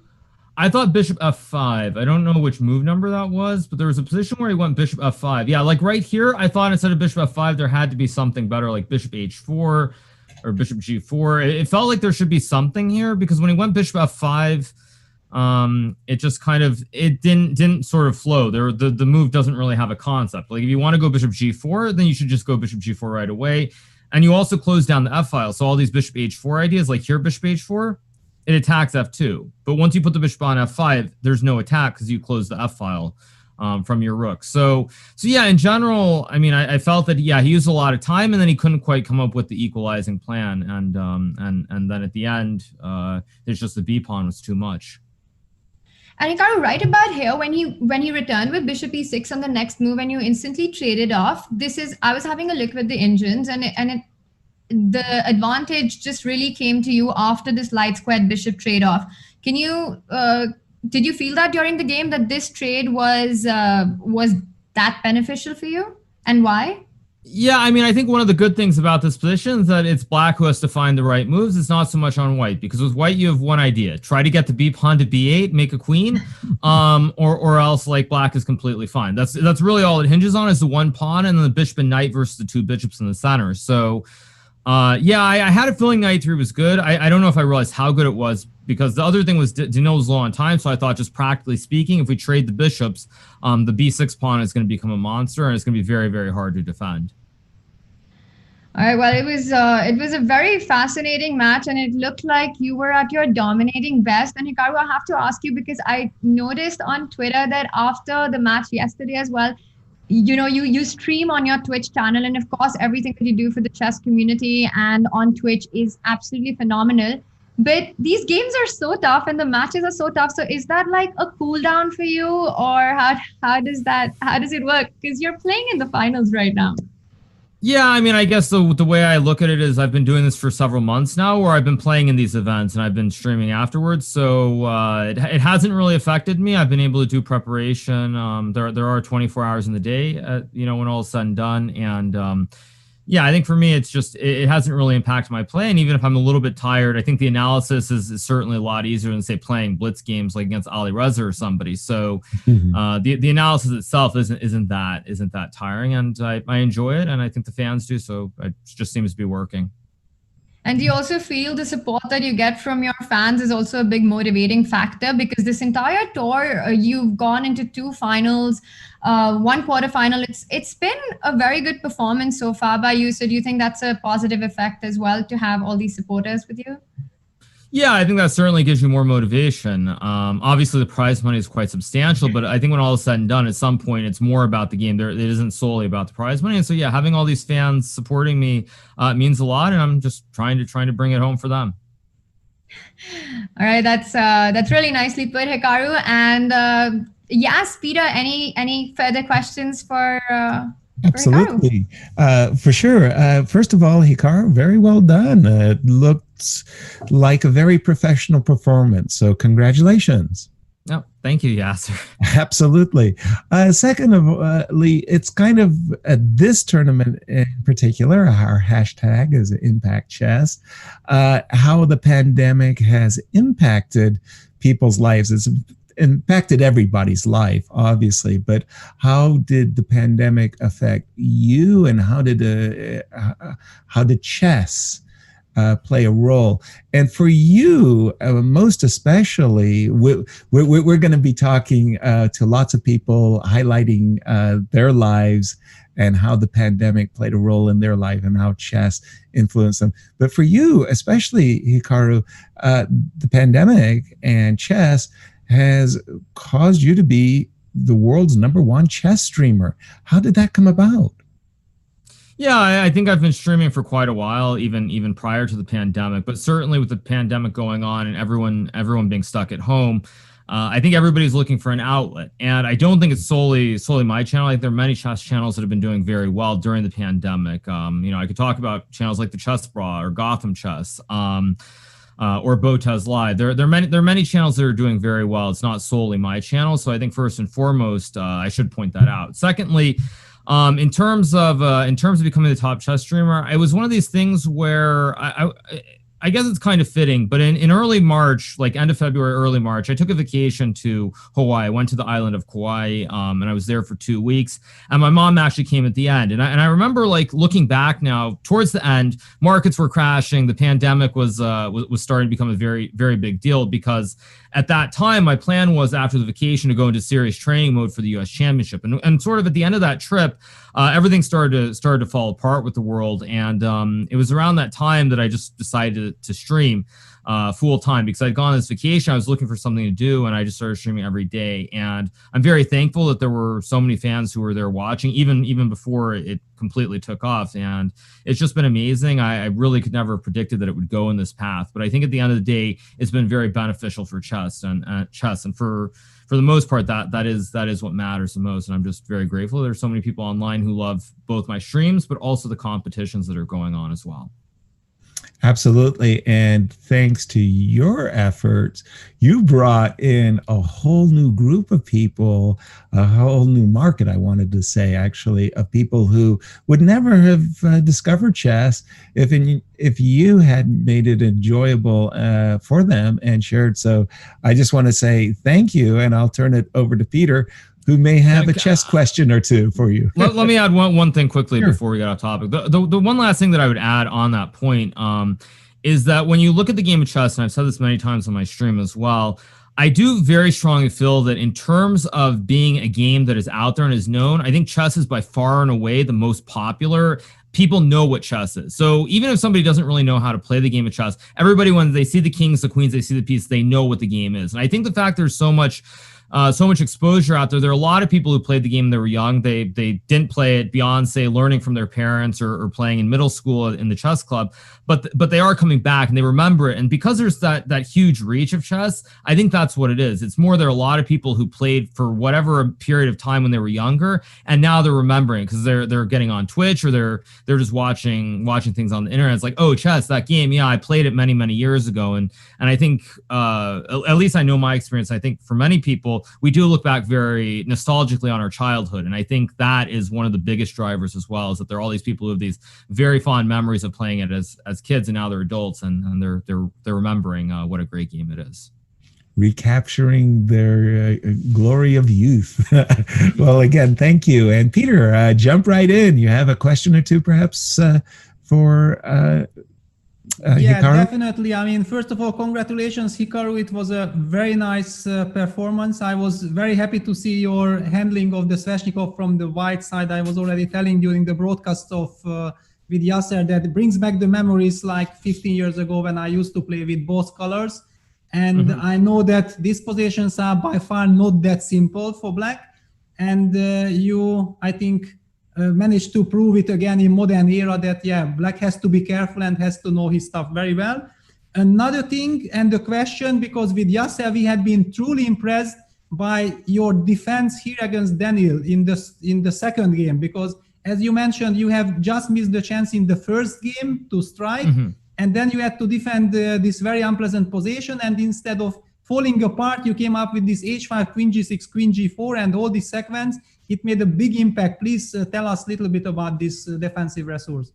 I thought bishop f5. I don't know which move number that was, but there was a position where he went bishop f5. Yeah, like right here, I thought instead of bishop f5, there had to be something better, like bishop h4 or bishop g4. It felt like there should be something here, because when he went bishop f5, it just kind of, it didn't sort of flow. The move doesn't really have a concept. Like if you want to go bishop g4, then you should just go bishop g4 right away. And you also close down the f file. So all these bishop h4 ideas, like here bishop h4, it attacks f2. But once you put the bishop on f5, there's no attack because you close the f file from your rook. So yeah, in general, I mean, I felt that, yeah, he used a lot of time and then he couldn't quite come up with the equalizing plan. And then at the end, there's just the b pawn was too much. And Hikaru, right about here, when he returned with bishop e6 on the next move and you instantly traded off, I was having a look with the engines the advantage just really came to you after this light squared bishop trade off. Did you feel that during the game that this trade was that beneficial for you, and why? Yeah, I mean, I think one of the good things about this position is that it's black who has to find the right moves. It's not so much on white, because with white you have one idea: try to get the b pawn to b8, make a queen, or else like black is completely fine. That's really all it hinges on, is the one pawn and then the bishop and knight versus the two bishops in the center. So yeah, I had a feeling knight 3 was good. I don't know if I realized how good it was, because the other thing was Danil was low on time, so I thought, just practically speaking, if we trade the bishops, the b6 pawn is going to become a monster, and it's going to be very, very hard to defend. All right, well, it was a very fascinating match, and it looked like you were at your dominating best. And Hikaru, I have to ask you, because I noticed on Twitter that after the match yesterday as well, you stream on your Twitch channel, and of course everything that you do for the chess community and on Twitch is absolutely phenomenal. But these games are so tough and the matches are so tough. So is that like a cool down for you, or how does it work? Because you're playing in the finals right now. Yeah, I mean, I guess the way I look at it is I've been doing this for several months now, where I've been playing in these events and I've been streaming afterwards. So it hasn't really affected me. I've been able to do preparation. There are 24 hours in the day, when all is said and done. And yeah, I think for me, it's just, it hasn't really impacted my play. And even if I'm a little bit tired, I think the analysis is certainly a lot easier than, say, playing blitz games like against Ali Reza or somebody. So the analysis itself isn't that tiring, and I enjoy it, and I think the fans do. So it just seems to be working. And do you also feel the support that you get from your fans is also a big motivating factor? Because this entire tour, you've gone into 2 finals, 1 quarterfinal. It's been a very good performance so far by you. So do you think that's a positive effect as well, to have all these supporters with you? Yeah, I think that certainly gives you more motivation. Obviously, the prize money is quite substantial, but I think when all is said and done, at some point, it's more about the game. It isn't solely about the prize money. And so, yeah, having all these fans supporting me means a lot, and I'm just trying to bring it home for them. All right, that's really nicely put, Hikaru. And yes, Peter, any further questions for? Absolutely. For sure. First of all, Hikaru, very well done. It looks like a very professional performance. So congratulations. Oh, thank you, Yasser. Absolutely. Secondly, it's kind of this tournament in particular, our hashtag is Impact Chess, how the pandemic has impacted people's lives. It's impacted everybody's life, obviously, but how did the pandemic affect you, and how did chess play a role? And for you, most especially, we're going to be talking to lots of people, highlighting their lives and how the pandemic played a role in their life and how chess influenced them. But for you, especially, Hikaru, the pandemic and chess has caused you to be the world's #1 chess streamer. How did that come about? Yeah, I think I've been streaming for quite a while, even prior to the pandemic. But certainly with the pandemic going on and everyone being stuck at home, I think everybody's looking for an outlet. And I don't think it's solely my channel. Like, there are many chess channels that have been doing very well during the pandemic. I could talk about channels like the Chess Bra or Gotham Chess. Or Botez Live. There are many channels that are doing very well. It's not solely my channel. So I think first and foremost, I should point that out. Secondly, in terms of becoming the top chess streamer, it was one of these things where I guess it's kind of fitting, but in early March, like end of February, early March, I took a vacation to Hawaii. I went to the island of Kauai, and I was there for 2 weeks. And my mom actually came at the end. And I remember, like, looking back now, towards the end, markets were crashing. The pandemic was starting to become a very, very big deal, because at that time, my plan was, after the vacation, to go into serious training mode for the U.S. Championship. And sort of at the end of that trip, everything started to fall apart with the world. And it was around that time that I just decided to stream full time, because I'd gone on this vacation. I was looking for something to do, and I just started streaming every day. And I'm very thankful that there were so many fans who were there watching, even before it completely took off. And it's just been amazing. I really could never have predicted that it would go in this path. But I think at the end of the day, it's been very beneficial for chess and for the most part, that is what matters the most. And I'm just very grateful there's so many people online who love both my streams, but also the competitions that are going on as well. Absolutely. And thanks to your efforts, you brought in a whole new group of people, a whole new market, I wanted to say, actually, of people who would never have discovered chess if you had made it enjoyable for them and shared. So I just want to say thank you, and I'll turn it over to Peter, who may have a chess question or two for you. Let me add one thing quickly Sure. before we get off topic. The one last thing that I would add on that point is that when you look at the game of chess, and I've said this many times on my stream as well, I do very strongly feel that in terms of being a game that is out there and is known, I think chess is by far and away the most popular. People know what chess is. So even if somebody doesn't really know how to play the game of chess, everybody, when they see the kings, the queens, they see the piece, they know what the game is. And I think the fact there's so much exposure out there. There are a lot of people who played the game when they were young. They didn't play it beyond, say, learning from their parents or playing in middle school in the chess club, but they are coming back and they remember it. And because there's that huge reach of chess, I think that's what it is. It's more there are a lot of people who played for whatever period of time when they were younger, and now they're remembering because they're getting on Twitch or they're just watching things on the internet. It's like, oh, chess, that game, yeah, I played it many years ago. And I think at least I know my experience. I think for many people, we do look back very nostalgically on our childhood. And I think that is one of the biggest drivers as well, is that there are all these people who have these very fond memories of playing it as kids, and now they're adults and they're remembering what a great game it is. Recapturing their glory of youth. Well, again, thank you. And Peter, jump right in. You have a question or two perhaps for yeah, Hikaru? definitely. I mean, first of all, congratulations, Hikaru. It was a very nice performance. I was very happy to see your handling of the Sveshnikov from the white side. I was already telling during the broadcast with Yasser that it brings back the memories like 15 years ago when I used to play with both colors. And I know that these positions are by far not that simple for black. And you, I think, managed to prove it again in modern era that, yeah, black has to be careful and has to know his stuff very well. Another thing, and the question, because with Yasser, we had been truly impressed by your defense here against Daniel in the second game, because as you mentioned, you have just missed the chance in the first game to strike, and then you had to defend this very unpleasant position, and instead of falling apart, you came up with this h5, queen g6, queen g4, and all this sequence. It made a big impact. Please tell us a little bit about this defensive resource.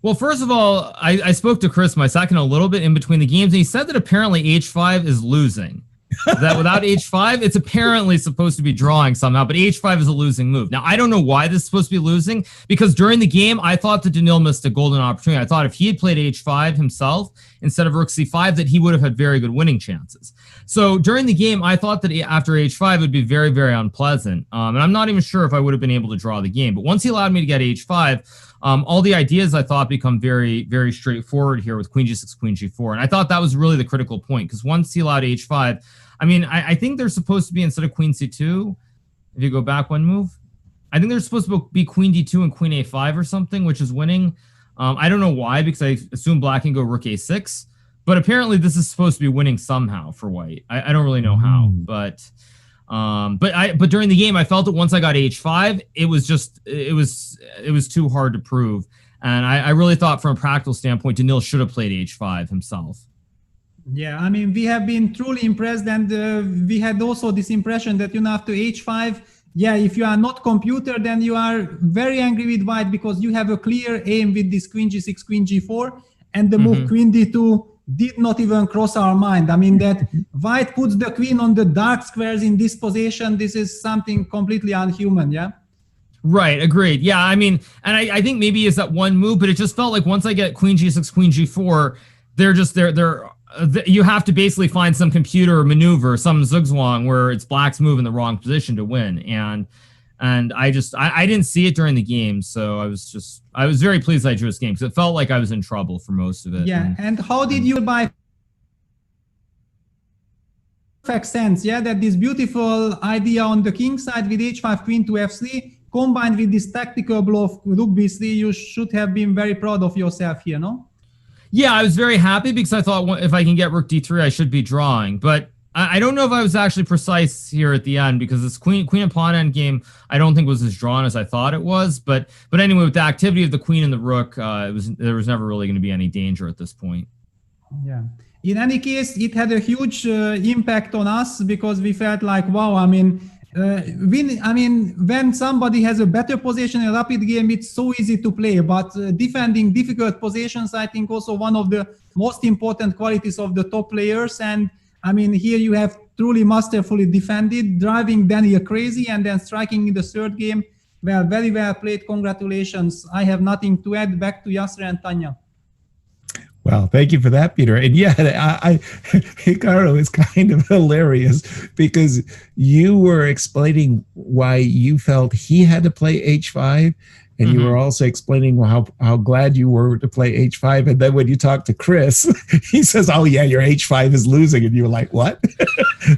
Well, first of all, I spoke to Chris, my second, a little bit in between the games, and he said that apparently h5 is losing. That without h5, it's apparently supposed to be drawing somehow, but h5 is a losing move. Now, I don't know why this is supposed to be losing, because during the game, I thought that Daniil missed a golden opportunity. I thought if he had played h5 himself instead of rook c5, that he would have had very good winning chances. So during the game, I thought that after h5, it would be very, very unpleasant. And I'm not even sure if I would have been able to draw the game. But once he allowed me to get h5, all the ideas I thought become very, very straightforward here with queen g6, queen g4. And I thought that was really the critical point, because once he allowed h5, I mean, I think they're supposed to be, instead of queen c2, if you go back one move, I think they're supposed to be queen d2 and queen a5 or something, which is winning. I don't know why, because I assume black can go rook a6, but apparently this is supposed to be winning somehow for white. I don't really know how, but during the game, I felt that once I got h5, it was too hard to prove. And I really thought from a practical standpoint, Daniil should have played h5 himself. Yeah, I mean, we have been truly impressed, and we had also this impression that, you know, after h5, yeah, if you are not computer, then you are very angry with white, because you have a clear aim with this queen g6, queen g4, and the move queen d2 did not even cross our mind. I mean, that white puts the queen on the dark squares in this position. This is something completely unhuman, yeah? Right, agreed. Yeah, I mean, and I think maybe it's that one move, but it just felt like once I get queen g6, queen g4, you have to basically find some computer maneuver, some zugzwang where it's black's move in the wrong position to win. And And I didn't see it during the game, so I was very pleased I drew this game because it felt like I was in trouble for most of it. Yeah, and how did you buy perfect sense, yeah, that this beautiful idea on the king side with h5 queen to f3 combined with this tactical blow of rook b3, you should have been very proud of yourself here, no? Yeah, I was very happy because I thought if I can get rook d3, I should be drawing. But I don't know if I was actually precise here at the end because this queen and pawn endgame I don't think was as drawn as I thought it was. But anyway, with the activity of the queen and the rook, there was never really going to be any danger at this point. Yeah. In any case, it had a huge impact on us because we felt like, wow, I mean, when somebody has a better position in a rapid game, it's so easy to play. But defending difficult positions, I think, also one of the most important qualities of the top players. And I mean, here you have truly masterfully defended, driving Daniel crazy, and then striking in the third game. Well, very well played. Congratulations. I have nothing to add. Back to Yasser and Tanya. Well, thank you for that, Peter. And yeah, Hikaru is kind of hilarious because you were explaining why you felt he had to play h5, and you were also explaining how glad you were to play h5. And then when you talk to Chris, he says, "Oh yeah, your h5 is losing," and you were like, "What?"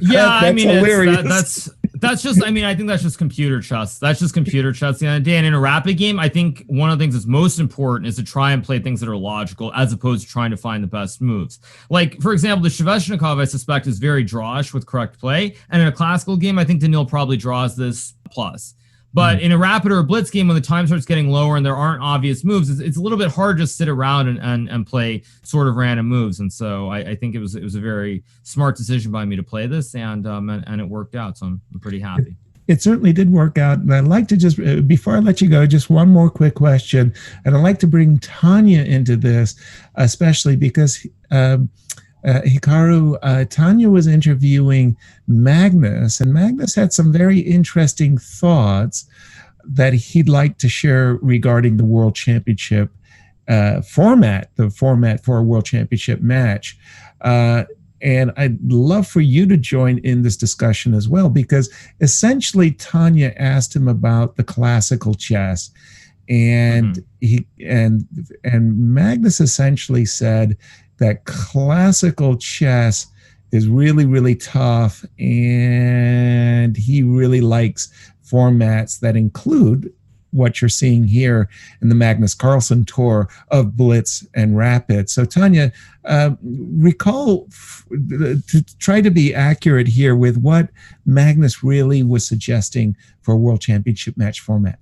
Yeah, that's I mean, hilarious. That's just, I mean, I think that's just computer chess. That's just computer chess at the end of the day. And in a rapid game, I think one of the things that's most important is to try and play things that are logical as opposed to trying to find the best moves. Like, for example, the Shevchnikov, I suspect, is very drawish with correct play. And in a classical game, I think Daniil probably draws this plus. But in a rapid or a blitz game, when the time starts getting lower and there aren't obvious moves, it's a little bit hard to sit around and play sort of random moves. And so I think it was a very smart decision by me to play this, and it worked out. So I'm pretty happy. It certainly did work out. And I'd like to just, before I let you go, just one more quick question. And I'd like to bring Tanya into this, especially because Hikaru, Tanya was interviewing Magnus, and Magnus had some very interesting thoughts that he'd like to share regarding the World Championship format, the format for a World Championship match. And I'd love for you to join in this discussion as well, because essentially Tanya asked him about the classical chess, and Magnus essentially said that classical chess is really, really tough, and he really likes formats that include what you're seeing here in the Magnus Carlsen tour of Blitz and Rapid. So Tanya, recall to try to be accurate here with what Magnus really was suggesting for a World Championship match format.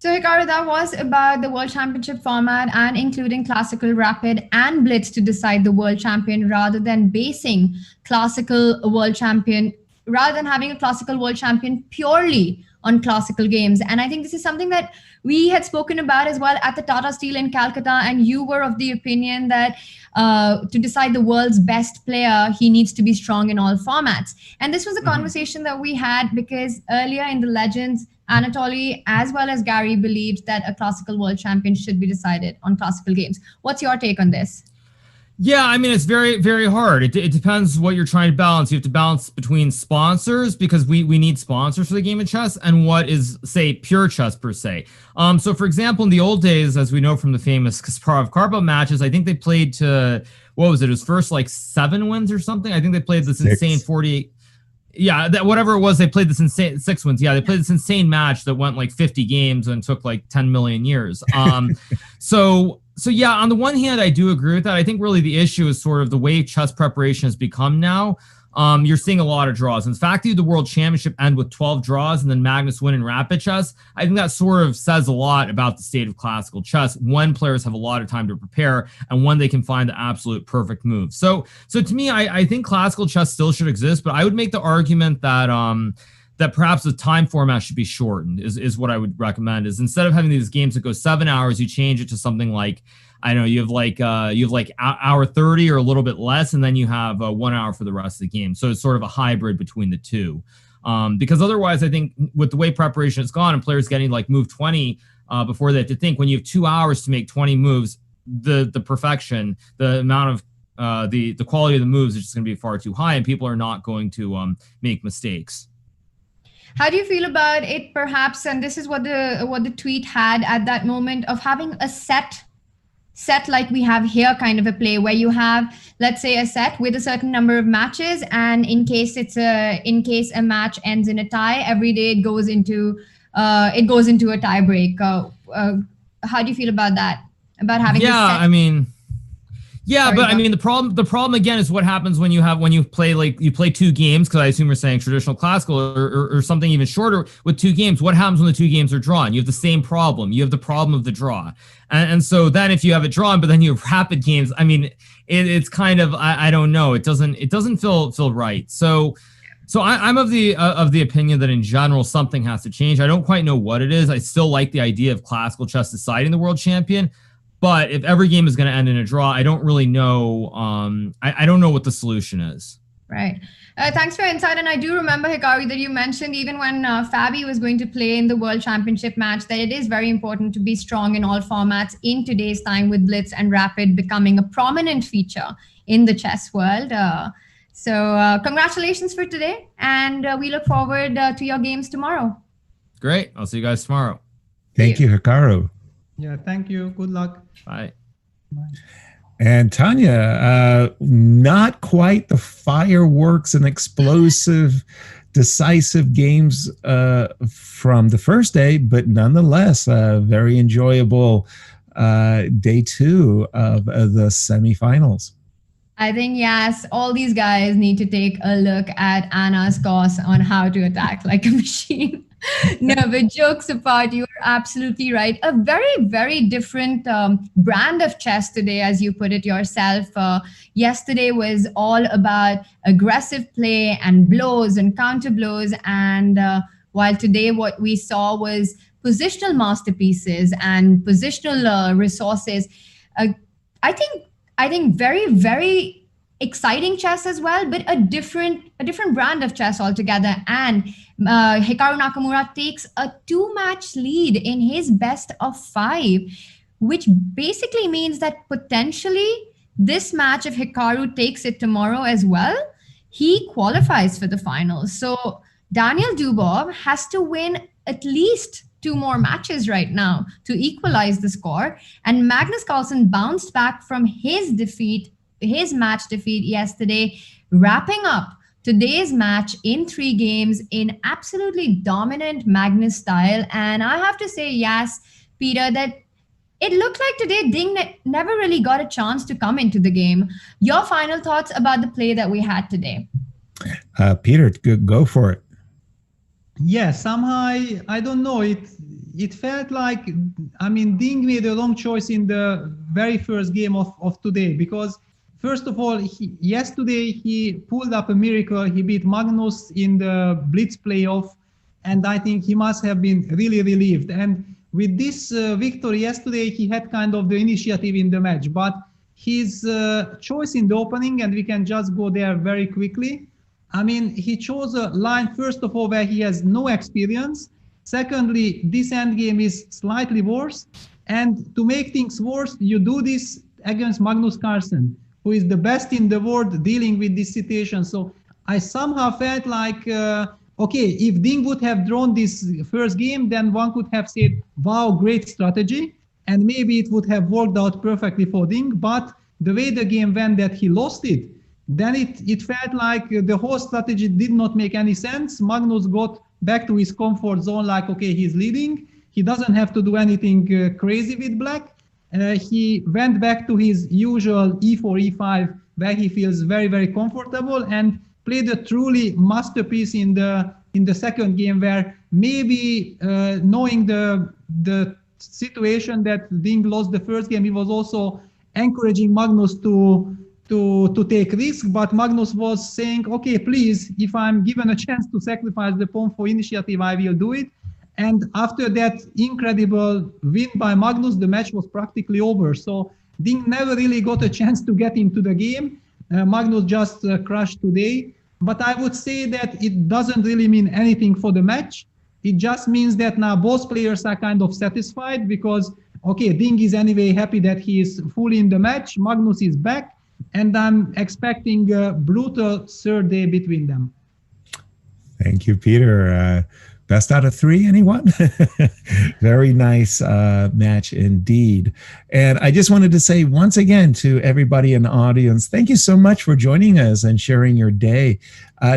So Hikaru, that was about the World Championship format and including classical, rapid, and blitz to decide the world champion, rather than basing classical world champion, rather than having a classical world champion purely on classical games. And I think this is something that we had spoken about as well at the Tata Steel in Calcutta, and you were of the opinion that to decide the world's best player, he needs to be strong in all formats. And this was a conversation that we had because earlier in the Legends, Anatoly as well as Gary believed that a classical world champion should be decided on classical games. What's your take on this? Yeah, I mean, it's very, very hard. It depends what you're trying to balance. You have to balance between sponsors, because we need sponsors for the game of chess, and what is, say, pure chess per se. So, for example, in the old days, as we know from the famous Kasparov-Karpov matches, I think they played to, what was it? It was first like 7 wins or something. I think they played this insane 48. Yeah, that whatever it was, they played this insane 6 wins. Yeah, they played this insane match that went like 50 games and took like 10 million years. So yeah, on the one hand, I do agree with that. I think really the issue is sort of the way chess preparation has become now. You're seeing a lot of draws. In fact, the World Championship end with 12 draws and then Magnus win in rapid chess. I think that sort of says a lot about the state of classical chess when players have a lot of time to prepare and when they can find the absolute perfect move. So to me, I think classical chess still should exist, but I would make the argument that that perhaps the time format should be shortened is what I would recommend. Is instead of having these games that go 7 hours, you change it to something like, I know you have like hour 30 or a little bit less, and then you have 1 hour for the rest of the game. So it's sort of a hybrid between the two. Because otherwise, I think with the way preparation has gone and players getting like move 20 before they have to think, when you have 2 hours to make 20 moves, the perfection, the amount of the quality of the moves is just going to be far too high, and people are not going to make mistakes. How do you feel about it, perhaps? And this is what the tweet had at that moment, of having a set like we have here, kind of a play where you have, let's say, a set with a certain number of matches, and in case a match ends in a tie, every day it goes into a tie break. How do you feel about that? About having this set? The problem again is what happens when you play two games, because I assume you're saying traditional classical or something even shorter with two games. What happens when the two games are drawn? You have the same problem. You have the problem of the draw. And so then if you have it drawn, but then you have rapid games, I mean, it's kind of, I don't know. It doesn't feel right. So I'm of the opinion that in general, something has to change. I don't quite know what it is. I still like the idea of classical chess deciding the world champion. But if every game is going to end in a draw, I don't really know. I don't know what the solution is. Right. Thanks for your insight. And I do remember, Hikaru, that you mentioned even when Fabi was going to play in the World Championship match, that it is very important to be strong in all formats in today's time, with Blitz and Rapid becoming a prominent feature in the chess world. So congratulations for today. And we look forward to your games tomorrow. Great. I'll see you guys tomorrow. Thank you, Hikaru. Yeah, thank you. Good luck. Bye. Bye. And Tanya, not quite the fireworks and explosive, decisive games from the first day, but nonetheless, very enjoyable day two of the semifinals. I think, yes, all these guys need to take a look at Anna's course on how to attack like a machine. No, but jokes apart, you are absolutely right. A very, very different brand of chess today, as you put it yourself. Yesterday was all about aggressive play and blows and counter blows. And while today what we saw was positional masterpieces and positional resources. I think very, very exciting chess as well, but a different brand of chess altogether. And Hikaru Nakamura takes a 2-match lead in his best of 5, which basically means that potentially this match, if Hikaru takes it tomorrow as well, he qualifies for the finals. So Daniel Dubov has to win at least 2 more matches right now to equalize the score. And Magnus Carlsen bounced back from his match defeat yesterday, wrapping up today's match in 3 games in absolutely dominant Magnus style. And I have to say, yes, Peter, that it looked like today Ding never really got a chance to come into the game. Your final thoughts about the play that we had today? Peter, go for it. Yeah, somehow, I don't know, it felt like, Ding made a wrong choice in the very first game of today, because first of all, yesterday he pulled up a miracle. He beat Magnus in the Blitz playoff, and I think he must have been really relieved. And with this victory yesterday, he had kind of the initiative in the match, but his choice in the opening, and we can just go there very quickly. He chose a line, first of all, where he has no experience. Secondly, this endgame is slightly worse. And to make things worse, you do this against Magnus Carlsen, who is the best in the world dealing with this situation. So I somehow felt like, okay, if Ding would have drawn this first game, then one could have said, wow, great strategy. And maybe it would have worked out perfectly for Ding. But the way the game went, that he lost it, then it felt like the whole strategy did not make any sense. Magnus got back to his comfort zone, like, okay, he's leading. He doesn't have to do anything crazy with black. He went back to his usual e4, e5, where he feels very, very comfortable, and played a truly masterpiece in the second game, where maybe knowing the situation that Ding lost the first game, he was also encouraging Magnus to take risks, but Magnus was saying, okay, please, if I'm given a chance to sacrifice the pawn for initiative, I will do it. And after that incredible win by Magnus, the match was practically over. So Ding never really got a chance to get into the game. Magnus just crashed today. But I would say that it doesn't really mean anything for the match. It just means that now both players are kind of satisfied, because, okay, Ding is anyway happy that he is fully in the match. Magnus is back. And I'm expecting a brutal third day between them. Thank you, Peter. Best out of 3, anyone? Very nice match indeed. And I just wanted to say once again to everybody in the audience, thank you so much for joining us and sharing your day.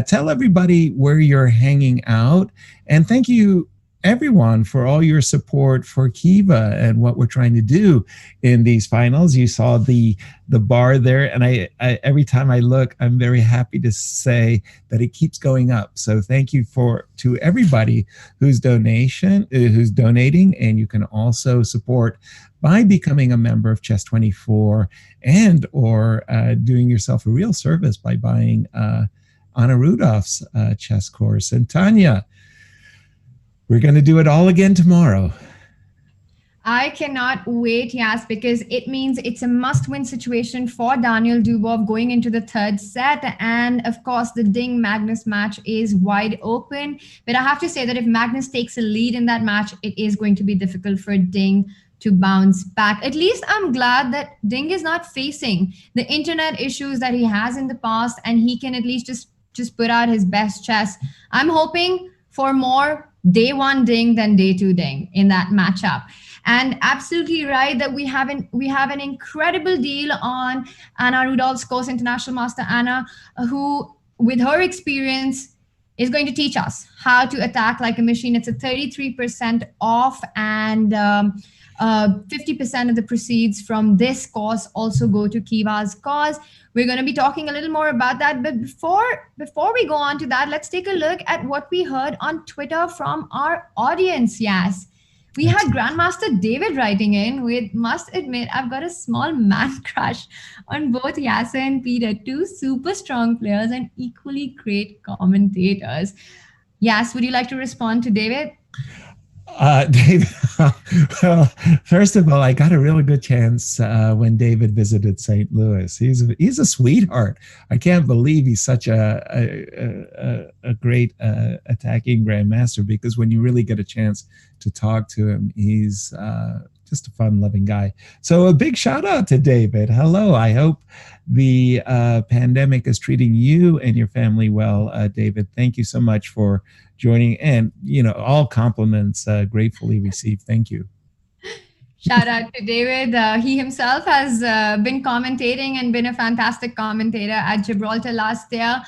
Tell everybody where you're hanging out. And thank you, everyone, for all your support for Kiva and what we're trying to do in these finals. You saw the bar there, and I every time I look, I'm very happy to say that it keeps going up. So thank you to everybody who's donating, and you can also support by becoming a member of Chess24 and or doing yourself a real service by buying Anna Rudolph's chess course. And Tanya, we're going to do it all again tomorrow. I cannot wait, yes, because it means it's a must-win situation for Daniel Dubov going into the third set. And of course, the Ding Magnus match is wide open. But I have to say that if Magnus takes a lead in that match, it is going to be difficult for Ding to bounce back. At least I'm glad that Ding is not facing the internet issues that he has in the past, and he can at least just put out his best chess. I'm hoping for more day 1 Ding than day 2 Ding in that matchup. And absolutely right that we have an incredible deal on Anna Rudolph's course, International Master Anna, who with her experience is going to teach us how to attack like a machine. It's a 33% off, and 50% of the proceeds from this course also go to Kiva's cause. We're going to be talking a little more about that. But before we go on to that, let's take a look at what we heard on Twitter from our audience. Yes, we had Grandmaster David writing in with, must admit, I've got a small man crush on both Yasser and Peter, 2 super strong players and equally great commentators. Yas, would you like to respond to David? David, well, first of all, I got a really good chance when David visited St. Louis. He's a sweetheart. I can't believe he's such a great attacking grandmaster, because when you really get a chance to talk to him, he's just a fun-loving guy. So a big shout out to David. Hello. I hope the pandemic is treating you and your family well, David. Thank you so much for joining, and all compliments gratefully received. Thank you. Shout out to David. He himself has been commentating and been a fantastic commentator at Gibraltar last year.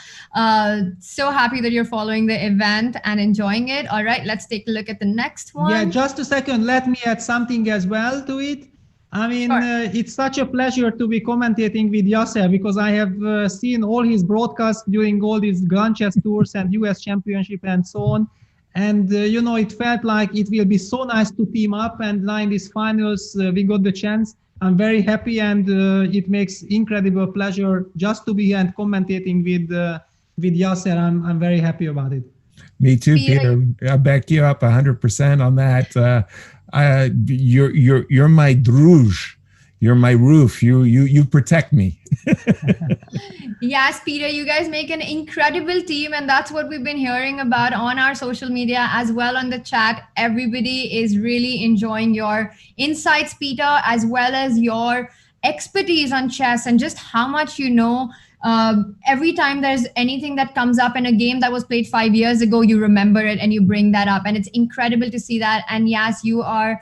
So happy that you're following the event and enjoying it. All right, let's take a look at the next one. Yeah, just a second. Let me add something as well to it. I mean, sure. It's such a pleasure to be commentating with Yasser, because I have seen all his broadcasts during all these Grand Chess Tours and US Championship and so on. And, it felt like it will be so nice to team up, and now in these finals, we got the chance. I'm very happy, and it makes incredible pleasure just to be here and commentating with Yasser. I'm very happy about it. Me too, Peter. I back you up 100% on that. You're my druge. You're my roof. You protect me. Yes, Peter, you guys make an incredible team, and that's what we've been hearing about on our social media as well on the chat. Everybody is really enjoying your insights, Peter, as well as your expertise on chess and just how much you know. Every time there's anything that comes up in a game that was played 5 years ago, you remember it and you bring that up, and it's incredible to see that. And yes, you are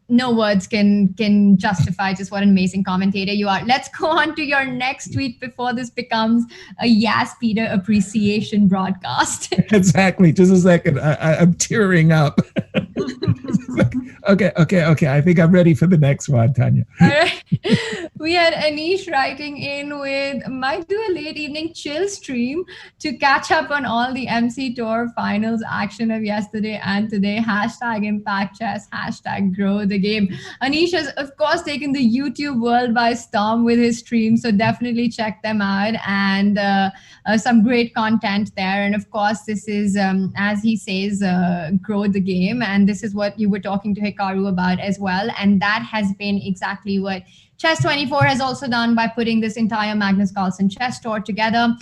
no words can justify just what an amazing commentator you are. Let's go on to your next tweet before this becomes a Yas Peter appreciation broadcast. Exactly. Just a second. I'm tearing up. Okay. I think I'm ready for the next one, Tanya. All right. We had Anish writing in with, might do a late evening chill stream to catch up on all the MC Tour finals action of yesterday and today. Hashtag Impact Chess, hashtag grow the game. Anish has, of course, taken the YouTube world by storm with his stream, so definitely check them out, and some great content there. And of course, this is, as he says, grow the game, and this is what you were talking to Hikaru about as well, and that has been exactly what Chess24 has also done by putting this entire Magnus Carlsen chess tour together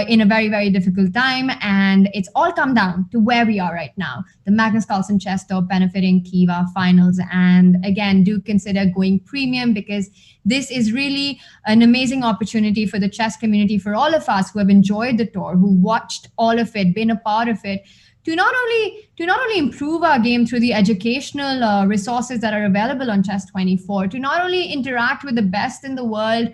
in a very, very difficult time. And it's all come down to where we are right now. The Magnus Carlsen chess tour benefiting Kiva finals. And again, do consider going premium, because this is really an amazing opportunity for the chess community, for all of us who have enjoyed the tour, who watched all of it, been a part of it, to not only improve our game through the educational resources that are available on Chess24, to not only interact with the best in the world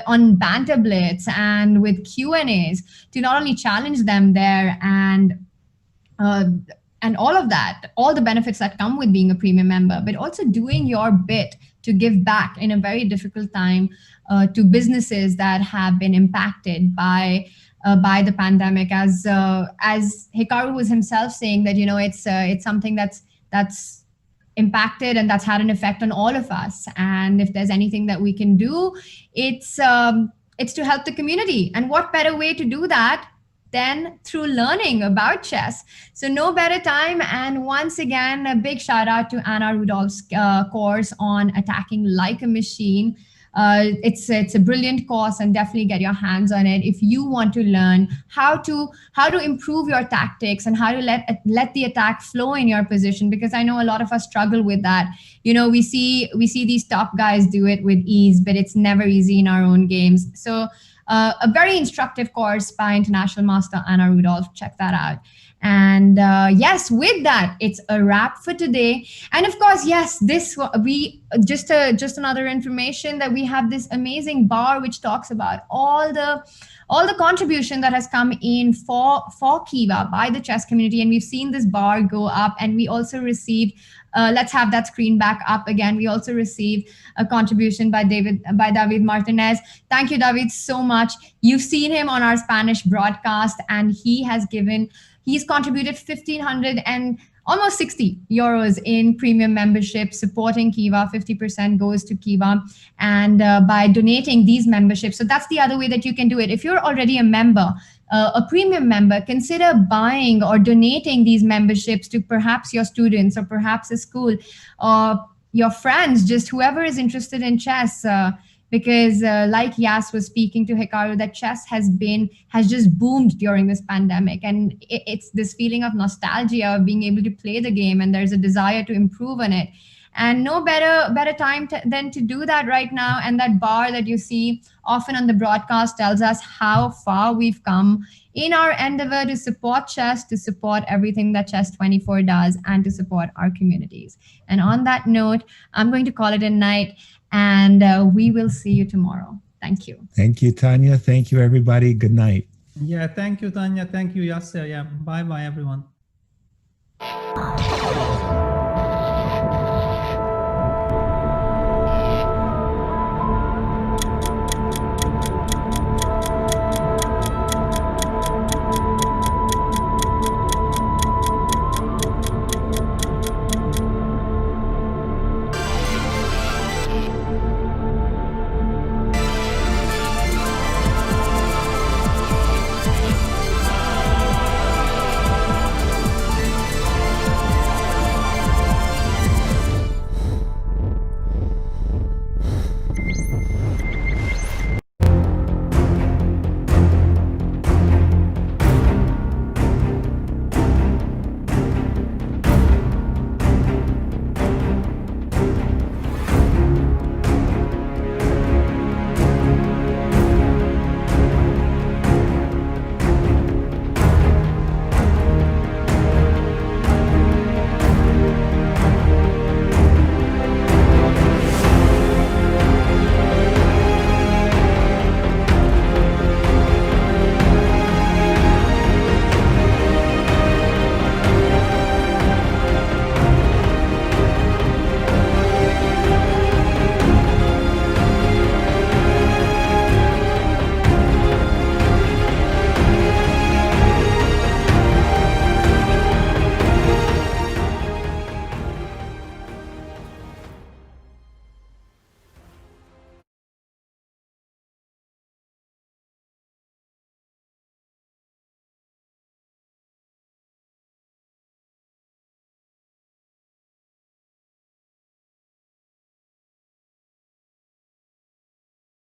on Banter Blitz and with Q&As, to not only challenge them there and all of that, all the benefits that come with being a premium member, but also doing your bit to give back in a very difficult time to businesses that have been impacted by the pandemic, as Hikaru was himself saying that, you know, it's something that's impacted and that's had an effect on all of us. And if there's anything that we can do, it's to help the community. And what better way to do that than through learning about chess? So no better time. And once again, a big shout out to Anna Rudolph's course on attacking like a machine. It's a brilliant course, and definitely get your hands on it if you want to learn how to improve your tactics and how to let the attack flow in your position, because I know a lot of us struggle with that. You know, we see these top guys do it with ease, but it's never easy in our own games. So a very instructive course by International Master Anna Rudolph. Check that out. And yes, with that, it's a wrap for today. And of course, yes, just another information that we have this amazing bar which talks about all the contribution that has come in for Kiva by the chess community. And we've seen this bar go up, and we also received, let's have that screen back up again. We also received a contribution by David Martinez. Thank you, David, so much. You've seen him on our Spanish broadcast, and he's contributed 1,500 and almost 60 euros in premium membership, supporting Kiva. 50% goes to Kiva, and by donating these memberships. So that's the other way that you can do it. If you're already a member, a premium member, consider buying or donating these memberships to perhaps your students, or perhaps a school, or your friends, just whoever is interested in chess. Because like Yas was speaking to Hikaru, that chess has just boomed during this pandemic. And it's this feeling of nostalgia of being able to play the game, and there's a desire to improve on it. And no better time than to do that right now. And that bar that you see often on the broadcast tells us how far we've come in our endeavor to support chess, to support everything that Chess24 does, and to support our communities. And on that note, I'm going to call it a night. And we will see you tomorrow. Thank you. Thank you, Tanya. Thank you, everybody. Good night. Yeah, thank you, Tanya. Thank you, Yasser. Yeah, bye-bye, everyone.